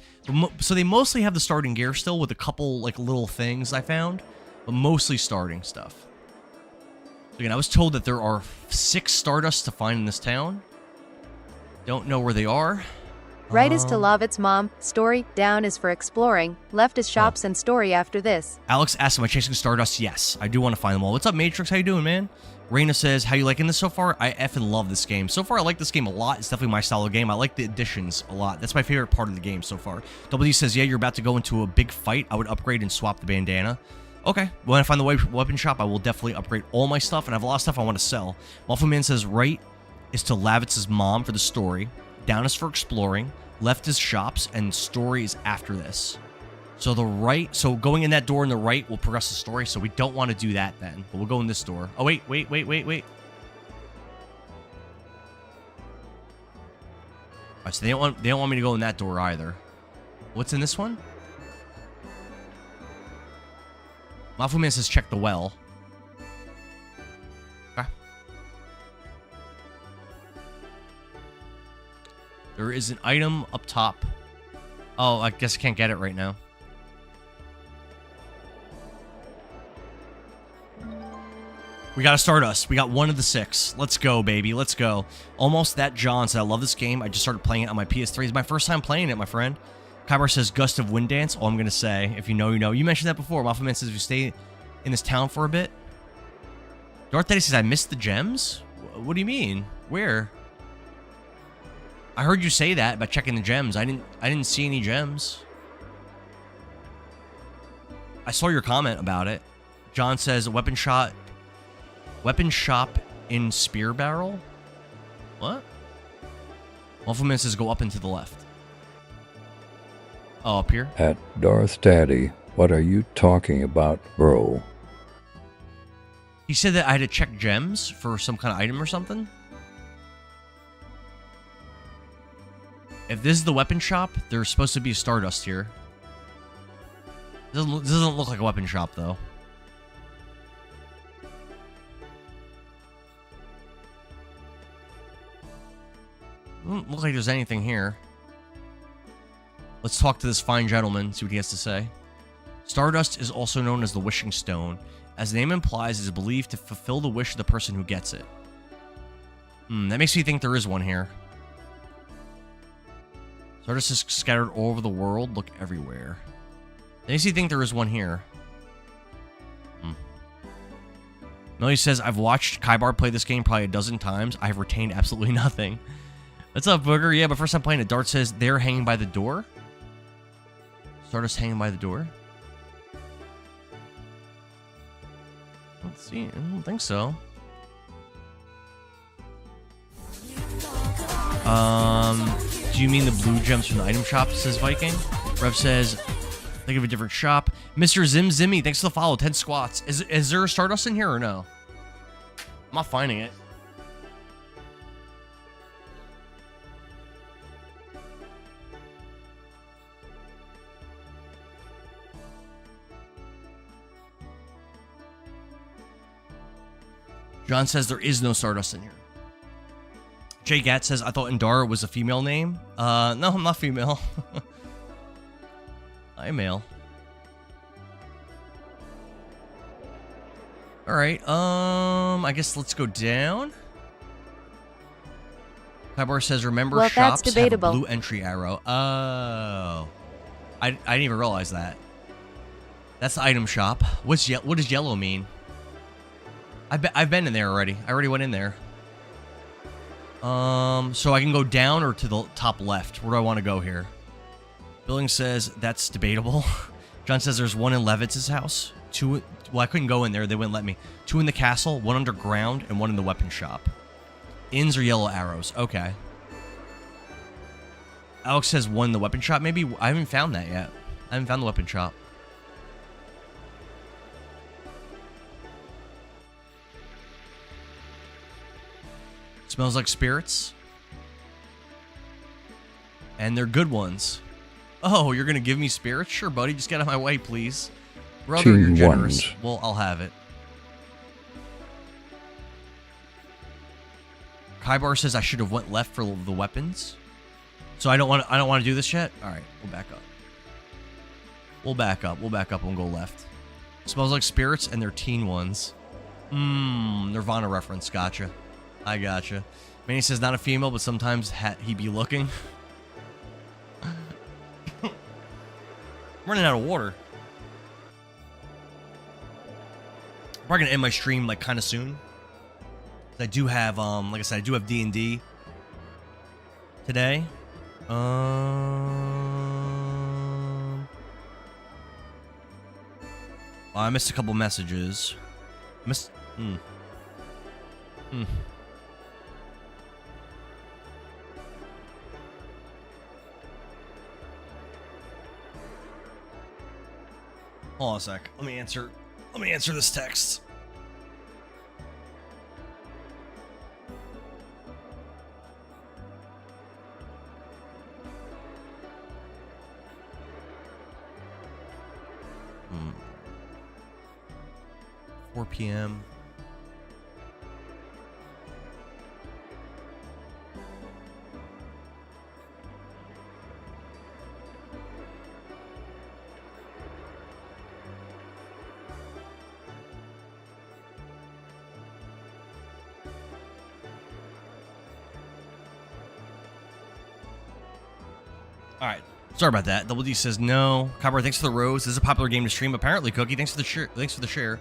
So they mostly have the starting gear still with a couple like little things I found, but mostly starting stuff. Again, I was told that there are 6 Stardusts to find in this town. Don't know where they are. Right is to Lavitz's mom, story, down is for exploring, left is shops and story after this. Alex asks, am I chasing Stardust? Yes, I do want to find them all. What's up, Matrix? How you doing, man? Raina says, how you liking this so far? I effing love this game. So far, I like this game a lot. It's definitely my style of game. I like the additions a lot. That's my favorite part of the game so far. WD says, yeah, you're about to go into a big fight. I would upgrade and swap the bandana. Okay, when I find the weapon shop, I will definitely upgrade all my stuff, and I have a lot of stuff I want to sell. Waffle Man says, right is to Lavitz's mom for the story. Down is for exploring. Left is shops, and story is after this. So so going in that door in the right will progress the story, so we don't want to do that then. But we'll go in this door. Oh, wait. Alright, so they don't want me to go in that door either. What's in this one? Waffle Man says check the well. Okay. There is an item up top. Oh, I guess I can't get it right now. We got a Stardust. We got one of the 6. Let's go, baby. Let's go. Almost that John said, I love this game. I just started playing it on my PS3. It's my first time playing it, my friend. Kyber says, Gust of Wind Dance. All I'm going to say, if you know, you know. You mentioned that before. Waffleman says, if you stay in this town for a bit. Darth Daddy says, I missed the gems? What do you mean? Where? I heard you say that about checking the gems. I didn't see any gems. I saw your comment about it. John says, a weapon shop in Spear Barrel? What? Waffleman says, go up and to the left. Oh, up here? At Darth Daddy, what are you talking about, bro? He said that I had to check gems for some kind of item or something? If this is the weapon shop, there's supposed to be a Stardust here. This doesn't look like a weapon shop, though. Doesn't look like there's anything here. Let's talk to this fine gentleman, see what he has to say. Stardust is also known as the Wishing Stone. As the name implies, it is believed to fulfill the wish of the person who gets it. That makes me think there is one here. Stardust is scattered all over the world. Look everywhere. That makes me think there is one here. Melody says, I've watched Kaibar play this game probably a dozen times. I have retained absolutely nothing. What's up, Booger? Yeah, but first time playing it. Dart says, they're hanging by the door. Stardust hanging by the door? Let's see. I don't think so. Do you mean the blue gems from the item shop, says Viking? Rev says, think of a different shop. Mr. Zim Zimmy, thanks for the follow. 10 squats. Is there a Stardust in here or no? I'm not finding it. John says there is no Stardust in here. Jay Gat says, I thought Endara was a female name. No, I'm not female. I'm male. Alright, I guess let's go down. Kaibar says, remember well, shops that's have a debatable. blue entry arrow. Oh. I didn't even realize that. That's the item shop. What does yellow mean? I've been in there already. I already went in there. So I can go down or to the top left. Where do I want to go here? Billing says that's debatable. John says there's one in Levitz's house. Two. Well, I couldn't go in there. They wouldn't let me. 2 in the castle, 1 underground, and 1 in the weapon shop. Inns are yellow arrows. Okay. Alex says 1 in the weapon shop. Maybe I haven't found that yet. I haven't found the weapon shop. Smells like spirits. And they're good ones. Oh, you're going to give me spirits? Sure, buddy. Just get out of my way, please. Brother, you're generous. Well, I'll have it. Kaibar says I should have went left for the weapons. So I don't want to do this yet? All right, we'll back up. We'll back up and go left. Smells like spirits and they're teen ones. Nirvana reference. Gotcha. I gotcha. Manny says not a female, but sometimes he be looking. Running out of water. I'm probably gonna end my stream like kind of soon. I do have like I said, I do have D&D today. I missed a couple messages. Hold on a sec. Let me answer this text. Hmm. 4 p.m. All right. Sorry about that. Double D says no. Copper, thanks for the rose. This is a popular game to stream, apparently. Cookie, thanks for the share.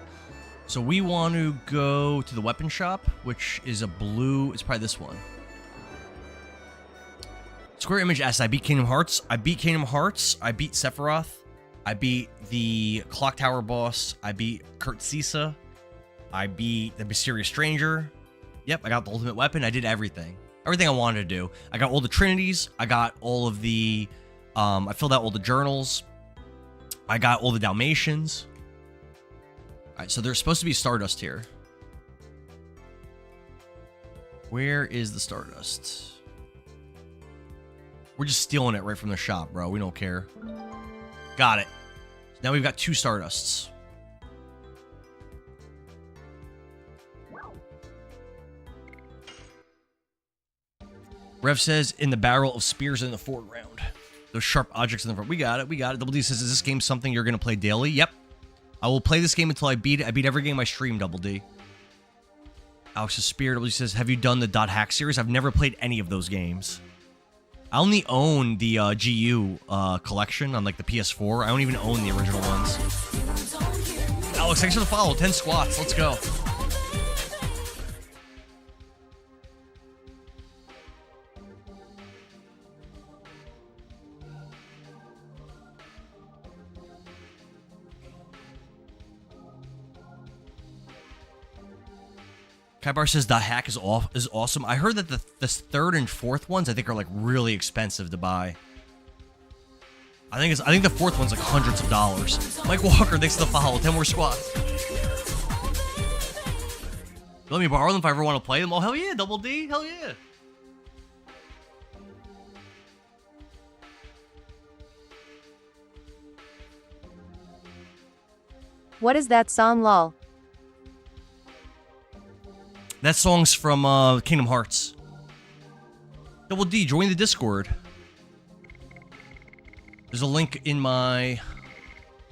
So we want to go to the weapon shop, which is a blue. It's probably this one. Square Image asks, I beat Kingdom Hearts. I beat Sephiroth. I beat the Clock Tower boss. I beat Kurt Sisa. I beat the Mysterious Stranger. Yep, I got the ultimate weapon. I did everything. Everything I wanted to do. I got all the Trinities. I got all of the... I filled out all the journals. I got all the Dalmatians. Alright, so there's supposed to be Stardust here. Where is the Stardust? We're just stealing it right from the shop, bro. We don't care. Got it. Now we've got 2 Stardusts. Rev says, in the barrel of spears in the foreground. Those sharp objects in the front. We got it. Double D says, is this game something you're going to play daily? Yep. I will play this game until I beat it. I beat every game I stream, Double D. Alex's Spear, Double D says, have you done the .hack series? I've never played any of those games. I only own the GU collection on like the PS4. I don't even own the original ones. Alex, thanks for the follow. 10 squats. Let's go. Kaibar says .hack is awesome. I heard that the third and fourth ones I think are like really expensive to buy. I think the fourth one's like hundreds of dollars. Mike Walker, thanks for the follow. 10 more squats. Let me borrow them if I ever want to play them. Oh hell yeah, Double D, hell yeah. What is that song, lol? That song's from Kingdom Hearts. Double D, join the Discord. There's a link in my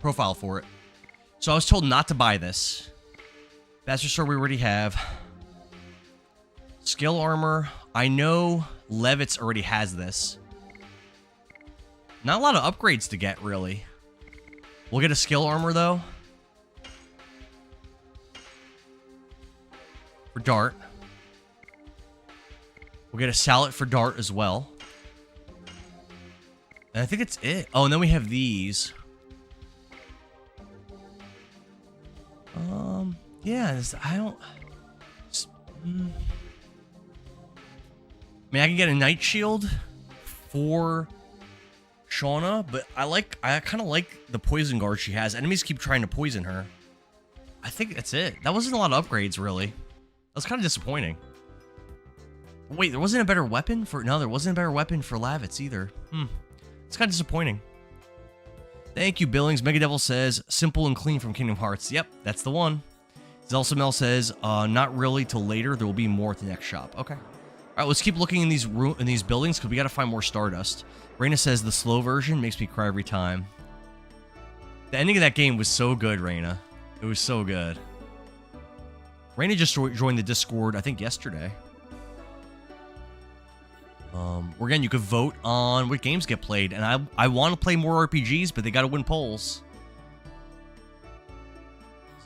profile for it. So I was told not to buy this. Bastard Sword we already have. Skill Armor. I know Levitz already has this. Not a lot of upgrades to get, really. We'll get a Skill Armor, though. For Dart. We'll get a Sallet for Dart as well. And I think it's it. Oh, and then we have these. Yeah, I don't... I mean, I can get a Night Shield for Shauna, but I kind of like the poison guard she has. Enemies keep trying to poison her. I think that's it. That wasn't a lot of upgrades, really. That's kind of disappointing. Wait, there wasn't a better weapon for... No, there wasn't a better weapon for Lavitz either. It's kind of disappointing. Thank you, Billings. Mega Devil says, simple and clean from Kingdom Hearts. Yep, that's the one. Zelsamel says, not really till later. There will be more at the next shop. Okay. All right, let's keep looking in these buildings because we got to find more Stardust. Raina says, the slow version makes me cry every time. The ending of that game was so good, Raina. It was so good. Raina just joined the Discord, I think, yesterday. Again, you could vote on what games get played, and I want to play more RPGs, but they got to win polls.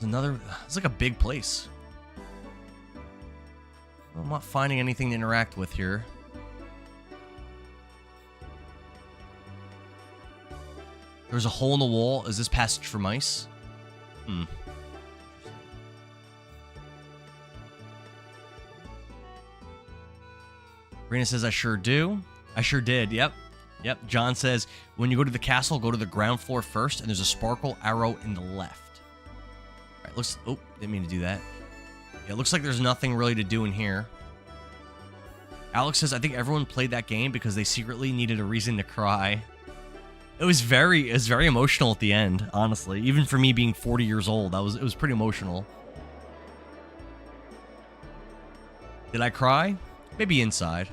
It's like a big place. I'm not finding anything to interact with here. There's a hole in the wall. Is this passage for mice? Rena says, I sure do. I sure did. Yep. John says, when you go to the castle, go to the ground floor first, and there's a sparkle arrow in the left. All right, oh, didn't mean to do that. Yeah, it looks like there's nothing really to do in here. Alex says, I think everyone played that game because they secretly needed a reason to cry. It was very emotional at the end, honestly. Even for me being 40 years old, it was pretty emotional. Did I cry? Maybe inside.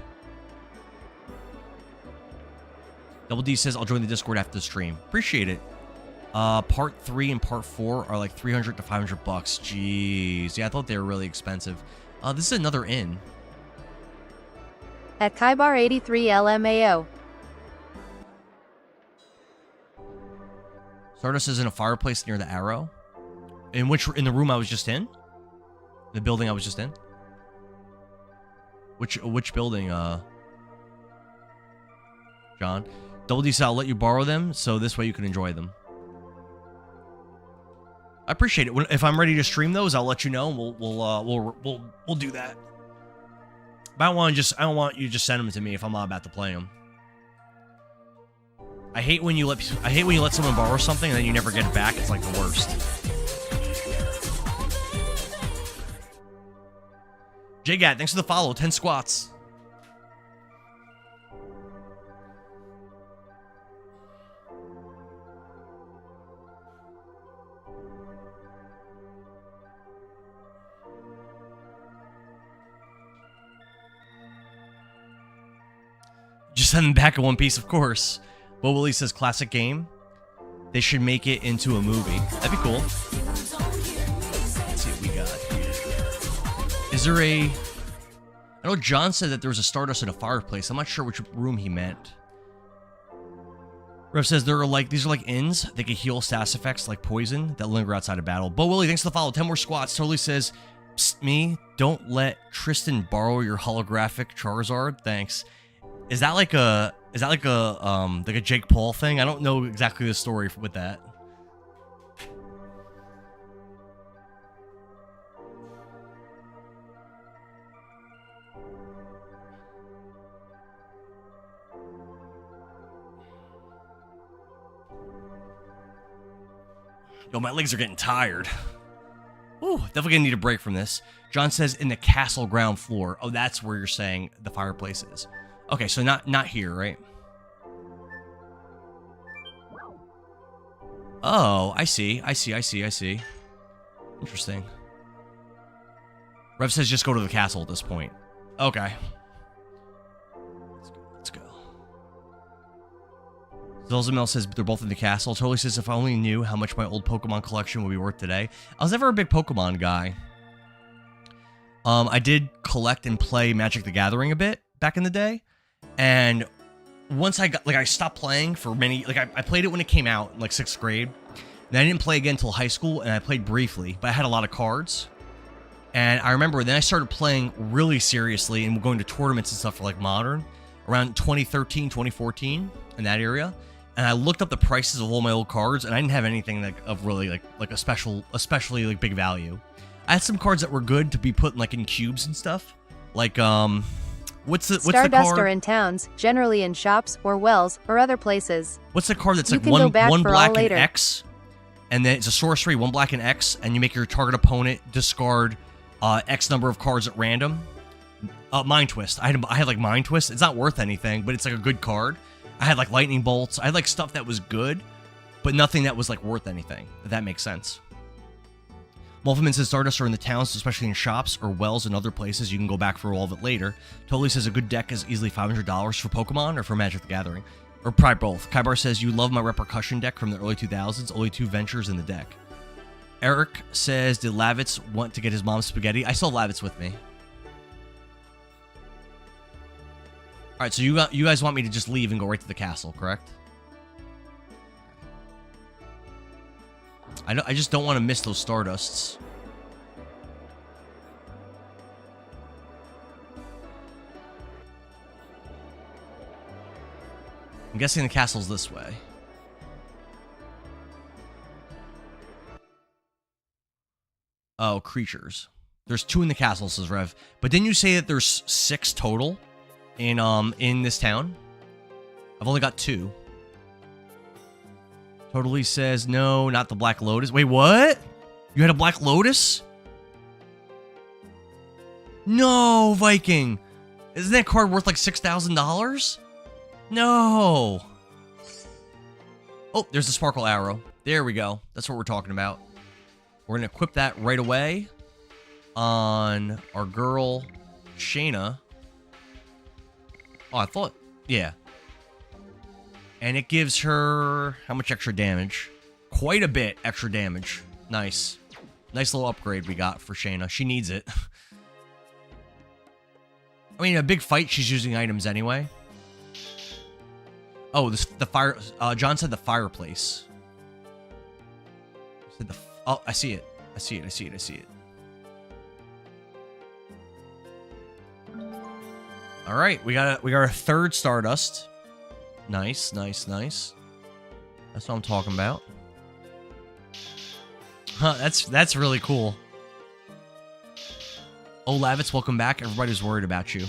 Double D says, I'll join the Discord after the stream. Appreciate it. Part 3 and Part 4 are like $300 to $500. Jeez. Yeah, I thought they were really expensive. This is another inn. At Kaibar 83 LMAO. Stardust is in a fireplace near the arrow. In the room I was just in? The building I was just in? Which building, John? Double D said, I'll let you borrow them, so this way you can enjoy them. I appreciate it. If I'm ready to stream those, I'll let you know, and we'll do that. But I don't want you to just send them to me if I'm not about to play them. I hate when you let someone borrow something and then you never get it back. It's like the worst. JGat, thanks for the follow. 10 squats. just send them back in one piece, of course. But Willie says, classic game. They should make it into a movie. That'd be cool. Let's see what we got here. Is there a... I know John said that there was a Stardust in a fireplace. I'm not sure which room he meant. Rev says there are like these are like inns. They can heal status effects like poison that linger outside of battle. Bo Willie, thanks for the follow. 10 more squats. Totally says, psst, me, don't let Tristan borrow your holographic Charizard. Thanks. Is that like a Jake Paul thing? I don't know exactly the story with that. Yo, my legs are getting tired. Ooh, definitely gonna need a break from this. John says in the castle ground floor. Oh, that's where you're saying the fireplace is. Okay, so not here, right? Oh, I see. Interesting. Rev says just go to the castle at this point. Okay. Let's go. Zolzamel says they're both in the castle. Totally says if I only knew how much my old Pokemon collection would be worth today. I was never a big Pokemon guy. I did collect and play Magic the Gathering a bit back in the day. And once I stopped playing for many, I played it when it came out in like 6th grade. Then I didn't play again until high school, and I played briefly, but I had a lot of cards. And I remember then I started playing really seriously and going to tournaments and stuff for like Modern around 2013, 2014 in that area. And I looked up the prices of all my old cards, and I didn't have anything of really like especially like big value. I had some cards that were good to be put in cubes and stuff. Like what's the Stardust card? are in towns, generally in shops or wells or other places. What's the card that's You like can one go back for all black and later. X, and then it's a sorcery, 1 black and X, and you make your target opponent discard X number of cards at random. Mind Twist. I had like Mind Twist. It's not worth anything, but it's like a good card. I had like Lightning Bolts. I had like stuff that was good, but nothing that was like worth anything, if that makes sense. Wolfman says Stardust are in the towns, especially in shops or wells and other places. You can go back for all of it later. Totally says a good deck is easily $500 for Pokemon or for Magic the Gathering. Or probably both. Kaibar says you love my Repercussion deck from the early 2000s. Only 2 ventures in the deck. Eric says, did Lavitz want to get his mom's spaghetti? I saw Lavitz with me. Alright, so you guys want me to just leave and go right to the castle, correct? I just don't want to miss those Stardusts. I'm guessing the castle's this way. Oh, creatures. There's 2 in the castle, says Rev. But didn't you say that there's 6 total in this town? I've only got 2. Totally says, no, not the Black Lotus. Wait, what? You had a Black Lotus? No, Viking. Isn't that card worth like $6,000? No. Oh, there's a Sparkle Arrow. There we go. That's what we're talking about. We're going to equip that right away on our girl, Shayna. Oh, I thought, yeah. And it gives her how much extra damage? Quite a bit extra damage. Nice. Nice little upgrade we got for Shayna. She needs it. I mean, in a big fight, she's using items anyway. Oh, the fire. John said the fireplace. Said oh, I see it. I see it. All right, we got our 3rd Stardust. Nice. That's what I'm talking about. Huh, that's really cool. Oh, Lavitz, welcome back. Everybody's worried about you.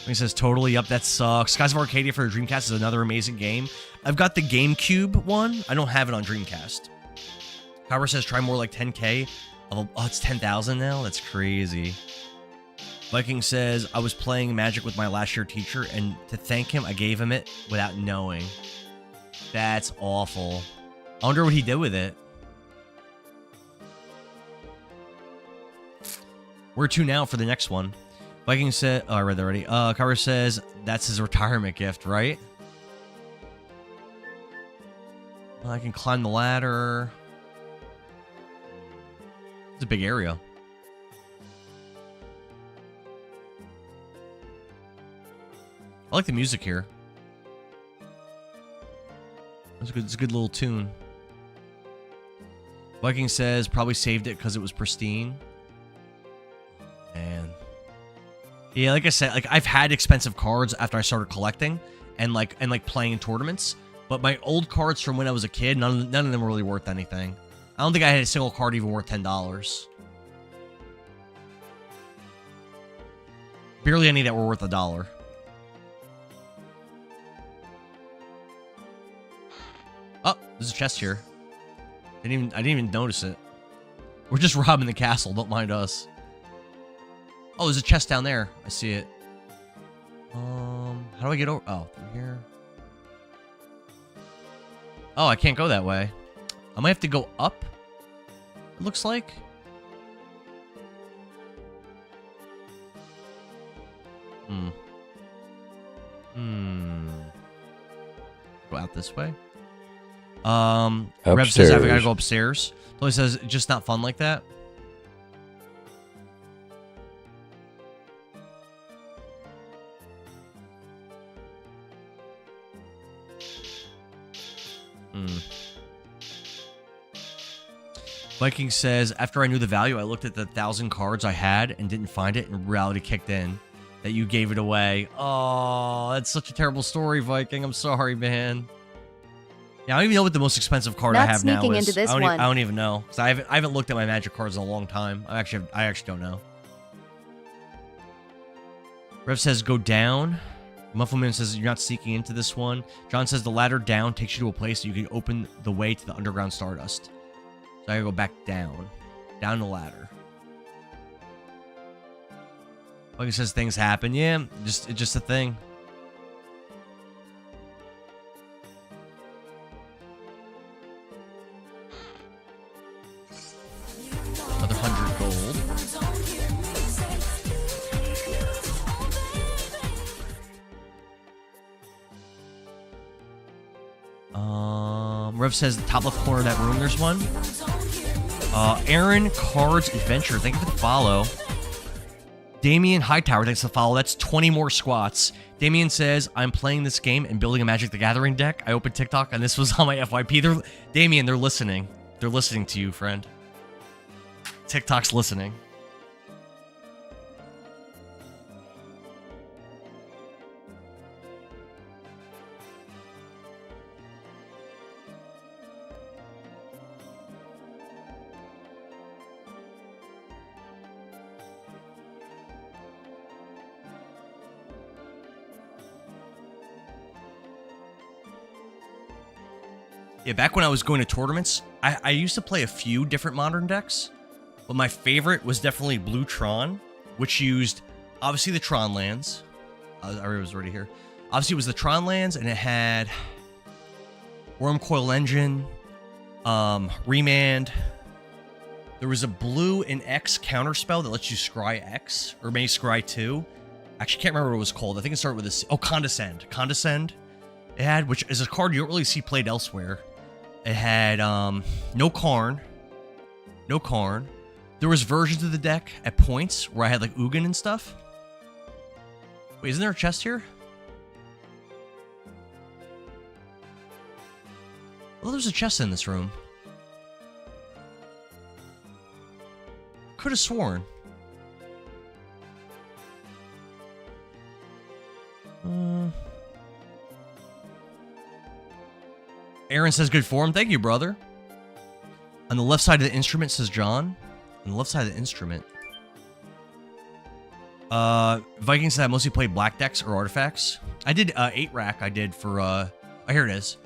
He says, totally, yep, that sucks. Skies of Arcadia for the Dreamcast is another amazing game. I've got the GameCube one. I don't have it on Dreamcast. Kyber says, try more like 10K. Oh, it's 10,000 now? That's crazy. Viking says, I was playing Magic with my last year teacher, and to thank him, I gave him it without knowing. That's awful. I wonder what he did with it. Where to now for the next one? Viking said, oh, I read that already. Carver says that's his retirement gift, right? I can climb the ladder. It's a big area. I like the music here. It's a good little tune. Viking says probably saved it because it was pristine. Man. Yeah, like I said, like I've had expensive cards after I started collecting and playing in tournaments. But my old cards from when I was a kid, none of them were really worth anything. I don't think I had a single card even worth $10. Barely any that were worth $1. Oh, there's a chest here. I didn't even notice it. We're just robbing the castle. Don't mind us. Oh, there's a chest down there. I see it. How do I get over? Oh, through here. Oh, I can't go that way. I might have to go up. It looks like. Go out this way. Rev says I gotta go upstairs. Totally says just not fun like that. Viking says, after I knew the value, I looked at the 1,000 cards I had and didn't find it, and reality kicked in. That you gave it away. Oh, that's such a terrible story, Viking. I'm sorry, man. Yeah, I don't even know what the most expensive card I have now is. I don't even know. Because I haven't looked at my Magic cards in a long time. I actually don't know. Rev says, go down. Muffleman says, you're not sneaking into this one. John says, the ladder down takes you to a place so you can open the way to the underground Stardust. So I gotta go back down. Down the ladder. Like it says, things happen. Yeah, it's just a thing. Another 100 gold. Rev says the top left corner of that room, there's one. Aaron Cards Adventure, thank you for the follow. Damien Hightower, thanks for the follow. That's 20 more squats. Damien says, I'm playing this game and building a Magic the Gathering deck. I opened TikTok and this was on my FYP. Damien, they're listening. They're listening to you, friend. TikTok's listening. Yeah, back when I was going to tournaments, I used to play a few different modern decks, but my favorite was definitely Blue Tron, which used, obviously, the Tron lands. I was already here. Obviously, it was the Tron lands, and it had Worm Coil Engine, Remand. There was a blue and X counterspell that lets you scry X, or maybe scry 2. Actually, can't remember what it was called. I think it started with this. Oh, Condescend. Condescend. It had, which is a card you don't really see played elsewhere. It had no Karn. No Karn. There was versions of the deck at points where I had like Ugin and stuff. Wait, isn't there a chest here? Well, there's a chest in this room. Could have sworn. Aaron says good form. Thank you, brother. On the left side of the instrument, says John. On the left side of the instrument. Vikings said I mostly played black decks or artifacts. I did 8-rack. I did for oh, here it is.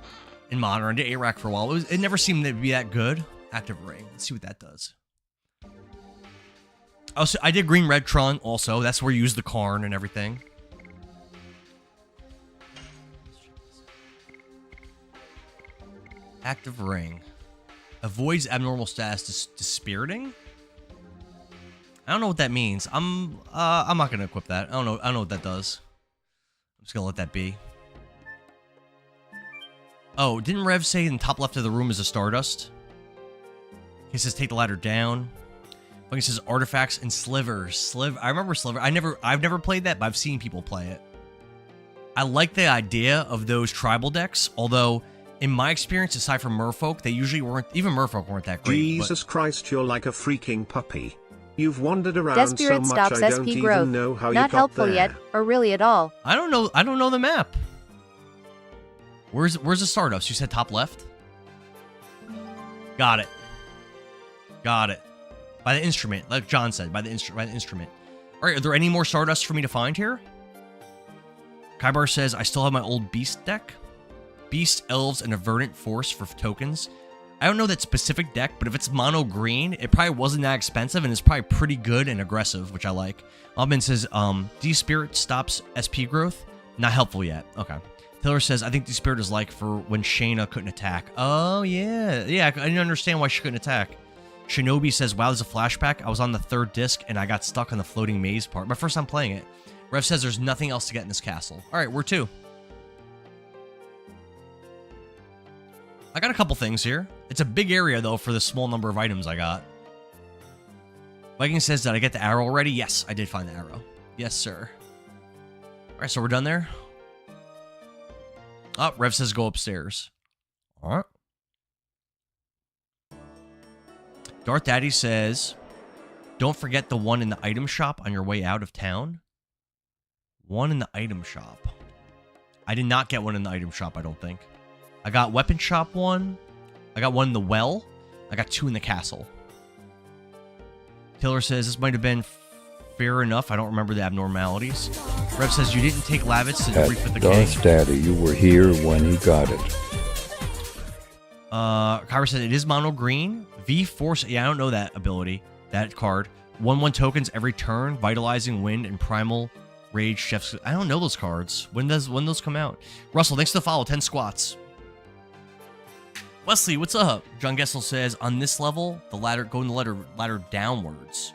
In Modern, I did 8-rack for a while. It never seemed to be that good. Active Ring. Let's see what that does. Also, I did Green Red Tron also. That's where you use the Karn and everything. Active Ring. Avoids abnormal status dispiriting. I don't know what that means. I'm not gonna equip that. I don't know what that does. I'm just gonna let that be. Oh, didn't Rev say in the top left of the room is a Stardust? He says take the ladder down. He says artifacts and slivers. I remember Sliver. I've never played that, but I've seen people play it. I like the idea of those tribal decks, although in my experience, aside from Merfolk, they usually weren't, even Merfolk weren't that great. Jesus Christ, you're like a freaking puppy. You've wandered around Death so Spirit much stops I don't SP growth. even know how you Not got helpful there. yet, or really at all. I don't know the map. Where's the Stardust? You said top left? Got it. By the instrument, like John said, by the instrument. All right, are there any more Stardust for me to find here? Kaibar says, I still have my old Beast deck. Beast, Elves, and a Verdant Force for tokens. I don't know that specific deck, but if it's mono green, it probably wasn't that expensive, and it's probably pretty good and aggressive, which I like. Albin says, D-Spirit stops SP growth. Not helpful yet. Okay. Taylor says, I think D-Spirit is like for when Shayna couldn't attack. Oh, yeah. Yeah, I didn't understand why she couldn't attack. Shinobi says, wow, there's a flashback. I was on the 3rd disc, and I got stuck on the floating maze part. My first time playing it. Rev says there's nothing else to get in this castle. All right, we're 2. I got a couple things here. It's a big area, though, for the small number of items I got. Viking says, did I get the arrow already? Yes, I did find the arrow. Yes, sir. All right, so we're done there. Oh, Rev says go upstairs. All right. Darth Daddy says, don't forget the one in the item shop on your way out of town. One in the item shop. I did not get one in the item shop, I don't think. I got weapon shop 1. I got 1 in the well. I got 2 in the castle. Taylor says, this might have been fair enough. I don't remember the abnormalities. Rev says, you didn't take Lavitz to refit the king. Darth Daddy, you were here when he got it. Kyra says, it is mono green. V-Force, yeah, I don't know that ability. That card. 1/1 tokens every turn. Vitalizing Wind and Primal Rage Chef's... I don't know those cards. When those come out? Russell, thanks for the follow. 10 squats. Wesley, what's up? John Gessel says, on this level, the ladder, going the ladder downwards.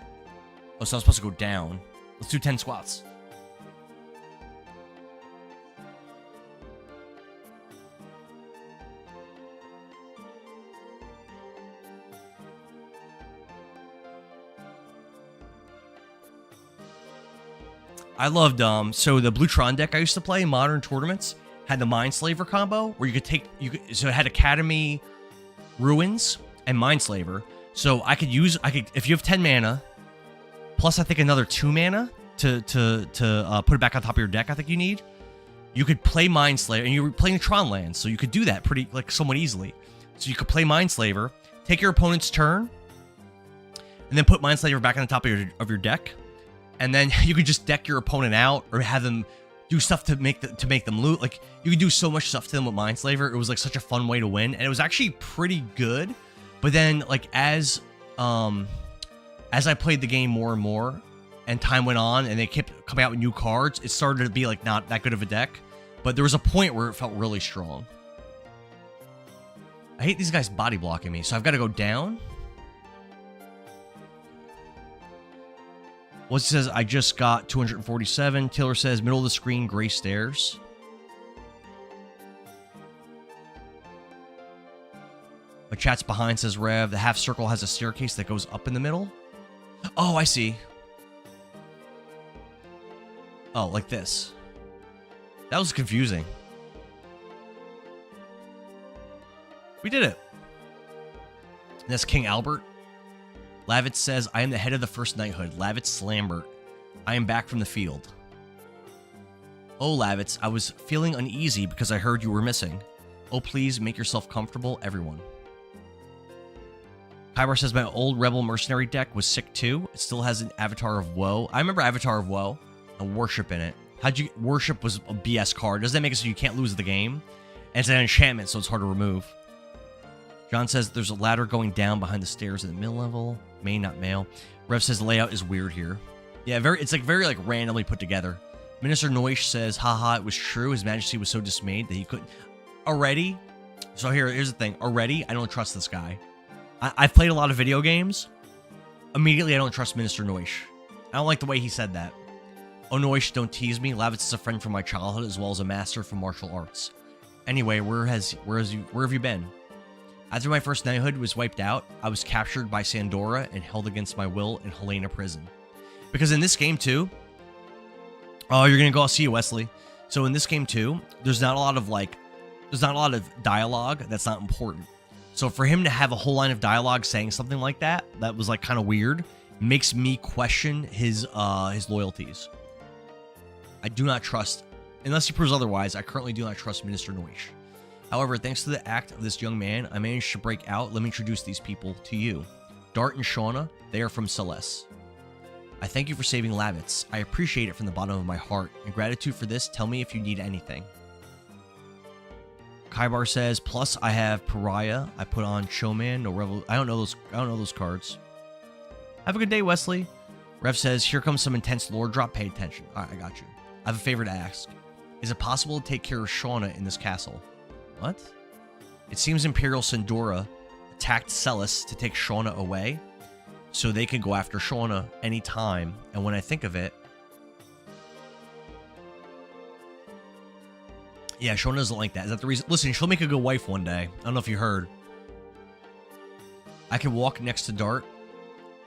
Oh, so I'm supposed to go down. Let's do 10 squats. I loved, so the Blutron deck I used to play in modern tournaments had the Mindslaver combo where so it had Academy Ruins and Mindslaver. So I could, if you have 10 mana, plus I think another 2 mana to put it back on top of your deck, I think you need. You could play Mindslaver, and you were playing Tron lands, so you could do that pretty, somewhat easily. So you could play Mindslaver, take your opponent's turn, and then put Mindslaver back on the top of your deck. And then you could just deck your opponent out or have them do stuff to make them loot. Like, you could do so much stuff to them with Mindslaver. It was such a fun way to win, and it was actually pretty good. But then as I played the game more and more, and time went on, and they kept coming out with new cards, it started to be not that good of a deck. But there was a point where it felt really strong. I hate these guys body blocking me, so I've got to go down. Well, it says, I just got 247. Taylor says, middle of the screen, gray stairs. My chat's behind, says Rev. The half circle has a staircase that goes up in the middle. Oh, I see. Oh, like this. That was confusing. We did it. And that's King Albert. Lavitz says, I am the head of the first knighthood. Lavitz Slambert. I am back from the field. Oh, Lavitz, I was feeling uneasy because I heard you were missing. Oh, please make yourself comfortable, everyone. Kybar says, my old Rebel Mercenary deck was sick too. It still has an Avatar of Woe. I remember Avatar of Woe. A Worship in it. Worship was a BS card. Doesn't that make it so you can't lose the game? And it's an enchantment, so it's hard to remove. John says there's a ladder going down behind the stairs at the middle level. Main, not male. Rev says the layout is weird here. Yeah, it's very randomly put together. Minister Noish says, haha, it was true. His Majesty was so dismayed that he couldn't. Already? So here's the thing. Already, I don't trust this guy. I've played a lot of video games, immediately I don't trust Minister Noish. I don't like the way he said that. Oh, Noish, don't tease me. Lavitz is a friend from my childhood as well as a master from martial arts. Anyway, where have you been? After my first knighthood was wiped out, I was captured by Sandora and held against my will in Helena prison. Because in this game too, oh, you're gonna go see you, Wesley. So in this game too, there's not a lot of dialogue that's not important. So for him to have a whole line of dialogue saying something like that was like kind of weird, makes me question his loyalties. I do not trust, unless he proves otherwise, I currently do not trust Minister Noish. However, thanks to the act of this young man, I managed to break out. Let me introduce these people to you. Dart and Shauna, they are from Celeste. I thank you for saving Lavitz. I appreciate it from the bottom of my heart. In gratitude for this, tell me if you need anything. Kaibar says, plus I have Pariah. I put on Showman, no Revel. I don't know those cards. Have a good day, Wesley. Rev says, here comes some intense lore drop. Pay attention. All right, I got you. I have a favor to ask. Is it possible to take care of Shauna in this castle? What? It seems Imperial Sandora attacked Celis to take Shauna away, so they can go after Shauna anytime. And when I think of it, yeah, Shauna doesn't like that. Is that the reason? Listen, she'll make a good wife one day. I don't know if you heard. I can walk next to Dart.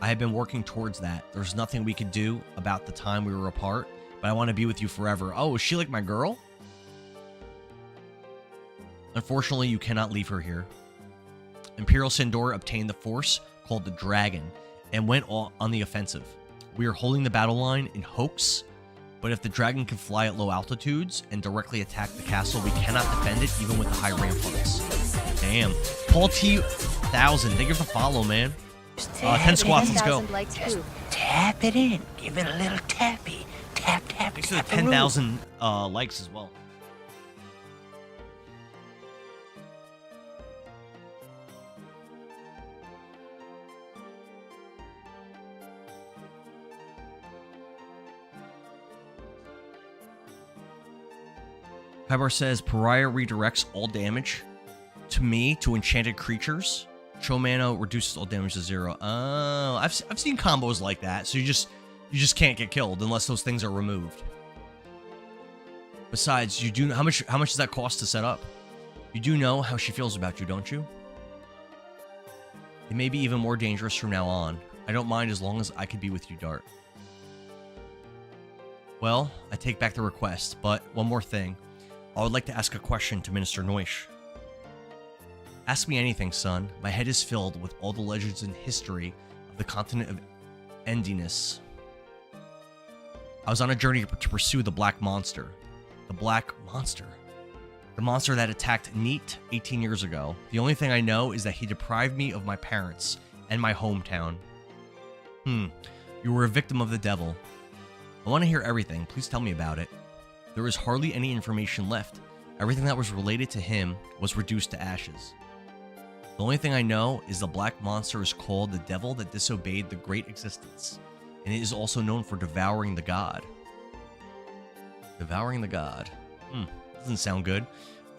I have been working towards that. There's nothing we could do about the time we were apart, but I want to be with you forever. Oh, is she like my girl? Unfortunately, you cannot leave her here. Imperial Sandora obtained the force called the Dragon and went on the offensive. We are holding the battle line in Hoax, but if the dragon can fly at low altitudes and directly attack the castle, we cannot defend it even with the high ramparts. Damn. Paul T. 1000, thank you for the follow, man. 10 squats, let's go. Just tap it in. Give it a little tappy. Tap, tap, thanks for the 10,000 likes as well. Kaibar says, Pariah redirects all damage to me to enchanted creatures. Chomano reduces all damage to 0. Oh, I've seen combos like that, so you just can't get killed unless those things are removed. Besides, you do know how much does that cost to set up? You do know how she feels about you, don't you? It may be even more dangerous from now on. I don't mind as long as I can be with you, Dart. Well, I take back the request, but one more thing. I would like to ask a question to Minister Noish. Ask me anything, son. My head is filled with all the legends and history of the continent of Endiness. I was on a journey to pursue the Black Monster. The Black Monster? The monster that attacked Neat 18 years ago. The only thing I know is that he deprived me of my parents and my hometown. You were a victim of the devil. I want to hear everything. Please tell me about it. There is hardly any information left. Everything that was related to him was reduced to ashes. The only thing I know is the Black Monster is called the devil that disobeyed the great existence, and it is also known for devouring the god. Devouring the god. Doesn't sound good.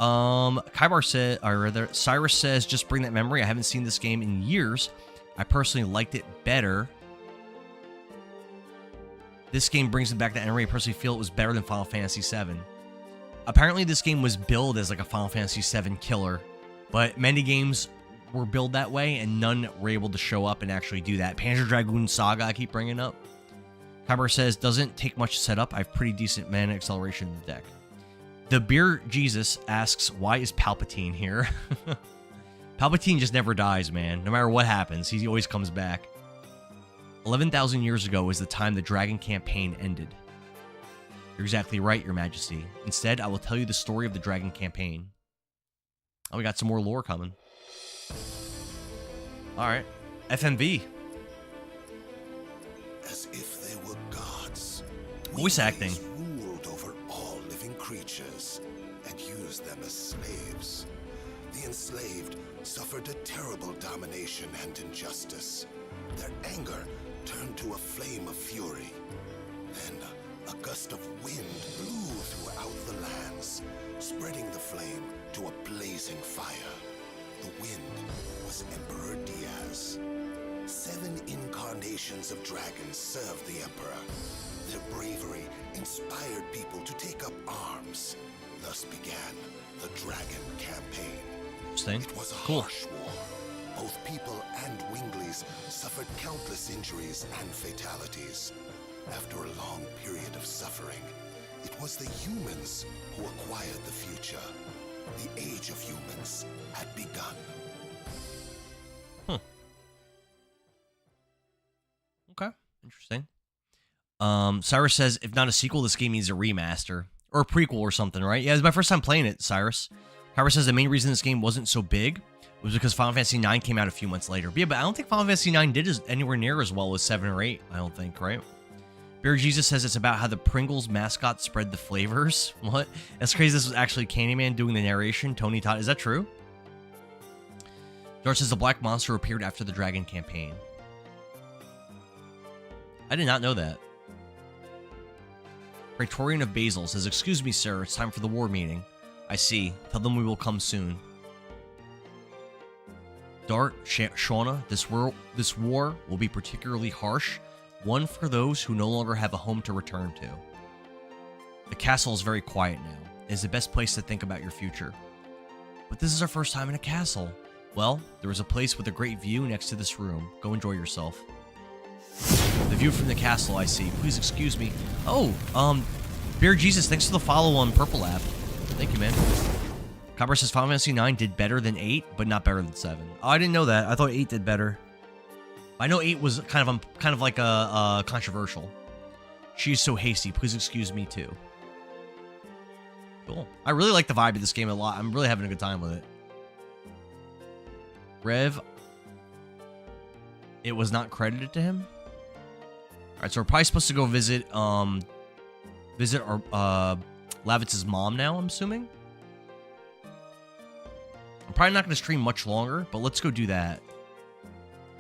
Kaibar said, or rather, Cyrus says, just bring that memory. I haven't seen this game in years. I personally liked it better. This game brings it back to memory. I personally feel it was better than Final Fantasy VII. Apparently, this game was billed as like a Final Fantasy VII killer, but many games were billed that way, and none were able to show up and actually do that. Panzer Dragoon Saga, I keep bringing up. Kaibar says, doesn't take much to set up. I have pretty decent mana acceleration in the deck. The Beer Jesus asks, why is Palpatine here? Palpatine just never dies, man. No matter what happens, he always comes back. 11,000 years ago is the time the Dragon campaign ended. You're exactly right, Your Majesty. Instead, I will tell you the story of the Dragon campaign. Oh, we got some more lore coming. Alright. FMV. As if they were gods. Voice acting. Ruled over all living creatures and used them as slaves. The enslaved suffered a terrible domination and injustice. Their anger turned to a flame of fury. Then a gust of wind blew throughout the lands, spreading the flame to a blazing fire. The wind was Emperor Diaz. 7 incarnations of dragons served the Emperor. Their bravery inspired people to take up arms. Thus began the Dragon Campaign. Interesting. It was a Cool. harsh war. Both people and Winglies suffered countless injuries and fatalities. After a long period of suffering, it was the humans who acquired the future. The age of humans had begun. Okay, interesting. Cyrus says, if not a sequel, this game needs a remaster. Or a prequel or something, right? Yeah, it's my first time playing it, Cyrus. Cyrus says the main reason this game wasn't so big was because Final Fantasy IX came out a few months later. But yeah, but I don't think Final Fantasy IX did anywhere near as well as 7 or 8, I don't think, right? Bear Jesus says it's about how the Pringles mascot spread the flavors. What? That's crazy. This was actually Candyman doing the narration. Tony Todd. Is that true? George says the Black Monster appeared after the Dragon Campaign. I did not know that. Praetorian of Basil says, excuse me, sir. It's time for the war meeting. I see. Tell them we will come soon. Dart, Shauna, this war will be particularly harsh. One for those who no longer have a home to return to. The castle is very quiet now. It is the best place to think about your future. But this is our first time in a castle. Well, there is a place with a great view next to this room. Go enjoy yourself. The view from the castle, I see. Please excuse me. Oh, Bear Jesus, thanks for the follow on Purple App. Thank you, man. Copper says Final Fantasy IX did better than 8, but not better than 7. Oh, I didn't know that. I thought 8 did better. I know 8 was kind of like a controversial. She's so hasty. Please excuse me too. Cool. I really like the vibe of this game a lot. I'm really having a good time with it. Rev. It was not credited to him. All right, so we're probably supposed to go visit our Lavitz's mom now, I'm assuming. I'm probably not going to stream much longer, but let's go do that.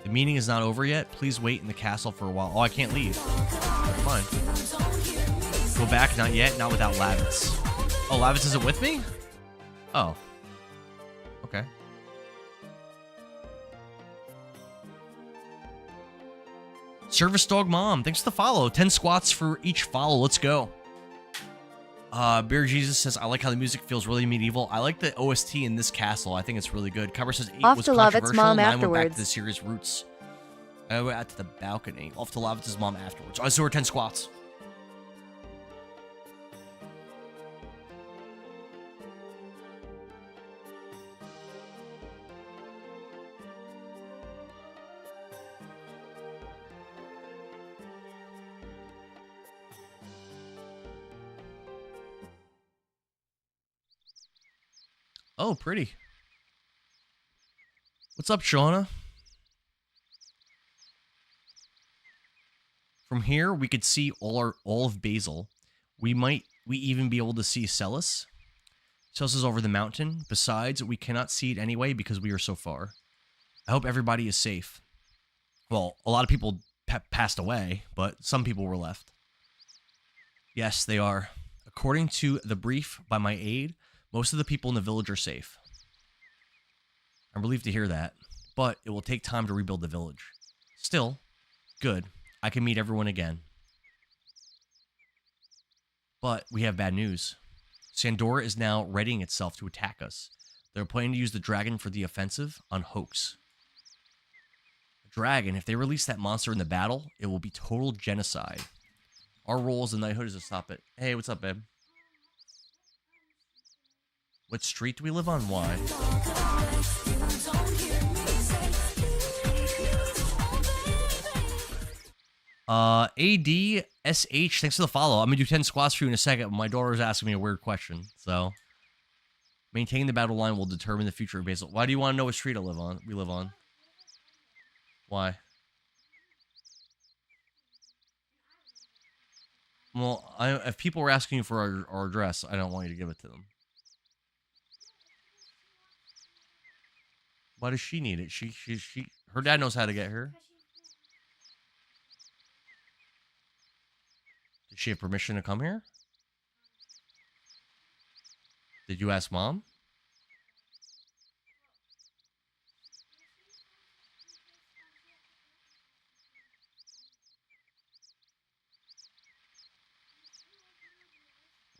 The meeting is not over yet. Please wait in the castle for a while. Oh, I can't leave. Fine. Go back. Not yet. Not without Lavitz. Oh, Lavitz isn't with me? Oh. Okay. Service Dog Mom. Thanks for the follow. 10 squats for each follow. Let's go. Bear Jesus says, I like how the music feels really medieval. I like the OST in this castle. I think it's really good. Cover says 8 Off was to controversial. Lovett's mom 9 went back afterwards. to the series roots. I went out to the balcony. Off to Lovett's mom afterwards. Oh, so we're 10 squats. Oh, pretty. What's up, Shauna? From here, we could see all of Basil. We even be able to see Celis. Celis is over the mountain. Besides, we cannot see it anyway because we are so far. I hope everybody is safe. Well, a lot of people passed away, but some people were left. Yes, they are. According to the brief by my aide, most of the people in the village are safe. I'm relieved to hear that, but it will take time to rebuild the village. Still, good. I can meet everyone again. But we have bad news. Sandora is now readying itself to attack us. They're planning to use the dragon for the offensive on Hoax. Dragon, if they release that monster in the battle, it will be total genocide. Our role as the knighthood is to stop it. Hey, what's up, babe? What street do we live on? Why? ADSH, thanks for the follow. I'm gonna do 10 squats for you in a second. My daughter's asking me a weird question, so maintaining the battle line will determine the future of Basil. Why do you want to know what street I live on? We live on. Why? Well, if people were asking you for our address, I don't want you to give it to them. Why does she need it? Her dad knows how to get her. Did she have permission to come here? Did you ask mom?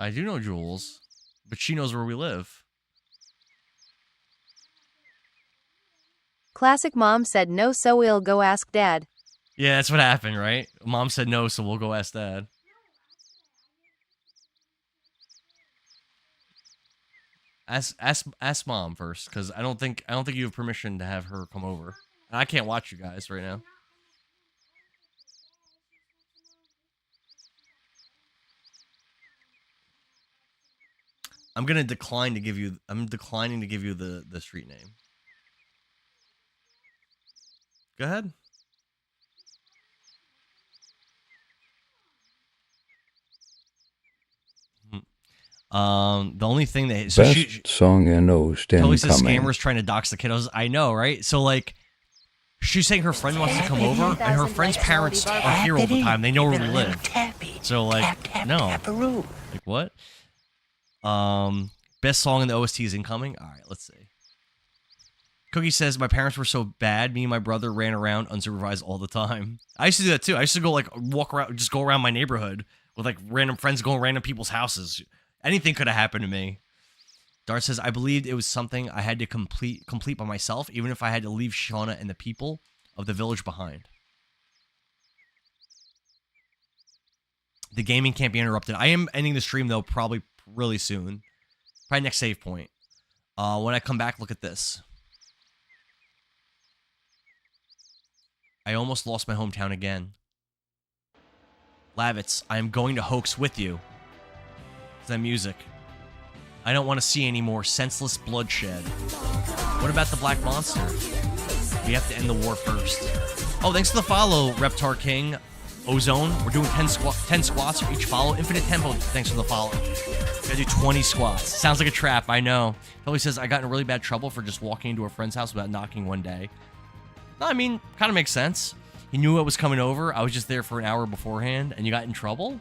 I do know Jules, but she knows where we live. Classic mom said no, so we'll go ask dad. Yeah, that's what happened, right? Mom said no, so we'll go ask dad. Ask mom first, because I don't think you have permission to have her come over. And I can't watch you guys right now. I'm declining to give you the street name. Go ahead. The only thing that so best song I know totally says scammers trying to dox the kiddos. I know, right? So like, she's saying her friend wants to come over, and her friend's parents are here all the time. They know where we live. So like, no, like what? Best song in the OST is incoming. All right, let's see. Cookie says my parents were so bad. Me and my brother ran around unsupervised all the time. I used to do that too. I used to go like walk around, just go around my neighborhood with like random friends, going random people's houses. Anything could have happened to me. Dart says, I believed it was something I had to complete by myself, even if I had to leave Shauna and the people of the village behind. The gaming can't be interrupted. I am ending the stream, though, probably really soon. Probably next save point. When I come back, look at this. I almost lost my hometown again. Lavitz, I am going to hoax with you. That music. I don't want to see any more senseless bloodshed. What about the Black Monster? We have to end the war first. Oh, thanks for the follow, Reptar King. Ozone, we're doing 10 squats for each follow. Infinite Tempo, thanks for the follow. Gotta do 20 squats. Sounds like a trap, I know. Probably says, I got in really bad trouble for just walking into a friend's house without knocking one day. No, I mean, kind of makes sense. He knew I was coming over. I was just there for an hour beforehand, and you got in trouble?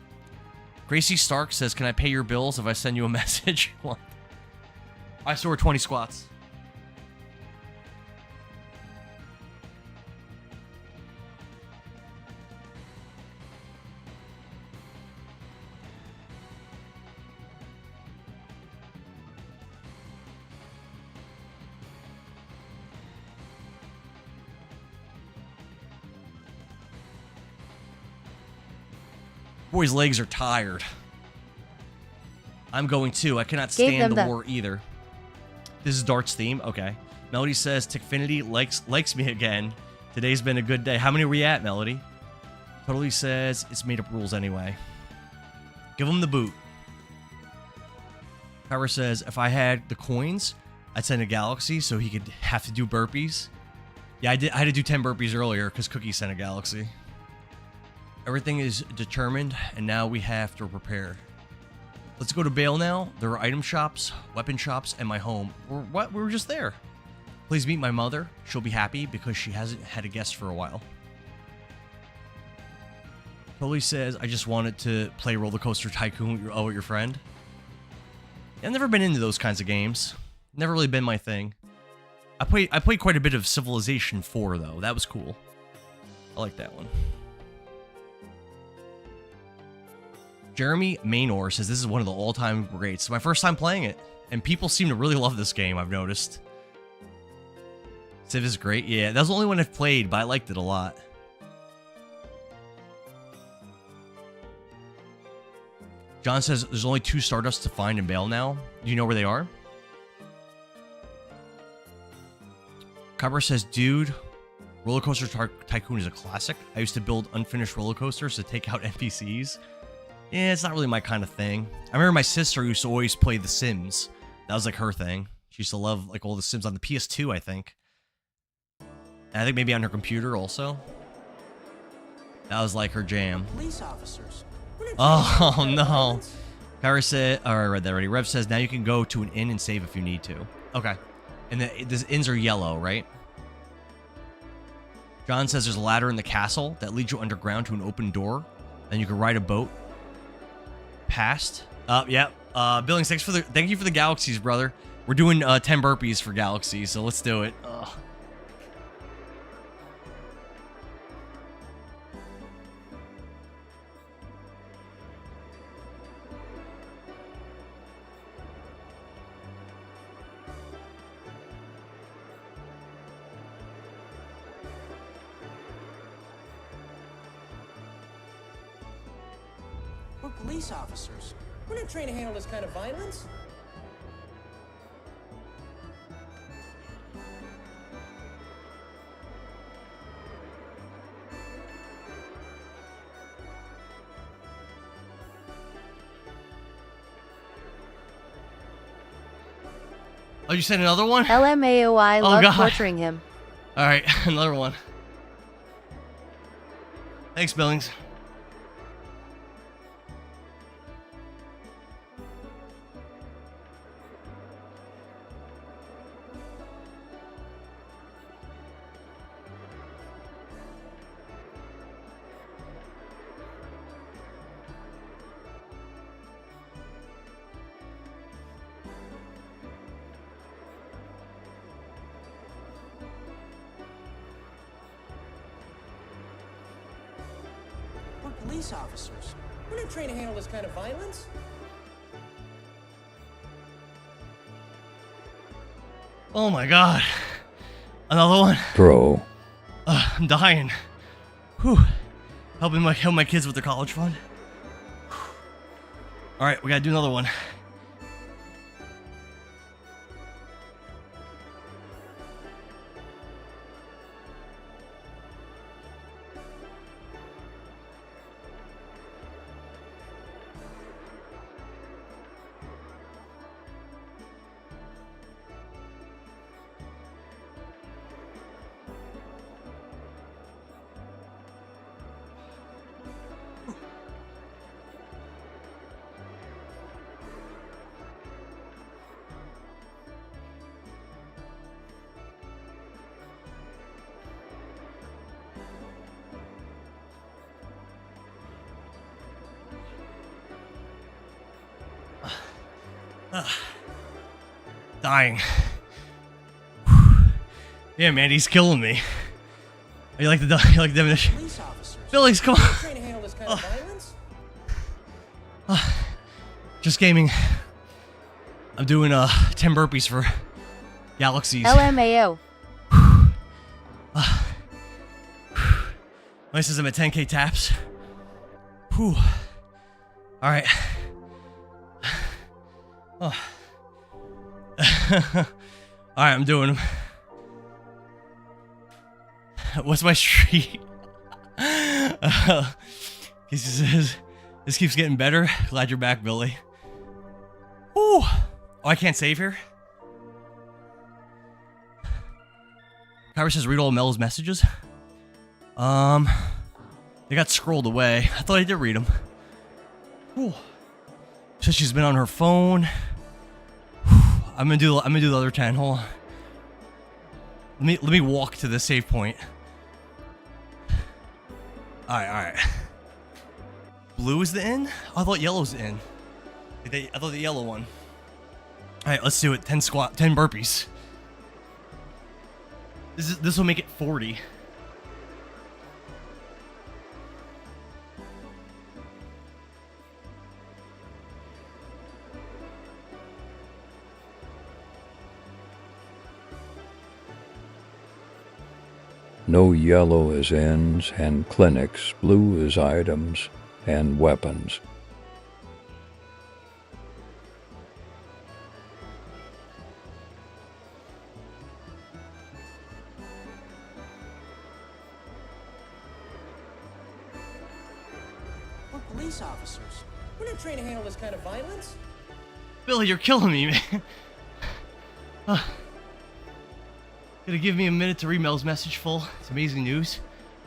Gracie Stark says, can I pay your bills if I send you a message? What? I saw 20 squats. Boy's legs are tired. I'm going too. I cannot stand the war either. This is Dart's theme. Okay. Melody says, Tickfinity likes me again. Today's been a good day. How many are we at, Melody? Totally says, it's made up rules anyway. Give him the boot. Power says, if I had the coins, I'd send a Galaxy so he could have to do burpees. Yeah, I had to do 10 burpees earlier because Cookie sent a Galaxy. Everything is determined, and now we have to prepare. Let's go to Bale now. There are item shops, weapon shops, and my home. We were just there. Please meet my mother. She'll be happy because she hasn't had a guest for a while. Totally says, I just wanted to play Roller Coaster Tycoon with your friend. I've never been into those kinds of games. Never really been my thing. I played quite a bit of Civilization 4, though. That was cool. I like that one. Jeremy Maynor says this is one of the all-time greats. It's my first time playing it, and people seem to really love this game, I've noticed. Civ is great. Yeah, that's the only one I've played, but I liked it a lot. John says there's only 2 Stardust to find in Bale now. Do you know where they are? Cobra says, dude, Roller Coaster Tycoon is a classic. I used to build unfinished roller coasters to take out NPCs. Yeah, it's not really my kind of thing. I remember my sister used to always play The Sims. That was like her thing. She used to love like all the Sims on the PS2, I think. And I think maybe on her computer also. That was like her jam. Police officers. Oh no. Kyra said, oh, I read that already. Rev says now you can go to an inn and save if you need to. Okay. And the inns are yellow, right? John says there's a ladder in the castle that leads you underground to an open door. Then you can ride a boat past. Yeah. Billings, thank you for the galaxies, brother. We're doing 10 burpees for galaxies, so let's do it. Ugh. We're police officers. We're not trained to handle this kind of violence. Oh, you sent another one? LMAOI Oh, love God. torturing him. All right, another one. Thanks, Billings. We're police officers. We're not trained to handle this kind of violence. Oh my God. Another one. Bro. I'm dying. Whew. Help my kids with their college fund. All right, we gotta do another one. Dying. Yeah, man, he's killing me. You like the definition? Police officers. Billings, come We're not on. trained to handle this kind of violence. Just gaming. I'm doing 10 burpees for galaxies. LMAO. Nice as I'm at 10k taps. Whew. All right. Oh. All right, I'm doing them. What's my streak? He says, this keeps getting better. Glad you're back, Billy. Whew. Oh, I can't save here? Kyra says, read all Mel's messages. They got scrolled away. I thought I did read them. Whew. Says she's been on her phone. Whew. I'm gonna do the other 10. Hold on. Let me walk to the save point. All right. Blue is the in? Oh, I thought yellow's the in. I thought the yellow one. All right, let's do it. 10 burpees. This will make it 40. No yellow is ends and clinics, blue is items and weapons. We're police officers. We're not trained to handle this kind of violence. Billy, you're killing me, man. Gonna give me a minute to read Mel's message full. It's amazing news.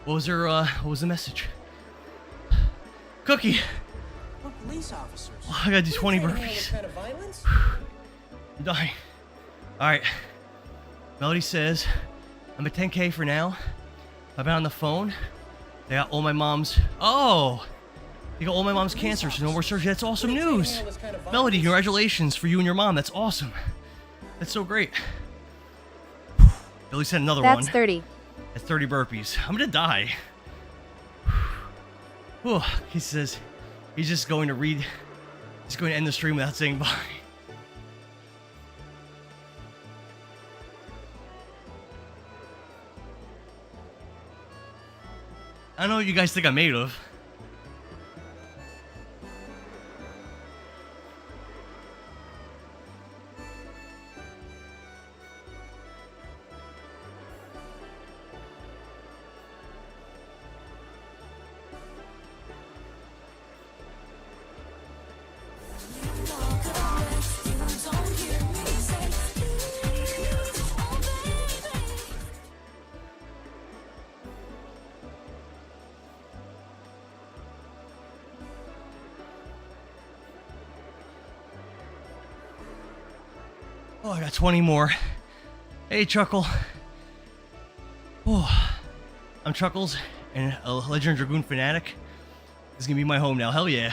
What was the message? Cookie! We're police officers. Oh, I gotta do 20 We're not trained to handle this burpees. kind of violence. I'm dying. Alright. Melody says, I'm at 10k for now. I've been on the phone. They got all my mom's... Oh! They got all my mom's cancer, so no more surgery. That's awesome news! Melody, congratulations for you and your mom. That's awesome. That's so great. Billy sent another one. That's 30. That's 30 burpees. I'm gonna die. Whew. He says he's just going to read. He's going to end the stream without saying bye. I don't know what you guys think I'm made of. Oh, I got 20 more. Hey, Chuckle. Oh, I'm Chuckles, and a Legend of Dragoon fanatic. This is gonna be my home now. Hell yeah.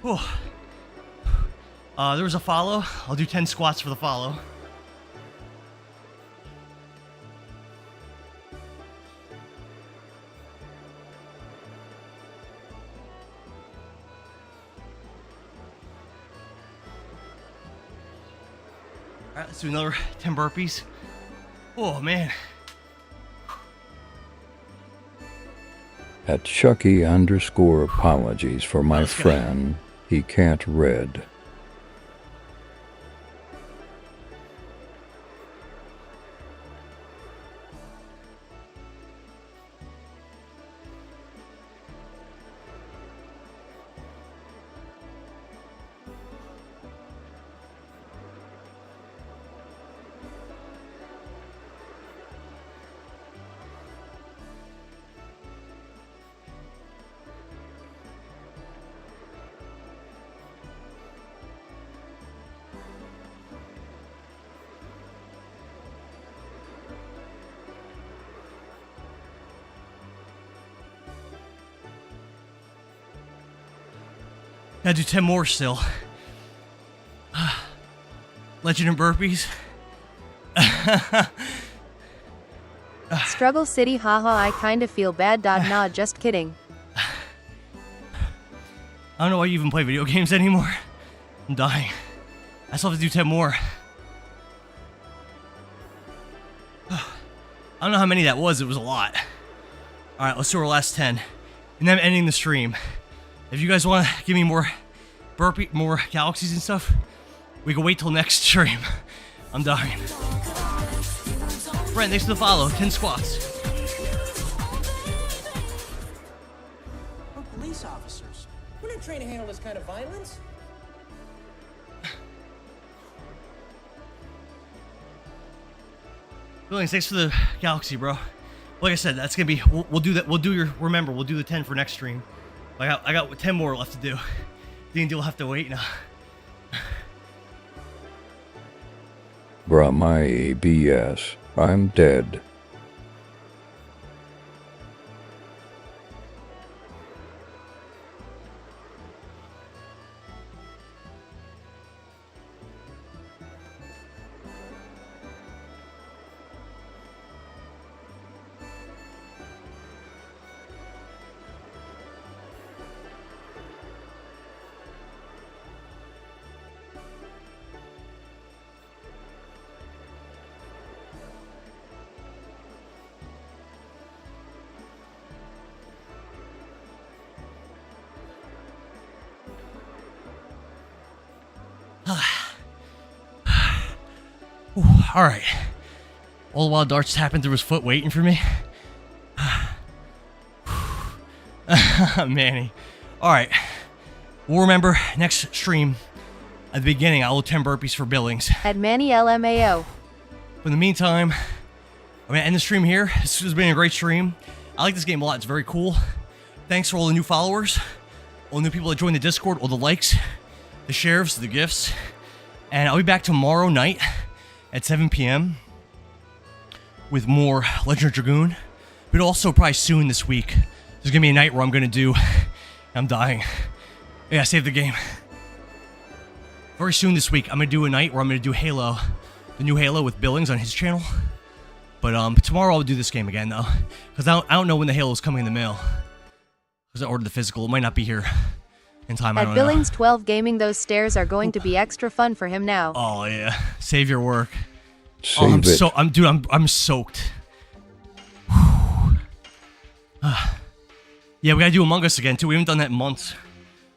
Oh. There was a follow. I'll do 10 squats for the follow. Alright, let's do another 10 burpees. Oh, man. At Chucky_apologies for my friend, he can't read. Gotta do 10 more still. Legend of burpees. Struggle City, haha, I kinda feel bad. Nah, just kidding. I don't know why you even play video games anymore. I'm dying. I still have to do 10 more. I don't know how many that was. It was a lot. Alright, let's do our last 10. And then I'm ending the stream. If you guys want to give me more more galaxies and stuff, we can wait till next stream. I'm dying. Brent, thanks for the follow. 10 squats. We're police officers. We're not trained to handle this kind of violence. Billings, thanks for the galaxy, bro. Like I said, that's gonna be. We'll do that. We'll do your. Remember, we'll do the 10 for next stream. I got 10 more left to do. D&D will have to wait now. Bruh, my ABS. I'm dead. Alright. All the while Dart's tapping through his foot waiting for me. Manny. Alright. We'll remember next stream. At the beginning, I will 10 burpees for Billings. At Manny LMAO. In the meantime, I'm going to end the stream here. This has been a great stream. I like this game a lot. It's very cool. Thanks for all the new followers. All the new people that joined the Discord. All the likes. The shares. The gifts. And I'll be back tomorrow night at 7 p.m. with more Legend of Dragoon. But also probably soon this week. There's going to be a night where I'm going to do... I'm dying. Yeah, save the game. Very soon this week, I'm going to do a night where I'm going to do Halo. The new Halo with Billings on his channel. But tomorrow I'll do this game again, though. Because I don't know when the Halo is coming in the mail. Because I ordered the physical. It might not be here in time. At Billings 12 Gaming, those stairs are going to be extra fun for him now. Oh, yeah. Save your work. Save it. I'm soaked. Yeah, we gotta do Among Us again, too. We haven't done that in months.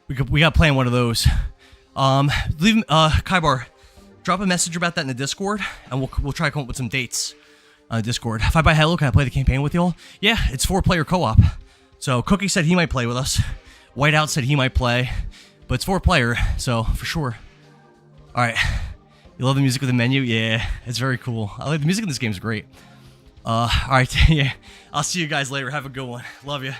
We gotta plan one of those. Leave Kaibar, drop a message about that in the Discord, and we'll try to come up with some dates on the Discord. If I buy Hello, can I play the campaign with y'all? Yeah, it's 4-player co-op. So Cookie said he might play with us. Whiteout said he might play, but it's 4-player, so for sure. All right, you love the music with the menu? Yeah, it's very cool. I like the music in this game is great. All right, yeah, I'll see you guys later. Have a good one. Love you.